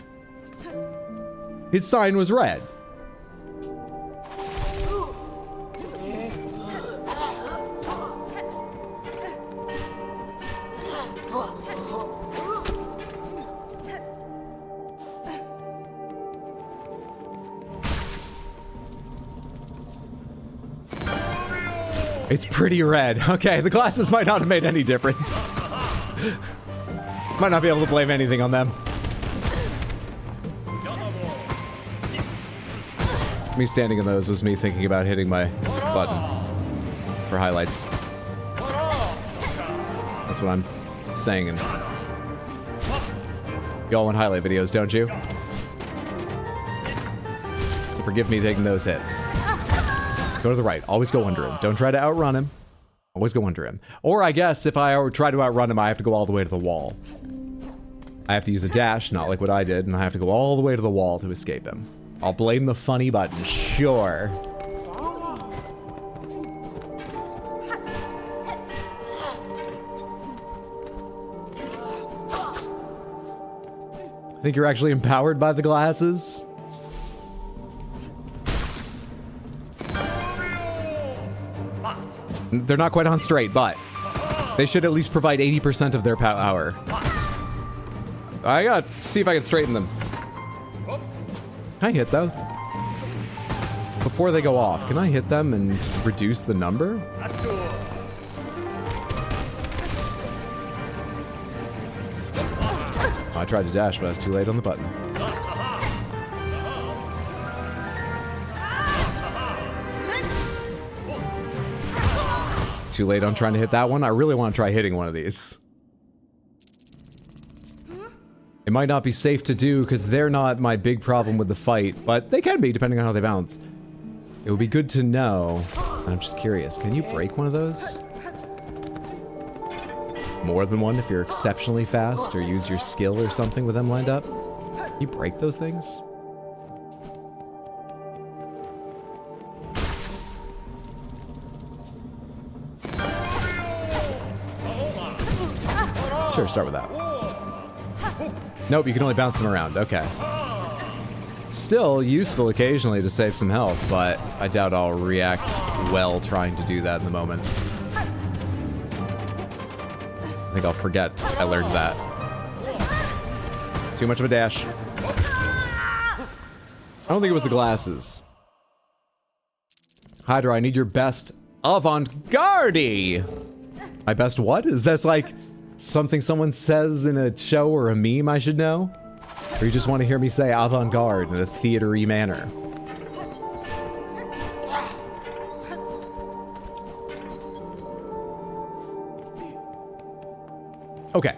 His sign was red. It's pretty red. Okay, the glasses might not have made any difference. Might not be able to blame anything on them. Me standing in those was me thinking about hitting my button for highlights. That's what I'm saying. And y'all want highlight videos, don't you? So forgive me taking those hits. Go to the right. Always go under him. Don't try to outrun him. Always go under him. Or I guess if I try to outrun him, I have to go all the way to the wall. I have to use a dash, not like what I did, and I have to go all the way to the wall to escape him. I'll blame the funny button, sure. I think you're actually empowered by the glasses. They're not quite on straight, but they should at least provide 80% of their power. I gotta see if I can straighten them. Can I hit those? Before they go off, can I hit them and reduce the number? I tried to dash, but I was too late on the button. Too late on trying to hit that one. I really want to try hitting one of these. It might not be safe to do because they're not my big problem with the fight, but they can be depending on how they bounce. It would be good to know. And I'm just curious, can you break one of those? More than one if you're exceptionally fast or use your skill or something with them lined up? Can you break those things? Sure, start with that. Nope, you can only bounce them around. Okay. Still useful occasionally to save some health, but I doubt I'll react well trying to do that in the moment. I think I'll forget I learned that. Too much of a dash. I don't think it was the glasses. Hydra, I need your best avant-garde! My best what? Is this like something someone says in a show or a meme I should know? Or you just want to hear me say avant-garde in a theater-y manner? Okay.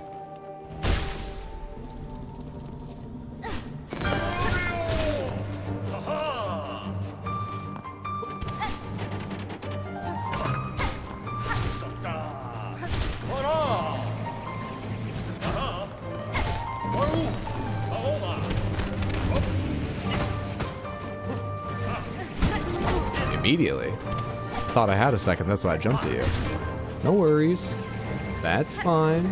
Immediately. Thought I had a second, that's why I jumped to you. No worries. That's fine.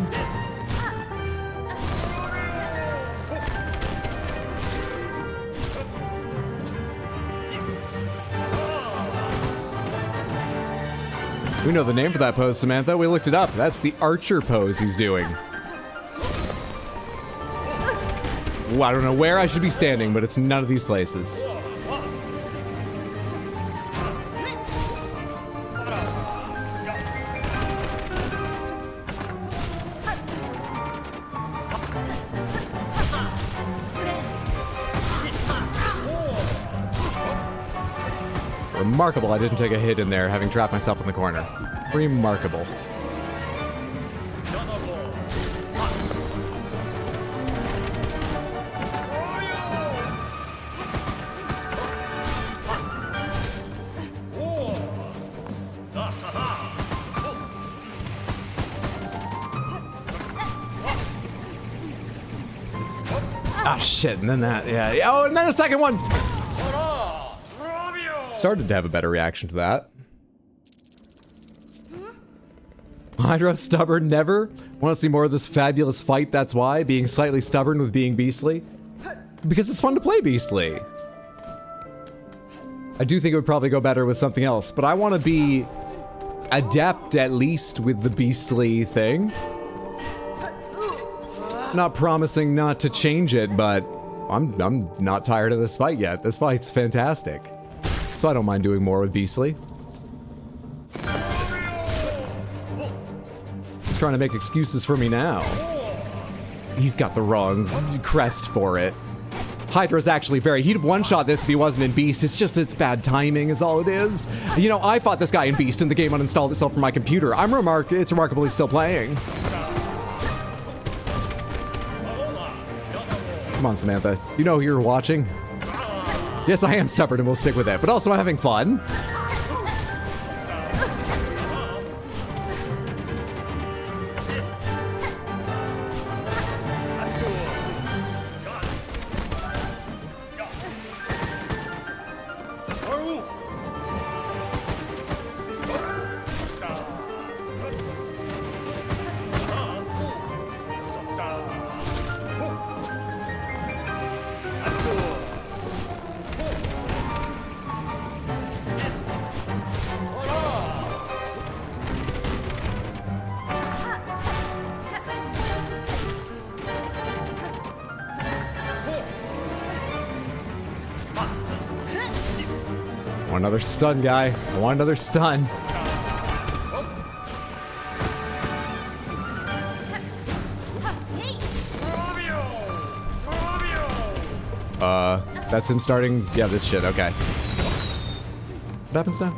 We know the name for that pose, Samantha. We looked it up. That's the archer pose he's doing. Ooh, I don't know where I should be standing, but it's none of these places. Remarkable I didn't take a hit in there, having trapped myself in the corner. Remarkable. Ah, shit, and then that, yeah. Oh, and then the second one! Started to have a better reaction to that. Hydra, stubborn, never. Want to see more of this fabulous fight, that's why. Being slightly stubborn with being beastly. Because it's fun to play beastly. I do think it would probably go better with something else, but I want to be adept at least with the beastly thing. Not promising not to change it, but I'm not tired of this fight yet. This fight's fantastic. So I don't mind doing more with beastly. He's trying to make excuses for me now. He's got the wrong crest for it. Hydra's actually he'd have one-shot this if he wasn't in Beast. It's just it's bad timing is all it is. You know, I fought this guy in Beast and the game uninstalled itself from my computer. It's remarkable he's still playing. Come on, Samantha. You know who you're watching? Yes, I am stubborn and we'll stick with it, but also I'm having fun. Want another stun, guy. I want another stun. That's him starting. Yeah, this shit. Okay. What happens now?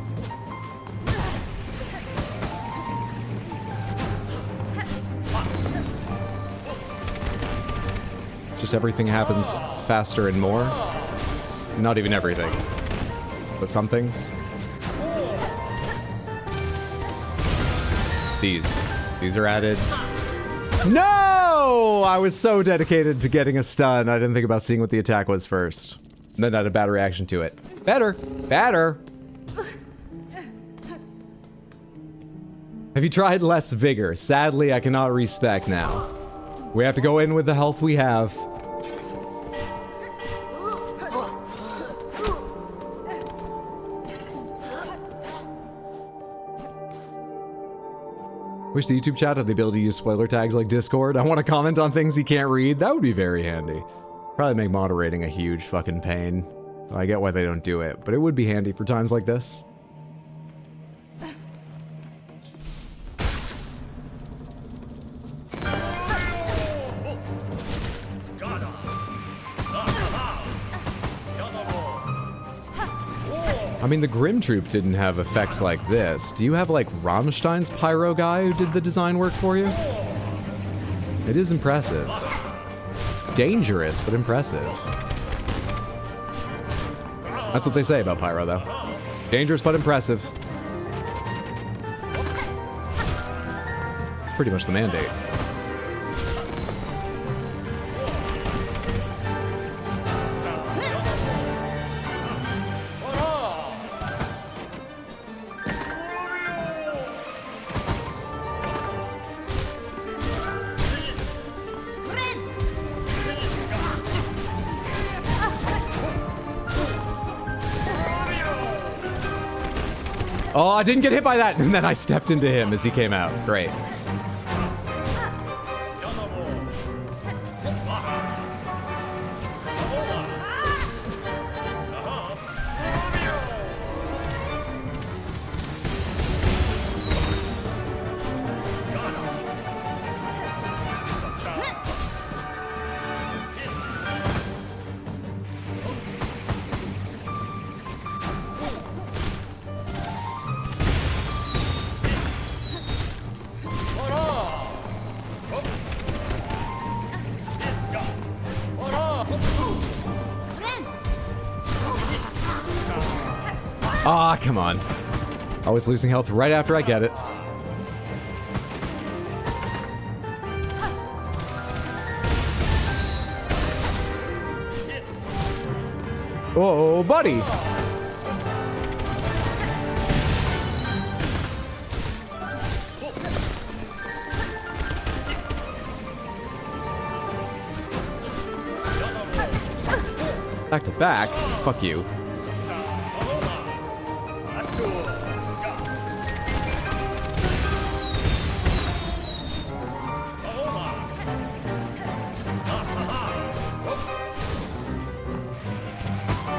Just everything happens faster and more. Not even everything. But some things. These are added. No! I was so dedicated to getting a stun, I didn't think about seeing what the attack was first. And then I had a bad reaction to it. Better! Better! Have you tried less vigor? Sadly, I cannot respec now. We have to go in with the health we have. Wish the YouTube chat had the ability to use spoiler tags like Discord. I want to comment on things he can't read. That would be very handy. Probably make moderating a huge fucking pain. I get why they don't do it, but it would be handy for times like this. I mean, the Grim Troop didn't have effects like this. Do you have, like, Rammstein's pyro guy who did the design work for you? It is impressive. Dangerous, but impressive. That's what they say about pyro, though. Dangerous, but impressive. Pretty much the mandate. Oh, I didn't get hit by that, and then I stepped into him as he came out. Great. Ah, come on. Always losing health right after I get it. Oh, buddy. Back to back? Fuck you.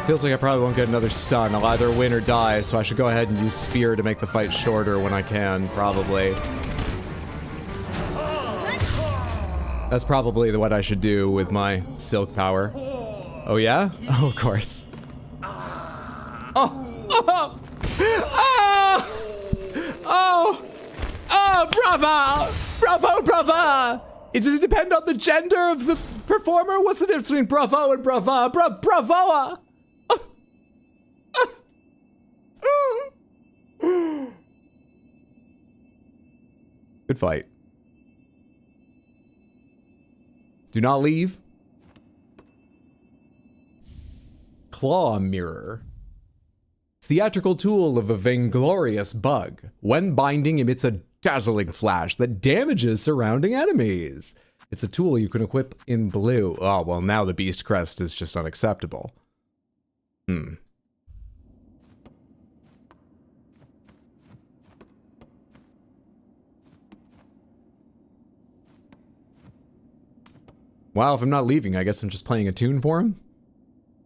Feels like I probably won't get another stun. I'll either win or die, so I should go ahead and use Spear to make the fight shorter when I can, probably. That's probably what I should do with my Silk power. Oh yeah? Oh, of course. Oh! Oh! Oh! Oh! Bravo! Bravo, bravo! Does it depend on the gender of the performer? What's the difference between bravo and brava? Bravoa! Good fight. Do not leave. Claw Mirror. Theatrical tool of a vainglorious bug. When binding, emits a dazzling flash that damages surrounding enemies. It's a tool you can equip in blue. Oh, well, now the Beast Crest is just unacceptable. Wow, if I'm not leaving, I guess I'm just playing a tune for him?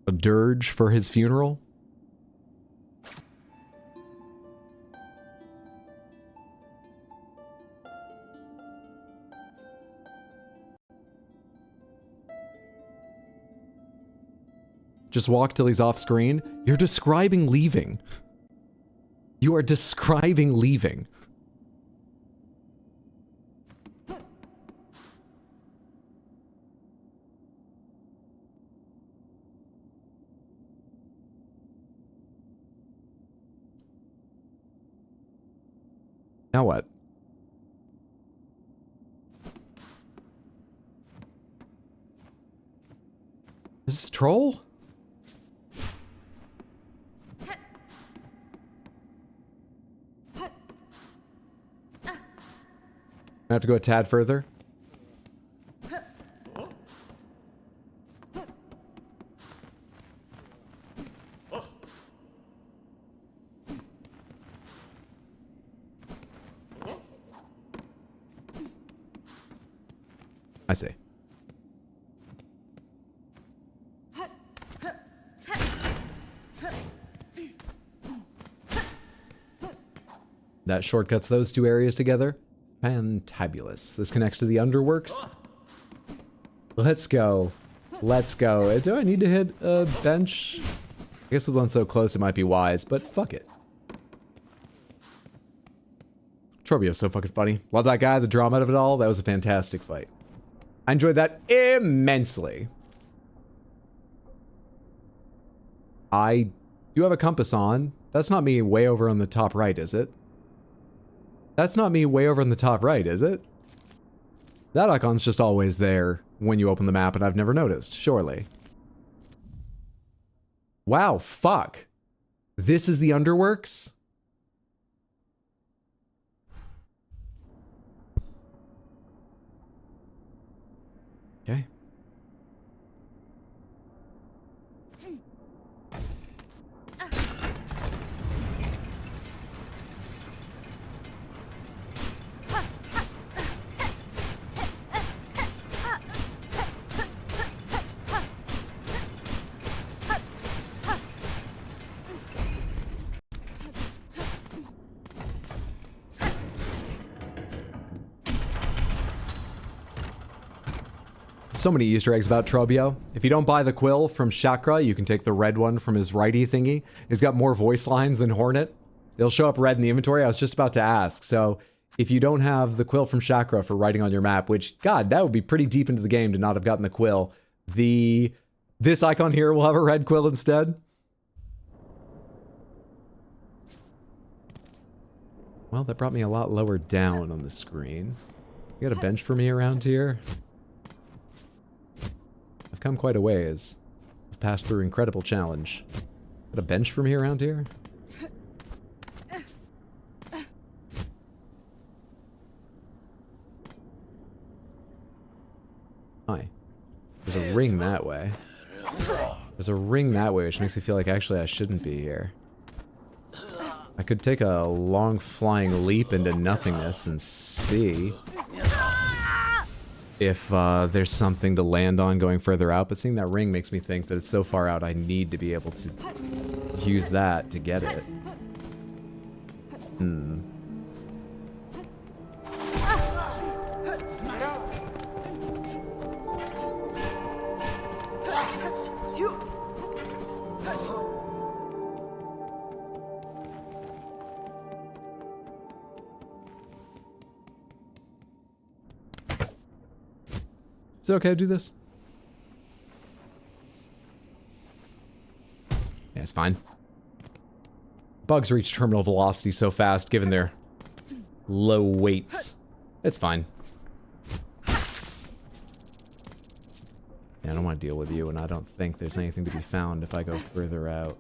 A dirge for his funeral? Just walk till he's off screen? You're describing leaving. You are describing leaving. Now what? Is this a troll? I have to go a tad further. I see. That shortcuts those two areas together. Fantabulous. This connects to the underworks. Let's go. Let's go. Do I need to hit a bench? I guess with one so close, it might be wise, but fuck it. Trobio's so fucking funny. Love that guy, the drama of it all. That was a fantastic fight. I enjoyed that immensely. I do have a compass on. That's not me way over on the top right, is it? That's not me way over on the top right, is it? That icon's just always there when you open the map, and I've never noticed, surely. Wow, fuck. This is the Underworks? Okay. So many Easter eggs about Trobio. If you don't buy the quill from Chakra, you can take the red one from his righty thingy. He's got more voice lines than Hornet. They'll show up red in the inventory. I was just about to ask. So if you don't have the quill from Chakra for writing on your map, which, God, that would be pretty deep into the game to not have gotten the quill, this icon here will have a red quill instead. Well, that brought me a lot lower down on the screen. You got a bench for me around here? I've come quite a ways. I've passed through incredible challenge. Got a bench for me around here? Hi. There's a ring that way. There's a ring that way, which makes me feel like actually I shouldn't be here. I could take a long flying leap into nothingness and see if there's something to land on going further out, but seeing that ring makes me think that it's so far out I need to be able to use that to get it. Hmm. Is it okay to do this? Yeah, it's fine. Bugs reach terminal velocity so fast, given their low weights. It's fine. Yeah, I don't want to deal with you, and I don't think there's anything to be found if I go further out.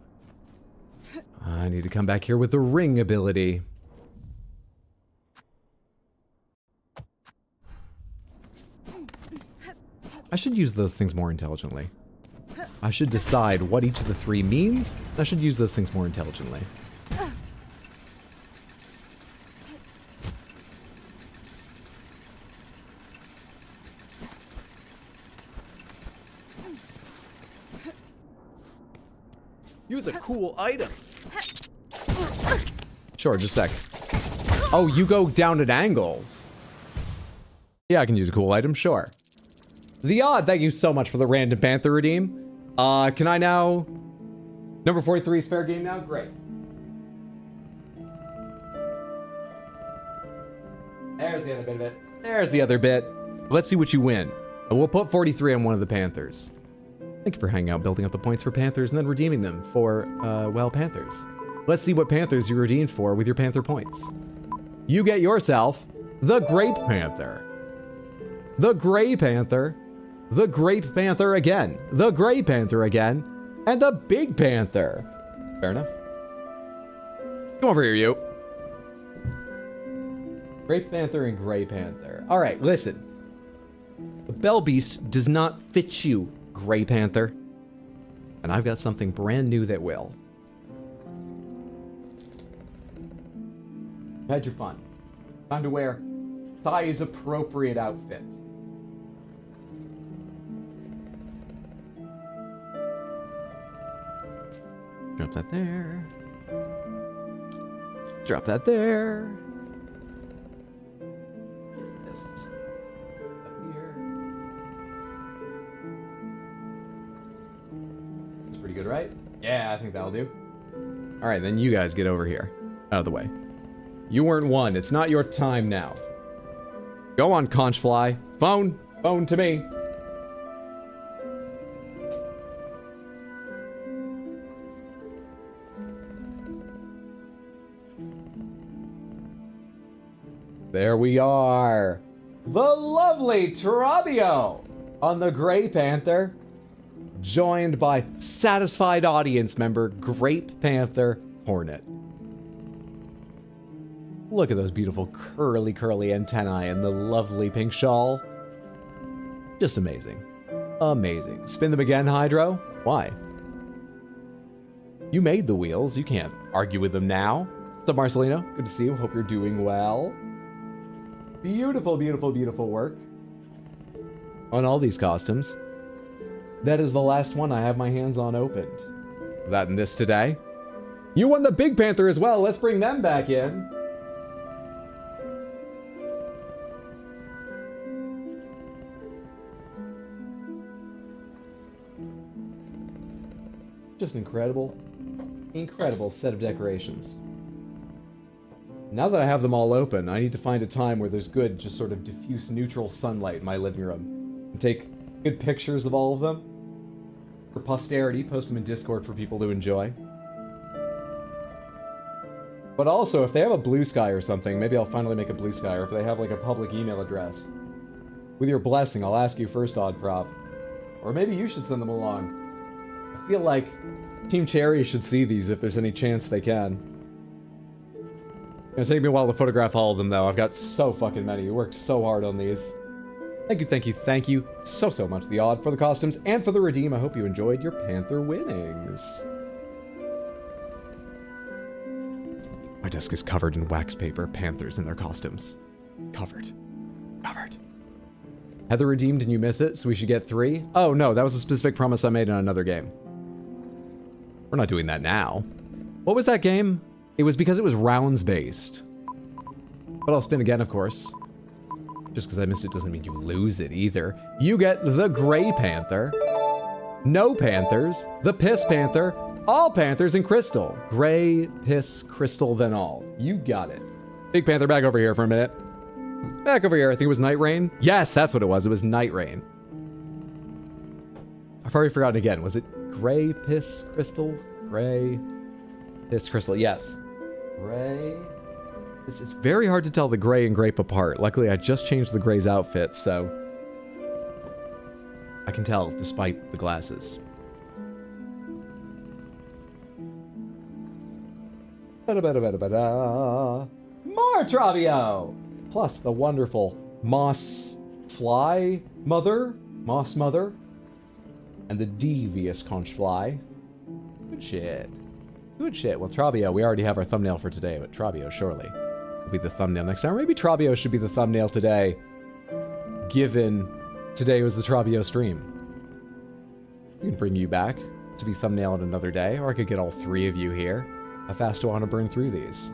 I need to come back here with the ring ability. I should use those things more intelligently. I should decide what each of the three means. I should use those things more intelligently. Use a cool item. Sure, just a sec. Oh, you go down at angles. Yeah, I can use a cool item, sure. The Odd, thank you so much for the random Panther redeem. Can I now... Number 43 is fair game now? Great. There's the other bit of it. There's the other bit. Let's see what you win. We'll put 43 on one of the Panthers. Thank you for hanging out, building up the points for Panthers, and then redeeming them for, well, Panthers. Let's see what Panthers you redeemed for with your Panther points. You get yourself the Grape Panther. The Gray Panther. The Grape Panther again, the Gray Panther again, and the Big Panther. Fair enough. Come over here, you. Grape Panther and Gray Panther. All right, listen. The Bell Beast does not fit you, Gray Panther. And I've got something brand new that will. Had your fun. Time to wear size-appropriate outfits. Drop that there. Drop that there. This up here. That's pretty good, right? Yeah, I think that'll do. All right, then you guys get over here. Out of the way. You weren't one. It's not your time now. Go on, Conchfly. Phone. Phone to me. There we are. The lovely Trabio on the Grey Panther, joined by satisfied audience member Grape Panther Hornet. Look at those beautiful curly antennae and the lovely pink shawl. Just amazing. Amazing. Spin them again, Hydro? Why? You made the wheels. You can't argue with them now. What's up, Marcelino? Good to see you. Hope you're doing well. Beautiful, beautiful, beautiful work on all these costumes. That is the last one I have my hands on opened. That and this today. You won the Big Panther as well. Let's bring them back in. Just incredible, incredible set of decorations. Now that I have them all open, I need to find a time where there's good, just sort of diffuse neutral sunlight in my living room. And take good pictures of all of them. For posterity, post them in Discord for people to enjoy. But also, if they have a blue sky or something, maybe I'll finally make a blue sky, or if they have like a public email address. With your blessing, I'll ask you first, Odd Prop. Or maybe you should send them along. I feel like Team Cherry should see these if there's any chance they can. It's gonna take me a while to photograph all of them, though. I've got so fucking many. You worked so hard on these. Thank you, thank you, thank you so much, The Odd, for the costumes and for the redeem. I hope you enjoyed your Panther winnings. My desk is covered in wax paper, Panthers in their costumes. Covered. Covered. Heather redeemed and you miss it, so we should get 3? Oh, no, that was a specific promise I made in another game. We're not doing that now. What was that game? It was because it was rounds based. But I'll spin again, of course. Just because I missed it doesn't mean you lose it either. You get the Grey Panther, no Panthers, the Piss Panther, all Panthers, and Crystal. Grey, Piss, Crystal, then all. You got it. Big Panther, back over here for a minute. Back over here. I think it was Night Rain. Yes, that's what it was. It was Night Rain. I've already forgotten again. Was it Grey, Piss, Crystal? Grey, Piss, Crystal. Yes. Gray. It's very hard to tell the Gray and Grape apart. Luckily, I just changed the Gray's outfit, so I can tell despite the glasses. More Travio! Plus the wonderful Moss Fly Mother, Moss Mother, and the devious Conch Fly. Good shit. Good shit. Well, Trabio, we already have our thumbnail for today, but Trabio surely will be the thumbnail next time. Or maybe Trabio should be the thumbnail today, given today was the Trabio stream. We can bring you back to be thumbnailed another day, or I could get all 3 of you here. How fast do I want to burn through these?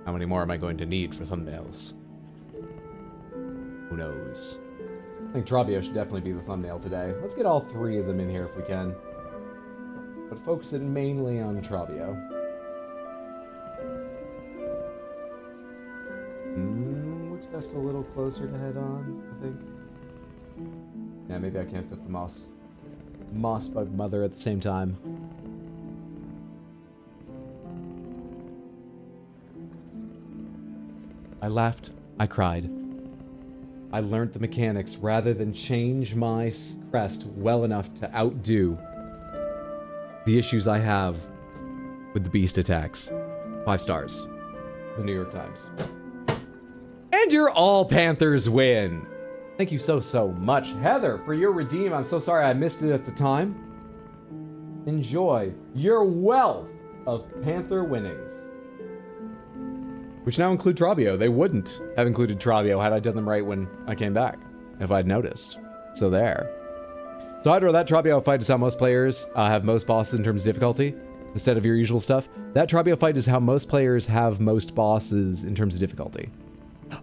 How many more am I going to need for thumbnails? Who knows? I think Trabio should definitely be the thumbnail today. Let's get all 3 of them in here if we can. But focusing mainly on Trabio. Looks best a little closer to head on, I think. Yeah, maybe I can't fit the Moss Bug Mother at the same time. I laughed. I cried. I learned the mechanics rather than change my crest well enough to outdo the issues I have with the beast attacks. 5 stars. The New York Times. And your all Panthers win. Thank you so much, Heather, for your redeem. I'm so sorry I missed it at the time. Enjoy your wealth of Panther winnings. Which now include Trabio. They wouldn't have included Trabio had I done them right when I came back, if I'd noticed. So there. So Hydro, that Trabio fight is how most players have most bosses in terms of difficulty, instead of your usual stuff. That Trabio fight is how most players have most bosses in terms of difficulty.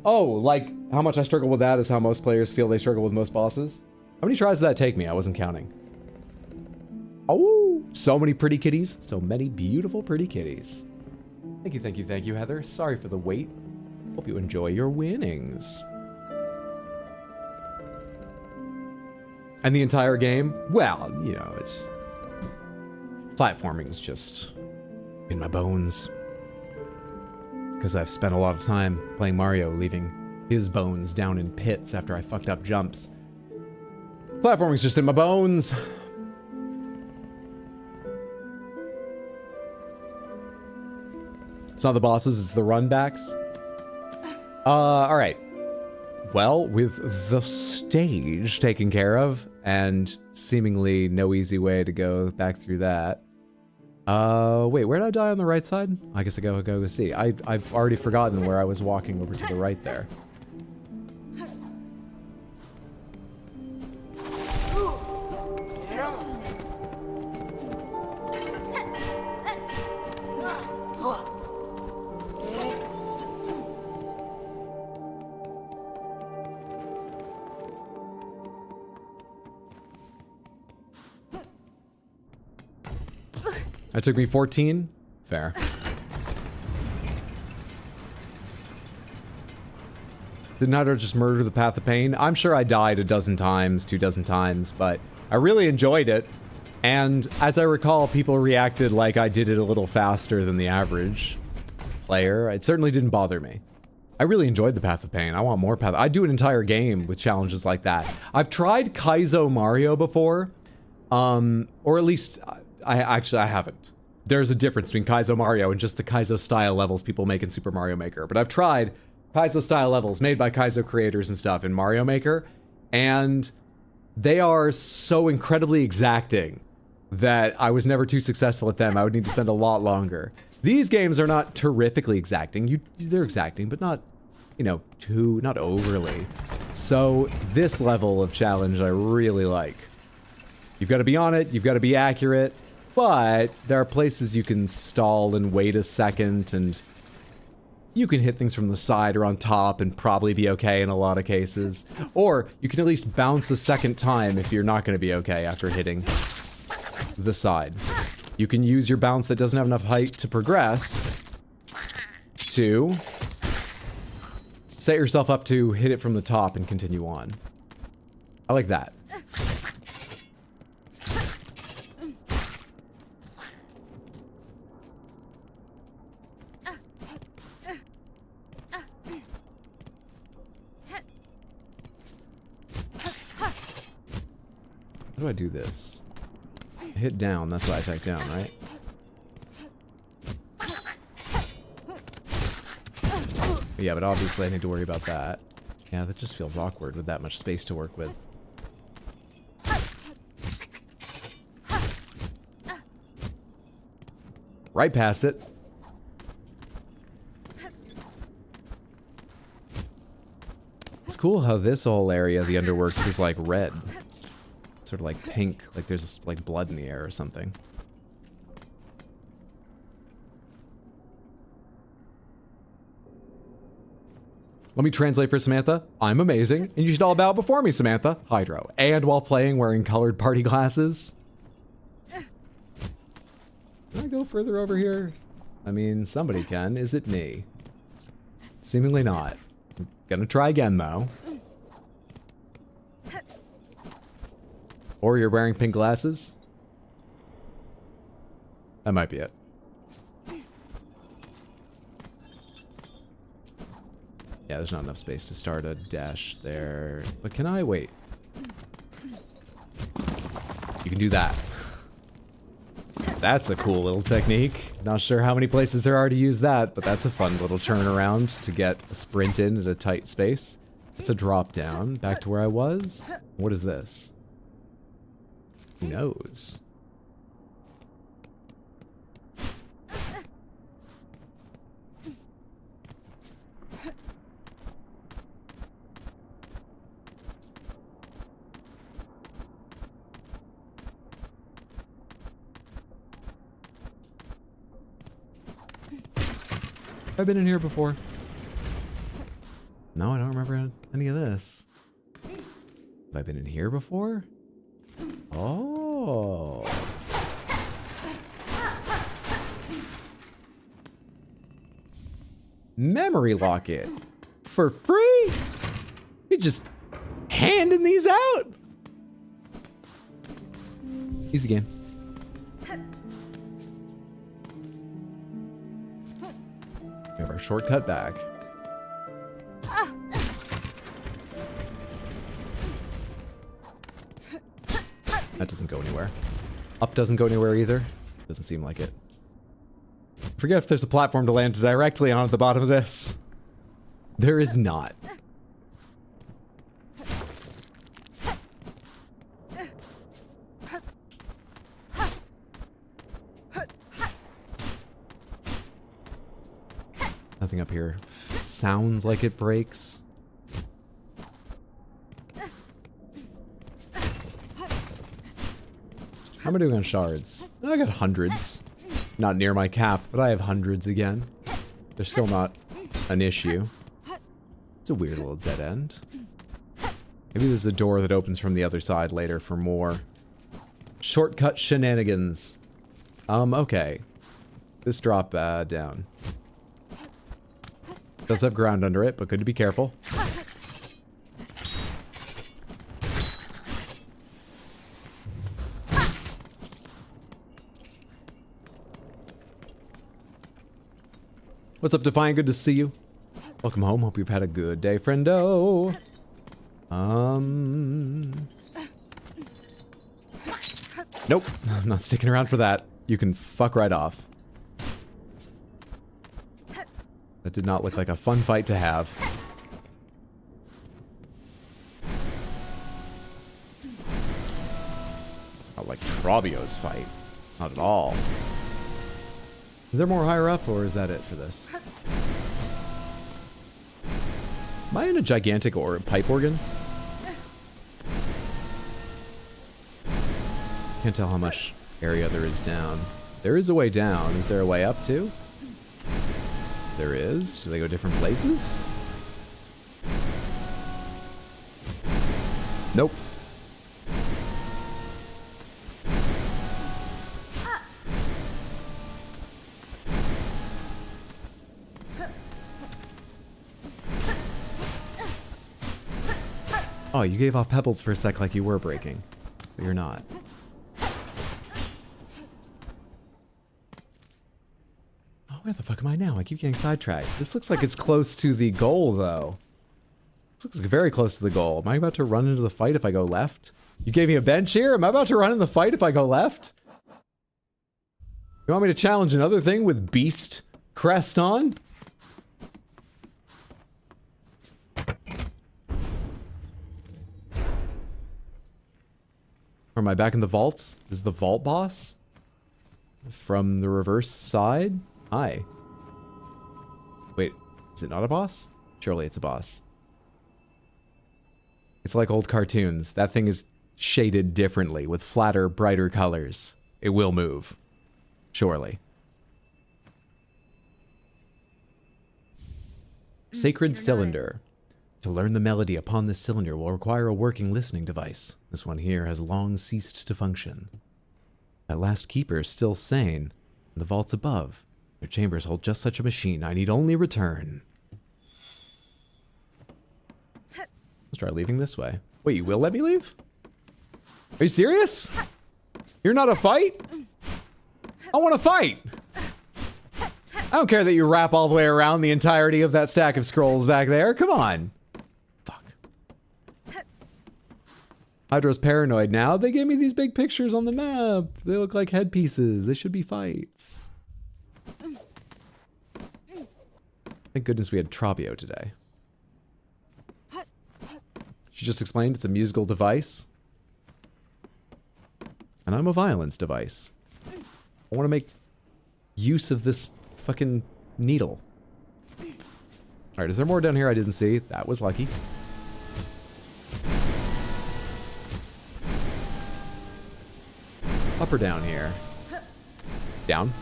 Oh, like how much I struggle with that is how most players feel they struggle with most bosses? How many tries did that take me? I wasn't counting. Oh, so many pretty kitties. So many beautiful pretty kitties. Thank you, thank you, thank you, Heather. Sorry for the wait. Hope you enjoy your winnings. And the entire game? Well, you know, it's... platforming is just in my bones. Because I've spent a lot of time playing Mario, leaving his bones down in pits after I fucked up jumps. Platforming's just in my bones. It's not the bosses, it's the runbacks. Alright. Well, with the stage taken care of, and seemingly no easy way to go back through that. Wait, where did I die on the right side? I guess I go see. I've already forgotten where I was walking over to the right there. That took me 14? Fair. Did Naruto just murder the Path of Pain? I'm sure I died a dozen times, 24 times, but I really enjoyed it. And as I recall, people reacted like I did it a little faster than the average player. It certainly didn't bother me. I really enjoyed the Path of Pain. I want more Path. I'd do an entire game with challenges like that. I've tried Kaizo Mario before, or at least I haven't. There's a difference between Kaizo Mario and just the Kaizo style levels people make in Super Mario Maker. But I've tried Kaizo style levels made by Kaizo creators and stuff in Mario Maker, and they are so incredibly exacting that I was never too successful at them. I would need to spend a lot longer. These games are not terrifically exacting. They're exacting, but not, you know, not overly. So this level of challenge I really like. You've got to be on it, you've got to be accurate, but there are places you can stall and wait a second, and you can hit things from the side or on top and probably be okay in a lot of cases. Or you can at least bounce a second time if you're not going to be okay after hitting the side. You can use your bounce that doesn't have enough height to progress to set yourself up to hit it from the top and continue on. I like that. How do I do this? Hit down, that's why I attack down, right? Yeah, but obviously I need to worry about that. Yeah, that just feels awkward with that much space to work with. Right past it. It's cool how this whole area of the Underworks is like red. Sort of like pink, like there's like blood in the air or something. Let me translate for Samantha. I'm amazing, and you should all bow before me, Samantha. Hydro. And while playing, wearing colored party glasses. Can I go further over here? I mean, somebody can. Is it me? Seemingly not. I'm gonna try again, though. Or you're wearing pink glasses? That might be it. Yeah, there's not enough space to start a dash there. But can I wait? You can do that. That's a cool little technique. Not sure how many places there are to use that, but that's a fun little turnaround to get a sprint in at a tight space. It's a drop down back to where I was. What is this? Who knows? Have I been in here before? No, I don't remember any of this. Have I been in here before? Oh. Memory locket. For free? You're just handing these out? Easy game. We have our shortcut back. That doesn't go anywhere. Up doesn't go anywhere either. Doesn't seem like it. Forget if there's a platform to land directly on at the bottom of this. There is not. Nothing up here. Sounds like it breaks. How am I doing on shards? I got hundreds. Not near my cap, but I have hundreds again. They're still not an issue. It's a weird little dead end. Maybe there's a door that opens from the other side later for more shortcut shenanigans. Okay. This drop down. Does have ground under it, but good to be careful. What's up, Defiant? Good to see you. Welcome home. Hope you've had a good day, friendo. Nope. I'm not sticking around for that. You can fuck right off. That did not look like a fun fight to have. Not like Trabio's fight. Not at all. Is there more higher up, or is that it for this? Am I in a gigantic pipe organ? Can't tell how much area there is down. There is a way down. Is there a way up too? There is. Do they go different places? Nope. Oh, you gave off pebbles for a sec like you were breaking, but you're not. Oh, where the fuck am I now? I keep getting sidetracked. This looks like it's close to the goal, though. This looks like very close to the goal. Am I about to run into the fight if I go left? You gave me a bench here? Am I about to run in the fight if I go left? You want me to challenge another thing with Beast crest on? Or am I back in the vaults? Is the vault boss? From the reverse side? Hi. Wait, is it not a boss? Surely it's a boss. It's like old cartoons. That thing is shaded differently with flatter, brighter colors. It will move. Surely. Sacred Cylinder. To learn the melody upon this cylinder will require a working listening device. This one here has long ceased to function. That last keeper is still sane. In the vaults above, their chambers hold just such a machine. I need only return. Let's try leaving this way. Wait, you will let me leave? Are you serious? You're not a fight? I want to fight! I don't care that you wrap all the way around the entirety of that stack of scrolls back there. Come on. Hydro's paranoid now. They gave me these big pictures on the map. They look like headpieces. They should be fights. Thank goodness we had Trabio today. She just explained it's a musical device. And I'm a violence device. I want to make use of this fucking needle. Alright, is there more down here I didn't see? That was lucky. Up or down here? Down.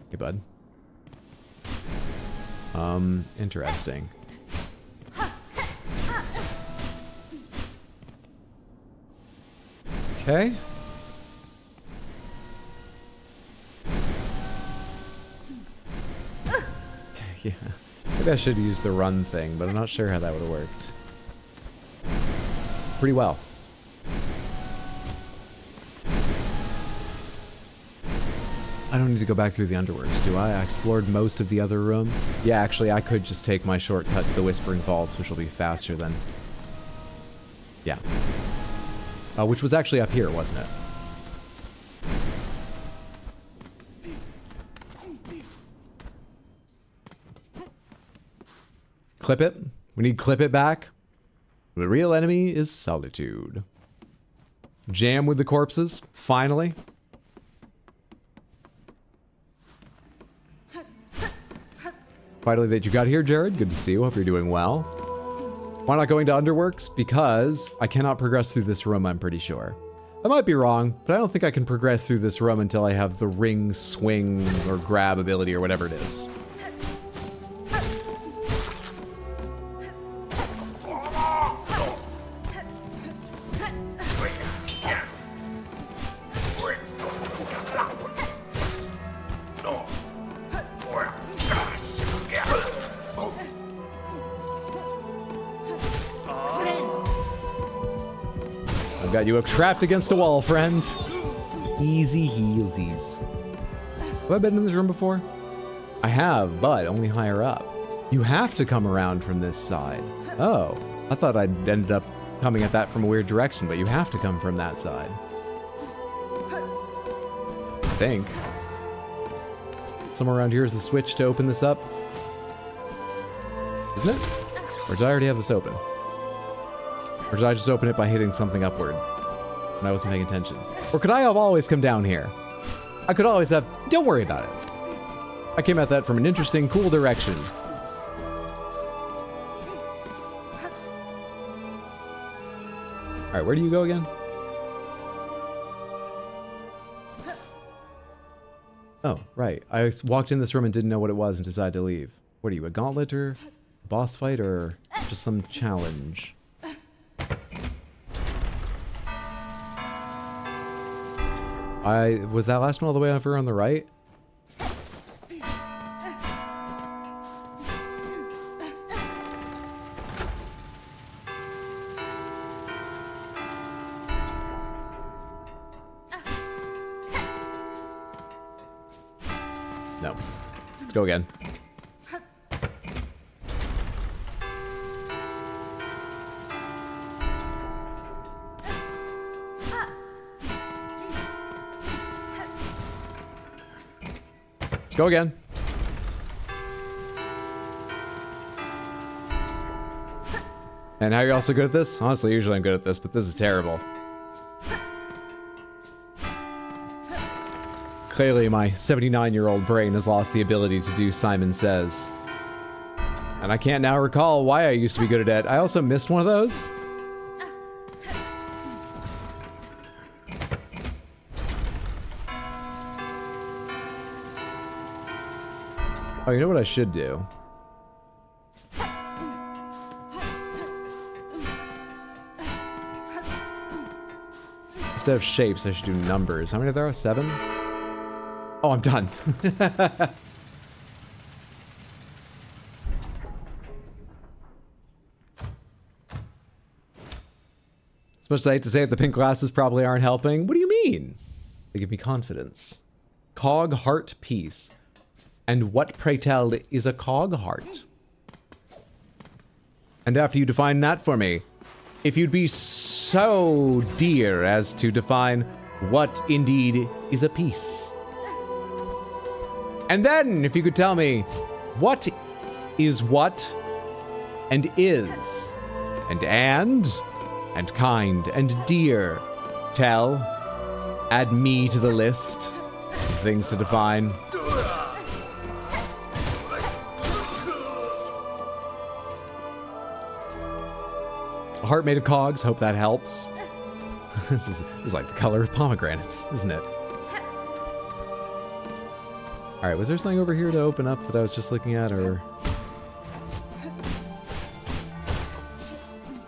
Hey, bud. Interesting. Okay. Maybe I should use the run thing, but I'm not sure how that would have worked. Pretty well. I don't need to go back through the underworks, do I? I explored most of the other room. Yeah, actually, I could just take my shortcut to the Whispering Vaults, which will be faster than... Yeah. Which was actually up here, wasn't it? Clip it. We need clip it back. The real enemy is solitude. Jam with the corpses, finally. Finally that you got here, Jared. Good to see you. Hope you're doing well. Why not going to Underworks? Because I cannot progress through this room, I'm pretty sure. I might be wrong, but I don't think I can progress through this room until I have the ring, swing, or grab ability, or whatever it is. Got you trapped against a wall, friend. Easy heelsies. Have I been in this room before? I have, but only higher up. You have to come around from this side. Oh, I thought I'd ended up coming at that from a weird direction, but you have to come from that side. I think. Somewhere around here is the switch to open this up. Isn't it? Or did I already have this open? Or did I just open it by hitting something upward when I wasn't paying attention? Or could I have always come down here? I could always have... Don't worry about it. I came at that from an interesting, cool direction. Alright, where do you go again? Oh, right. I walked in this room and didn't know what it was and decided to leave. What are you, a gauntlet or a boss fight or just some challenge? Was that last one all the way over on the right? No. Let's go again. Let's go again. And how are you also good at this? Honestly, usually I'm good at this, but this is terrible. Clearly, my 79-year-old brain has lost the ability to do Simon Says. And I can't now recall why I used to be good at it. I also missed one of those. Oh, you know what I should do? Instead of shapes, I should do numbers. How many are there? 7? Oh, I'm done. As much as I hate to say it, the pink glasses probably aren't helping. What do you mean? They give me confidence. Cog heart piece. And what, pray tell, is a cog heart? And after you define that for me, if you'd be so dear as to define what indeed is a piece. And then, if you could tell me, what is what, and is, and kind, and dear, tell, add me to the list of things to define. A heart made of cogs, hope that helps. This is like the color of pomegranates, isn't it? Alright, was there something over here to open up that I was just looking at, or...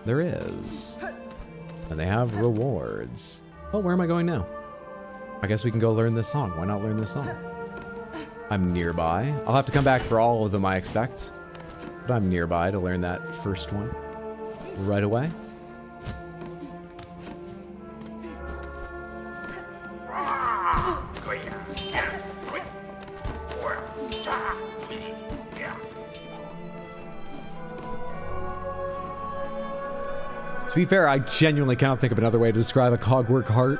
There is. And they have rewards. Oh, where am I going now? I guess we can go learn this song. Why not learn this song? I'm nearby. I'll have to come back for all of them, I expect. but I'm nearby to learn that first one right away. To be fair, I genuinely cannot think of another way to describe a cogwork heart.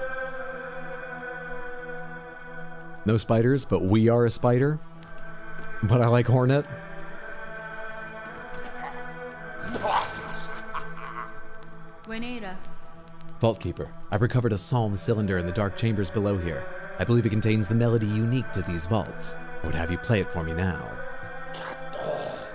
No spiders, but we are a spider. But I like Hornet. Buenera. Vaultkeeper, I've recovered a psalm cylinder in the dark chambers below here. I believe it contains the melody unique to these vaults. I would have you play it for me now.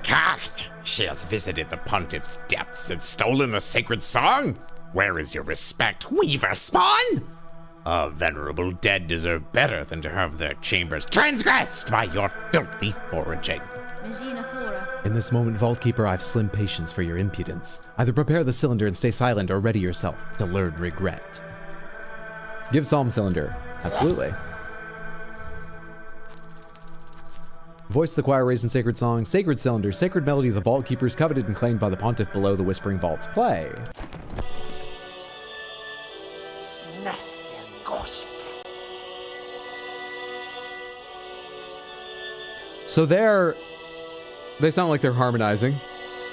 Cat! She has visited the pontiff's depths and stolen the sacred song? Where is your respect, Weaver Spawn? Our venerable dead deserve better than to have their chambers transgressed by your filthy foraging. Magina Flora. In this moment, Vaultkeeper, I've slim patience for your impudence. Either prepare the cylinder and stay silent, or ready yourself to learn regret. Give psalm cylinder. Absolutely. Voice the choir raised in sacred song, sacred cylinder, sacred melody, the vault keepers coveted and claimed by the pontiff below the whispering vaults. Play. So they sound like they're harmonizing.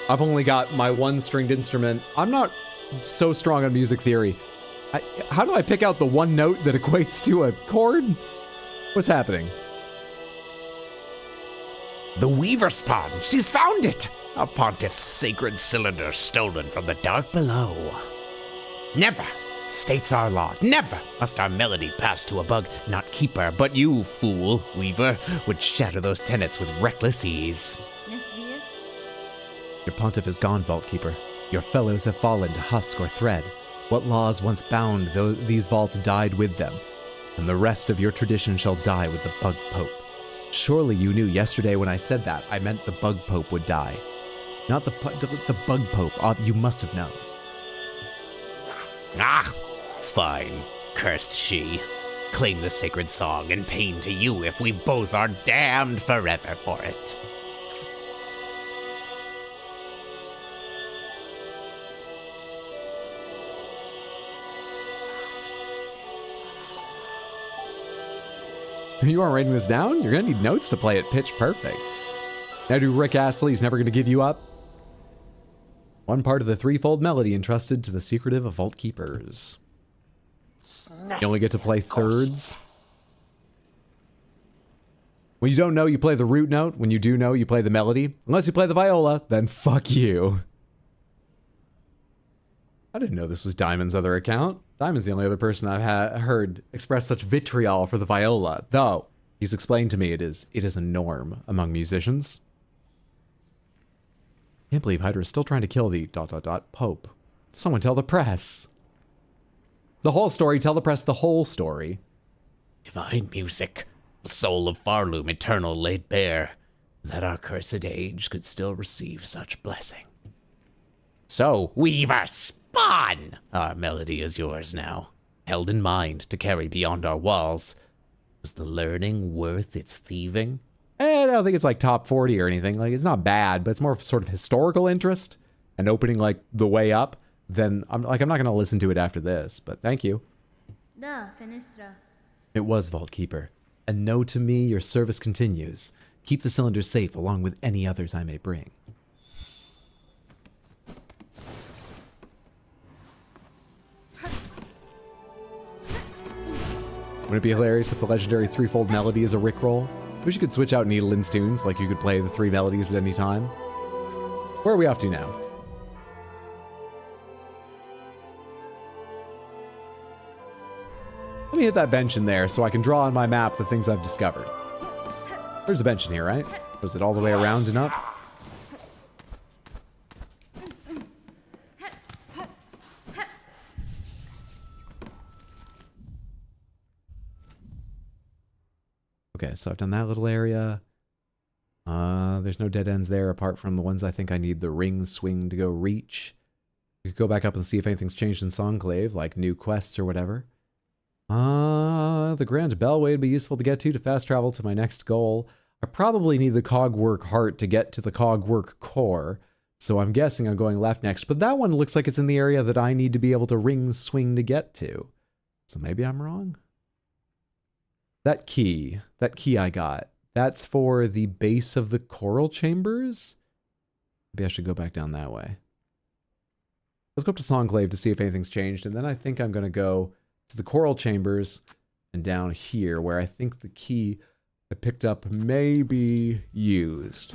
I've only got my one stringed instrument. I'm not so strong on music theory. How do I pick out the one note that equates to a chord? What's happening? The Weaver Spawn, she's found it! A pontiff's sacred cylinder stolen from the dark below. Never, states our law, never must our melody pass to a bug, not keeper, but you, fool, Weaver, would shatter those tenets with reckless ease. Nesvia. Your pontiff is gone, Vaultkeeper. Your fellows have fallen to husk or thread. What laws once bound these vaults died with them, and the rest of your tradition shall die with the bug pope. Surely you knew yesterday when I said that, I meant the bug pope would die. Not the bug pope, you must have known. Ah, fine, cursed she. Claim the sacred song and pain to you if we both are damned forever for it. You aren't writing this down? You're gonna need notes to play it pitch perfect. Now do Rick Astley's Never Gonna Give You Up? One part of the threefold melody entrusted to the secretive of Vault Keepers. You only get to play thirds. When you don't know, you play the root note. When you do know, you play the melody. Unless you play the viola, then fuck you. I didn't know this was Diamond's other account. Diamond's the only other person I've heard express such vitriol for the viola, though he's explained to me it is a norm among musicians. Can't believe Hydra is still trying to kill the ... Pope. Someone tell the press. The whole story, tell the press the whole story. Divine music, the soul of Farloom eternal laid bare, that our cursed age could still receive such blessing. So, Weaver Spawn! Our melody is yours now, held in mind to carry beyond our walls. Was the learning worth its thieving? I don't think it's like top 40 or anything. Like, it's not bad, but it's more of sort of historical interest and opening like the way up. Then I'm not gonna listen to it after this, but thank you. Da, Fenestra. It was Vaultkeeper. And know to me your service continues. Keep the cylinder safe along with any others I may bring. Wouldn't it be hilarious if the legendary threefold melody is a Rickroll? Wish you could switch out Needle's tunes, like you could play the three melodies at any time. Where are we off to now? Let me hit that bench in there so I can draw on my map the things I've discovered. There's a bench in here, right? Was it all the way around and up? Okay, so I've done that little area. There's no dead ends there apart from the ones I think I need the ring swing to go reach. We could go back up and see if anything's changed in Songclave, like new quests or whatever. The Grand Bellway would be useful to get to fast travel to my next goal. I probably need the cogwork heart to get to the cogwork core, so I'm guessing I'm going left next. But that one looks like it's in the area that I need to be able to ring swing to get to. So maybe I'm wrong? That key I got, that's for the base of the coral chambers? Maybe I should go back down that way. Let's go up to Songclave to see if anything's changed, and then I think I'm going to go to the coral chambers and down here where I think the key I picked up may be used.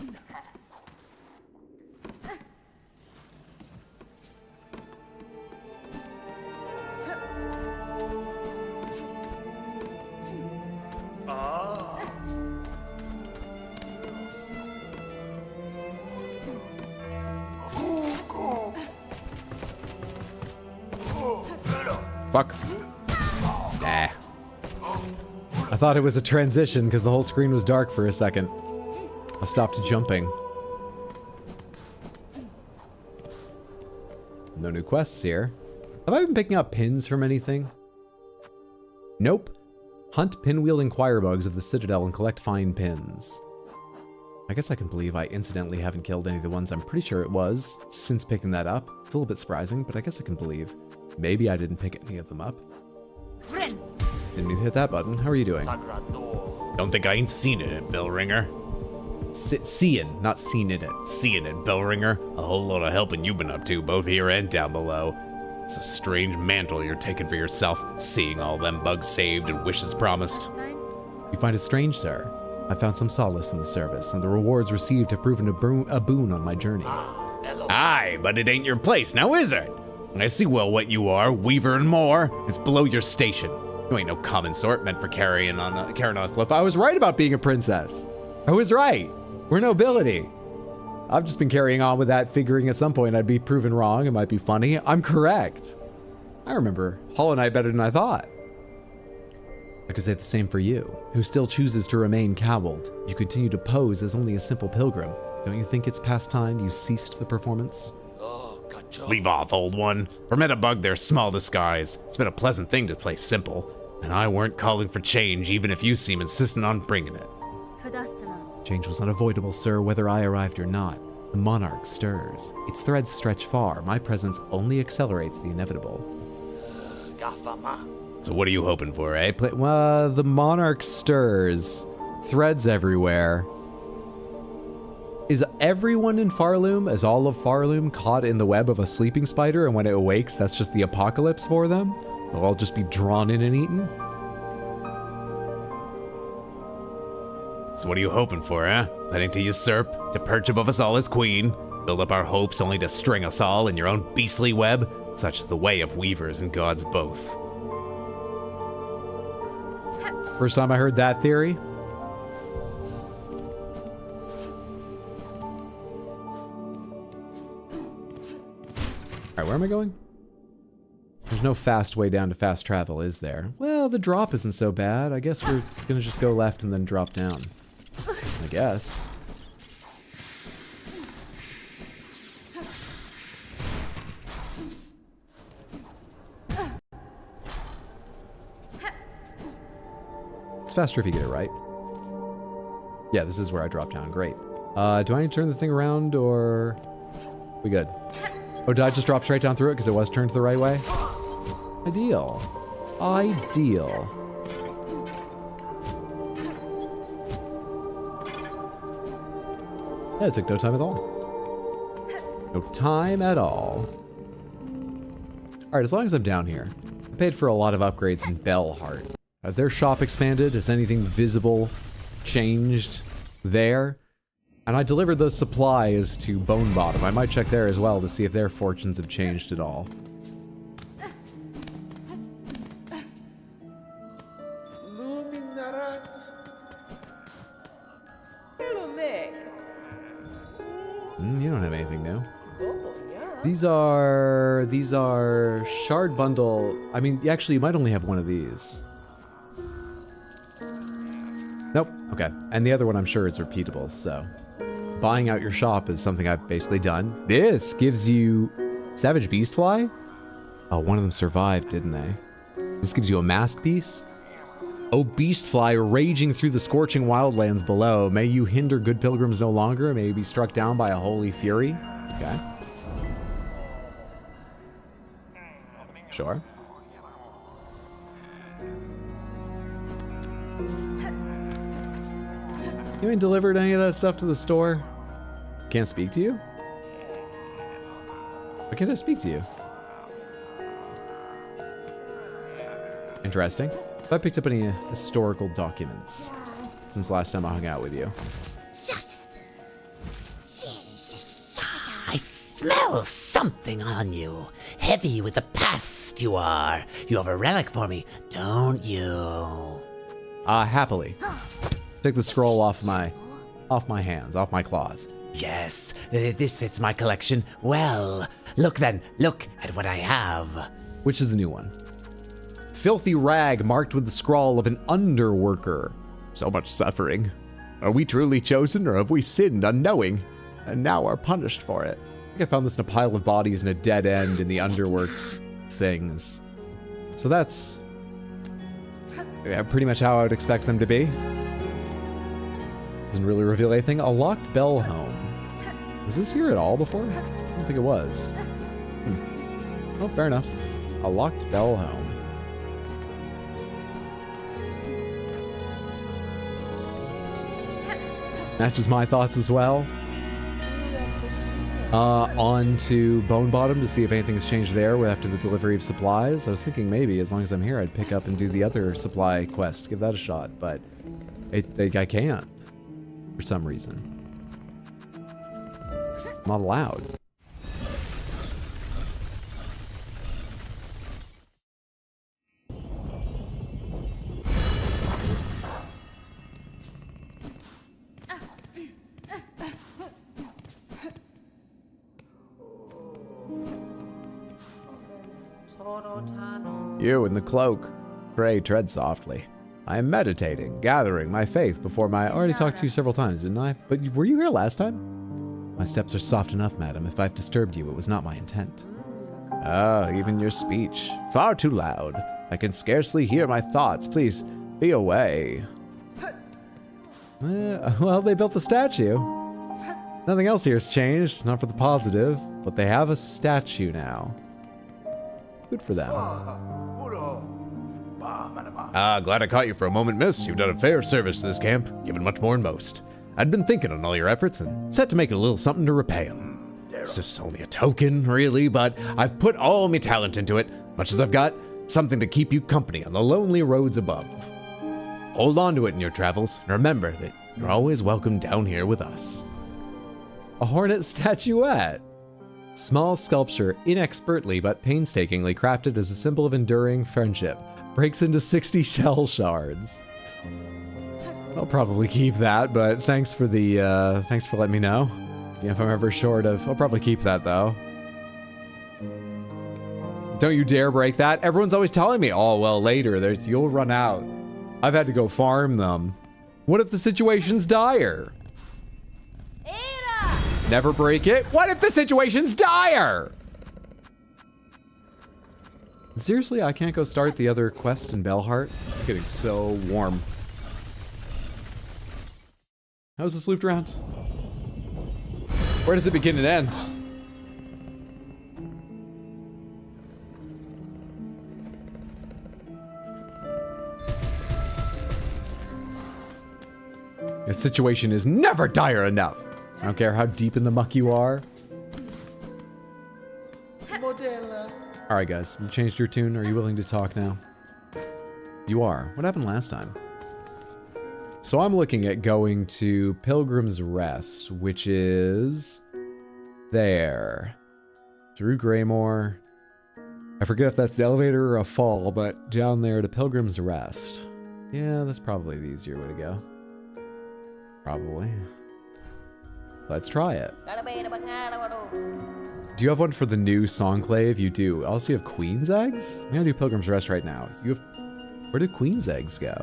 Fuck. Nah. I thought it was a transition because the whole screen was dark for a second. I stopped jumping. No new quests here. Have I been picking up pins from anything? Nope. Hunt pinwheel choirbugs of the Citadel and collect fine pins. I guess I can believe I incidentally haven't killed any of the ones I'm pretty sure it was since picking that up. It's a little bit surprising, but I guess I can believe. Maybe I didn't pick any of them up. Didn't mean to hit that button. How are you doing? Don't think I ain't seen it at Bellringer. Seeing, not seen in it. Seeing it, Bellringer. A whole lot of helping you've been up to, both here and down below. It's a strange mantle you're taking for yourself, seeing all them bugs saved and wishes promised. You find it strange, sir? I found some solace in the service, and the rewards received have proven a boon on my journey. Aye, but it ain't your place, now is it? I see well what you are, weaver and more. It's below your station. You ain't no common sort meant for carrying on Osliff. I was right about being a princess. I was right. We're nobility. I've just been carrying on with that, figuring at some point I'd be proven wrong. It might be funny. I'm correct. I remember Hollow Knight better than I thought. I could say the same for you, who still chooses to remain cowled. You continue to pose as only a simple pilgrim. Don't you think it's past time you ceased the performance? Leave off, old one. For Metabug, there's small disguise. It's been a pleasant thing to play simple, and I weren't calling for change even if you seem insistent on bringing it. Change was unavoidable, sir, whether I arrived or not. The monarch stirs. Its threads stretch far. My presence only accelerates the inevitable. So what are you hoping for, eh? Well, the monarch stirs. Threads everywhere. Is everyone in Farloom, is all of Farloom caught in the web of a sleeping spider, and when it awakes, that's just the apocalypse for them? They'll all just be drawn in and eaten? So what are you hoping for, eh? Planning to usurp, to perch above us all as queen, build up our hopes only to string us all in your own beastly web? Such is the way of weavers and gods both. First time I heard that theory. Alright, where am I going? There's no fast way down to fast travel, is there? Well, the drop isn't so bad. I guess we're gonna just go left and then drop down. I guess. It's faster if you get it right. Yeah, this is where I drop down. Great. Do I need to turn the thing around, or... We good? Oh, did I just drop straight down through it because it was turned the right way? Ideal. Ideal. Yeah, it took no time at all. No time at all. Alright, as long as I'm down here. I paid for a lot of upgrades in Bellheart. Has their shop expanded? Has anything visible changed there? And I delivered those supplies to Bone Bottom. I might check there as well to see if their fortunes have changed at all. You don't have anything new. These are shard bundle. I mean, actually, you might only have one of these. Nope. Okay. And the other one I'm sure is repeatable, so buying out your shop is something I've basically done. This gives you Savage Beastfly? Oh, one of them survived, didn't they? This gives you a mask piece? O beastfly raging through the scorching wildlands below, may you hinder good pilgrims no longer, may you be struck down by a holy fury. Okay. Sure. You ain't delivered any of that stuff to the store? Can't speak to you? Why can't I speak to you? Interesting. Have I picked up any historical documents since last time I hung out with you? I smell something on you. Heavy with the past you are. You have a relic for me, don't you? Happily. Take the scroll off my hands, off my claws. Yes, this fits my collection well. Look then, look at what I have. Which is the new one? Filthy rag marked with the scrawl of an underworker. So much suffering. Are we truly chosen, or have we sinned unknowing, and now are punished for it? I think I found this in a pile of bodies in a dead end in the underworks things. So that's pretty much how I would expect them to be. Doesn't really reveal anything. A locked bell home. Was this here at all before? I don't think it was. Oh, fair enough. A locked bell home. Matches my thoughts as well. On to Bone Bottom to see if anything's changed there after the delivery of supplies. I was thinking maybe, as long as I'm here, I'd pick up and do the other supply quest, give that a shot, but I can't, for some reason. I'm not allowed. You in the cloak. Pray tread softly. I am meditating, gathering my faith before my... I already talked to you several times, didn't I? But were you here last time? My steps are soft enough, madam. If I've disturbed you, it was not my intent. Ah, even your speech. Far too loud. I can scarcely hear my thoughts. Please, be away. Well, they built the statue. Nothing else here's changed, not for the positive, but they have a statue now. Good for them. Glad I caught you for a moment, miss. You've done a fair service to this camp, given much more than most. I'd been thinking on all your efforts and set to make a little something to repay 'em. It's just only a token, really, but I've put all my talent into it, much as I've got something to keep you company on the lonely roads above. Hold on to it in your travels, and remember that you're always welcome down here with us. A hornet statuette. Small sculpture, inexpertly but painstakingly crafted as a symbol of enduring friendship, breaks into 60 shell shards. I'll probably keep that, but thanks for letting me know. Yeah, if I'm ever short of, I'll probably keep that though. Don't you dare break that. Everyone's always telling me, oh, well, later, you'll run out. I've had to go farm them. What if the situation's dire? Never break it. What if the situation's dire? Seriously, I can't go start the other quest in Bellheart? I'm getting so warm. How's this looped around? Where does it begin and end? The situation is never dire enough. I don't care how deep in the muck you are. Alright guys, you changed your tune. Are you willing to talk now? You are. What happened last time? So I'm looking at going to Pilgrim's Rest, which is there. Through Greymoor. I forget if that's an elevator or a fall, but down there to Pilgrim's Rest. Yeah, that's probably the easier way to go. Probably. Let's try it. Do you have one for the new Songclave? You do. Also, you have Queen's Eggs? I'm gonna do Pilgrim's Rest right now. You have... Where did Queen's Eggs go?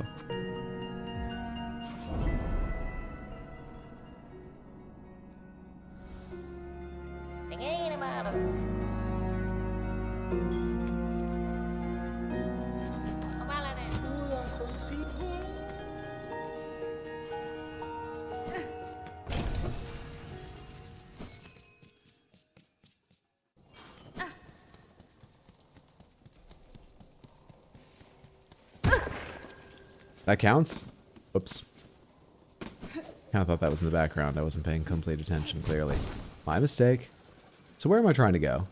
That counts? Oops. Kinda thought that was in the background. I wasn't paying complete attention, clearly. My mistake. So where am I trying to go?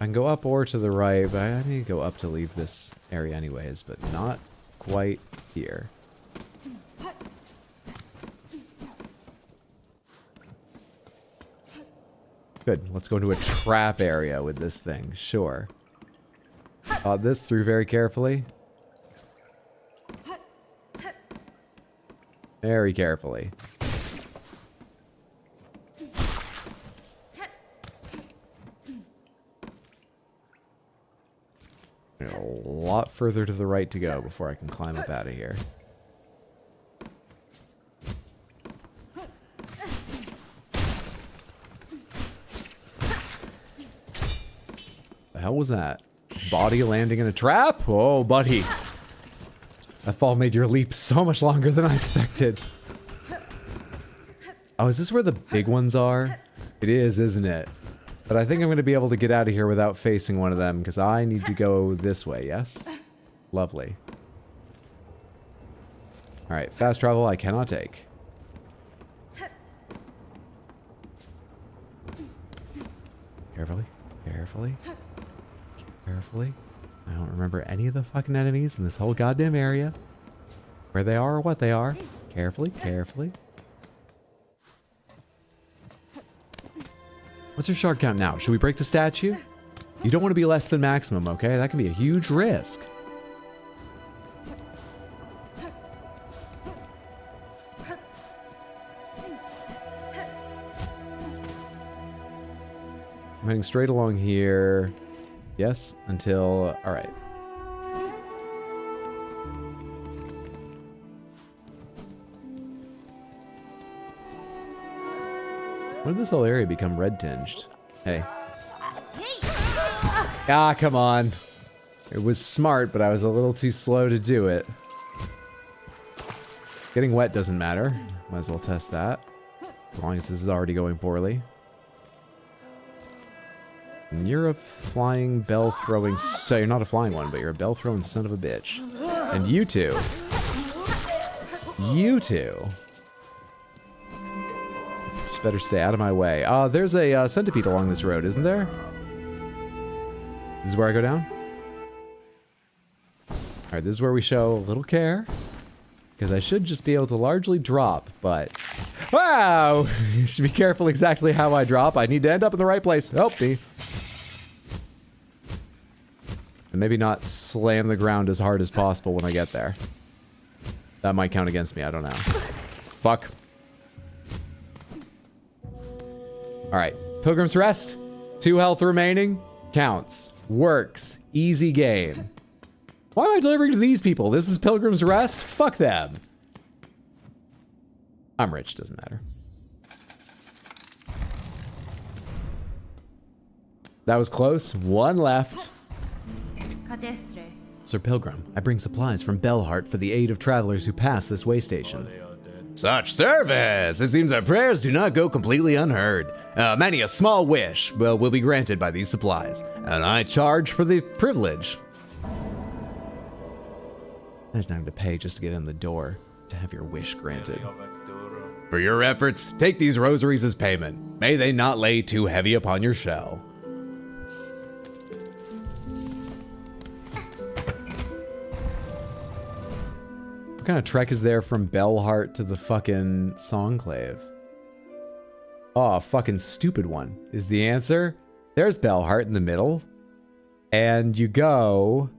I can go up or to the right, but I need to go up to leave this area anyways, but not quite here. Good. Let's go into a trap area with this thing. Sure. Thought this through very carefully. Very carefully. A lot further to the right to go before I can climb up out of here. The hell was that? Its body landing in a trap? Oh, buddy. That fall made your leap so much longer than I expected. Oh, is this where the big ones are? It is, isn't it? But I think I'm going to be able to get out of here without facing one of them, because I need to go this way, yes? Lovely. Alright, fast travel I cannot take. Carefully, carefully, carefully. I don't remember any of the fucking enemies in this whole goddamn area. Where they are or what they are. Carefully, carefully. What's your shark count now? Should we break the statue? You don't want to be less than maximum, okay? That can be a huge risk. I'm heading straight along here. Yes, until... Alright. When did this whole area become red tinged? Hey. Ah, come on. It was smart, but I was a little too slow to do it. Getting wet doesn't matter. Might as well test that. As long as this is already going poorly. And you're a flying bell throwing... So you're not a flying one, but you're a bell throwing son of a bitch. And you two. You two. Better stay out of my way. There's a centipede along this road, isn't there? This is where I go down? Alright, this is where we show a little care. Because I should just be able to largely drop, but... Wow! You should be careful exactly how I drop. I need to end up in the right place. Help me. And maybe not slam the ground as hard as possible when I get there. That might count against me, I don't know. Fuck. Alright, Pilgrim's Rest. 2 health remaining. Counts. Works. Easy game. Why am I delivering to these people? This is Pilgrim's Rest? Fuck them. I'm rich, doesn't matter. That was close. 1 left. Cadestre. Sir Pilgrim, I bring supplies from Bellheart for the aid of travelers who pass this way station. Such service! It seems our prayers do not go completely unheard. Many a small wish will be granted by these supplies, and I charge for the privilege. Imagine having to pay just to get in the door to have your wish granted. For your efforts, take these rosaries as payment. May they not lay too heavy upon your shell. What kind of trek is there from Bellheart to the fucking Songclave? Oh, a fucking stupid one is the answer. There's Bellheart in the middle. And you go...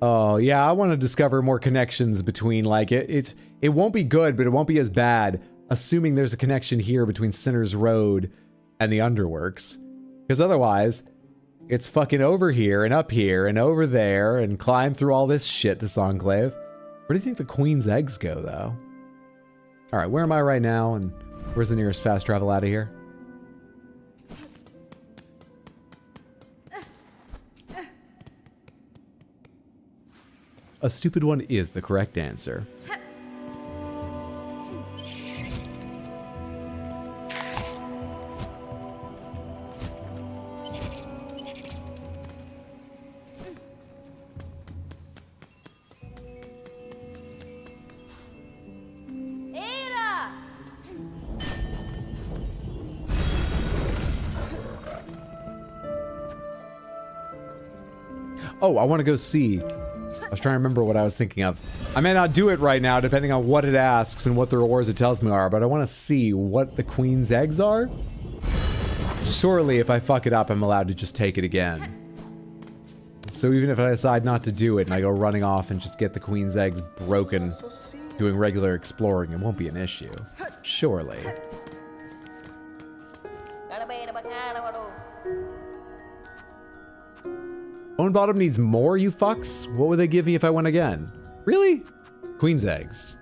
Oh, yeah, I want to discover more connections between, like, it won't be good, but it won't be as bad, assuming there's a connection here between Sinner's Road and the Underworks. Because otherwise, it's fucking over here and up here and over there and climb through all this shit to Songclave. Where do you think the Queen's eggs go, though? Alright, where am I right now, and where's the nearest fast travel out of here? A stupid one is the correct answer. Oh, I want to go see. I was trying to remember what I was thinking of. I may not do it right now, depending on what it asks and what the rewards it tells me are, but I want to see what the queen's eggs are. Surely, if I fuck it up, I'm allowed to just take it again. So even if I decide not to do it and I go running off and just get the queen's eggs broken, doing regular exploring, it won't be an issue. Surely. Bone Bottom needs more, you fucks? What would they give me if I went again? Really? Queen's eggs.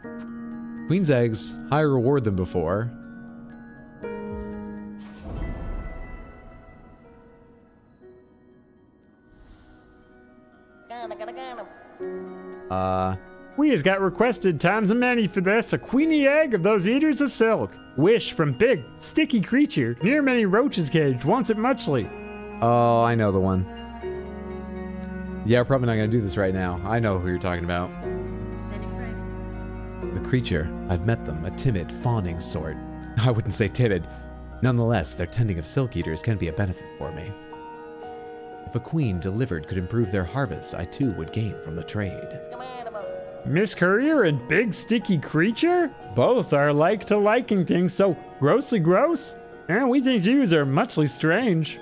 Queen's eggs, higher reward than before. We has got requested times a many for this, a queenie egg of those eaters of silk. Wish from big, sticky creature, near many roaches cage, wants it muchly. Oh, I know the one. Yeah, we're probably not gonna do this right now. I know who you're talking about. The creature, I've met them, a timid, fawning sort. I wouldn't say timid. Nonetheless, their tending of silk eaters can be a benefit for me. If a queen delivered could improve their harvest, I too would gain from the trade. Miss Courier and big sticky creature? Both are like to liking things so grossly gross. And we think yous are muchly strange.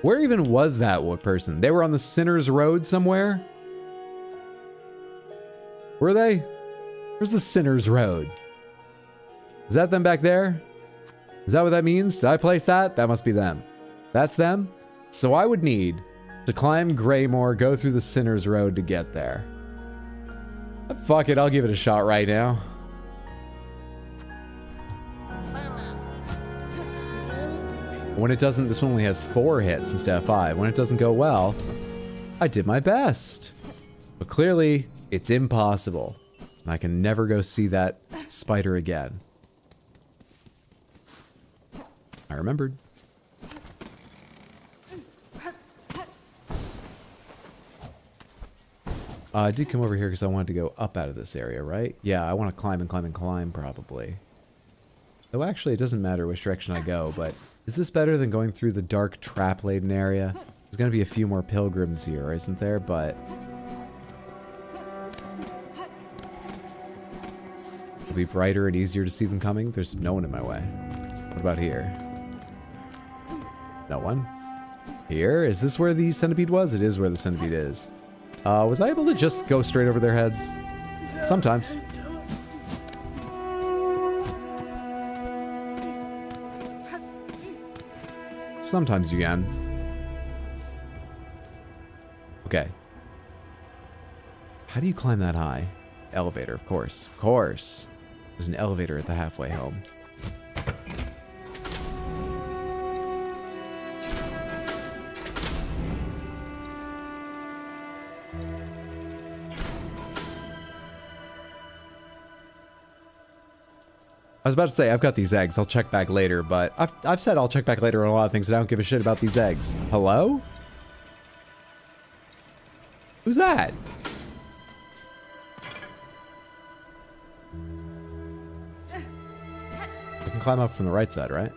Where even was that person? They were on the Sinner's Road somewhere? Were they? Where's the Sinner's Road? Is that them back there? Is that what that means? Did I place that? That must be them. That's them? So I would need to climb Greymore, go through the Sinner's Road to get there. Fuck it, I'll give it a shot right now. When it doesn't, this one only has 4 hits instead of 5. When it doesn't go well, I did my best. But clearly, it's impossible. And I can never go see that spider again. I remembered. I did come over here because I wanted to go up out of this area, right? Yeah, I want to climb and climb and climb, probably. Though actually, it doesn't matter which direction I go, but is this better than going through the dark, trap-laden area? There's going to be a few more pilgrims here, isn't there? But it'll be brighter and easier to see them coming. There's no one in my way. What about here? No one? Here? Is this where the centipede was? It is where the centipede is. Was I able to just go straight over their heads? Sometimes. Sometimes you can. Okay. How do you climb that high? Elevator, of course. Of course. There's an elevator at the halfway home. I was about to say, I've got these eggs. I'll check back later, but I've said I'll check back later on a lot of things, and I don't give a shit about these eggs. Hello? Who's that? I can climb up from the right side, right?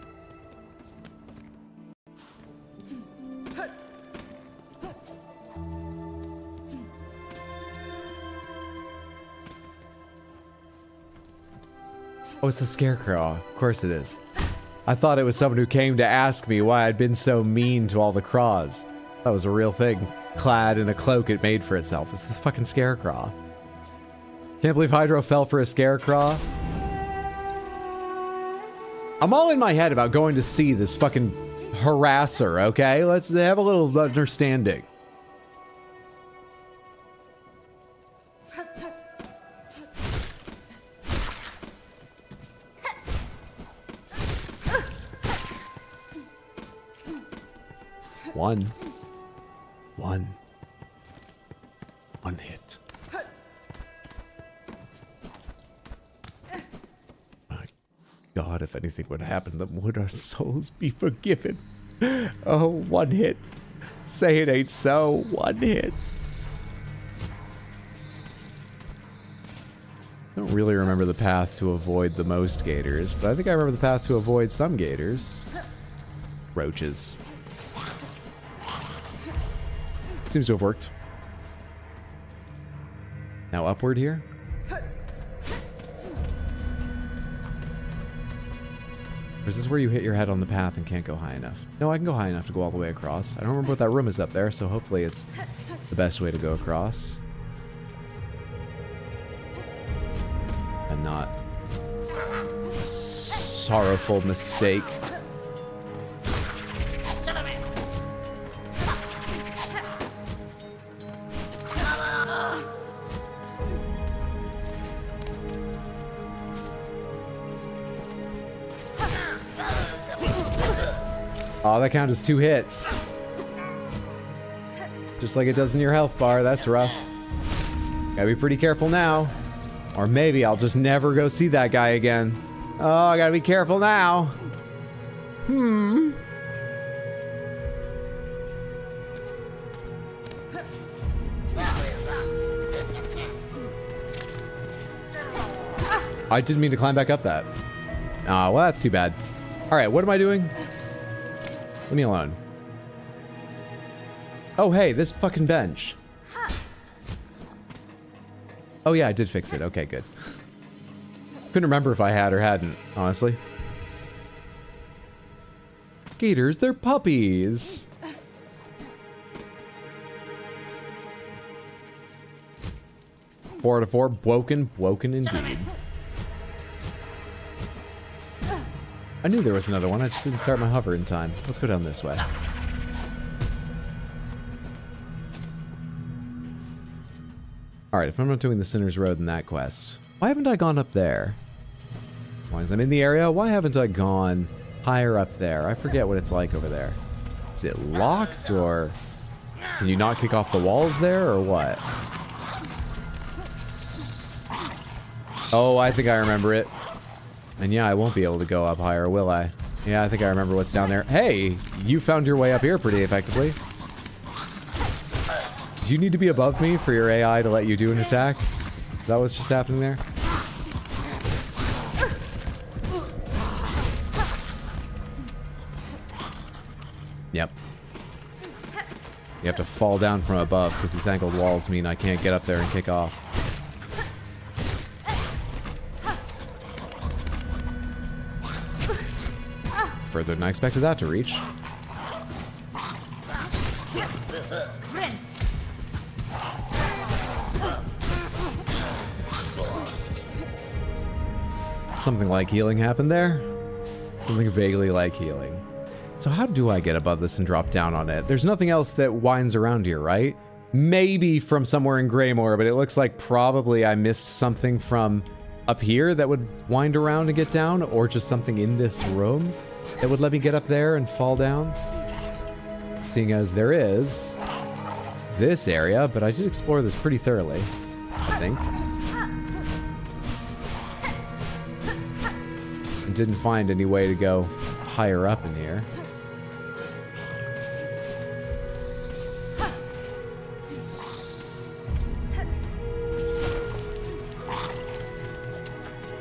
Oh, it's the Scarecrow. Of course it is. I thought it was someone who came to ask me why I'd been so mean to all the Craws. That was a real thing. Clad in a cloak it made for itself. It's this fucking Scarecrow. Can't believe Hydro fell for a Scarecrow. I'm all in my head about going to see this fucking harasser, okay? Let's have a little understanding. One hit. My God, if anything would happen, then would our souls be forgiven? Oh, one hit. Say it ain't so. One hit. I don't really remember the path to avoid the most gators, but I think I remember the path to avoid some gators. Roaches. Seems to have worked. Now upward here. Or is this where you hit your head on the path and can't go high enough? No, I can go high enough to go all the way across. I don't remember what that room is up there, so hopefully it's the best way to go across. And not a sorrowful mistake. Oh, that counts as 2 hits. Just like it does in your health bar. That's rough. Gotta be pretty careful now. Or maybe I'll just never go see that guy again. Oh, I gotta be careful now. I didn't mean to climb back up that. Ah, well, that's too bad. All right, what am I doing? Leave me alone. Oh, hey, this fucking bench. Oh, yeah, I did fix it. Okay, good. Couldn't remember if I had or hadn't, honestly. Gators, they're puppies. Four out of 4. Woken indeed. I knew there was another one. I just didn't start my hover in time. Let's go down this way. Alright, if I'm not doing the Sinner's Road in that quest, why haven't I gone up there? As long as I'm in the area, why haven't I gone higher up there? I forget what it's like over there. Is it locked, or can you not kick off the walls there, or what? Oh, I think I remember it. And yeah, I won't be able to go up higher, will I? Yeah, I think I remember what's down there. Hey, you found your way up here pretty effectively. Do you need to be above me for your AI to let you do an attack? Is that what's just happening there? Yep. You have to fall down from above because these angled walls mean I can't get up there and kick off. Further than I expected that to reach. Something like healing happened there. Something vaguely like healing. So how do I get above this and drop down on it? There's nothing else that winds around here, right? Maybe from somewhere in Greymoor, but it looks like probably I missed something from up here that would wind around and get down, or just something in this room that would let me get up there and fall down. Seeing as there is this area, but I did explore this pretty thoroughly, I think. And didn't find any way to go higher up in here.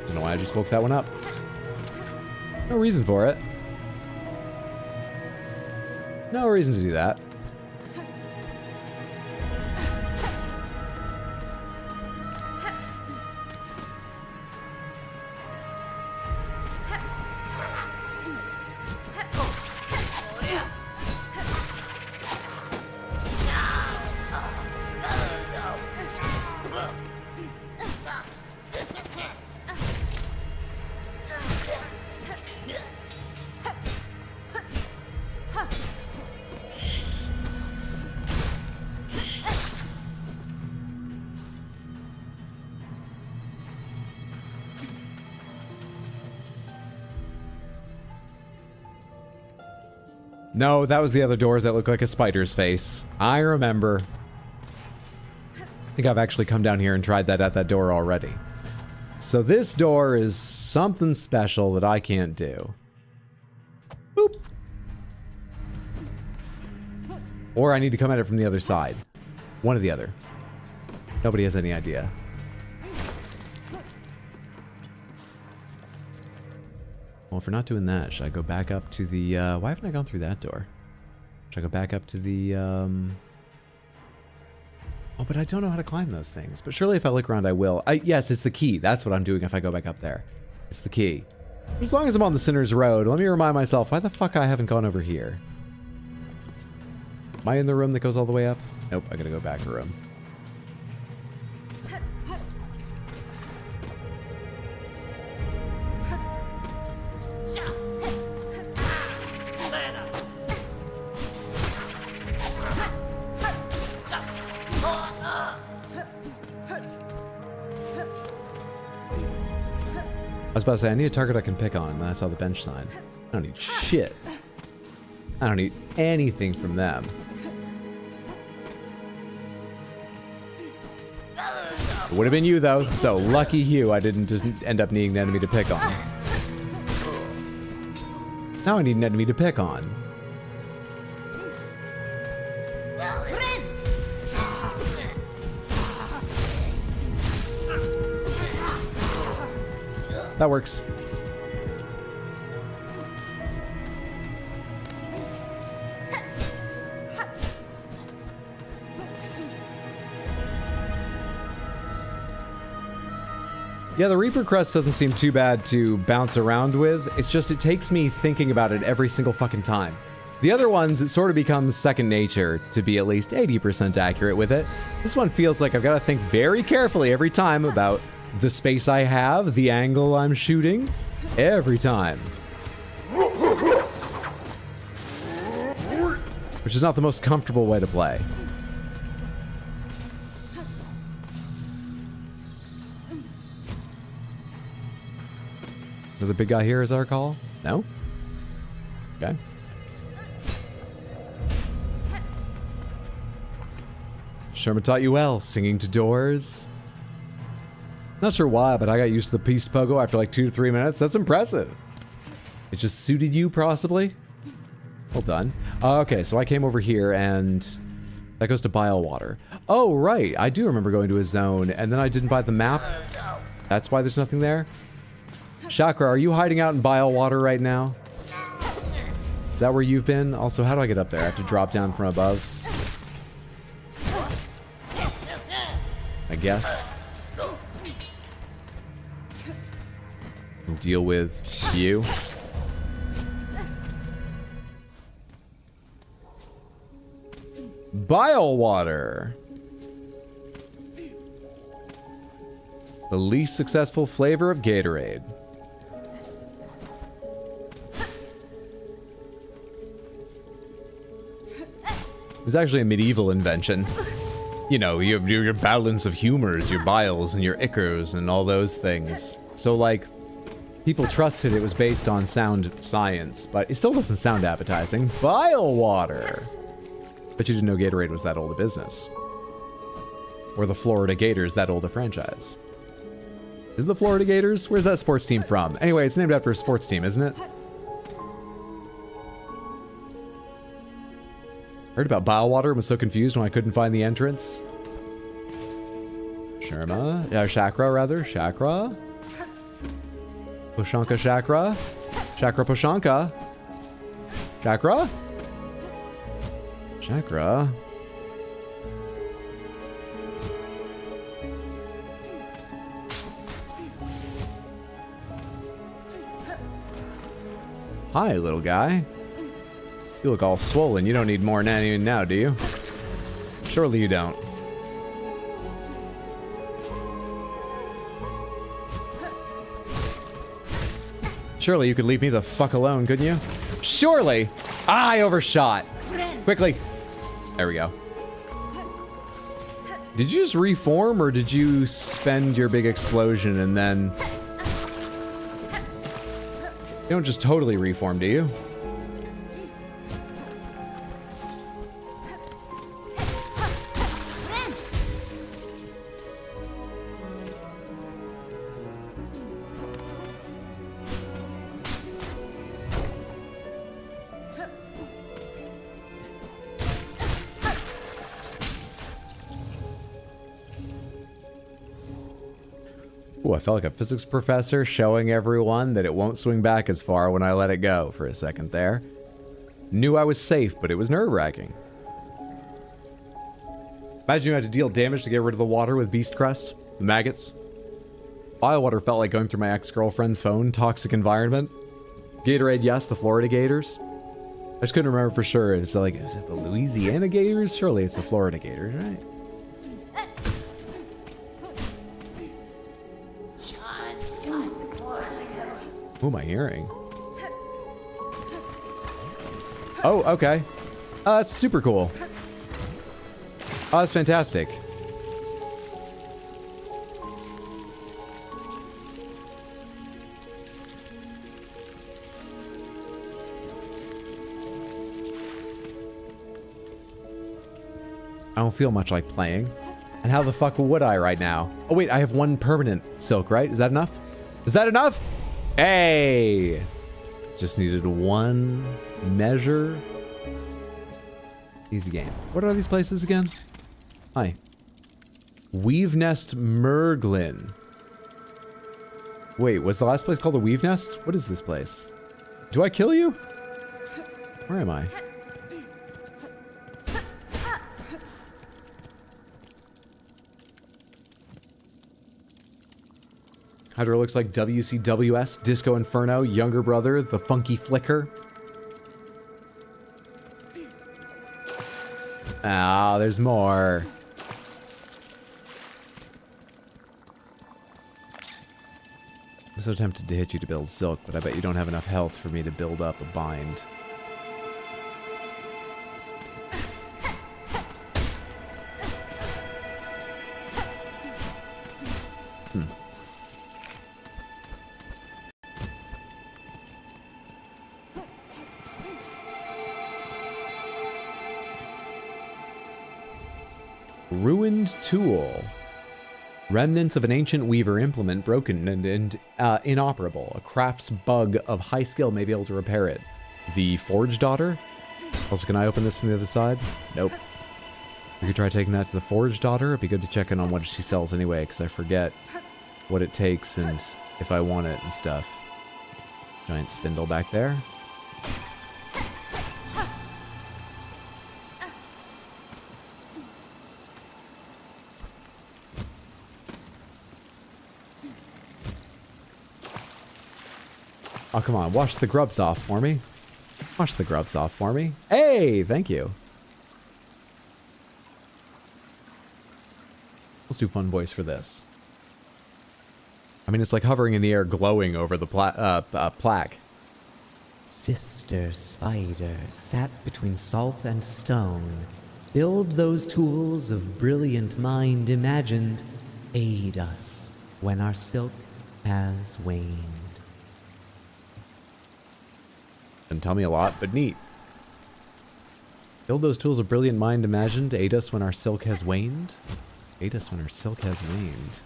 Don't know why I just woke that one up. No reason for it. No reason to do that. No, that was the other doors that look like a spider's face. I remember. I think I've actually come down here and tried that at that door already. So this door is something special that I can't do. Boop. Or I need to come at it from the other side. One or the other. Nobody has any idea. Well, if we're not doing that, should I go back up to the, why haven't I gone through that door? Should I go back up to the, oh but I don't know how to climb those things. But surely if I look around, I will. Yes, it's the key. That's what I'm doing if I go back up there. It's the key. As long as I'm on the Sinner's Road, let me remind myself, why the fuck I haven't gone over here? Am I in the room that goes all the way up? Nope, I gotta go back a room. I was about to say, I need a target I can pick on, and I saw the bench sign. I don't need shit. I don't need anything from them. It would have been you, though, so lucky you I didn't end up needing an enemy to pick on. Now I need an enemy to pick on. That works. Yeah, the Reaper Crest doesn't seem too bad to bounce around with. It's just it takes me thinking about it every single fucking time. The other ones, it sort of becomes second nature to be at least 80% accurate with it. This one feels like I've got to think very carefully every time about the space I have, the angle I'm shooting, every time. Which is not the most comfortable way to play. Another big guy here, as I recall? No? Okay. Sherman taught you well, singing to doors. Not sure why, but I got used to the Peace Pogo after like 2 to 3 minutes. That's impressive. It just suited you, possibly? Well done. Okay, so I came over here and that goes to Bile Water. Oh, right. I do remember going to a zone and then I didn't buy the map. That's why there's nothing there. Chakra, are you hiding out in Bile Water right now? Is that where you've been? Also, how do I get up there? I have to drop down from above. I guess. Deal with you. Bile Water. The least successful flavor of Gatorade. It's actually a medieval invention. You know, you have your balance of humors, your biles and your ichors and all those things. So like, people trusted it was based on sound science, but it still doesn't sound appetizing. Bile Water! But you didn't know Gatorade was that old a business. Or the Florida Gators that old a franchise. Is the Florida Gators? Where's that sports team from? Anyway, it's named after a sports team, isn't it? Heard about Bile Water and was so confused when I couldn't find the entrance. Sharma? Yeah, Chakra, rather. Chakra? Poshanka Chakra? Chakra Poshanka? Chakra? Chakra? Hi, little guy. You look all swollen. You don't need more nanny now, do you? Surely you don't. Surely you could leave me the fuck alone, couldn't you? Surely! Ah, I overshot. Quickly. There we go. Did you just reform, or did you spend your big explosion and then... You don't just totally reform, do you? Ooh, I felt like a physics professor showing everyone that it won't swing back as far when I let it go for a second there. Knew I was safe, but it was nerve-wracking. Imagine you had to deal damage to get rid of the water with Beast Crest, the maggots. Biowater felt like going through my ex-girlfriend's phone. Toxic environment. Gatorade, yes. The Florida Gators. I just couldn't remember for sure. It's like, is it the Louisiana Gators? Surely it's the Florida Gators, right? Who am I hearing? Oh, okay. That's super cool. Oh, that's fantastic. I don't feel much like playing. And how the fuck would I right now? Oh wait, I have one permanent silk, right? Is that enough? Is that enough? Hey! Just needed one measure. Easy game. What are these places again? Hi. Weave Nest Merglin. Wait, was the last place called the Weave Nest? What is this place? Do I kill you? Where am I? Hydra looks like WCWS, Disco Inferno, younger brother, the Funky Flicker. Ah, there's more. I'm so tempted to hit you to build silk, but I bet you don't have enough health for me to build up a bind. Ruined tool. Remnants of an ancient weaver implement broken and inoperable. A crafts bug of high skill may be able to repair it. The Forge Daughter? Also, can I open this from the other side? Nope. We could try taking that to the Forge Daughter. It'd be good to check in on what she sells anyway, because I forget what it takes and if I want it and stuff. Giant spindle back there. Oh, come on. Wash the grubs off for me. Wash the grubs off for me. Hey, thank you. Let's do fun voice for this. I mean, it's like hovering in the air, glowing over the plaque. Sister Spider sat between salt and stone. Build those tools of brilliant mind imagined. Aid us when our silk has waned. Doesn't tell me a lot, but neat. Build those tools of brilliant mind imagined. Aid us when our silk has waned. Aid us when our silk has waned.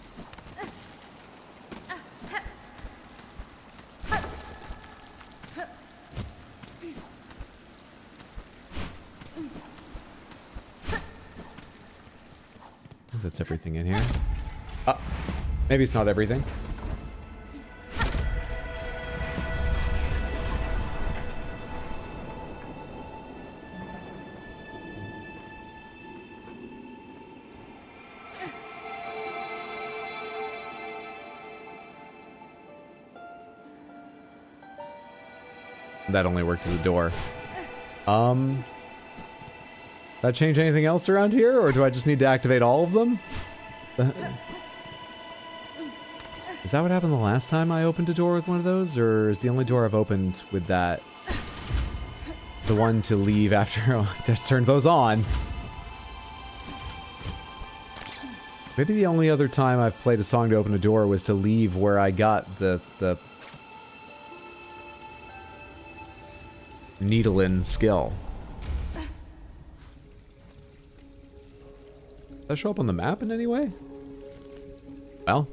That's everything in here. Maybe it's not everything. That only worked to the door. That change anything else around here, or do I just need to activate all of them? Is that what happened the last time I opened a door with one of those, or is the only door I've opened with that the one to leave after I just turned those on? Maybe the only other time I've played a song to open a door was to leave where I got the needle-in skill. Does that show up on the map in any way? Well.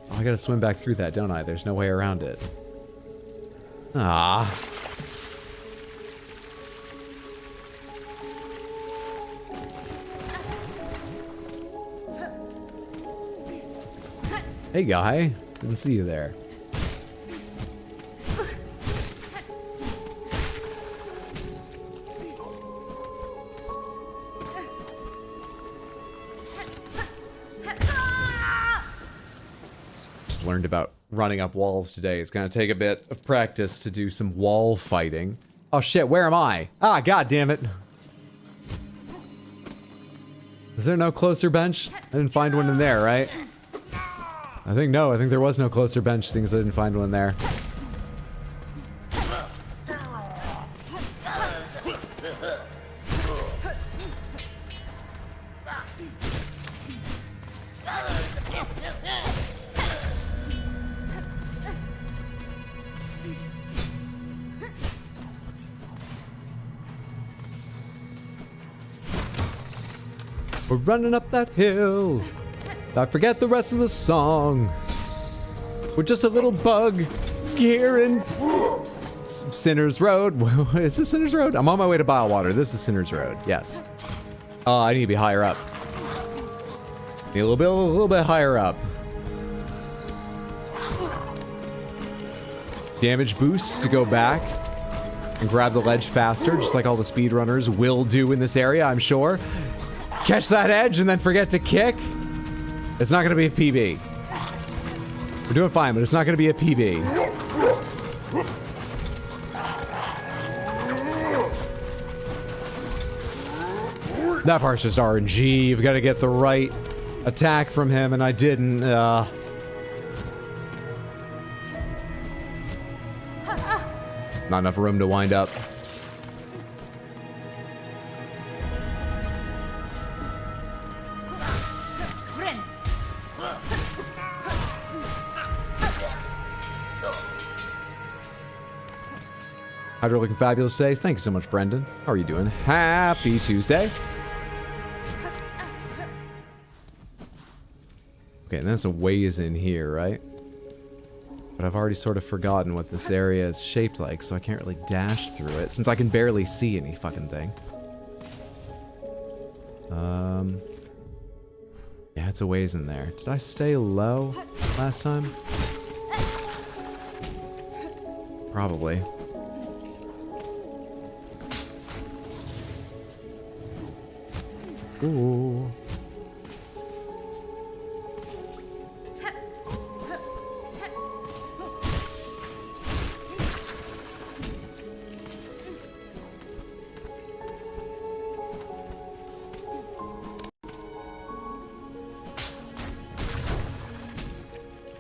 Oh, I gotta swim back through that, don't I? There's no way around it. Ah. Hey, guy. Didn't see you there. learned about running up walls today. It's gonna take a bit of practice to do some wall fighting. Oh shit, where am I? Ah, god damn it. Is there no closer bench? I didn't find one in there, right? I think no, I think there was no closer bench, things I didn't find one there. We're running up that hill. I forget the rest of the song. We're just a little bug here in Sinner's Road. Is this Sinner's Road? I'm on my way to Bilewater. This is Sinner's Road. Yes. I need to be higher up. Need a little bit higher up. Damage boost to go back and grab the ledge faster, just like all the speedrunners will do in this area, I'm sure. Catch that edge and then forget to kick. It's not gonna be a PB. We're doing fine, but it's not gonna be a PB. That part's just RNG. You've got to get the right attack from him, and I didn't. Not enough room to wind up. Hydro looking fabulous today. Thank you so much, Brendan. How are you doing? Happy Tuesday. Okay, and that's a ways in here, right? But I've already sort of forgotten what this area is shaped like, so I can't really dash through it, since I can barely see any fucking thing. Yeah, it's a ways in there. Did I stay low last time? Probably. Ooh.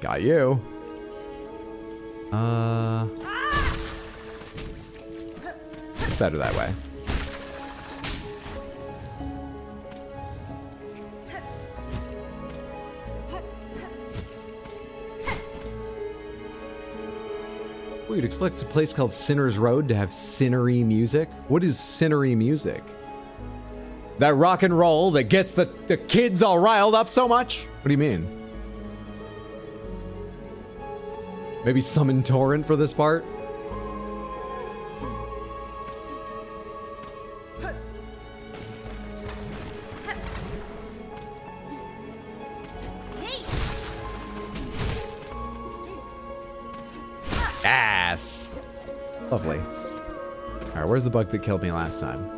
Got you. It's better that way. Well, you'd expect a place called Sinner's Road to have sinnery music. What is sinnery music? That rock and roll that gets the kids all riled up so much? What do you mean? Maybe summon Torrent for this part? Ass. Lovely. Alright, where's the bug that killed me last time?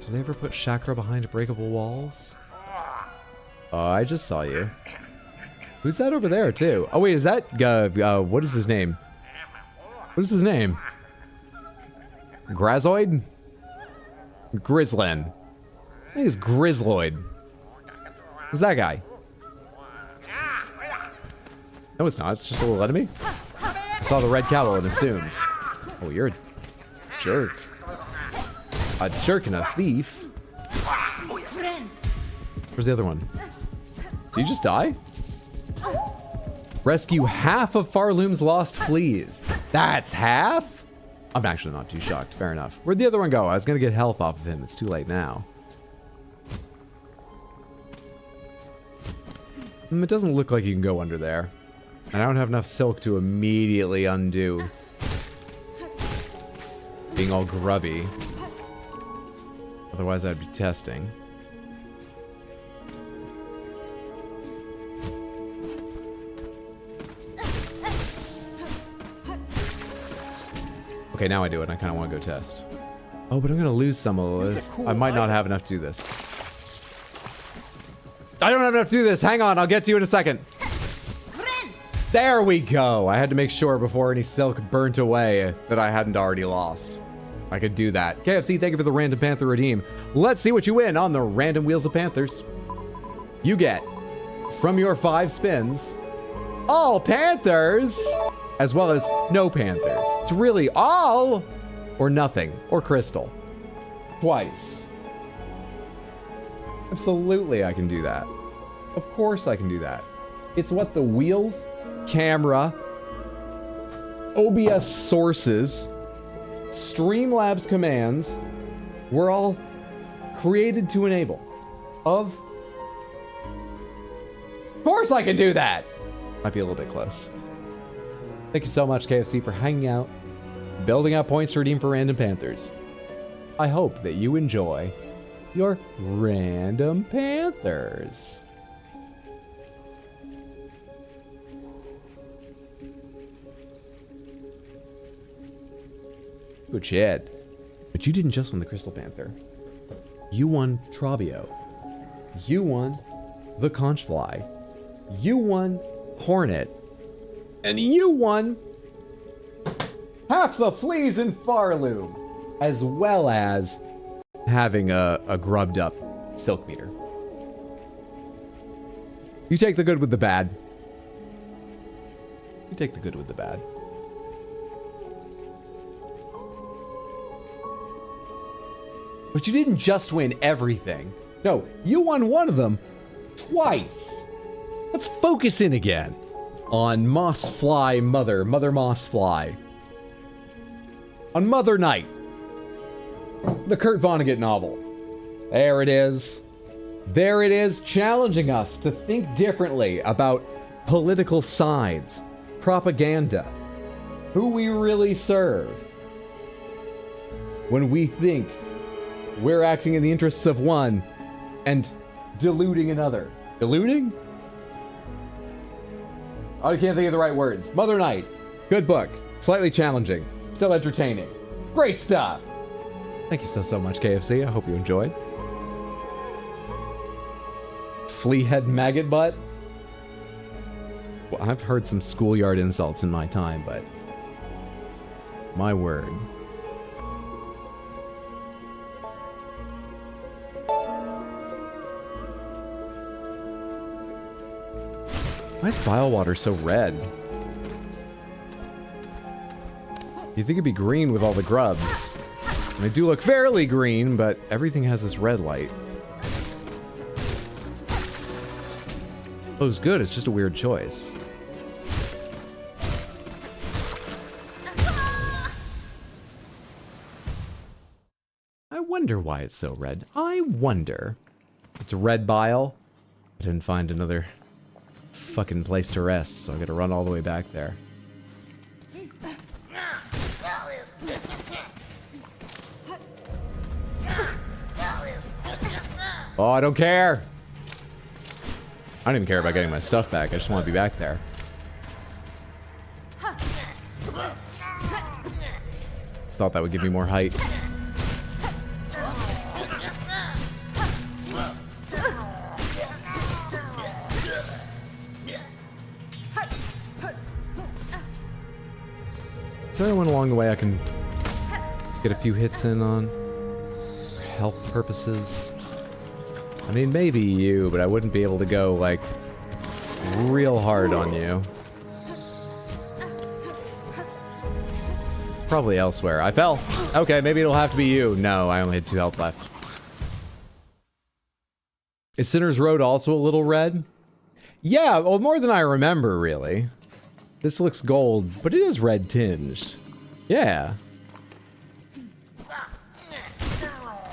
Did they ever put chakra behind breakable walls? Oh, I just saw you. Who's that over there, too? Oh, wait, is that, what is his name? What is his name? Grazoid? Grislin. I think it's Grisloid. Who's that guy? No, it's not. It's just a little enemy. I saw the red cowl and assumed. Oh, you're a jerk. A jerk and a thief. Where's the other one? Did you just die? Rescue half of Farloom's lost fleas. That's half? I'm actually not too shocked. Fair enough. Where'd the other one go? I was gonna get health off of him. It's too late now. It doesn't look like you can go under there. And I don't have enough silk to immediately undo being all grubby. Otherwise, I'd be testing. Okay, now I do it. I kind of want to go test. Oh, but I'm going to lose some of this. I might not have enough to do this. I don't have enough to do this. Hang on. I'll get to you in a second. There we go. I had to make sure before any silk burnt away that I hadn't already lost. I could do that. KFC, thank you for the Random Panther redeem. Let's see what you win on the Random Wheels of Panthers. You get, from your 5 spins, all Panthers, as well as no Panthers. It's really all or nothing, or crystal. Twice. Absolutely I can do that. Of course I can do that. It's what the wheels, camera, OBS sources, Streamlabs commands were all created to enable. Of course I can do that! Might be a little bit close. Thank you so much, KFC, for hanging out, building out points to redeem for Random Panthers. I hope that you enjoy your Random Panthers. Good shit. But you didn't just win the Crystal Panther. You won Trabio. You won the Conchfly. You won Hornet. And you won half the fleas in Farloom, as well as having a grubbed up silk meter. You take the good with the bad. You take the good with the bad. But you didn't just win everything. No, you won one of them twice. Let's focus in again on Mossfly Mother Mossfly. On Mother Night, the Kurt Vonnegut novel. There it is. There it is, challenging us to think differently about political sides, propaganda, who we really serve. When we think we're acting in the interests of one and deluding another. Deluding? I can't think of the right words. Mother Night. Good book. Slightly challenging. Still entertaining. Great stuff. Thank you so much, KFC. I hope you enjoyed. Fleahead maggot butt? Well, I've heard some schoolyard insults in my time, but my word. Why is bile water so red? You'd think it'd be green with all the grubs. And they do look fairly green, but everything has this red light. Looks good, it's just a weird choice. I wonder why it's so red. I wonder. It's red bile. I didn't find another fucking place to rest, so I gotta run all the way back there. Oh, I don't care. I don't even care about getting my stuff back. I just want to be back there. Thought that would give me more height. Is there anyone along the way I can get a few hits in on? For health purposes? I mean, maybe you, but I wouldn't be able to go, like, real hard on you. Probably elsewhere. I fell! Okay, maybe it'll have to be you. No, I only had 2 health left. Is Sinner's Road also a little red? Yeah, well, more than I remember, really. This looks gold, but it is red tinged. Yeah.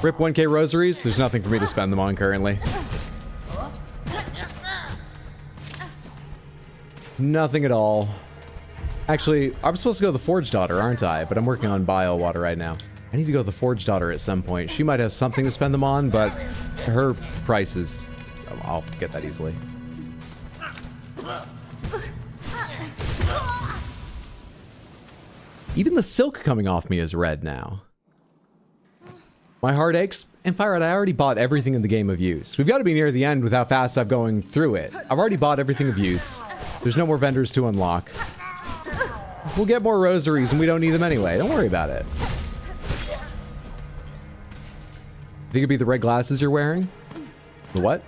Rip 1K rosaries? There's nothing for me to spend them on currently. Nothing at all. Actually, I'm supposed to go to the Forge Daughter, aren't I? But I'm working on Bile Water right now. I need to go to the Forge Daughter at some point. She might have something to spend them on, but her price is... I'll get that easily. Even the silk coming off me is red now. My heart aches. And Firehead, I already bought everything in the game of use. We've got to be near the end with how fast I'm going through it. I've already bought everything of use. There's no more vendors to unlock. We'll get more rosaries and we don't need them anyway. Don't worry about it. Think it'd be the red glasses you're wearing? The what?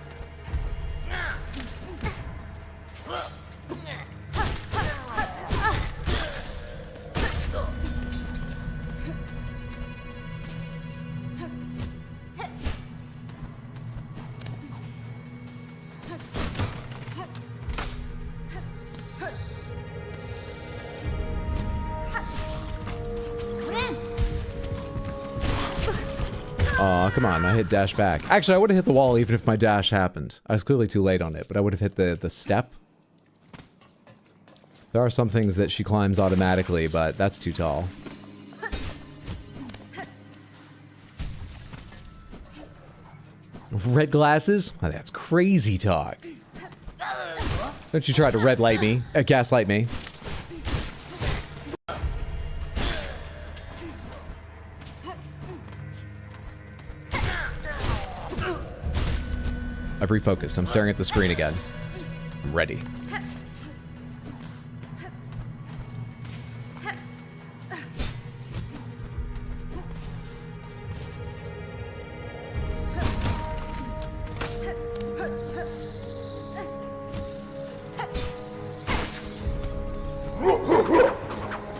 Aw, come on, I hit dash back. Actually, I would have hit the wall even if my dash happened. I was clearly too late on it, but I would have hit the step. There are some things that she climbs automatically, but that's too tall. Red glasses? Oh, that's crazy talk. Don't you try to red light me, gaslight me. I've refocused. I'm staring at the screen again. I'm ready.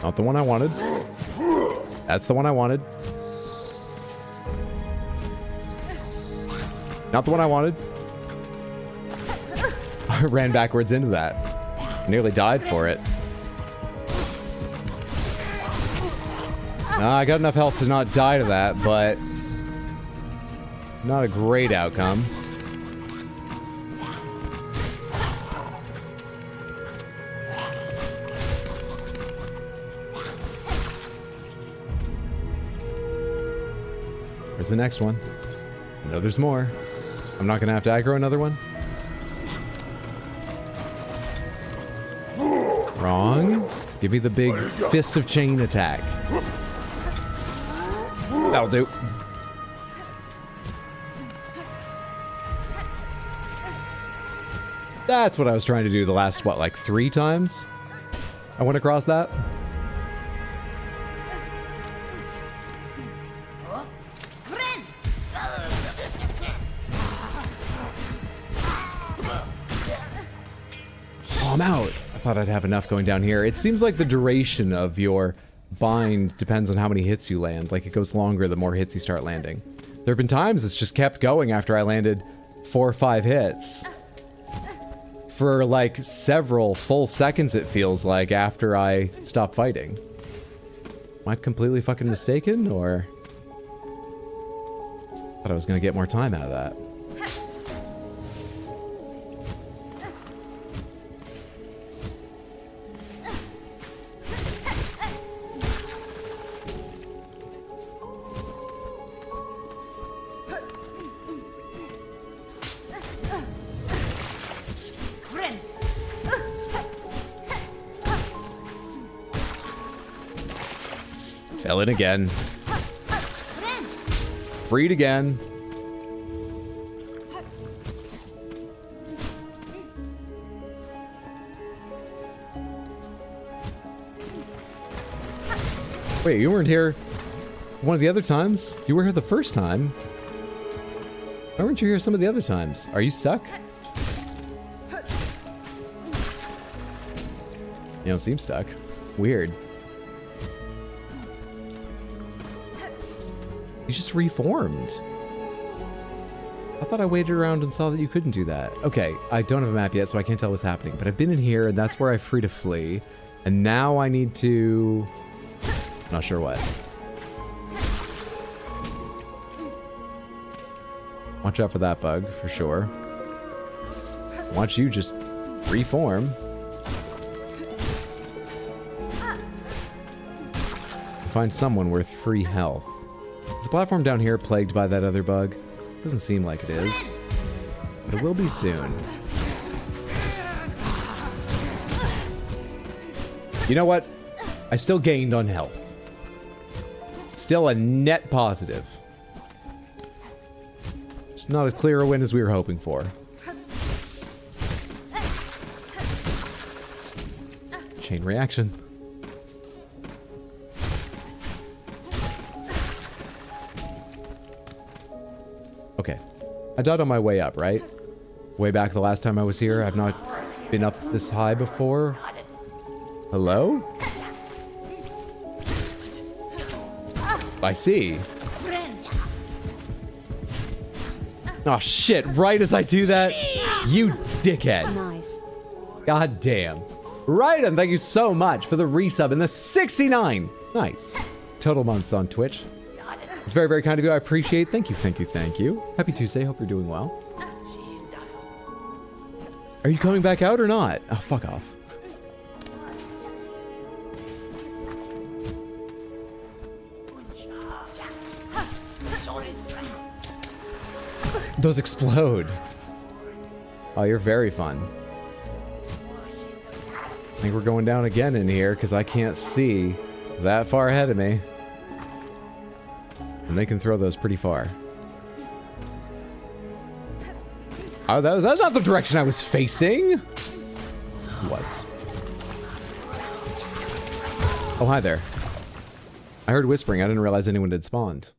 Not the one I wanted. That's the one I wanted. Not the one I wanted. I ran backwards into that. Nearly died for it. I got enough health to not die to that, but not a great outcome. Where's the next one? I know there's more. I'm not gonna have to aggro another one. Wrong. Give me the big fist of chain attack. That'll do. That's what I was trying to do the last, what, like 3 times? I went across that? Oh, I'm out. I thought I'd have enough going down here. It seems like the duration of your bind depends on how many hits you land. Like, it goes longer the more hits you start landing. There have been times it's just kept going after I landed 4 or 5 hits. For, like, several full seconds, it feels like, after I stop fighting. Am I completely fucking mistaken, or? Thought I was gonna get more time out of that. Fell in again. Freed again. Wait, you weren't here one of the other times? You were here the first time. Why weren't you here some of the other times? Are you stuck? You don't seem stuck. Weird. You just reformed. I thought I waited around and saw that you couldn't do that. Okay, I don't have a map yet, so I can't tell what's happening. But I've been in here, and that's where I free to flee. And now I need to... Not sure what. Watch out for that bug, for sure. Watch you just reform. Find someone worth free health. Is the platform down here plagued by that other bug? Doesn't seem like it is. But it will be soon. You know what? I still gained on health. Still a net positive. Just not as clear a win as we were hoping for. Chain reaction. Okay. I died on my way up, right? Way back the last time I was here. I've not been up this high before. Hello? I see. Oh shit, right as I do that? You dickhead. Nice. God damn. Right, and thank you so much for the resub and the 69. Nice. Total months on Twitch. It's very, very kind of you. I appreciate it. Thank you, thank you, thank you. Happy Tuesday. Hope you're doing well. Are you coming back out or not? Oh, fuck off. Those explode. Oh, you're very fun. I think we're going down again in here because I can't see that far ahead of me. And they can throw those pretty far. Oh, that's not the direction I was facing. It was. Oh, hi there. I heard whispering. I didn't realize anyone had spawned.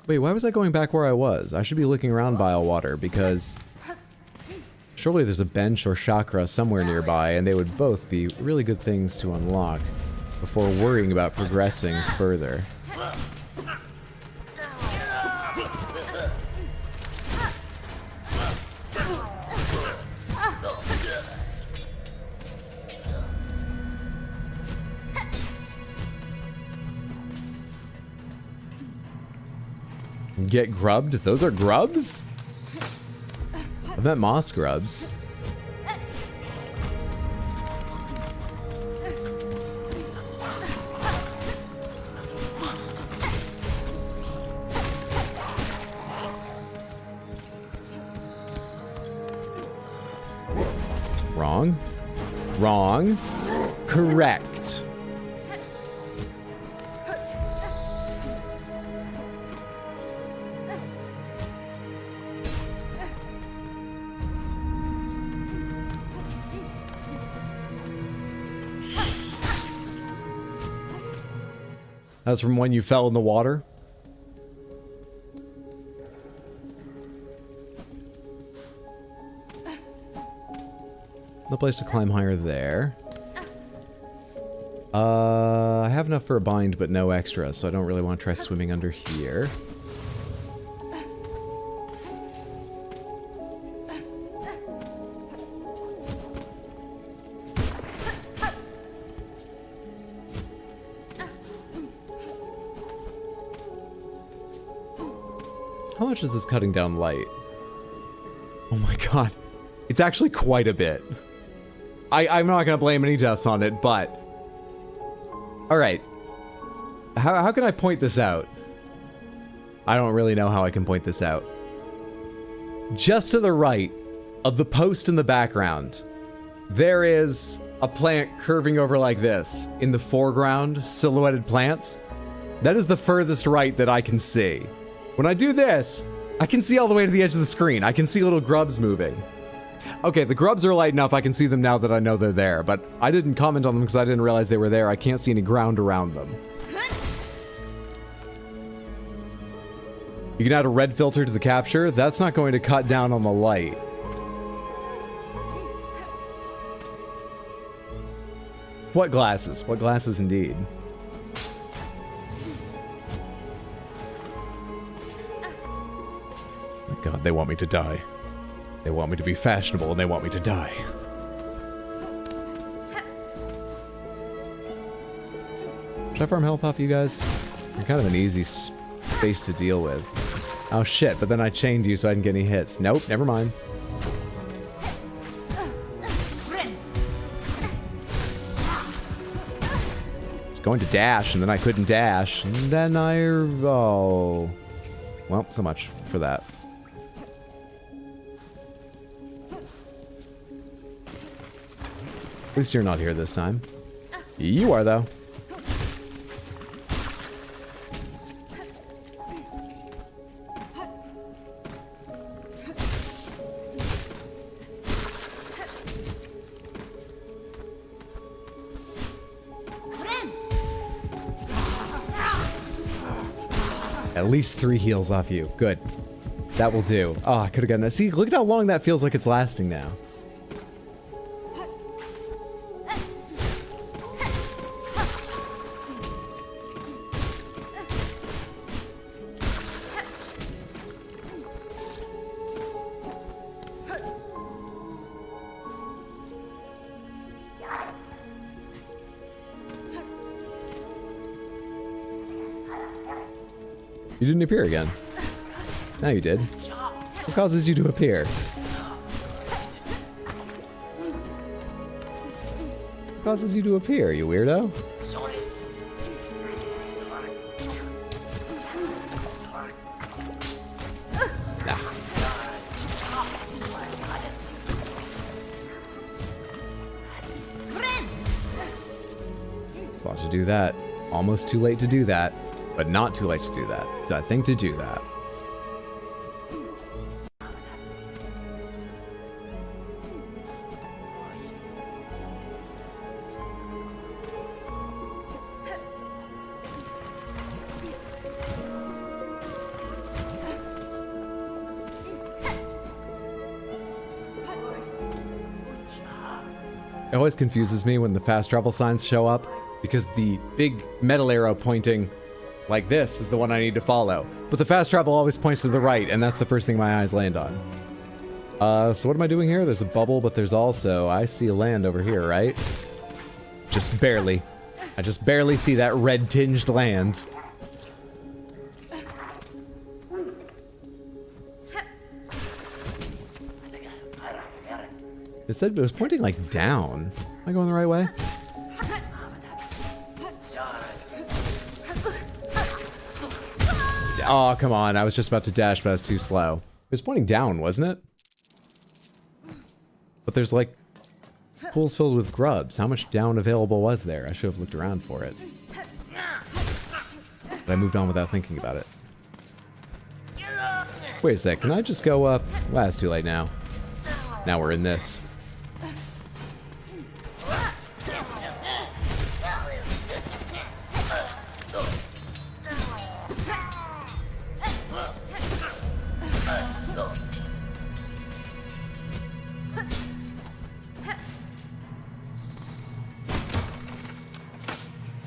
Wait, why was I going back where I was? I should be looking around Bile Water because surely there's a bench or chakra somewhere nearby, and they would both be really good things to unlock before worrying about progressing further. Get grubbed? Those are grubs? I meant moss grubs. Wrong. Wrong. Correct. That's from when you fell in the water. No place to climb higher there. I have enough for a bind, but no extra, so I don't really want to try swimming under here. How much is this cutting down light? Oh my god. It's actually quite a bit. I'm not gonna blame any deaths on it, but... Alright. How can I point this out? I don't really know how I can point this out. Just to the right of the post in the background, there is a plant curving over like this. In the foreground, silhouetted plants. That is the furthest right that I can see. When I do this, I can see all the way to the edge of the screen. I can see little grubs moving. Okay, the grubs are light enough I can see them now that I know they're there, but I didn't comment on them because I didn't realize they were there. I can't see any ground around them. You can add a red filter to the capture. That's not going to cut down on the light. What glasses? What glasses indeed. God, they want me to die. They want me to be fashionable and they want me to die. Should I farm health off you guys? You're kind of an easy space to deal with. Oh shit, but then I chained you so I didn't get any hits. Nope, never mind. I was going to dash and then I couldn't dash. And then oh. Well, so much for that. At least you're not here this time. You are, though. At least 3 heals off you. Good. That will do. Oh, I could have gotten that. See, look at how long that feels like it's lasting now. You didn't appear again. Now you did. What causes you to appear? What causes you to appear, you weirdo? Thought to do that. Almost too late to do that. But not too late to do that. I think to do that. It always confuses me when the fast travel signs show up, because the big metal arrow pointing like this is the one I need to follow. But the fast travel always points to the right, and that's the first thing my eyes land on. So what am I doing here? There's a bubble, but there's also, I see a land over here, right? Just barely. I just barely see that red-tinged land. It said it was pointing like down. Am I going the right way? Oh, come on. I was just about to dash, but I was too slow. It was pointing down, wasn't it? But there's like pools filled with grubs. How much down available was there? I should have looked around for it. But I moved on without thinking about it. Wait a sec. Can I just go up? Well, it's too late now. Now we're in this.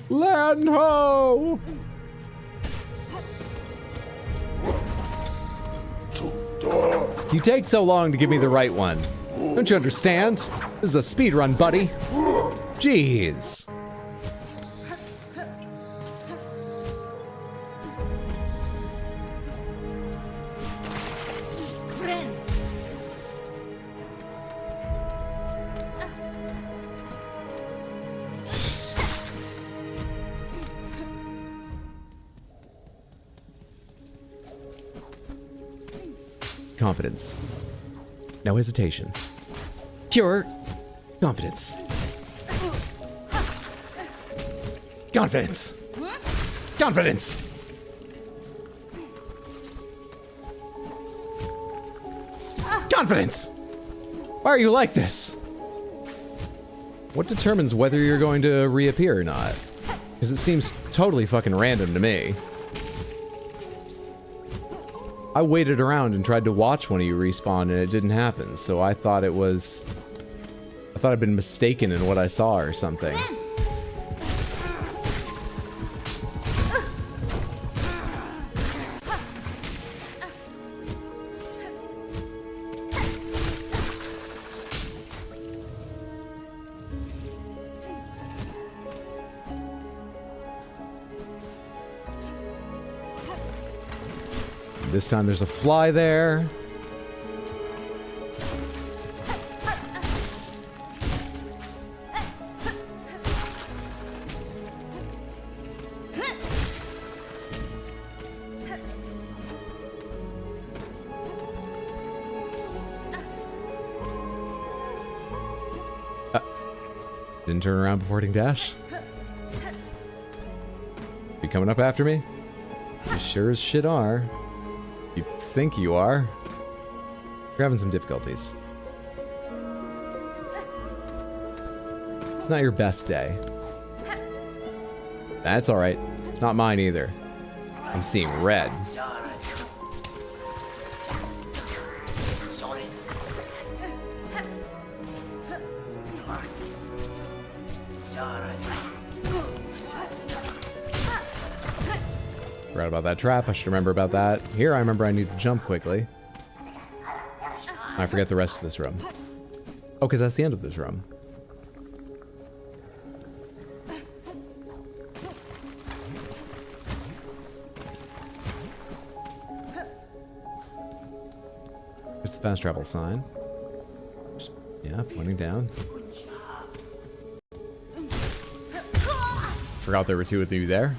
Land ho! You take so long to give me the right one. Don't you understand? This is a speed run, buddy. Jeez. Confidence. No hesitation. Pure confidence. Confidence. Confidence. Confidence. Why are you like this? What determines whether you're going to reappear or not? Because it seems totally fucking random to me. I waited around and tried to watch one of you respawn and it didn't happen, so I thought it was... I thought I'd been mistaken in what I saw or something. This time there's a fly there. Didn't turn around before hitting dash. coming up after me? You sure as shit are. You think you are. You're having some difficulties. It's not your best day. That's alright. It's not mine either. I'm seeing red. Forgot about that trap. I should remember about that. Here, I remember I need to jump quickly. I forget the rest of this room. Oh, because that's the end of this room. There's the fast travel sign. Just, yeah, pointing down. Forgot there were two of you there.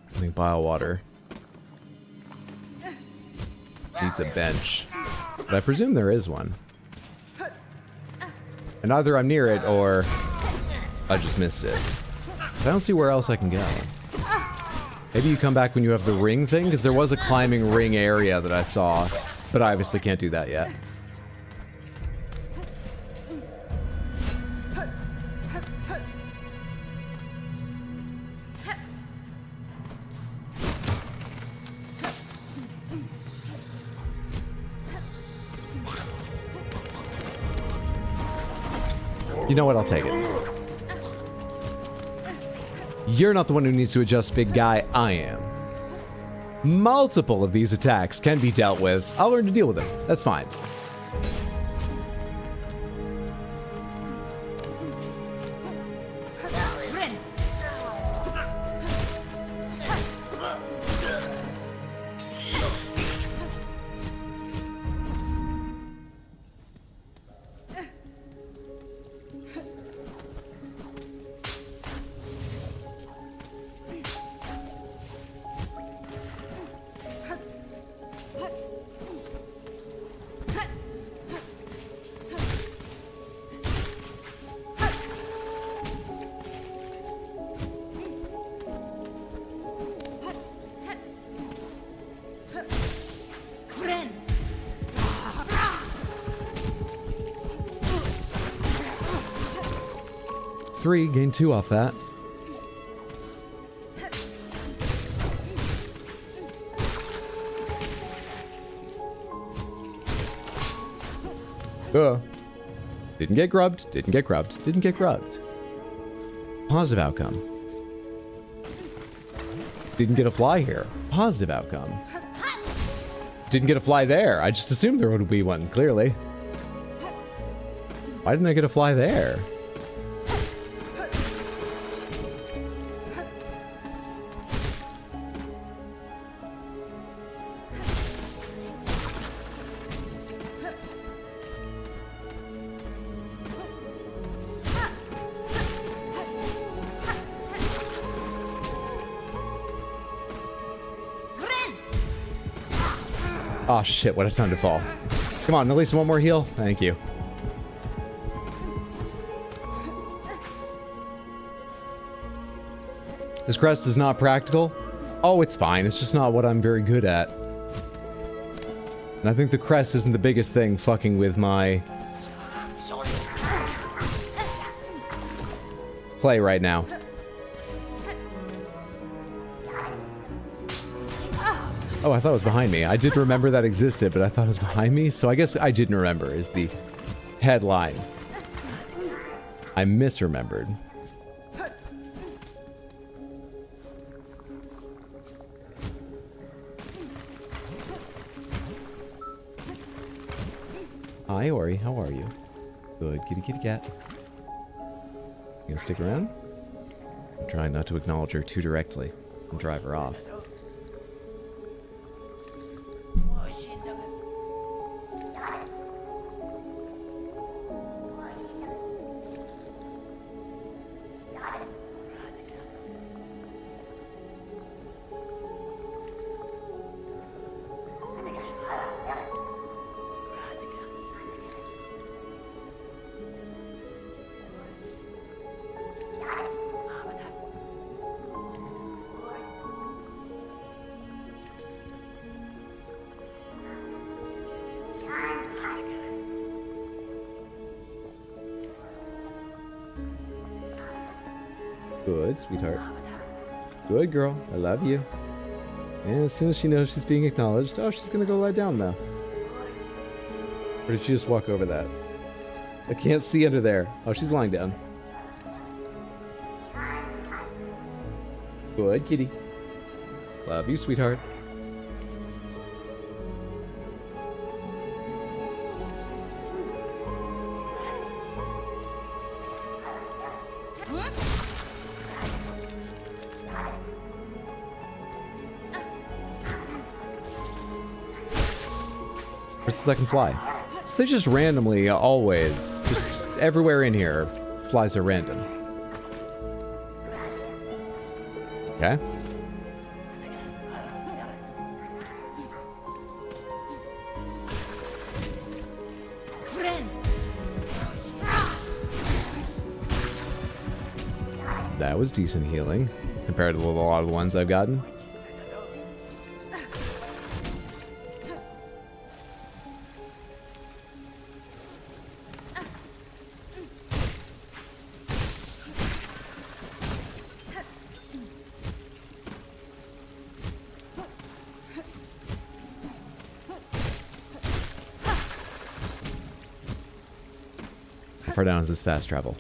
I think bile water needs a bench, but I presume there is one. And either I'm near it or I just missed it. But I don't see where else I can go. Maybe you come back when you have the ring thing, because there was a climbing ring area that I saw, but I obviously can't do that yet. You know what? I'll take it. You're not the one who needs to adjust, big guy. I am. Multiple of these attacks can be dealt with. I'll learn to deal with them. That's fine. Three, gain 2 off that. Didn't get grubbed, didn't get grubbed, didn't get grubbed. Positive outcome. Didn't get a fly here. Positive outcome. Didn't get a fly there. I just assumed there would be one, clearly. Why didn't I get a fly there? Oh shit, what a time to fall. Come on, at least one more heal. Thank you. This crest is not practical. Oh, it's fine. It's just not what I'm very good at. And I think the crest isn't the biggest thing fucking with my play right now. Oh, I thought it was behind me. I did remember that existed, but I thought it was behind me, so I guess I didn't remember is the headline. I misremembered. Hi, Ori. How are you? Good. Kitty, kitty, cat. You gonna stick around? I'm trying not to acknowledge her too directly and drive her off. Good, sweetheart. Good girl. I love you. And as soon as she knows she's being acknowledged, oh, she's gonna go lie down though. Or did she just walk over that? I can't see under there. Oh, she's lying down. Good kitty. Love you, sweetheart. Where's the second fly? So they just randomly, always, just everywhere in here, flies are random. Okay. That was decent healing compared to a lot of the ones I've gotten. How far down is this fast travel?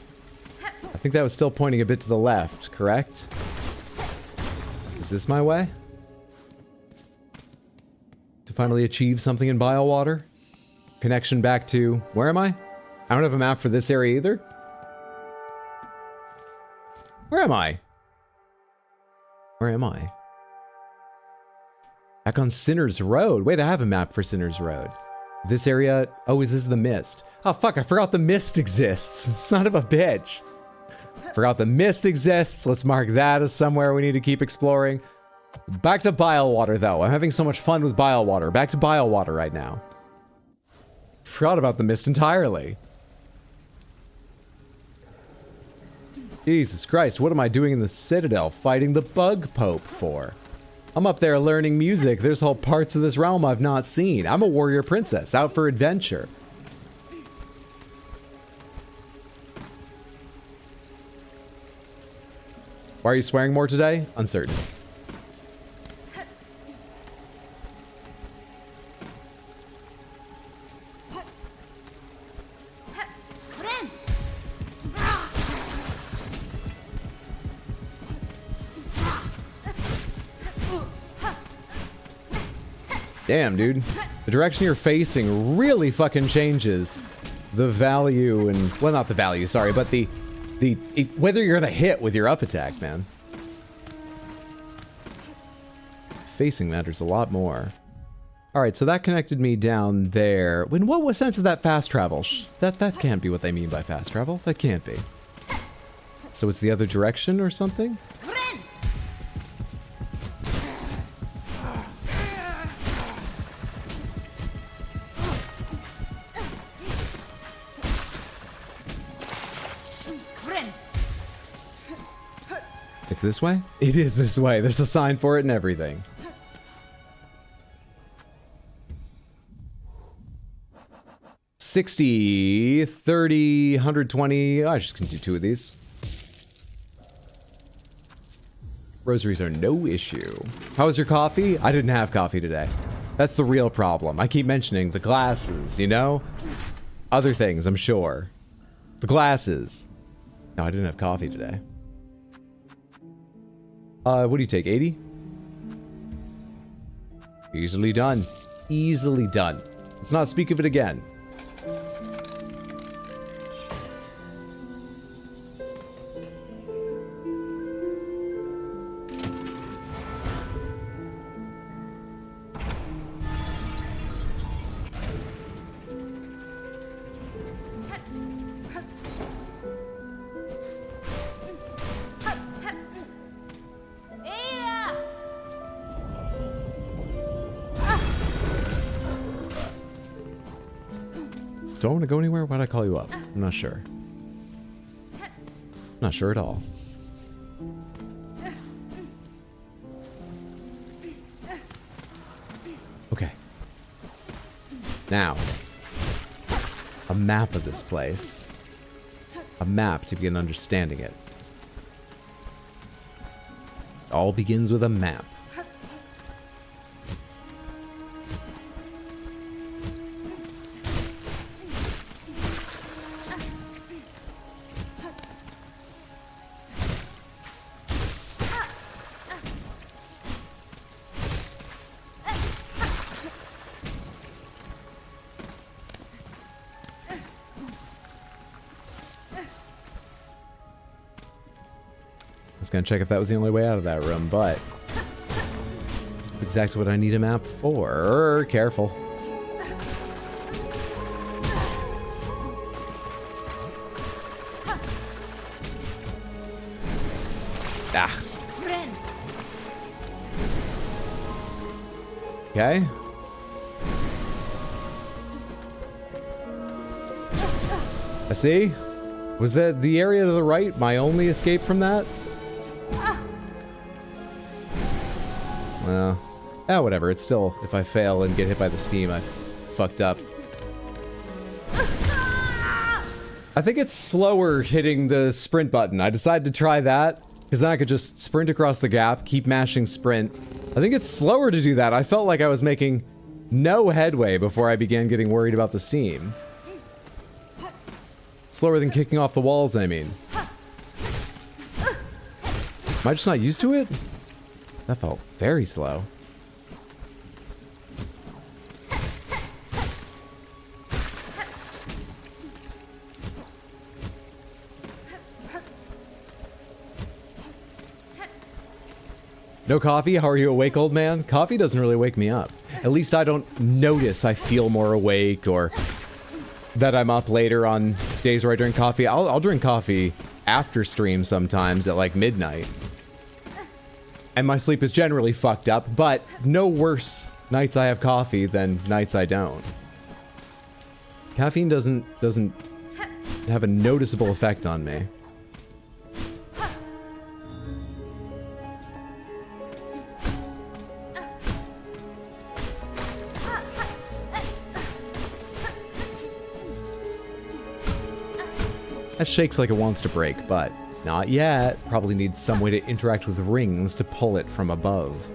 I think that was still pointing a bit to the left, correct? Is this my way? To finally achieve something in Biowater? Connection back to... Where am I? I don't have a map for this area either. Where am I? Where am I? Back on Sinner's Road. Wait, I have a map for Sinner's Road. This area... Oh, this is the mist. Oh, fuck, I forgot the mist exists. Son of a bitch. Forgot the mist exists. Let's mark that as somewhere we need to keep exploring. Back to Biowater, though. I'm having so much fun with Biowater. Back to Biowater right now. Forgot about the mist entirely. Jesus Christ, what am I doing in the Citadel fighting the Bug Pope for? I'm up there learning music. There's whole parts of this realm I've not seen. I'm a warrior princess, out for adventure. Why are you swearing more today? Uncertain. Damn, dude. The direction you're facing really fucking changes the value and... Well, not the value, sorry, but the whether you're gonna hit with your up attack, man. Facing matters a lot more. Alright, so that connected me down there. In what sense is that fast travel? That can't be what they mean by fast travel. That can't be. So it's the other direction or something? It's this way? It is this way. There's a sign for it and everything. $60, $30, $120. I just can do 2 of these. Rosaries are no issue. How was your coffee? I didn't have coffee today. That's the real problem. I keep mentioning the glasses, you know? Other things, I'm sure. The glasses. No, I didn't have coffee today. What do you take, 80? Easily done. Easily done. Let's not speak of it again. Do I want to go anywhere? Why'd I call you up? I'm not sure. Not sure at all. Okay. Now, a map of this place. A map to begin understanding it. all begins with a map. I was gonna check if that was the only way out of that room, but that's exactly what I need a map for. Careful. Ah. Okay. I see. Was that the area to the right my only escape from that? Well, whatever. It's still, if I fail and get hit by the steam, I fucked up. I think it's slower hitting the sprint button. I decided to try that, because then I could just sprint across the gap, keep mashing sprint. I think it's slower to do that. I felt like I was making no headway before I began getting worried about the steam. Slower than kicking off the walls, I mean. Am I just not used to it? That felt very slow. No coffee? How are you awake, old man? Coffee doesn't really wake me up. At least I don't notice I feel more awake or that I'm up later on days where I drink coffee. I'll drink coffee after stream sometimes at like midnight. And my sleep is generally fucked up, but no worse nights I have coffee than nights I don't. Caffeine doesn't have a noticeable effect on me. That shakes like it wants to break, but not yet. Probably needs some way to interact with rings to pull it from above.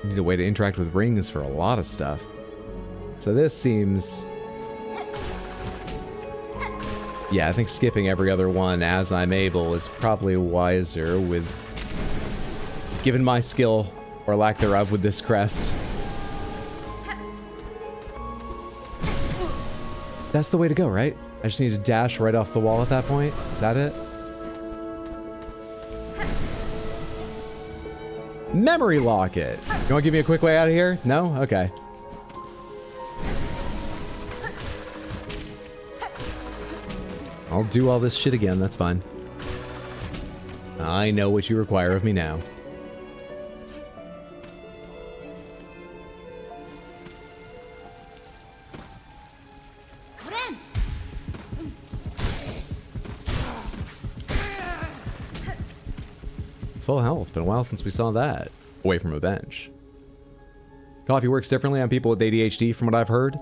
Need a way to interact with rings for a lot of stuff. So this seems... Yeah, I think skipping every other one as I'm able is probably wiser with... Given my skill, or lack thereof, with this crest. That's the way to go, right? I just need to dash right off the wall at that point. Is that it? Memory locket. You want to give me a quick way out of here? No? Okay. I'll do all this shit again. That's fine. I know what you require of me now. Full health. Been a while since we saw that. Away from a bench. Coffee works differently on people with ADHD from what I've heard.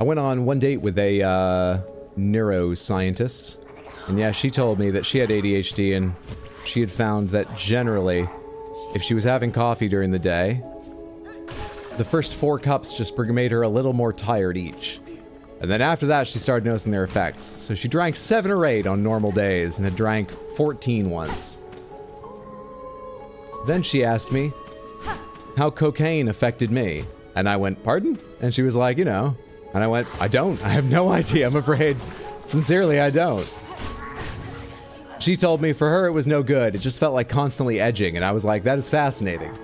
I went on one date with a neuroscientist. And yeah, she told me that she had ADHD and she had found that generally, if she was having coffee during the day, the first 4 cups just made her a little more tired each. And then after that, she started noticing their effects. So she drank 7 or 8 on normal days and had drank 14 once. Then she asked me how cocaine affected me. And I went, pardon? And she was like, you know. And I went, I don't. I have no idea, I'm afraid. Sincerely, I don't. She told me for her it was no good. It just felt like constantly edging. And I was like, that is fascinating.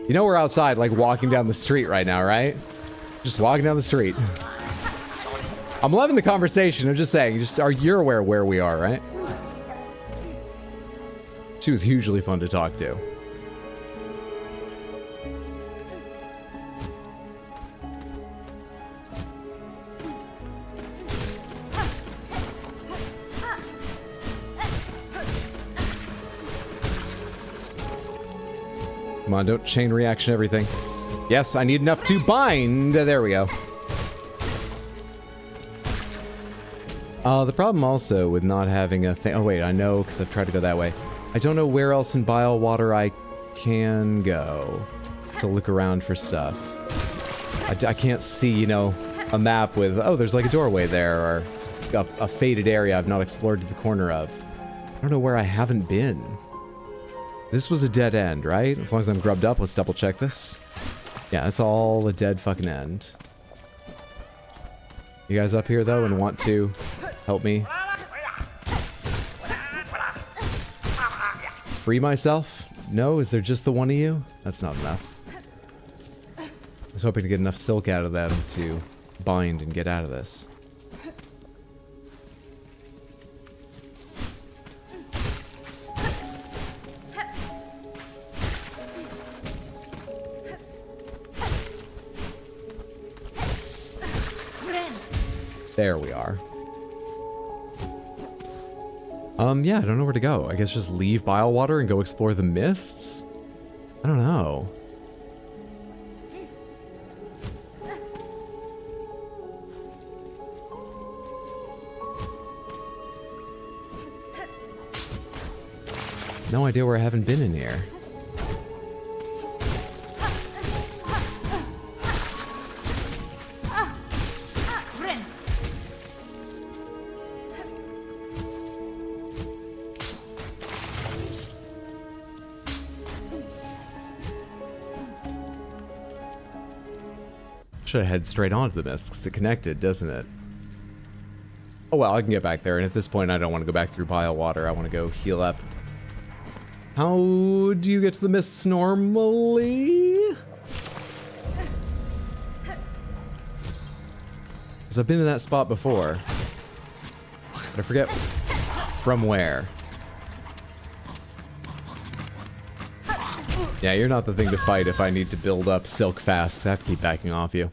You know we're outside, like walking down the street right now, right? Just walking down the street. I'm loving the conversation. I'm just saying, you're aware where we are, right? She was hugely fun to talk to. Come on, don't chain reaction everything. Yes, I need enough to bind. There we go. The problem also with not having a thing... Oh, wait, I know, because I've tried to go that way. I don't know where else in Bile Water I can go to look around for stuff. I can't see, you know, a map with, oh, there's like a doorway there, or a faded area I've not explored to the corner of. I don't know where I haven't been. This was a dead end, right? As long as I'm grubbed up, let's double check this. Yeah, it's all a dead fucking end. You guys up here, though, and want to help me free myself? No? Is there just the one of you? That's not enough. I was hoping to get enough silk out of them to bind and get out of this. There we are. Yeah, I don't know where to go. I guess just leave Bile Water and go explore the mists? I don't know. No idea where I haven't been in here. Should head straight onto the mist, because it connected, doesn't it? Oh well, I can get back there, and at this point I don't want to go back through Bile Water. I want to go heal up. How do you get to the mists normally? Because I've been in that spot before. But I forget from where. Yeah, you're not the thing to fight if I need to build up silk fast. I have to keep backing off you.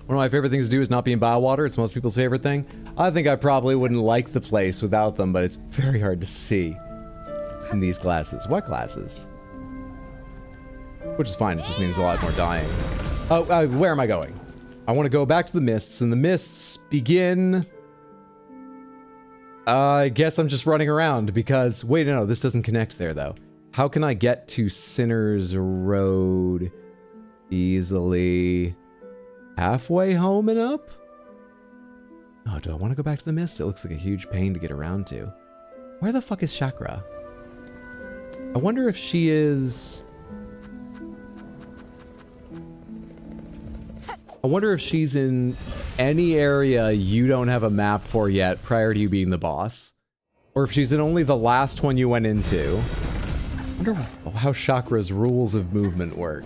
One of my favorite things to do is not be in Bile Water. It's most people's favorite thing. I think I probably wouldn't like the place without them, but it's very hard to see in these glasses. What glasses? Which is fine, it just means a lot more dying. Oh, where am I going? I want to go back to the mists, and the mists begin... I guess I'm just running around because... Wait, no, this doesn't connect there, though. How can I get to Sinner's Road easily? Halfway home and up? Oh, do I want to go back to the mist? It looks like a huge pain to get around to. Where the fuck is Chakra? I wonder if she is... I wonder if she's in any area you don't have a map for yet prior to you being the boss. Or if she's in only the last one you went into. I wonder how Chakra's rules of movement work.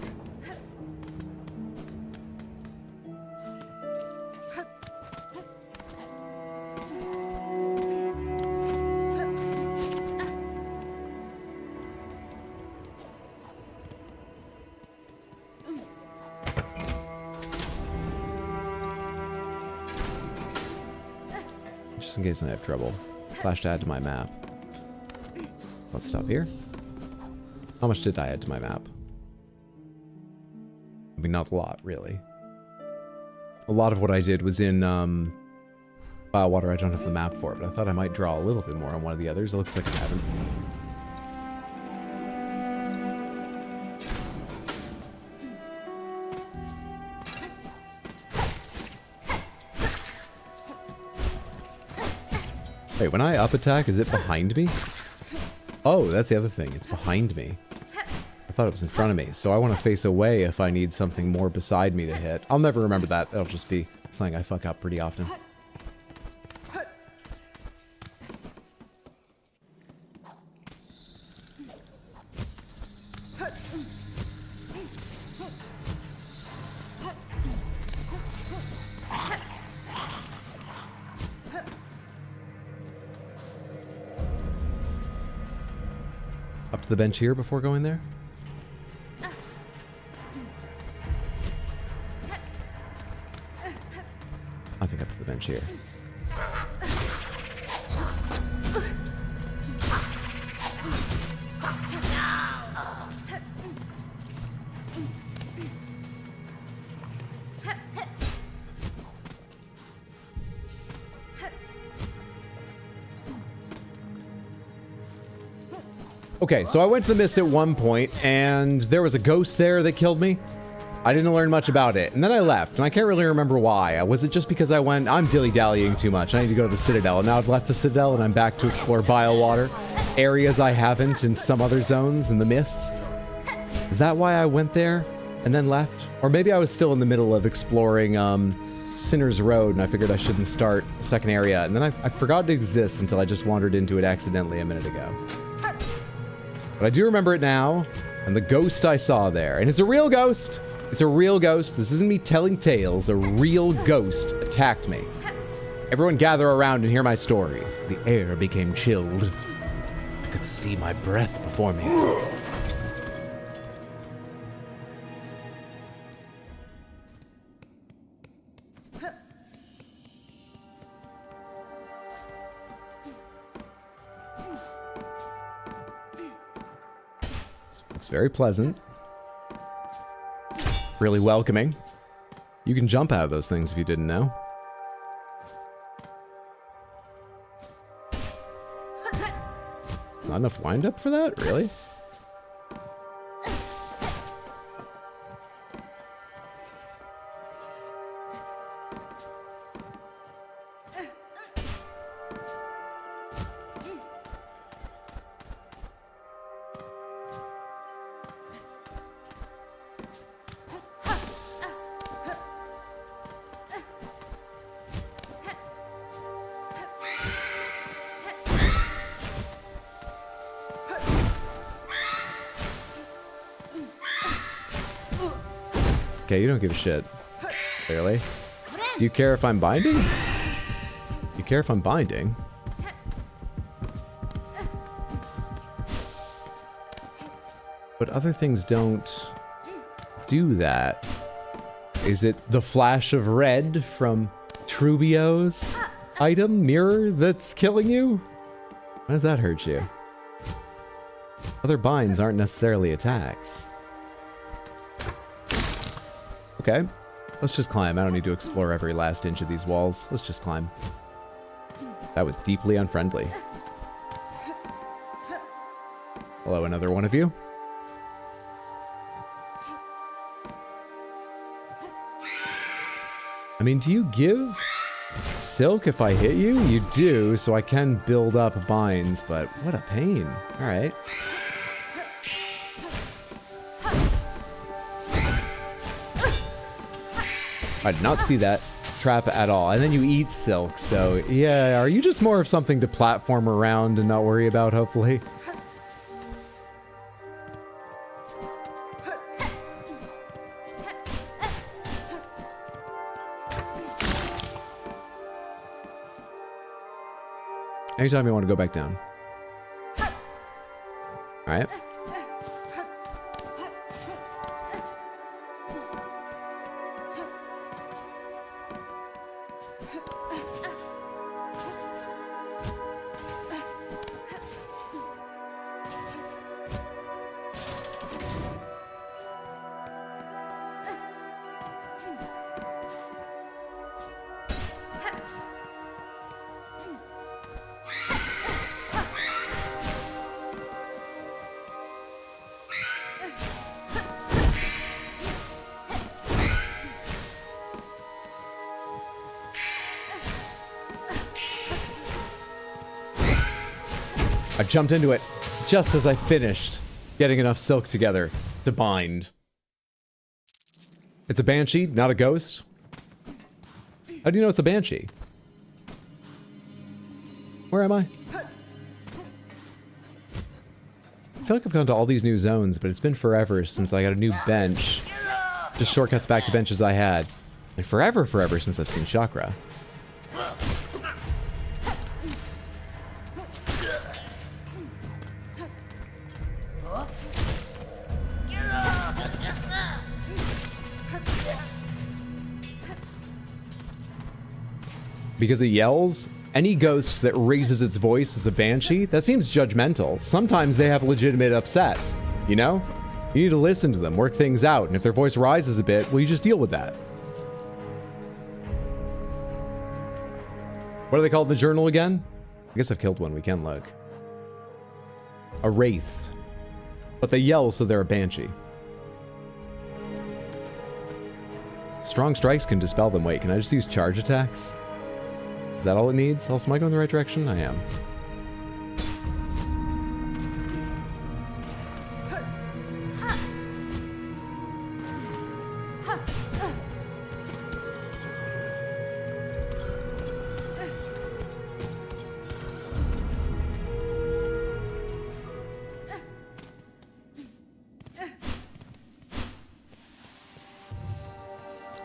In case I have trouble. / add to my map. Let's stop here. How much did I add to my map? I mean, not a lot, really. A lot of what I did was in, Bile Water. I don't have the map for it, but I thought I might draw a little bit more on one of the others. It looks like I haven't. Wait, when I up attack, is it behind me? Oh, that's the other thing. It's behind me. I thought it was in front of me. So I want to face away if I need something more beside me to hit. I'll never remember that. That'll just be something I fuck up pretty often. Up to the bench here before going there? I think up to the bench here. Okay, so I went to the mist at one point, and there was a ghost there that killed me. I didn't learn much about it, and then I left, and I can't really remember why. Was it just because I'm dilly-dallying too much? I need to go to the Citadel, and now I've left the Citadel, and I'm back to explore Biowater, areas I haven't in some other zones in the mists. Is that why I went there and then left? Or maybe I was still in the middle of exploring Sinner's Road, and I figured I shouldn't start a second area, and then I forgot it exists until I just wandered into it accidentally a minute ago. But I do remember it now, and the ghost I saw there, and it's a real ghost! It's a real ghost. This isn't me telling tales. A real ghost attacked me. Everyone gather around and hear my story. The air became chilled. I could see my breath before me. It's very pleasant. Really welcoming. You can jump out of those things if you didn't know. Not enough wind up for that? Really? Okay, you don't give a shit. Clearly. Do you care if I'm binding? You care if I'm binding? But other things don't do that. Is it the flash of red from Trubio's item mirror that's killing you? Why does that hurt you? Other binds aren't necessarily attacks. Okay, let's just climb. I don't need to explore every last inch of these walls. Let's just climb. That was deeply unfriendly. Hello, another one of you. I mean, do you give silk if I hit you? You do, so I can build up binds, but what a pain. All right. I did not see that trap at all. And then you eat silk, so yeah, are you just more of something to platform around and not worry about, hopefully? Anytime you want to go back down. Alright. I jumped into it just as I finished getting enough silk together to bind. It's a banshee, not a ghost. How do you know it's a banshee? Where am I? I feel like I've gone to all these new zones, but it's been forever since I got a new bench. Just shortcuts back to benches I had. And forever since I've seen Chakra. Because it yells? Any ghost that raises its voice is a banshee? That seems judgmental. Sometimes they have legitimate upset, you know? You need to listen to them, work things out, and if their voice rises a bit, well, you just deal with that. What are they called in the journal again? I guess I've killed one, we can look. a wraith. But they yell, so they're a banshee. Strong strikes can dispel them. Wait, can I just use charge attacks? Is that all it needs? Also, am I going the right direction? I am.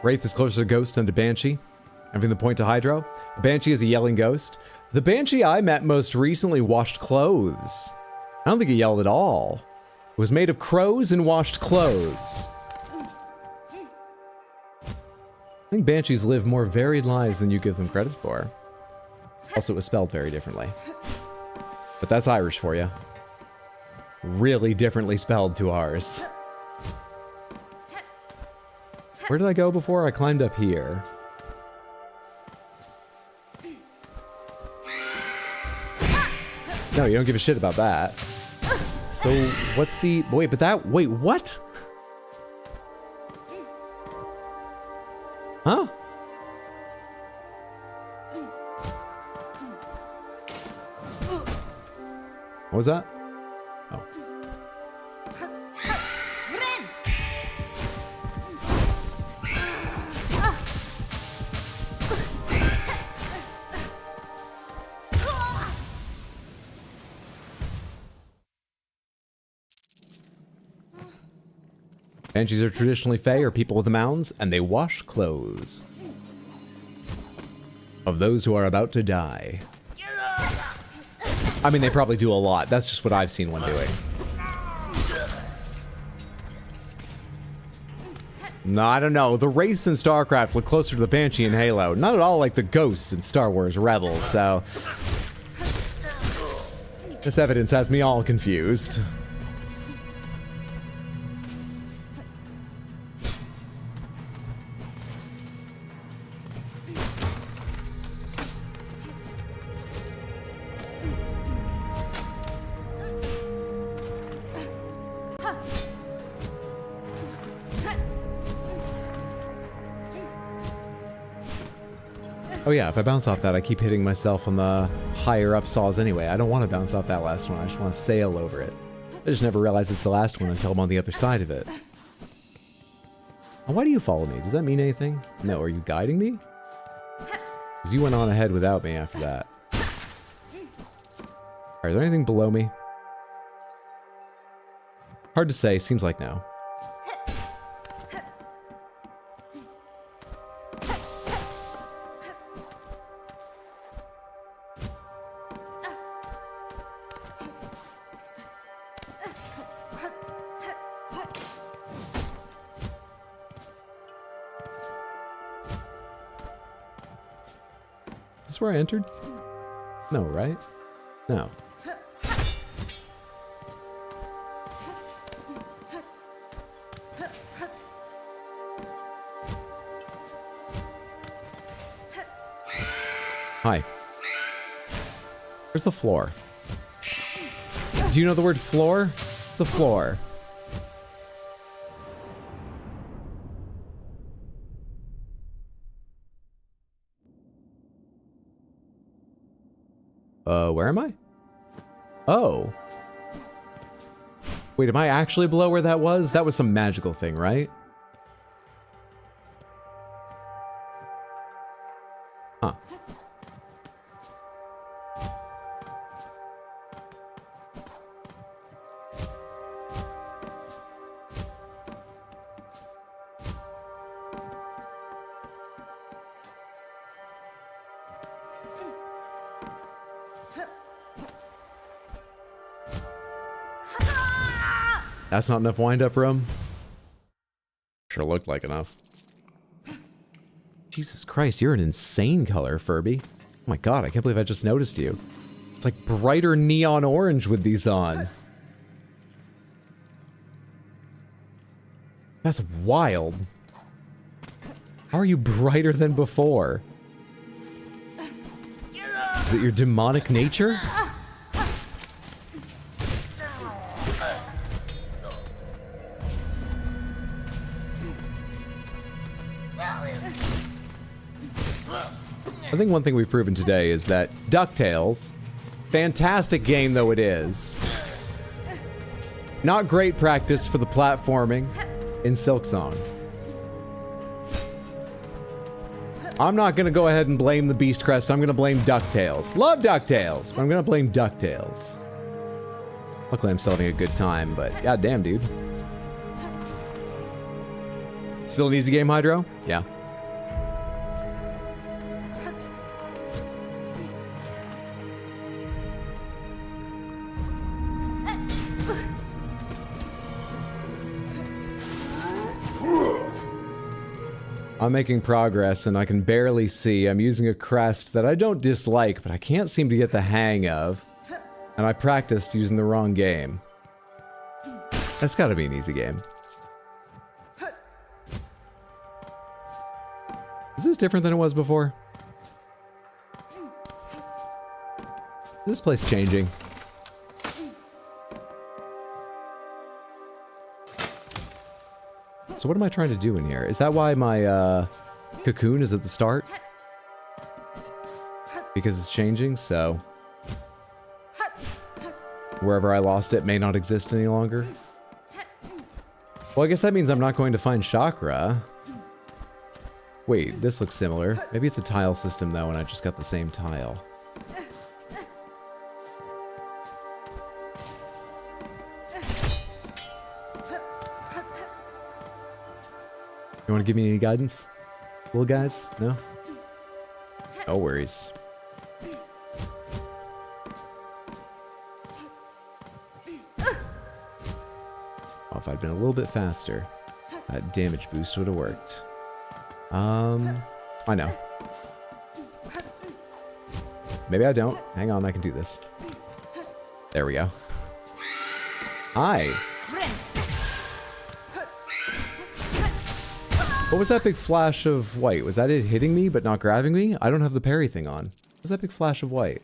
Wraith is closer to Ghost than to Banshee. Having the point to Hydro. A Banshee is a yelling ghost. The Banshee I met most recently washed clothes. I don't think it yelled at all. It was made of crows and washed clothes. I think Banshees live more varied lives than you give them credit for. Also, it was spelled very differently. But that's Irish for you. Really differently spelled to ours. Where did I go before? I climbed up here. No, you don't give a shit about that. So, what's the... Wait, but that... Wait, what? Huh? What was that? Oh. Banshees are traditionally Fae or people with mounds, and they wash clothes of those who are about to die. I mean, they probably do a lot. That's just what I've seen one doing. No, I don't know. The Wraiths in StarCraft look closer to the Banshee in Halo. Not at all like the Ghost in Star Wars Rebels, so... This evidence has me all confused. Oh yeah, if I bounce off that, I keep hitting myself on the higher up saws anyway. I don't want to bounce off that last one. I just want to sail over it. I just never realize it's the last one until I'm on the other side of it. Why do you follow me? Does that mean anything? No, are you guiding me? Because you went on ahead without me after that. Alright, is there anything below me? Hard to say, seems like no. Is this where I entered? No, right? No. Hi. Where's the floor? Do you know the word floor? It's the floor. Where am I? Oh. Wait, am I actually below where that was? That was some magical thing, right? Huh. That's not enough wind-up room? Sure looked like enough. Jesus Christ, you're an insane color, Furby. Oh my god, I can't believe I just noticed you. It's like brighter neon orange with these on. That's wild. How are you brighter than before? Is it your demonic nature? I think one thing we've proven today is that DuckTales, fantastic game though it is, not great practice for the platforming in Silksong. I'm not gonna go ahead and blame the Beast Crest, I'm gonna blame DuckTales. Love DuckTales, but I'm gonna blame DuckTales. Luckily I'm still having a good time, but goddamn, dude. Still an easy game, Hydro? Yeah. I'm making progress and I can barely see. I'm using a crest that I don't dislike, but I can't seem to get the hang of. And I practiced using the wrong game. That's gotta be an easy game. Is this different than it was before? Is this place changing? So what am I trying to do in here? Is that why my cocoon is at the start? Because it's changing, so wherever I lost it may not exist any longer. Well, I guess that means I'm not going to find chakra. Wait, this looks similar. Maybe it's a tile system though, and I just got the same tile. You want to give me any guidance? Little guys? No? No worries. Oh, if I'd been a little bit faster, that damage boost would have worked. I know. Maybe I don't. Hang on, I can do this. There we go. Hi. What was that big flash of white? Was that it hitting me but not grabbing me? I don't have the parry thing on. What was that big flash of white?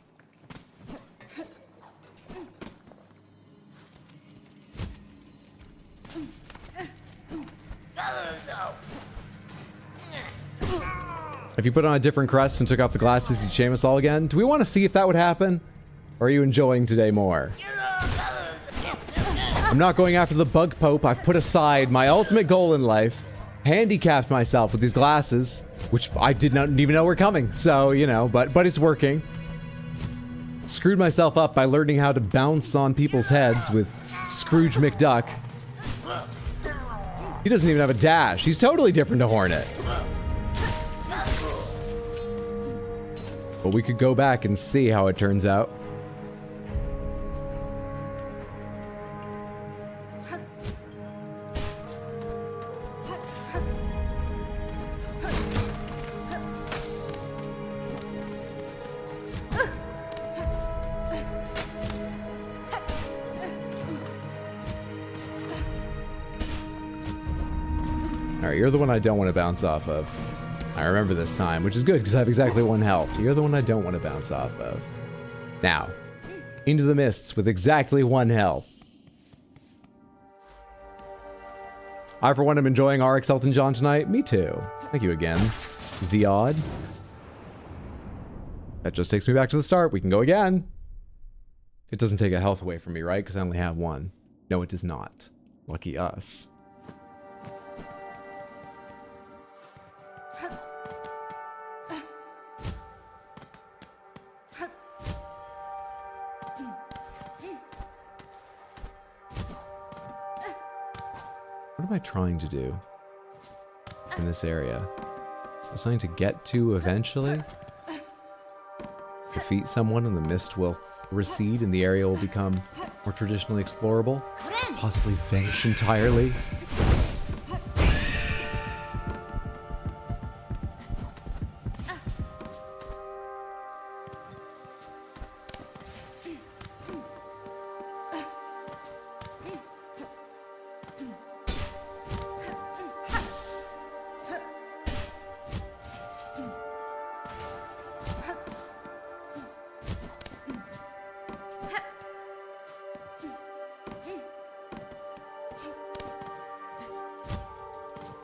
If you put on a different crest and took off the glasses, you'd shame us all again? Do we want to see if that would happen? Or are you enjoying today more? I'm not going after the bug pope. I've put aside my ultimate goal in life. Handicapped myself with these glasses, which I did not even know were coming. So, you know, but it's working. Screwed myself up by learning how to bounce on people's heads with Scrooge McDuck. He doesn't even have a dash. He's totally different to Hornet. But we could go back and see how it turns out. Alright, you're the one I don't want to bounce off of. I remember this time, which is good because I have exactly 1 health. You're the one I don't want to bounce off of. Now, into the mists with exactly 1 health. I, for one, am enjoying RX Elton John tonight. Me too. Thank you again. The odd. That just takes me back to the start. We can go again. It doesn't take a health away from me, right? Because I only have 1. No, it does not. Lucky us. What am I trying to do in this area? I'm trying to get to eventually. Defeat someone and the mist will recede and the area will become more traditionally explorable. Possibly vanish entirely.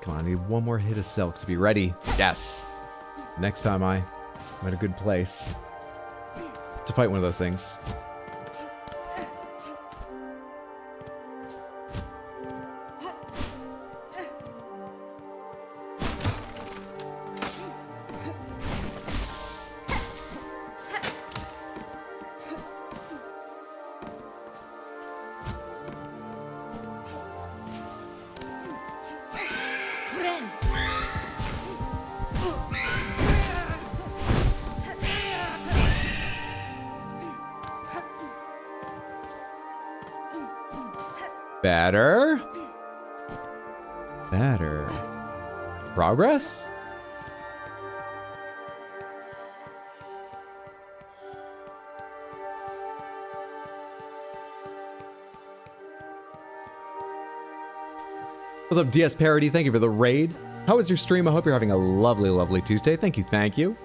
Come on, I need 1 more hit of silk to be ready. Yes. Next time I I'm in a good place to fight one of those things. Better. Better. Progress? What's up, DS Parody? Thank you for the raid. How was your stream? I hope you're having a lovely, lovely Tuesday. Thank you, thank you.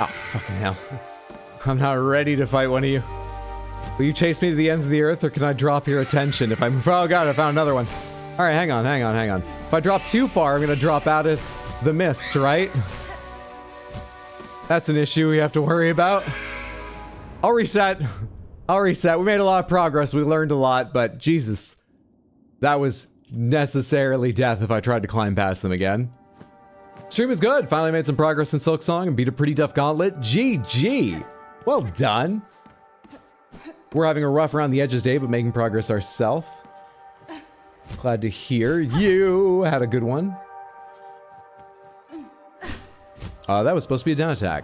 Oh, fucking hell. I'm not ready to fight one of you. Will you chase me to the ends of the earth, or can I drop your attention if I'm... Oh god, I found another one. Alright, hang on. If I drop too far, I'm gonna drop out of the mists, right? That's an issue we have to worry about. I'll reset. We made a lot of progress, we learned a lot, but Jesus. That was necessarily death if I tried to climb past them again. Stream is good. Finally made some progress in Silksong and beat a pretty tough gauntlet. GG. Well done. We're having a rough around the edges day, but making progress ourselves. Glad to hear you had a good one. That was supposed to be a down attack.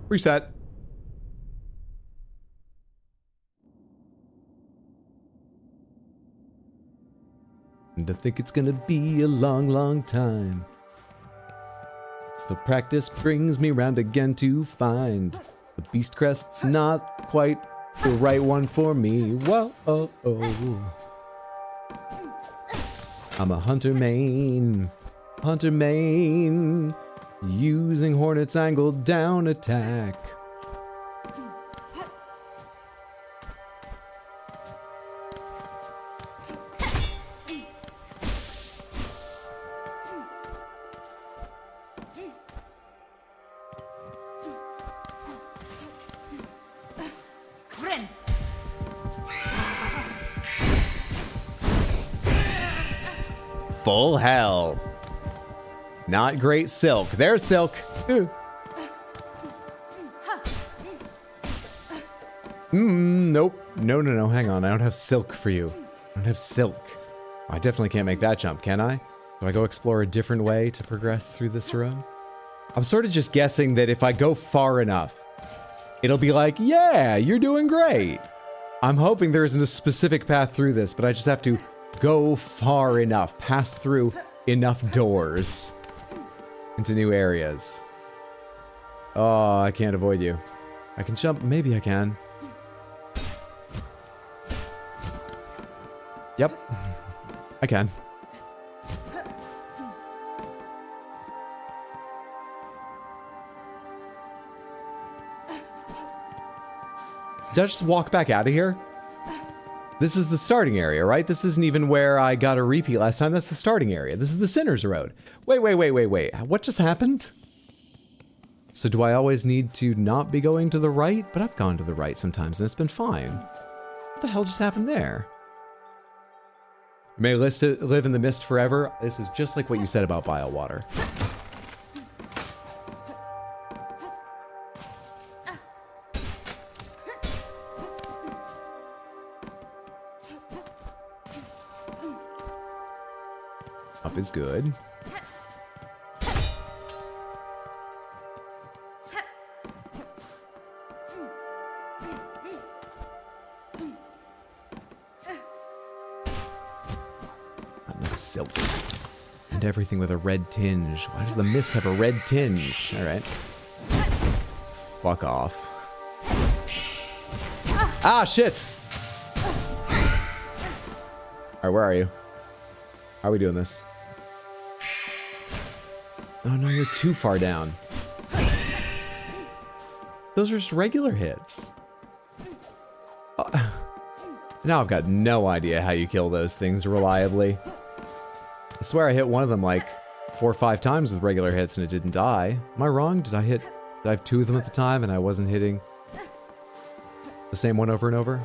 Reset. And I think it's gonna be a long, long time. So practice brings me round again to find the beast crest's not quite the right one for me. Whoa, oh, oh. I'm a hunter main, using Hornet's angle down attack. Full health. Not great silk. There's silk. Ooh. Nope. No. Hang on. I don't have silk for you. I don't have silk. I definitely can't make that jump, can I? Do I go explore a different way to progress through this room? I'm sort of just guessing that if I go far enough, it'll be like, yeah, you're doing great. I'm hoping there isn't a specific path through this, but I just have to go far enough, pass through enough doors into new areas. Oh, I can't avoid you. I can jump. Maybe I can. Yep. I can. Did I just walk back out of here? This is the starting area, right? This isn't even where I got a repeat last time. That's the starting area. This is the Sinner's Road. Wait. What just happened? So do I always need to not be going to the right? But I've gone to the right sometimes and it's been fine. What the hell just happened there? You may live in the mist forever. This is just like what you said about biowater. Up is good. Not enough silk. And everything with a red tinge. Why does the mist have a red tinge? Alright. Fuck off. Ah, shit! Alright, where are you? How are we doing this? Oh no, you're too far down. Those are just regular hits. I Now I've got no idea how you kill those things reliably. I swear I hit one of them like 4 or 5 times with regular hits and it didn't die. Am I wrong? Did I have 2 of them at the time and I wasn't hitting the same one over and over?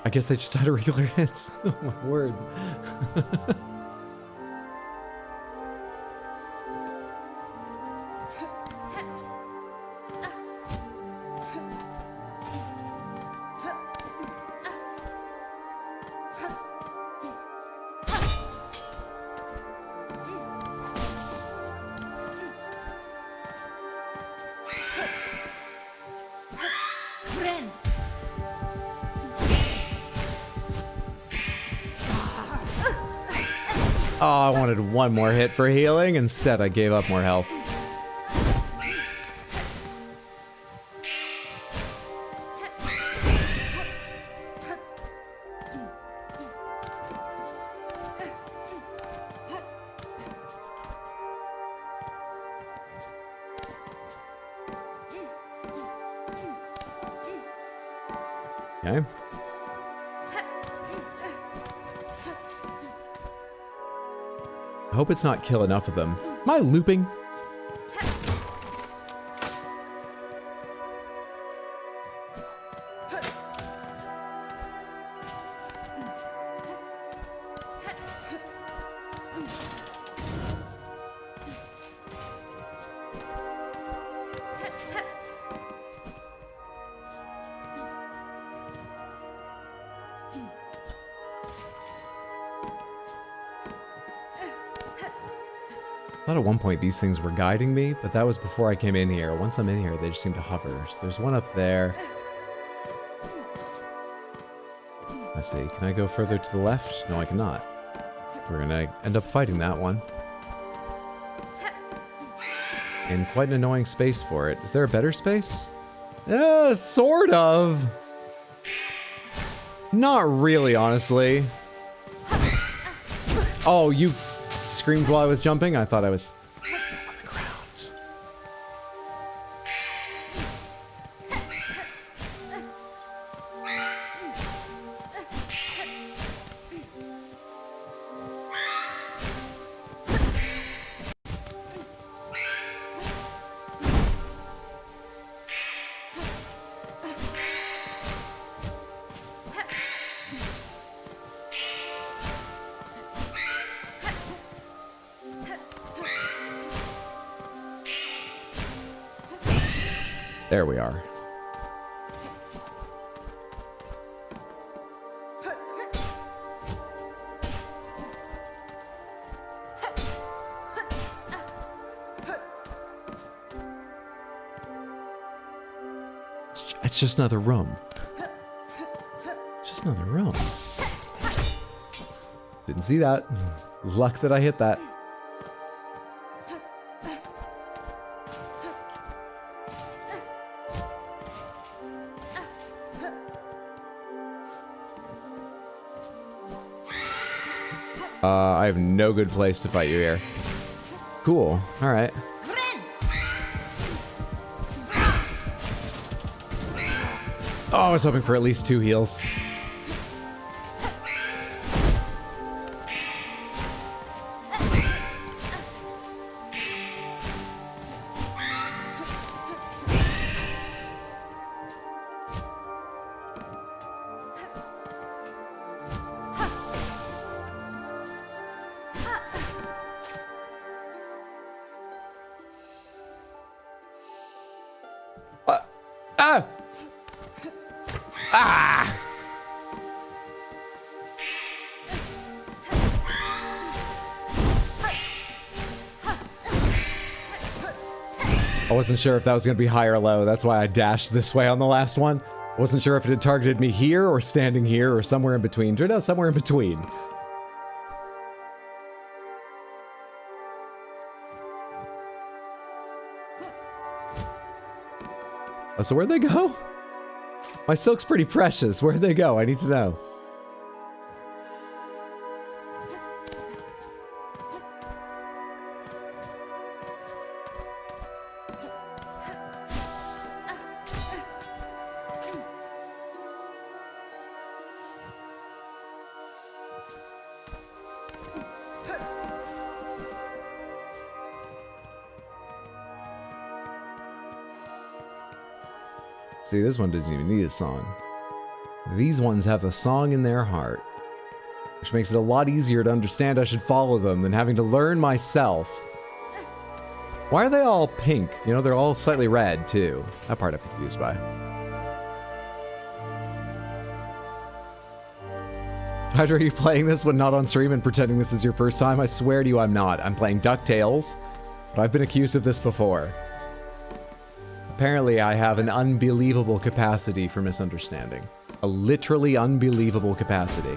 I guess they just died of regular hits. Oh my word. Oh, I wanted one more hit for healing. Instead, I gave up more health. Okay. I hope it's not kill enough of them. Am I looping? I thought at one point these things were guiding me, but that was before I came in here. Once I'm in here, they just seem to hover. So there's one up there. Let's see, can I go further to the left? No, I cannot. We're gonna end up fighting that one. In quite an annoying space for it. Is there a better space? Sort of. Not really, honestly. Oh, you screamed while I was jumping? I thought I was on the ground. There we are. It's just another room. Just another room. Didn't see that. Luck that I hit that. I have no good place to fight you here. Cool. All right. Oh, I was hoping for at least 2 heals. I wasn't sure if that was going to be high or low. That's why I dashed this way on the last one. Wasn't sure if it had targeted me here or standing here or somewhere in between. Turned out somewhere in between. Oh, so where'd they go? My silk's pretty precious. Where'd they go? I need to know. See, this one doesn't even need a song. These ones have the song in their heart, which makes it a lot easier to understand I should follow them than having to learn myself. Why are they all pink? You know, they're all slightly red, too. That part I'm confused by. Hydra, are you playing this when not on stream and pretending this is your first time? I swear to you I'm not. I'm playing DuckTales, but I've been accused of this before. Apparently, I have an unbelievable capacity for misunderstanding. A literally unbelievable capacity.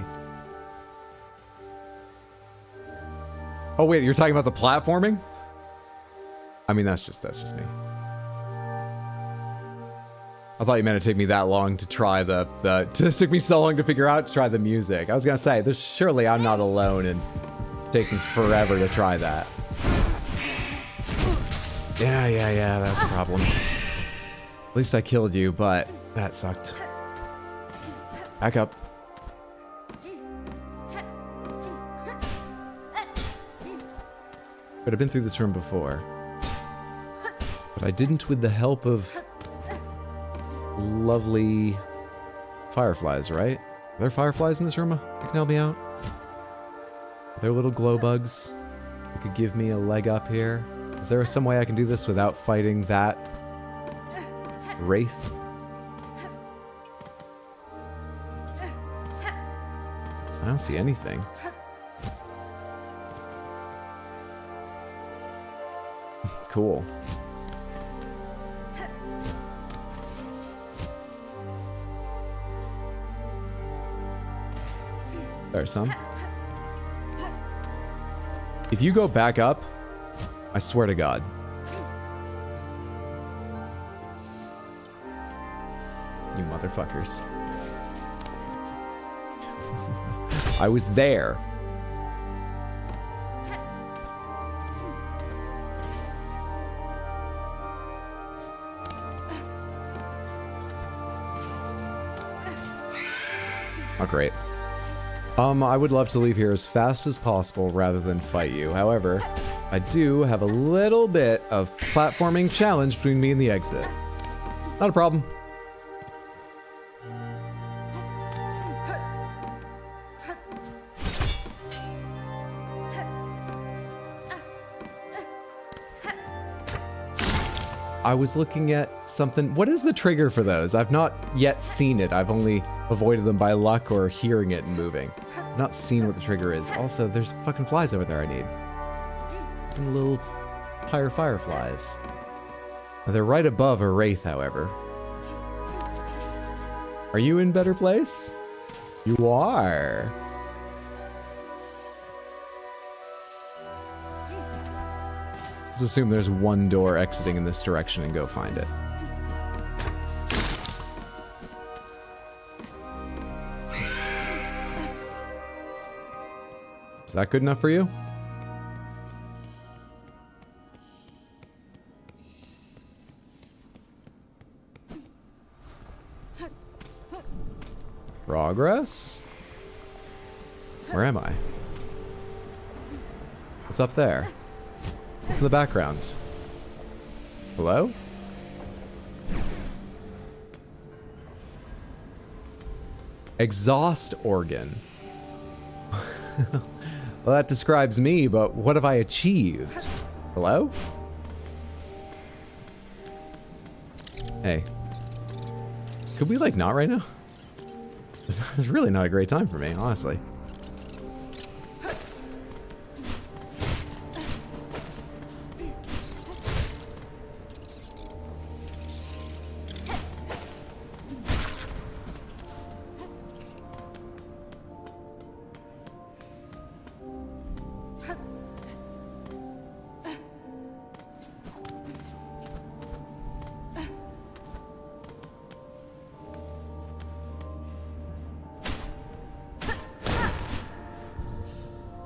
Oh wait, you're talking about the platforming? I mean, that's just me. I thought you meant it'd take me that long to try it took me so long to figure out to try the music. I was gonna say, surely I'm not alone in taking forever to try that. Yeah, that's a problem. At least I killed you, but that sucked. Back up. Could have been through this room before. But I didn't with the help of lovely fireflies, right? Are there fireflies in this room that can help me out? Are there little glow bugs that could give me a leg up here? Is there some way I can do this without fighting that wraith? I don't see anything. Cool. There's some. If you go back up, I swear to God. You motherfuckers. I was there. Oh, great. I would love to leave here as fast as possible rather than fight you. However, I do have a little bit of platforming challenge between me and the exit. Not a problem. I was looking at something. What is the trigger for those? I've not yet seen it. I've only avoided them by luck or hearing it and moving. I've not seen what the trigger is. Also, there's fucking flies over there I need. And little fireflies. They're right above a wraith, however. Are you in better place? You are. Let's assume there's one door exiting in this direction and go find it. Is that good enough for you? Progress? Where am I? What's up there? What's in the background? Hello? Exhaust organ. Well, that describes me, but what have I achieved? Hello? Hey. Could we, like, not right now? This is really not a great time for me, honestly.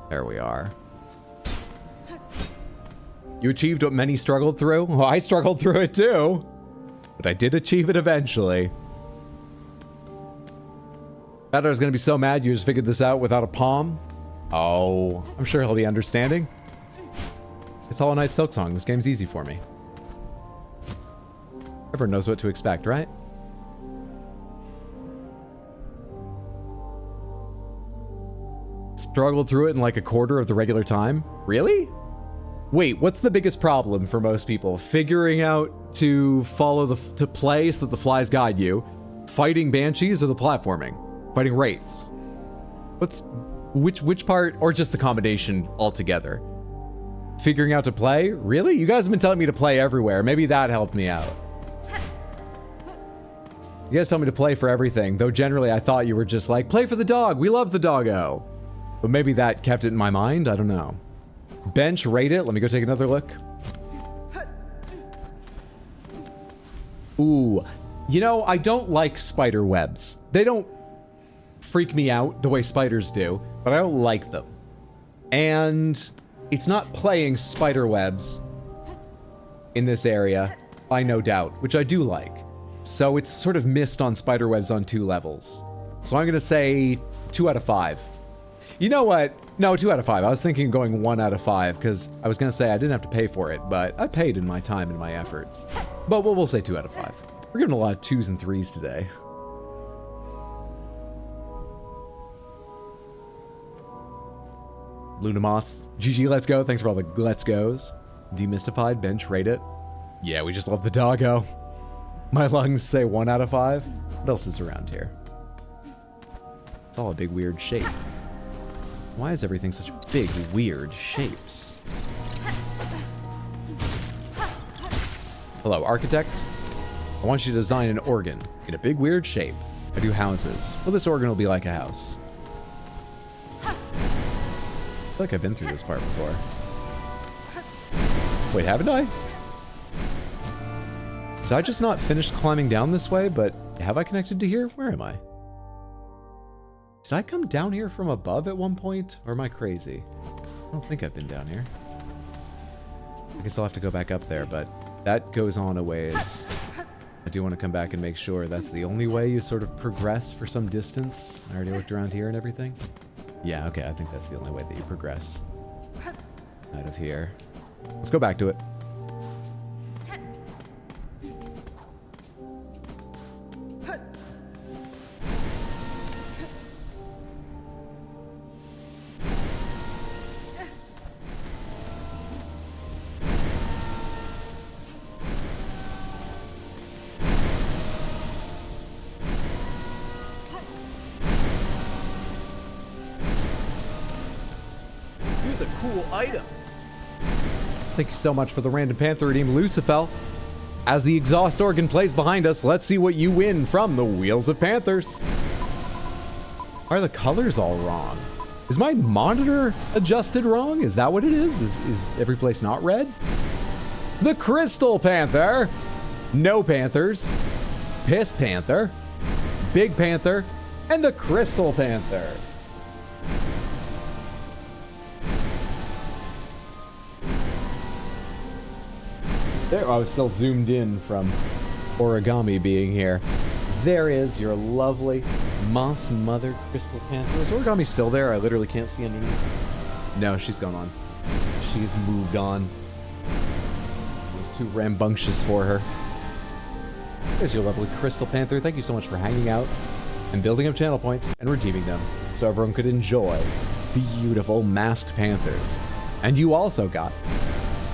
There we are. You achieved what many struggled through? Well, I struggled through it too. But I did achieve it eventually. Batter's gonna be so mad you just figured this out without a palm. Oh, I'm sure he'll be understanding. It's Hollow Knight Silksong. This game's easy for me. Everyone knows what to expect, right? struggled through it in like a quarter of the regular time. Really? Wait, what's the biggest problem for most people? Figuring out to to play so that the flies guide you, fighting banshees, or the platforming? Fighting wraiths? Which part, or just the combination altogether? Figuring out to play? Really? You guys have been telling me to play everywhere. Maybe that helped me out. You guys tell me to play for everything, though generally I thought you were just like, play for the dog, we love the doggo. But maybe that kept it in my mind, I don't know. Bench, rate it, let me go take another look. Ooh, you know, I don't like spider webs. They don't freak me out the way spiders do, but I don't like them. And it's not playing spider webs in this area, by no doubt, which I do like. So it's sort of missed on spider webs on 2 levels. So I'm gonna say 2 out of 5. You know what? No, 2 out of 5. I was thinking going 1 out of 5 because I was gonna say I didn't have to pay for it, but I paid in my time and my efforts. But we'll say 2 out of 5. We're getting a lot of 2s and 3s today. Lunamoths. GG, let's go. Thanks for all the let's goes. Demystified, bench, rate it. Yeah, we just love the doggo. My lungs say 1 out of 5. What else is around here? It's all a big weird shape. Why is everything such big weird shapes? Hello, architect. I want you to design an organ in a big weird shape. I do houses. Well, this organ will be like a house. I feel like I've been through this part before. Wait, haven't I? Did I just not finish climbing down this way, but have I connected to here? Where am I? Did I come down here from above at one point? Or am I crazy? I don't think I've been down here. I guess I'll have to go back up there, but that goes on a ways. I do want to come back and make sure that's the only way you sort of progress for some distance. I already looked around here and everything. Yeah, okay, I think that's the only way that you progress out of here. Let's go back to it. Here's a cool item. Thank you so much for the random Panther redeem, Lucifel. As the exhaust organ plays behind us, let's see what you win from the Wheels of Panthers. Why are the colors all wrong? Is my monitor adjusted wrong? Is that what it is? Is every place not red? The Crystal Panther, No Panthers, Piss Panther, Big Panther, and the Crystal Panther. There, I was still zoomed in from origami being here. There is your lovely Moss Mother Crystal Panther. Is origami still there? I literally can't see underneath. No, she's gone on. She's moved on. It was too rambunctious for her. There's your lovely Crystal Panther. Thank you so much for hanging out and building up channel points and redeeming them so everyone could enjoy beautiful masked panthers. And you also got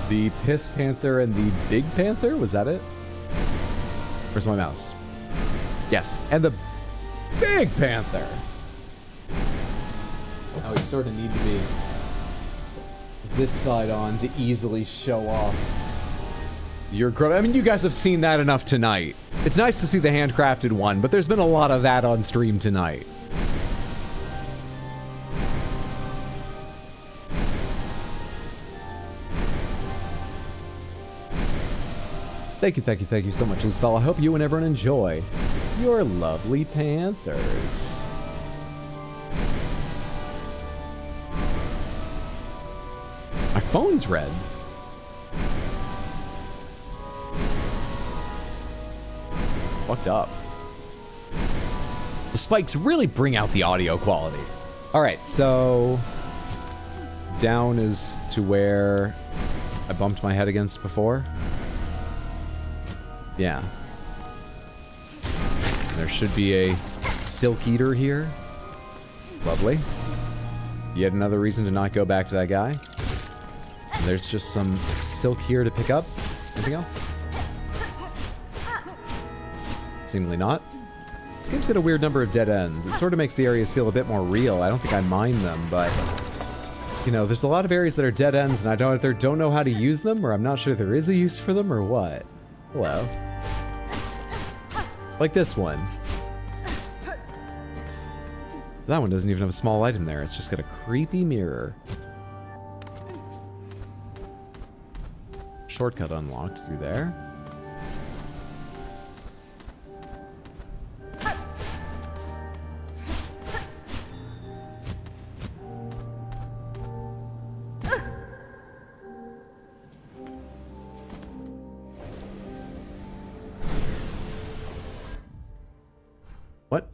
the Piss Panther and the Big Panther? Was that it? Where's my mouse? Yes, and the Big Panther. Oh, you sort of need to be this side on to easily show off your growth. I mean, you guys have seen that enough tonight. It's nice to see the handcrafted one, but there's been a lot of that on stream tonight. Thank you so much, Lucifel. I hope you and everyone enjoy your lovely panthers. My phone's red. Fucked up. The spikes really bring out the audio quality. All right, so down is to where I bumped my head against before. Yeah. There should be a silk eater here. Lovely. Yet another reason to not go back to that guy. And there's just some silk here to pick up. Anything else? Seemingly not. This game's got a weird number of dead ends. It sort of makes the areas feel a bit more real. I don't think I mind them, but... You know, there's a lot of areas that are dead ends, and I either don't know how to use them, or I'm not sure there is a use for them, or what. Hello. Like this one. That one doesn't even have a small item there. It's just got a creepy mirror. Shortcut unlocked through there. What?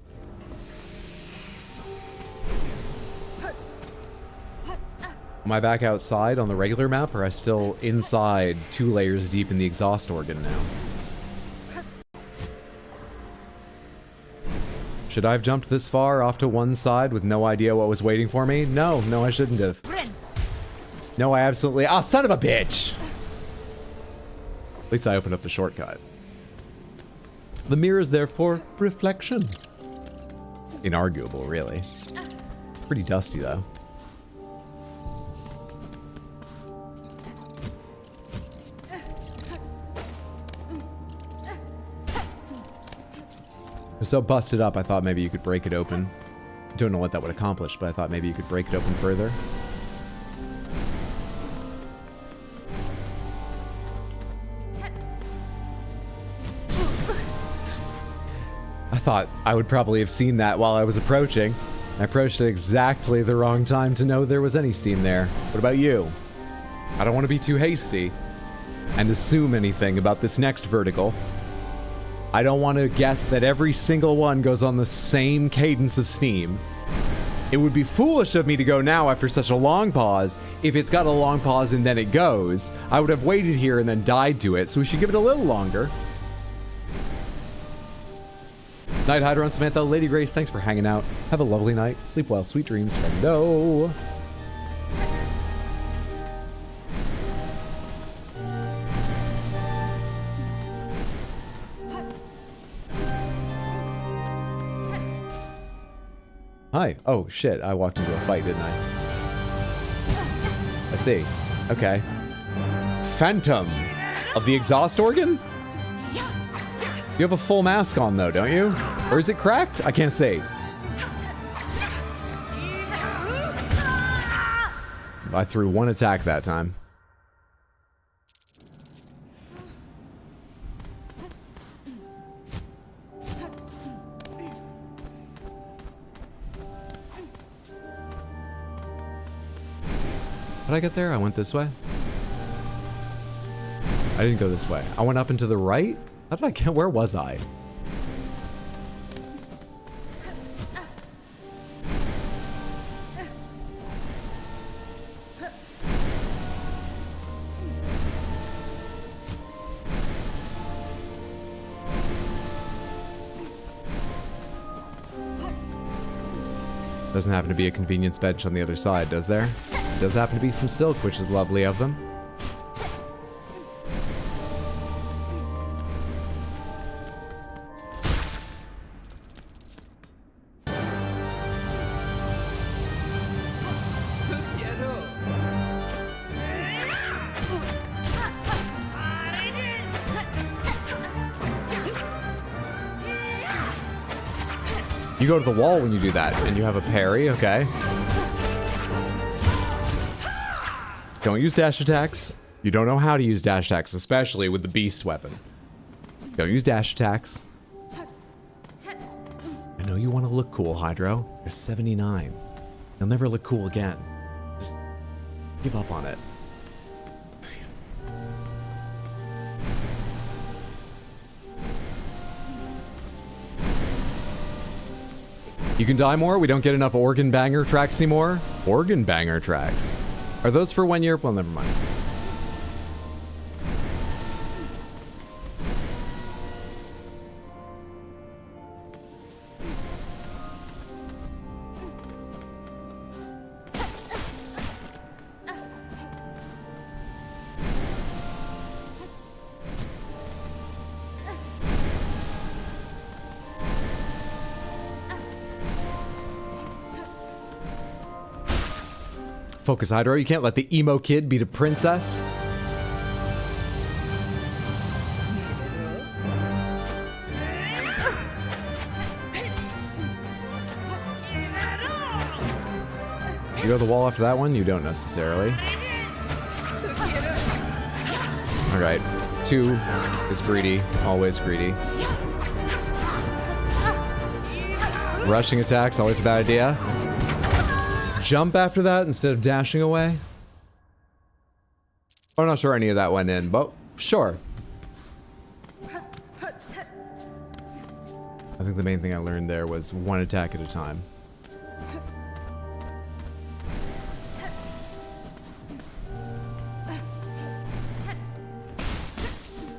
Am I back outside on the regular map, or am I still inside 2 layers deep in the exhaust organ now? Should I have jumped this far off to one side with no idea what was waiting for me? No, I shouldn't have. No, I absolutely... Ah, son of a bitch! At least I opened up the shortcut. The mirror is there for reflection. Inarguable, really. Pretty dusty, though. It was so busted up, I thought maybe you could break it open. Don't know what that would accomplish, but I thought maybe you could break it open further. I thought I would probably have seen that while I was approaching. I approached at exactly the wrong time to know there was any steam there. What about you? I don't want to be too hasty and assume anything about this next vertical. I don't want to guess that every single one goes on the same cadence of steam. It would be foolish of me to go now after such a long pause. If it's got a long pause and then it goes, I would have waited here and then died to it, so we should give it a little longer. Night Hydra and Samantha, Lady Grace, thanks for hanging out. Have a lovely night. Sleep well, sweet dreams, friendo. Hi. Oh, shit. I walked into a fight, didn't I? I see. Okay. Phantom of the exhaust organ? You have a full mask on, though, don't you? Or is it cracked? I can't see. I threw one attack that time. Did I get there? I went this way? I didn't go this way. I went up and to the right? How did I get? Where was I? Doesn't happen to be a convenience bench on the other side, does there? Does happen to be some silk, which is lovely of them. You go to the wall when you do that, and you have a parry, okay. Don't use dash attacks. You don't know how to use dash attacks, especially with the beast weapon. Don't use dash attacks. I know you want to look cool, Hydro. You're 79. You'll never look cool again. Just give up on it. You can die more? We don't get enough organ banger tracks anymore? Organ banger tracks? Are those for 1 year? Well, never mind. Focus, Hydro. You can't let the emo kid beat a princess. You go to the wall after that one? You don't necessarily. Alright. 2 is greedy. Always greedy. Rushing attacks, always a bad idea. Jump after that instead of dashing away. I'm not sure any of that went in, but sure. I think the main thing I learned there was 1 attack at a time.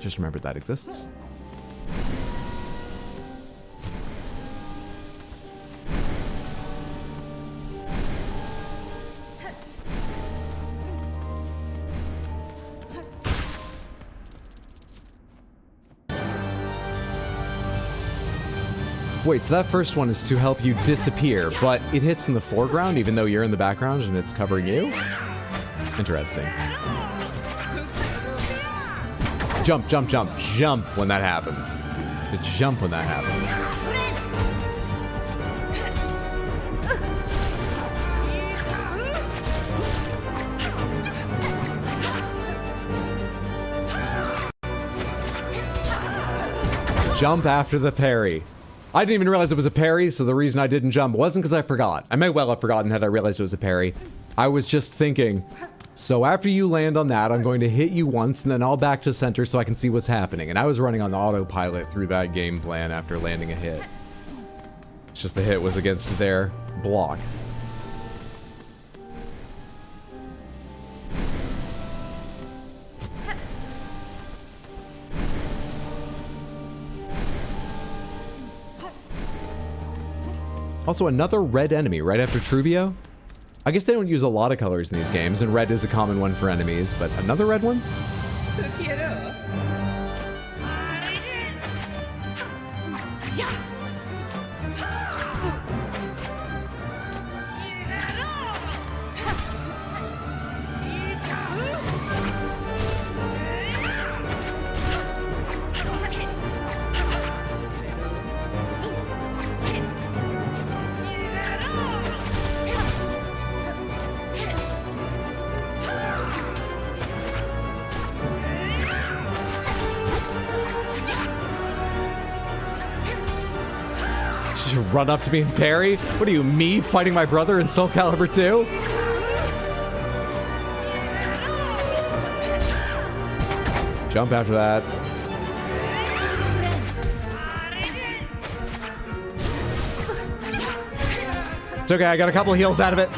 Just remember that exists. Wait, so that first one is to help you disappear, but it hits in the foreground even though you're in the background and it's covering you? Interesting. Jump, jump, jump, jump when that happens. To jump when that happens. Jump after the parry. I didn't even realize it was a parry, so the reason I didn't jump wasn't because I forgot. I may well have forgotten had I realized it was a parry. I was just thinking, so after you land on that, I'm going to hit you once, and then I'll back to center so I can see what's happening. And I was running on autopilot through that game plan after landing a hit. It's just the hit was against their block. Also, another red enemy right after Trubio. I guess they don't use a lot of colors in these games, and red is a common one for enemies, but another red one? You run up to me and parry? What are you, me fighting my brother in Soul Calibur 2? Jump after that. It's okay, I got a couple of heals out of it.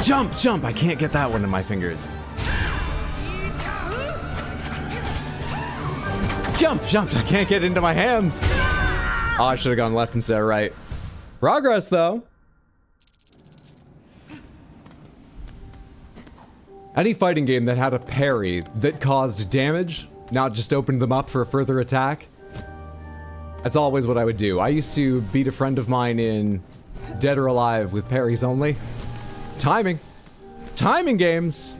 Jump, jump! I can't get that one in my fingers. Jump, jump! I can't get into my hands. Oh, I should have gone left instead of right. Progress, though. Any fighting game that had a parry that caused damage, not just opened them up for a further attack, that's always what I would do. I used to beat a friend of mine in Dead or Alive with parries only. Timing. Timing games.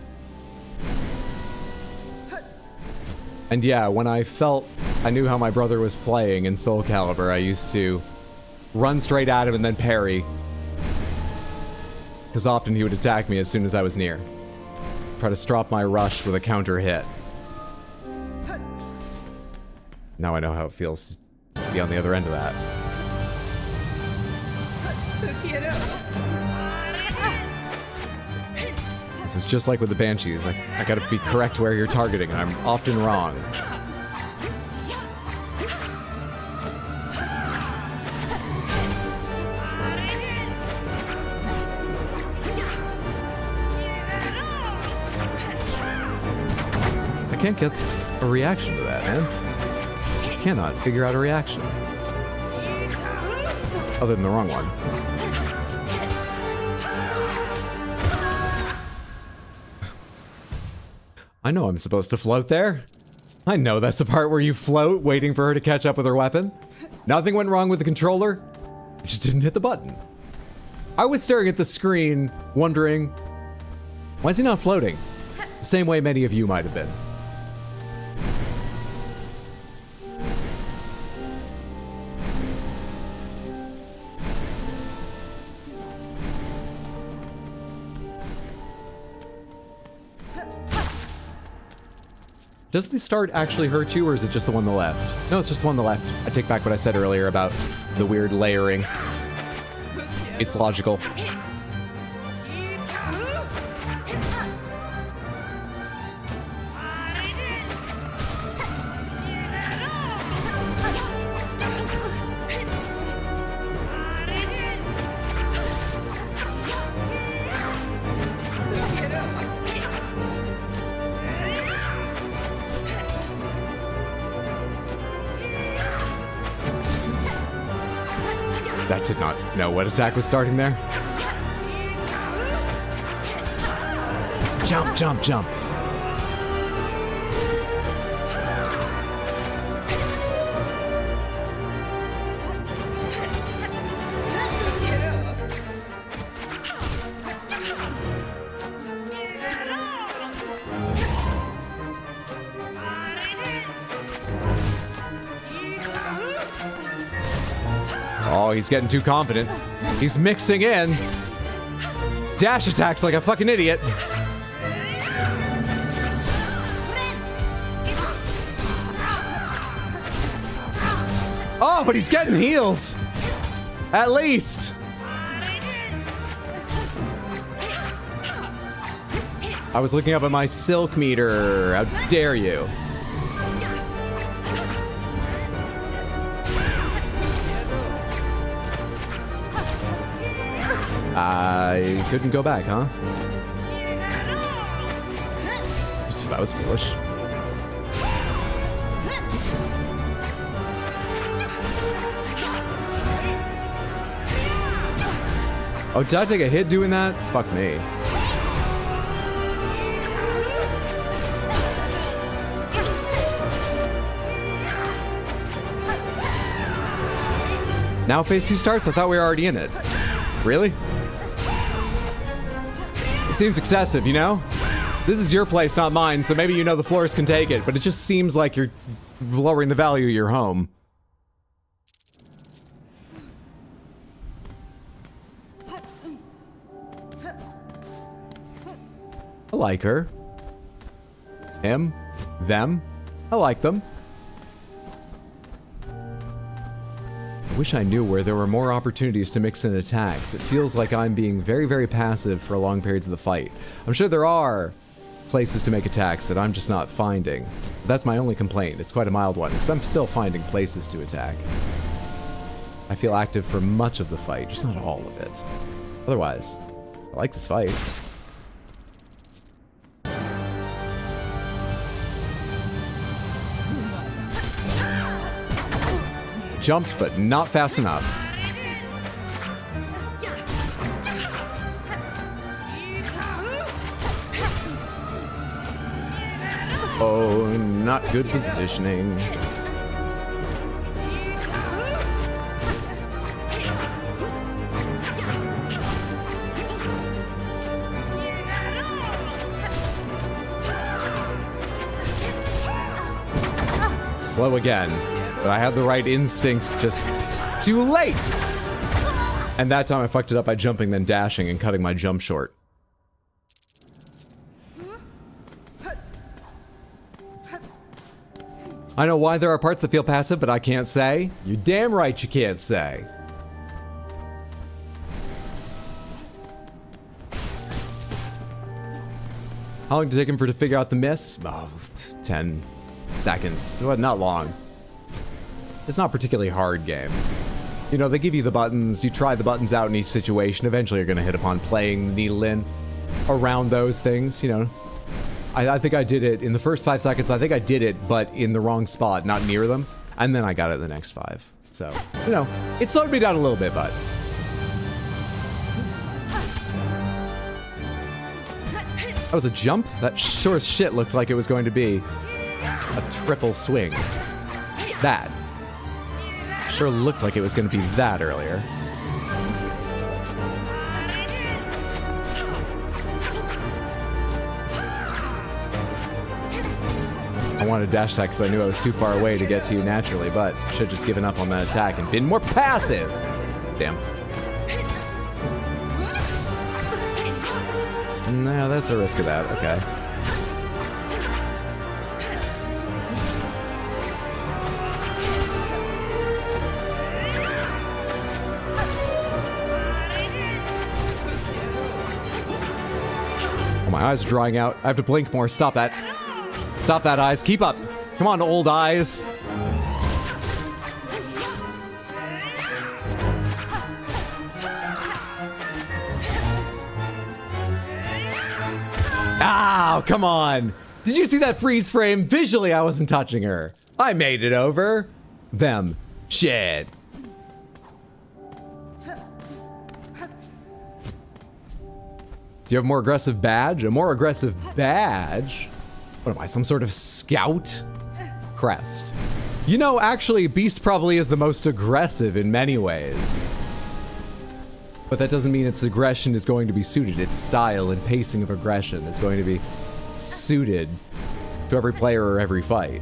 And yeah, when I felt I knew how my brother was playing in Soul Calibur, I used to run straight at him and then parry. Because often he would attack me as soon as I was near. Try to stop my rush with a counter hit. Now I know how it feels to be on the other end of that. This is just like with the Banshees. I gotta be correct where you're targeting, and I'm often wrong. I can't get a reaction to that. man. I cannot figure out a reaction. Other than the wrong one. I know I'm supposed to float there. I know that's the part where you float, waiting for her to catch up with her weapon. Nothing went wrong with the controller. I just didn't hit the button. I was staring at the screen, wondering, why is he not floating? The same way many of you might have been. Does the start actually hurt you, or is it just the one on the left? No, it's just the one on the left. I take back what I said earlier about the weird layering. It's logical. That did not know what attack was starting there. Jump, jump, jump. Oh, he's getting too confident. He's mixing in. Dash attacks like a fucking idiot. Oh, but he's getting heals. At least. I was looking up at my silk meter. How dare you? I couldn't go back, huh? That was foolish. Oh, did I take a hit doing that? Fuck me. Now phase 2 starts? I thought we were already in it. Really? It seems excessive, you know? This is your place, not mine, so maybe you know the floors can take it, but it just seems like you're lowering the value of your home. I like her. Him. Them. I like them. I wish I knew where there were more opportunities to mix in attacks. It feels like I'm being very, very passive for long periods of the fight. I'm sure there are places to make attacks that I'm just not finding. But that's my only complaint. It's quite a mild one, because I'm still finding places to attack. I feel active for much of the fight, just not all of it. Otherwise, I like this fight. Jumped, but not fast enough. Oh, not good positioning. Slow again. But I had the right instinct, just too late! And that time I fucked it up by jumping, then dashing and cutting my jump short. I know why there are parts that feel passive, but I can't say. You're damn right you can't say. How long did it take him to figure out the miss? Oh, 10 seconds. Well, not long. It's not a particularly hard game. You know, they give you the buttons, you try the buttons out in each situation, eventually you're gonna hit upon playing the needle in around those things, you know. I think I did it in the first 5 seconds. I think I did it, but in the wrong spot, not near them. And then I got it the next 5. So, you know, it slowed me down a little bit, but. That was a jump? That sure as shit looked like it was going to be a triple swing. That. Sure looked like it was going to be that earlier. I wanted to dash attack because I knew I was too far away to get to you naturally, but should have just given up on that attack and been more passive. Damn. No, that's a risk of that. Okay. Oh, my eyes are drying out. I have to blink more. Stop that. Stop that, eyes. Keep up. Come on, old eyes. Ow, come on. Did you see that freeze frame? Visually, I wasn't touching her. I made it over. Them. Shit. Do you have a more aggressive badge? A more aggressive badge? What am I, some sort of scout? Crest. You know, actually, Beast probably is the most aggressive in many ways. But that doesn't mean its aggression is going to be suited. Its style and pacing of aggression is going to be suited to every player or every fight.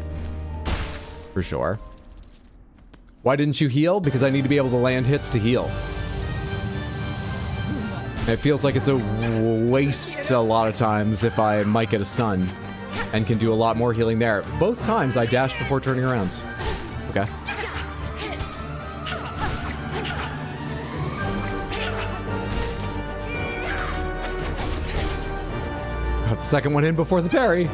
For sure. Why didn't you heal? Because I need to be able to land hits to heal. It feels like it's a waste a lot of times if I might get a stun. And can do a lot more healing there. Both times I dashed before turning around. Okay. Got the second one in before the parry.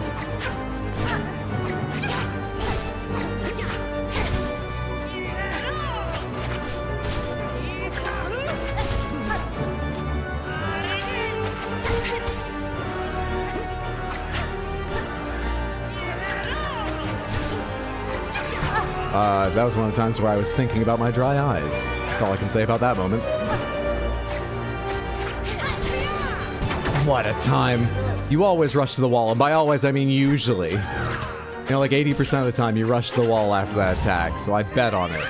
That was one of the times where I was thinking about my dry eyes. That's all I can say about that moment. What a time. You always rush to the wall, and by always, I mean usually. You know, like 80% of the time you rush to the wall after that attack, so I bet on it.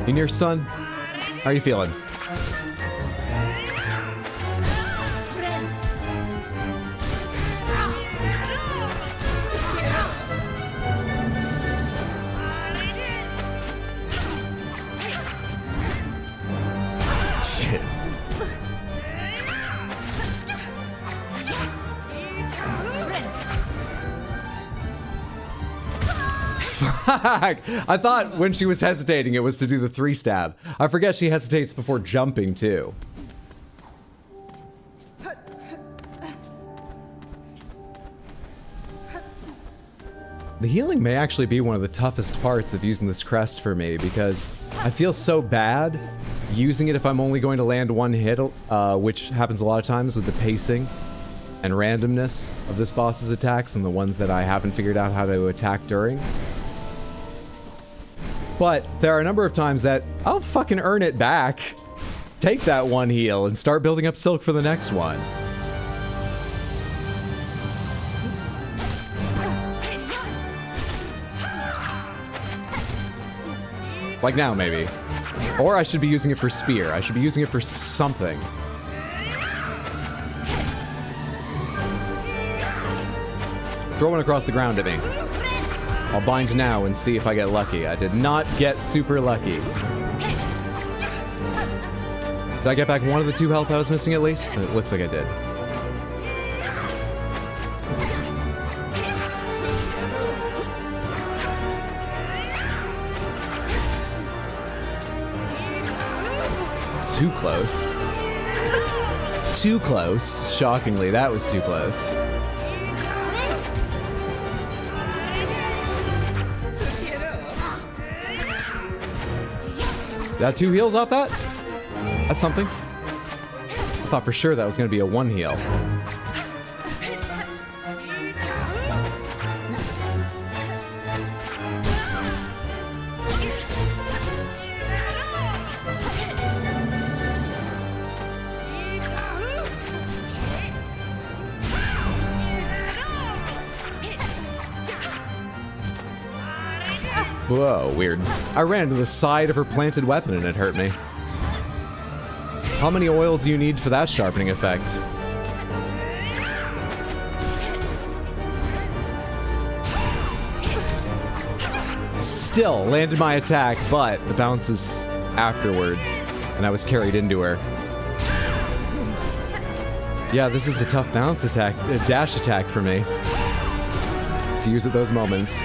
You near stun? How are you feeling? I thought when she was hesitating, it was to do the 3-stab. I forget she hesitates before jumping, too. The healing may actually be one of the toughest parts of using this crest for me, because I feel so bad using it if I'm only going to land one hit, which happens a lot of times with the pacing and randomness of this boss's attacks and the ones that I haven't figured out how to attack during. But there are a number of times that I'll fucking earn it back. Take that one heal and start building up Silk for the next one. Like now, maybe. Or I should be using it for spear. I should be using it for something. Throw one across the ground at me. I'll bind now and see if I get lucky. I did not get super lucky. Did I get back one of the 2 health I was missing at least? It looks like I did. It's too close. Too close. Shockingly, that was too close. Got 2 heals off that? That's something. I thought for sure that was going to be a 1 heal. Whoa, weird. I ran into the side of her planted weapon and it hurt me. How many oil do you need for that sharpening effect? Still landed my attack, but the bounces afterwards, and I was carried into her. Yeah, this is a tough bounce attack, a dash attack for me to use at those moments.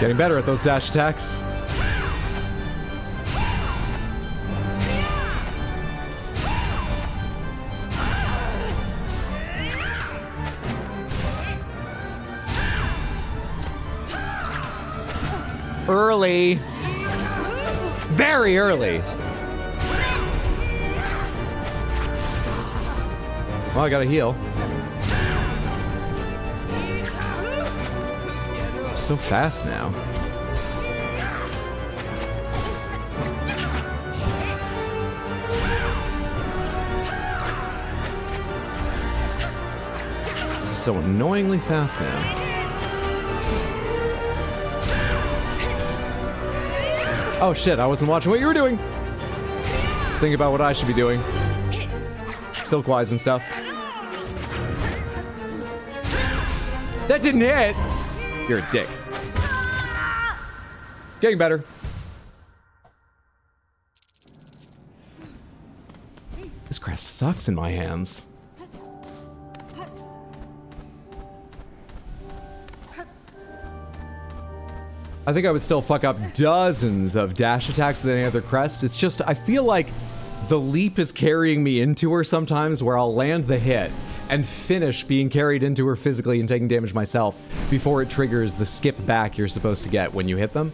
Getting better at those dash attacks. Early. Very early. Well, I gotta heal. So fast now. So annoyingly fast now. Oh shit, I wasn't watching what you were doing. Just thinking about what I should be doing. Silkwise and stuff. That didn't hit! You're a dick. Getting better. This crest sucks in my hands. I think I would still fuck up dozens of dash attacks with any other crest. It's just, I feel like the leap is carrying me into her sometimes, where I'll land the hit and finish being carried into her physically and taking damage myself before it triggers the skip back you're supposed to get when you hit them.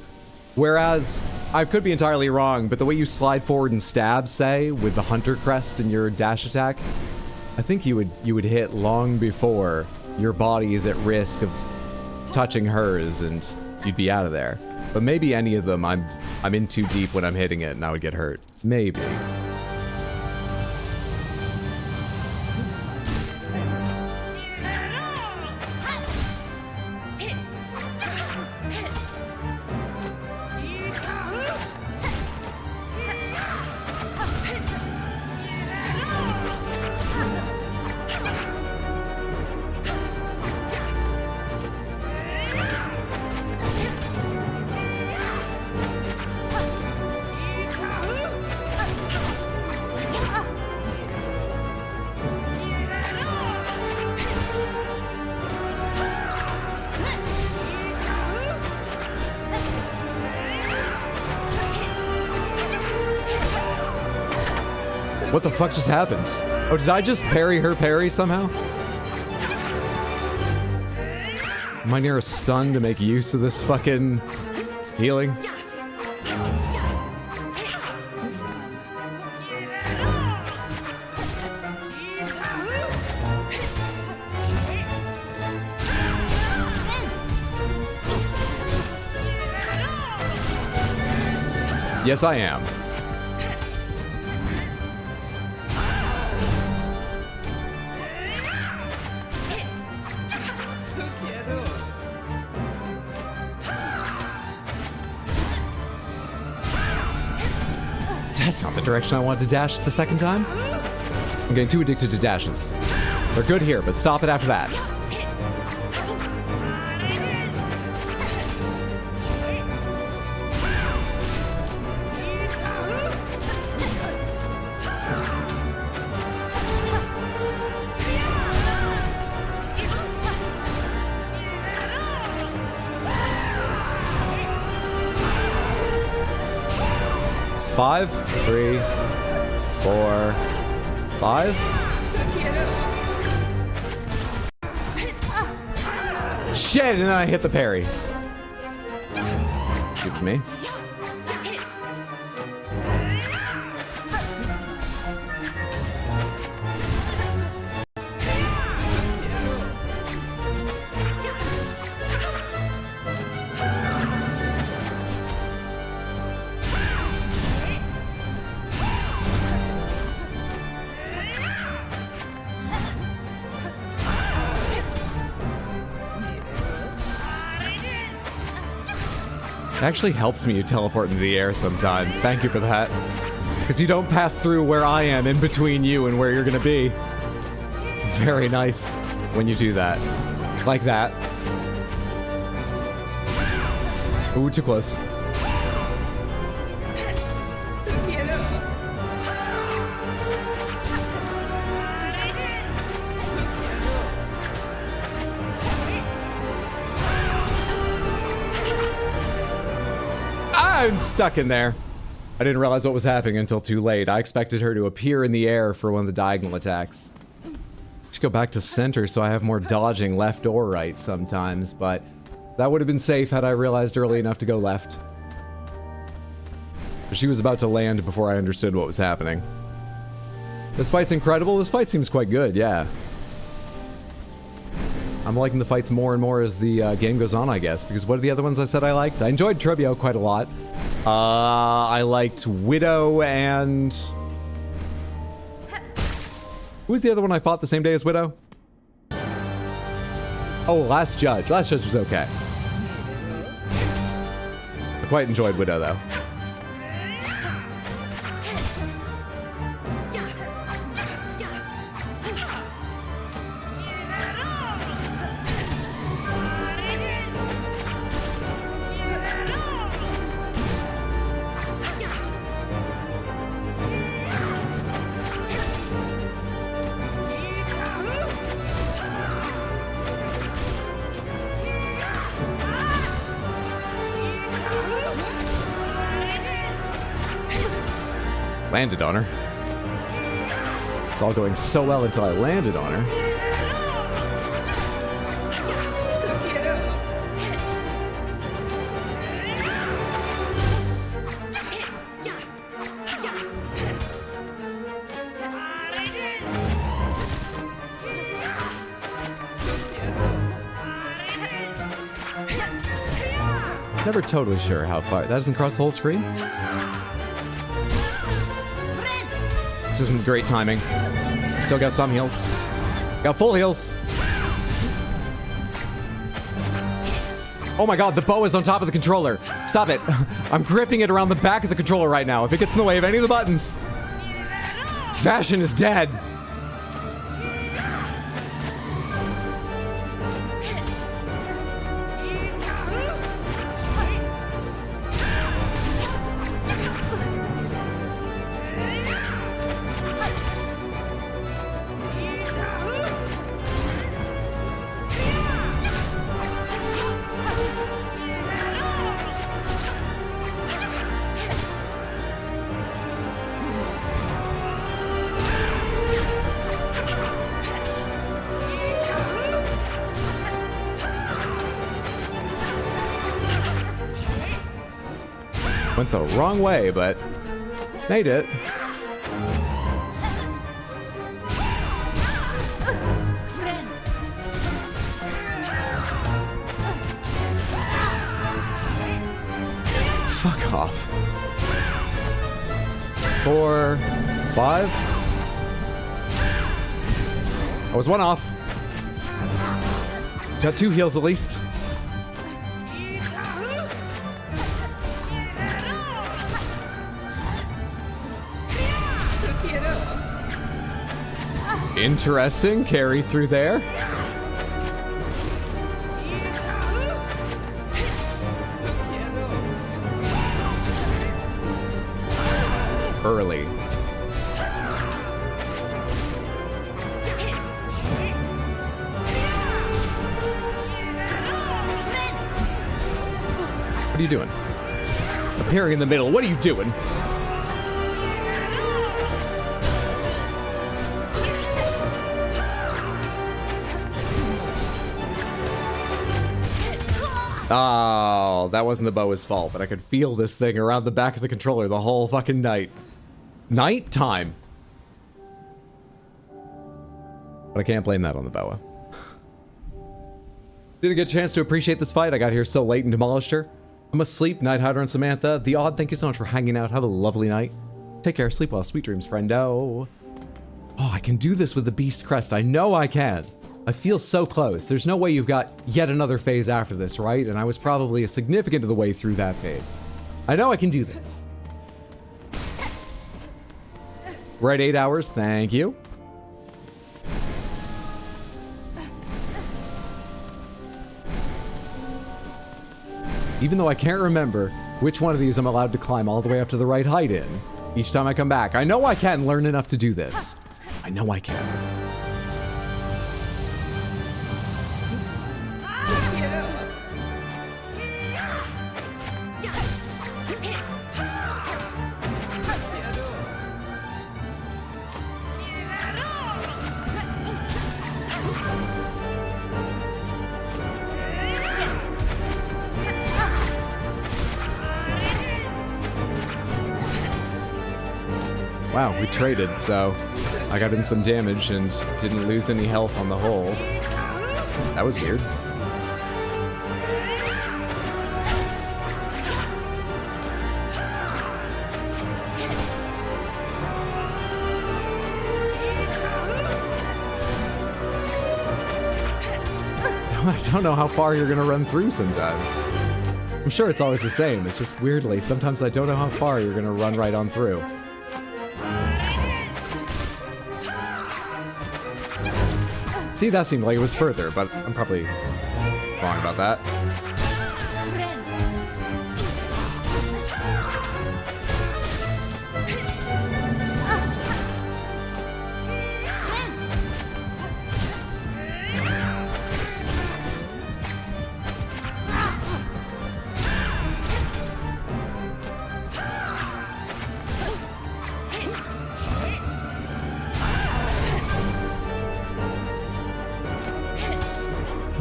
Whereas, I could be entirely wrong, but the way you slide forward and stab, say, with the hunter crest in your dash attack, I think you would hit long before your body is at risk of touching hers and you'd be out of there. But maybe any of them, I'm in too deep when I'm hitting it and I would get hurt. Maybe. What the fuck just happened? Oh, did I just parry her parry somehow? Am I near a stun to make use of this fucking healing? Yes, I am. That's not the direction I wanted to dash the second time. I'm getting too addicted to dashes. They're good here, but stop it after that. It's 5, 3, 4, 5. shit! And then I hit the parry. Stupid me. It actually helps me teleport into the air sometimes. Thank you for that. Because you don't pass through where I am in between you and where you're going to be. It's very nice when you do that. Like that. Ooh, too close. I'm stuck in there. I didn't realize what was happening until too late. I expected her to appear in the air for one of the diagonal attacks. Should go back to center so I have more dodging left or right sometimes, but that would have been safe had I realized early enough to go left. But she was about to land before I understood what was happening. This fight's incredible. This fight seems quite good, yeah. I'm liking the fights more and more as the game goes on, I guess, because what are the other ones I said I liked? I enjoyed Trebio quite a lot. I liked Widow and... Who was the other one I fought the same day as Widow? Oh, Last Judge. Last Judge was okay. I quite enjoyed Widow, though. Landed on her. It's all going so well until I landed on her. Never totally sure how far. That doesn't cross the whole screen? This isn't great timing. Still got some heals. Got full heals. Oh my god, the bow is on top of the controller. Stop it. I'm gripping it around the back of the controller right now. If it gets in the way of any of the buttons, fashion is dead. Went the wrong way, but made it. Fuck off. 4, 5. I was one off. Got 2 heals at least. Interesting carry through there. Early. What are you doing? Appearing in the middle. What are you doing? Oh, that wasn't the boa's fault, but I could feel this thing around the back of the controller the whole fucking night. Night time. But I can't blame that on the boa. Didn't get a chance to appreciate this fight. I got here so late and demolished her. I'm asleep. Night Hider and Samantha. The Odd, thank you so much for hanging out. Have a lovely night. Take care. Sleep well. Sweet dreams, friendo. Oh, I can do this with the Beast Crest. I know I can. I feel so close. There's no way you've got yet another phase after this, right? And I was probably a significant of the way through that phase. I know I can do this. We're at 8 hours. Thank you. Even though I can't remember which one of these I'm allowed to climb all the way up to the right height in, each time I come back, I know I can learn enough to do this. I know I can. Wow, we traded, so I got in some damage and didn't lose any health on the whole. That was weird. I don't know how far you're gonna run through sometimes. I'm sure it's always the same, it's just weirdly, sometimes I don't know how far you're gonna run right on through. See, that seemed like it was further, but I'm probably wrong about that.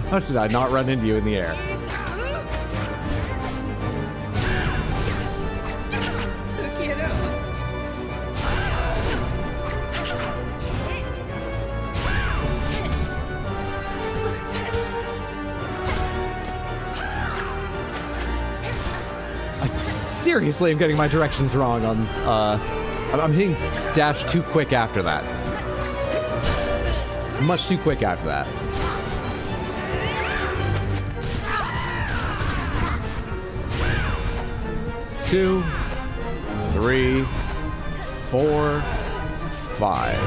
How did I not run into you in the air? I seriously am getting my directions wrong on, I'm hitting dash too quick after that. Much too quick after that. 2, 3, 4, 5,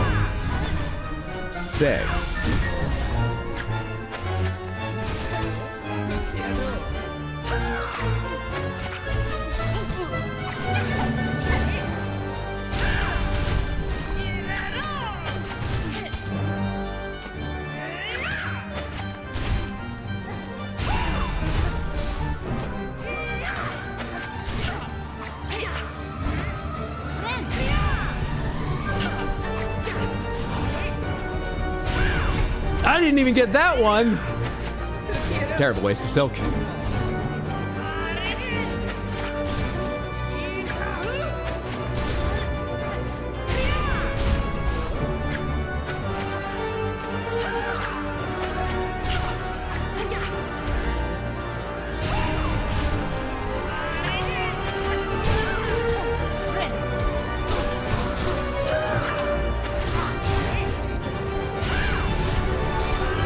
6. I didn't even get that one. Terrible waste of silk.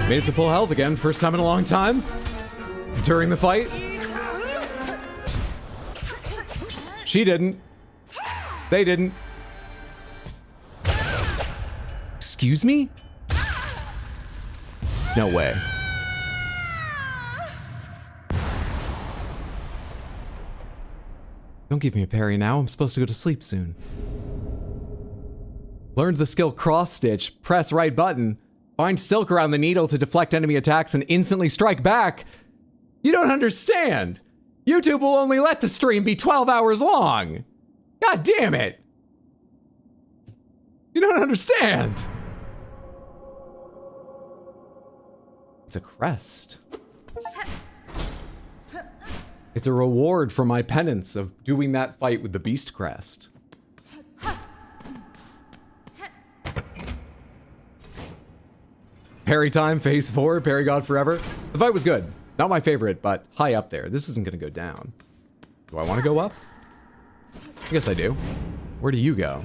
Made it to full health again, first time in a long time. During the fight. She didn't. They didn't. Excuse me? No way. Don't give me a parry now, I'm supposed to go to sleep soon. Learned the skill cross stitch, press right button. Bind silk around the needle to deflect enemy attacks and instantly strike back. You don't understand. YouTube will only let the stream be 12 hours long. God damn it. You don't understand. It's a crest. It's a reward for my penance of doing that fight with the Beast Crest. Parry time, phase 4, parry god forever. The fight was good. Not my favorite, but high up there. This isn't gonna go down. Do I want to go up? I guess I do. Where do you go?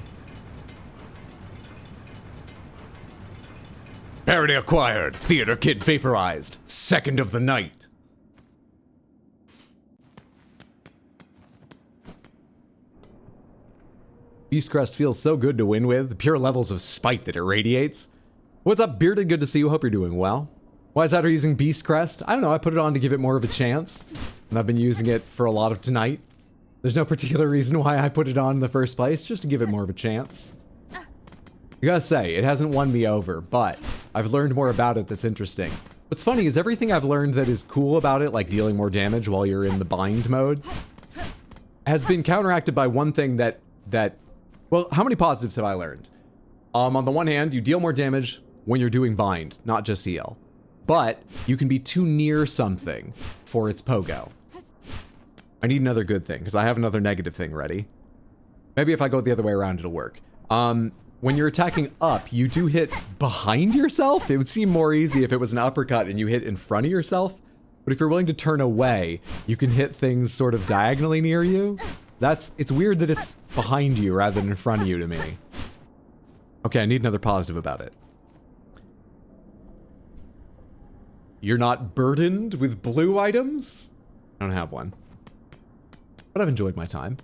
Parody acquired. Theater kid vaporized. Second of the night. Beast Crest feels so good to win with. The pure levels of spite that it radiates. What's up, Bearded? Good to see you. Hope you're doing well. Why is that using Beast Crest? I don't know. I put it on to give it more of a chance. And I've been using it for a lot of tonight. There's no particular reason why I put it on in the first place, just to give it more of a chance. I gotta say, it hasn't won me over, but I've learned more about it that's interesting. What's funny is everything I've learned that is cool about it, like dealing more damage while you're in the bind mode, has been counteracted by one thing that well, how many positives have I learned? On the one hand, you deal more damage when you're doing bind, not just heal. But you can be too near something for its pogo. I need another good thing, because I have another negative thing ready. Maybe if I go the other way around, it'll work. When you're attacking up, you do hit behind yourself. It would seem more easy if it was an uppercut and you hit in front of yourself. But if you're willing to turn away, you can hit things sort of diagonally near you. It's weird that it's behind you rather than in front of you to me. Okay, I need another positive about it. You're not burdened with blue items? I don't have one. But I've enjoyed my time.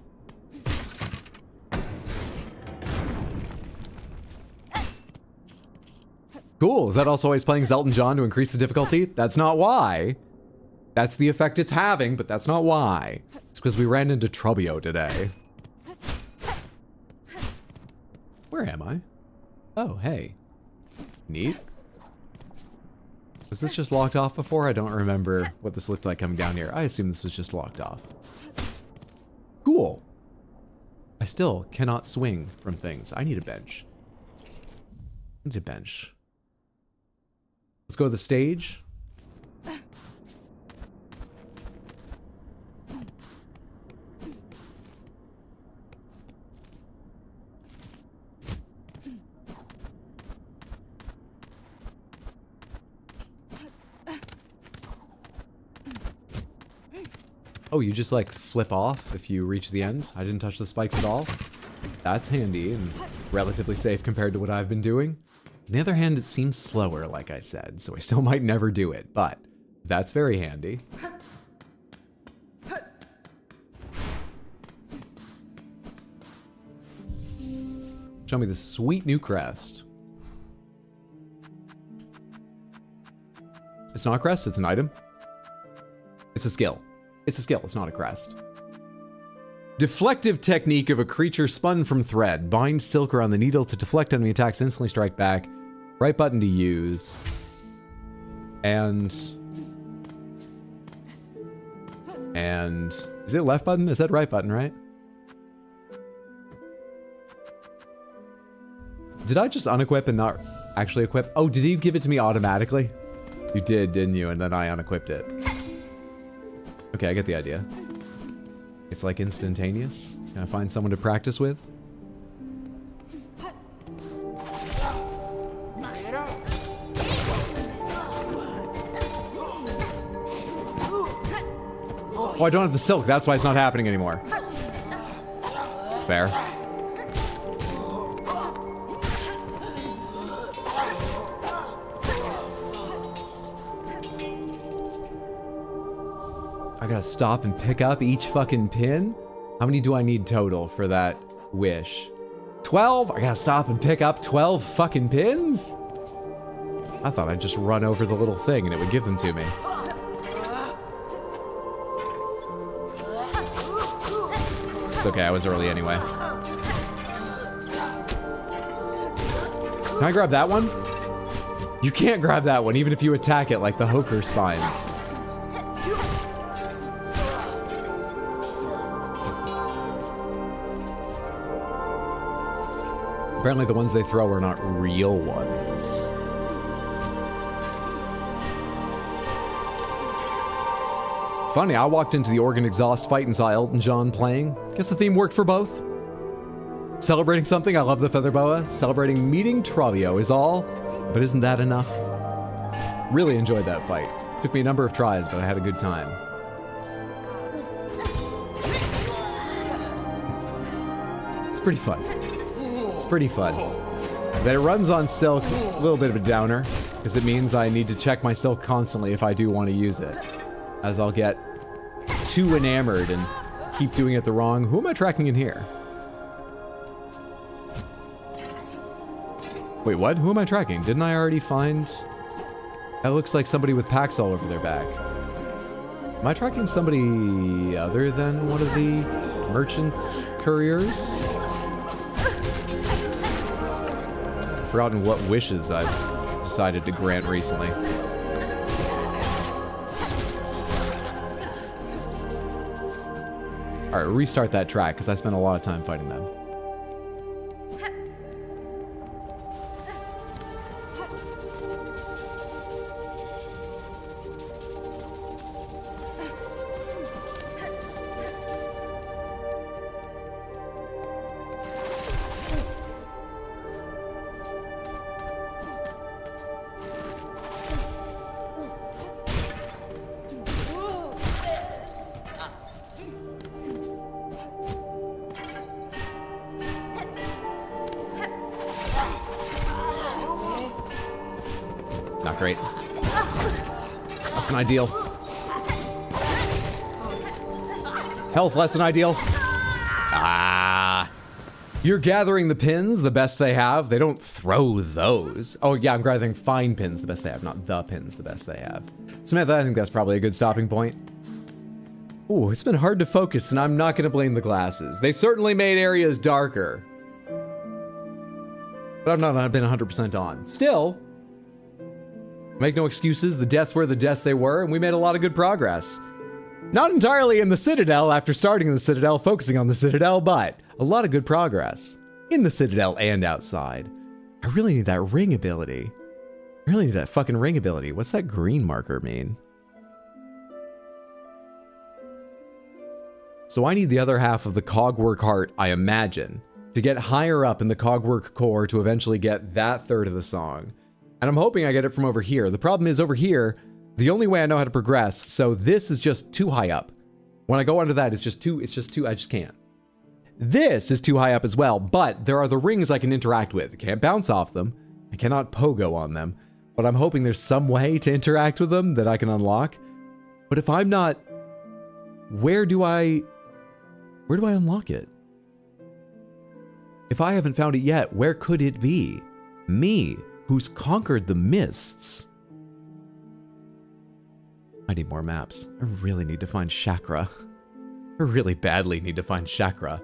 Cool. Is that also why he's playing Zelton John to increase the difficulty? That's not why. That's the effect it's having, but that's not why. It's because we ran into Trubio today. Where am I? Oh, hey. Neat. Was this just locked off before? I don't remember what this looked like coming down here. I assume this was just locked off. Cool. I still cannot swing from things. I need a bench. I need a bench. Let's go to the stage. Oh, you just like flip off if you reach the end? I didn't touch the spikes at all. That's handy and relatively safe compared to what I've been doing. On the other hand, it seems slower, like I said, so I still might never do it, but that's very handy. Show me this sweet new crest. It's not a crest, it's an item. It's a skill. It's a skill, it's not a crest. Deflective technique of a creature spun from thread. Bind silk around the needle to deflect enemy attacks, instantly strike back. Right button to use. And is it left button? Is that right button, right? Did I just unequip and not actually equip? Oh, did you give it to me automatically? You did, didn't you? And then I unequipped it. Okay, I get the idea. It's like instantaneous. Can I find someone to practice with? Oh, I don't have the silk. That's why it's not happening anymore. Fair. I gotta stop and pick up each fucking pin? How many do I need total for that wish? 12? I gotta stop and pick up 12 fucking pins? I thought I'd just run over the little thing and it would give them to me. It's okay, I was early anyway. Can I grab that one? You can't grab that one even if you attack it like the Hoker spines. Apparently the ones they throw are not real ones. Funny, I walked into the organ exhaust fight and saw Elton John playing. Guess the theme worked for both. Celebrating something, I love the feather boa. Celebrating meeting Travio is all, but isn't that enough? Really enjoyed that fight. Took me a number of tries, but I had a good time. It's pretty fun. It's pretty fun. But it runs on Silk, a little bit of a downer, because it means I need to check my Silk constantly if I do want to use it. As I'll get too enamored and keep doing it the wrong. Who am I tracking in here? Wait, what? Who am I tracking? Didn't I already find... That looks like somebody with packs all over their back. Am I tracking somebody other than one of the merchant's couriers? I've forgotten what wishes I've decided to grant recently. Alright, restart that track, because I spent a lot of time fighting them. Not great. Less than ideal. Health less than ideal. Ah. You're gathering the pins, the best they have. They don't throw those. Oh yeah, I'm gathering fine pins, the best they have, not the pins, the best they have. Samantha, I think that's probably a good stopping point. Ooh, it's been hard to focus, and I'm not gonna blame the glasses. They certainly made areas darker. But I've not been 100% on. Still, make no excuses, the deaths were the deaths they were, and we made a lot of good progress. Not entirely in the Citadel after starting in the Citadel, focusing on the Citadel, but a lot of good progress. In the Citadel and outside. I really need that ring ability. I really need that fucking ring ability. What's that green marker mean? So I need the other half of the Cogwork Heart, I imagine, to get higher up in the Cogwork Core to eventually get that third of the song. And I'm hoping I get it from over here. The problem is over here, the only way I know how to progress, so this is just too high up. When I go under that, it's just too, I just can't. This is too high up as well, but there are the rings I can interact with. I can't bounce off them. I cannot pogo on them, but I'm hoping there's some way to interact with them that I can unlock. But if I'm not, where do I unlock it? If I haven't found it yet, where could it be? Me, who's conquered the mists. I need more maps. I really need to find Chakra. I really badly need to find Chakra.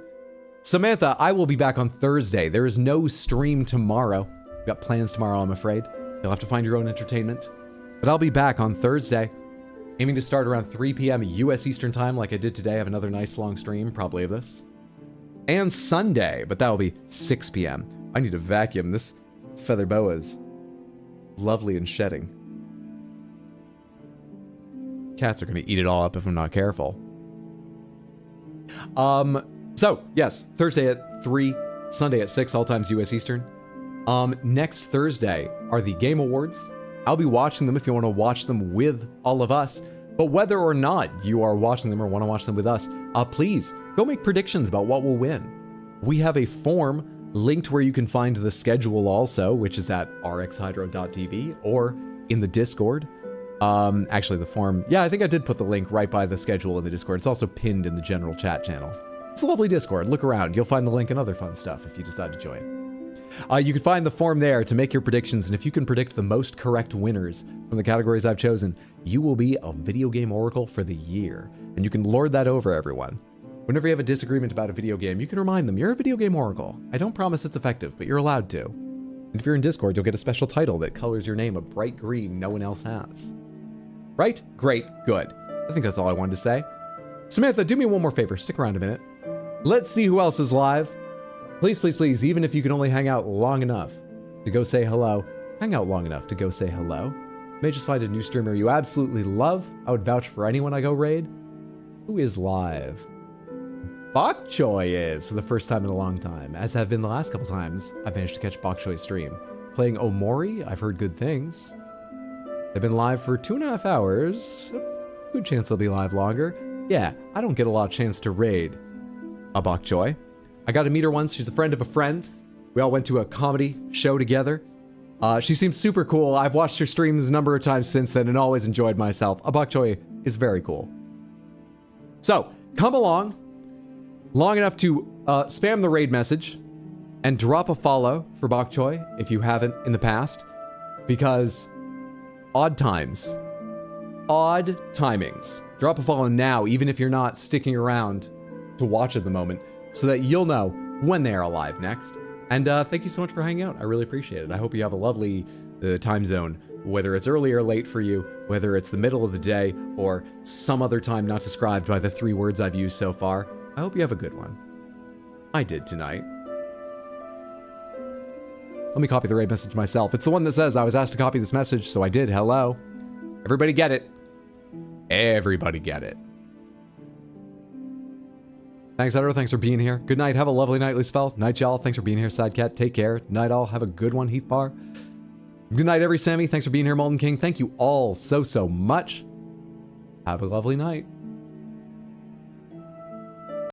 Samantha, I will be back on Thursday. There is no stream tomorrow. I've got plans tomorrow, I'm afraid. You'll have to find your own entertainment. But I'll be back on Thursday, aiming to start around 3 p.m. US Eastern Time like I did today. I have another nice long stream, probably of this. And Sunday, but that will be 6 p.m. I need to vacuum. This feather boa is lovely and shedding. Cats are going to eat it all up if I'm not careful. So, yes, Thursday at 3, Sunday at 6, all times US Eastern. Next Thursday are the Game Awards. I'll be watching them if you want to watch them with all of us. But whether or not you are watching them or want to watch them with us, please go make predictions about what will win. We have a form linked where you can find the schedule also, which is at rxhydro.tv or in the Discord. Actually, the form, yeah, I think I did put the link right by the schedule in the Discord. It's also pinned in the general chat channel. It's a lovely Discord. Look around. You'll find the link and other fun stuff if you decide to join. You can find the form there to make your predictions, and if you can predict the most correct winners from the categories I've chosen, you will be a video game oracle for the year, and you can lord that over everyone. Whenever you have a disagreement about a video game, you can remind them, you're a video game oracle. I don't promise it's effective, but you're allowed to. And if you're in Discord, you'll get a special title that colors your name a bright green no one else has. Right? Great. Good. I think that's all I wanted to say. Samantha, do me one more favor. Stick around a minute. Let's see who else is live. Please, please, please, even if you can only hang out long enough to go say hello, hang out long enough to go say hello. May just find a new streamer you absolutely love. I would vouch for anyone I go raid. Who is live? Bok Choy is, for the first time in a long time, as have been the last couple times I've managed to catch Bok Choy's stream. Playing Omori, I've heard good things. They've been live for 2.5 hours. Good chance they'll be live longer. Yeah, I don't get a lot of chance to raid a Bok Choy. I got to meet her once. She's a friend of a friend. We all went to a comedy show together. She seems super cool. I've watched her streams a number of times since then and always enjoyed myself. A Bok Choy is very cool. So, come along long enough to spam the raid message and drop a follow for Bok Choy if you haven't in the past, because odd times. Odd timings. Drop a follow now, even if you're not sticking around to watch at the moment, so that you'll know when they are live next. And thank you so much for hanging out. I really appreciate it. I hope you have a lovely time zone, whether it's early or late for you, whether it's the middle of the day or some other time not described by the 3 words I've used so far. I hope you have a good one. I did tonight. Let me copy the raid message myself. It's the one that says I was asked to copy this message, so I did. Hello. Everybody get it. Everybody get it. Thanks, Edro. Thanks for being here. Good night. Have a lovely night, Lucifel. Night, y'all. Thanks for being here, Sad Cat. Take care. Night, all. Have a good one, Heath Bar. Good night, every Sammy. Thanks for being here, Molten King. Thank you all so much. Have a lovely night.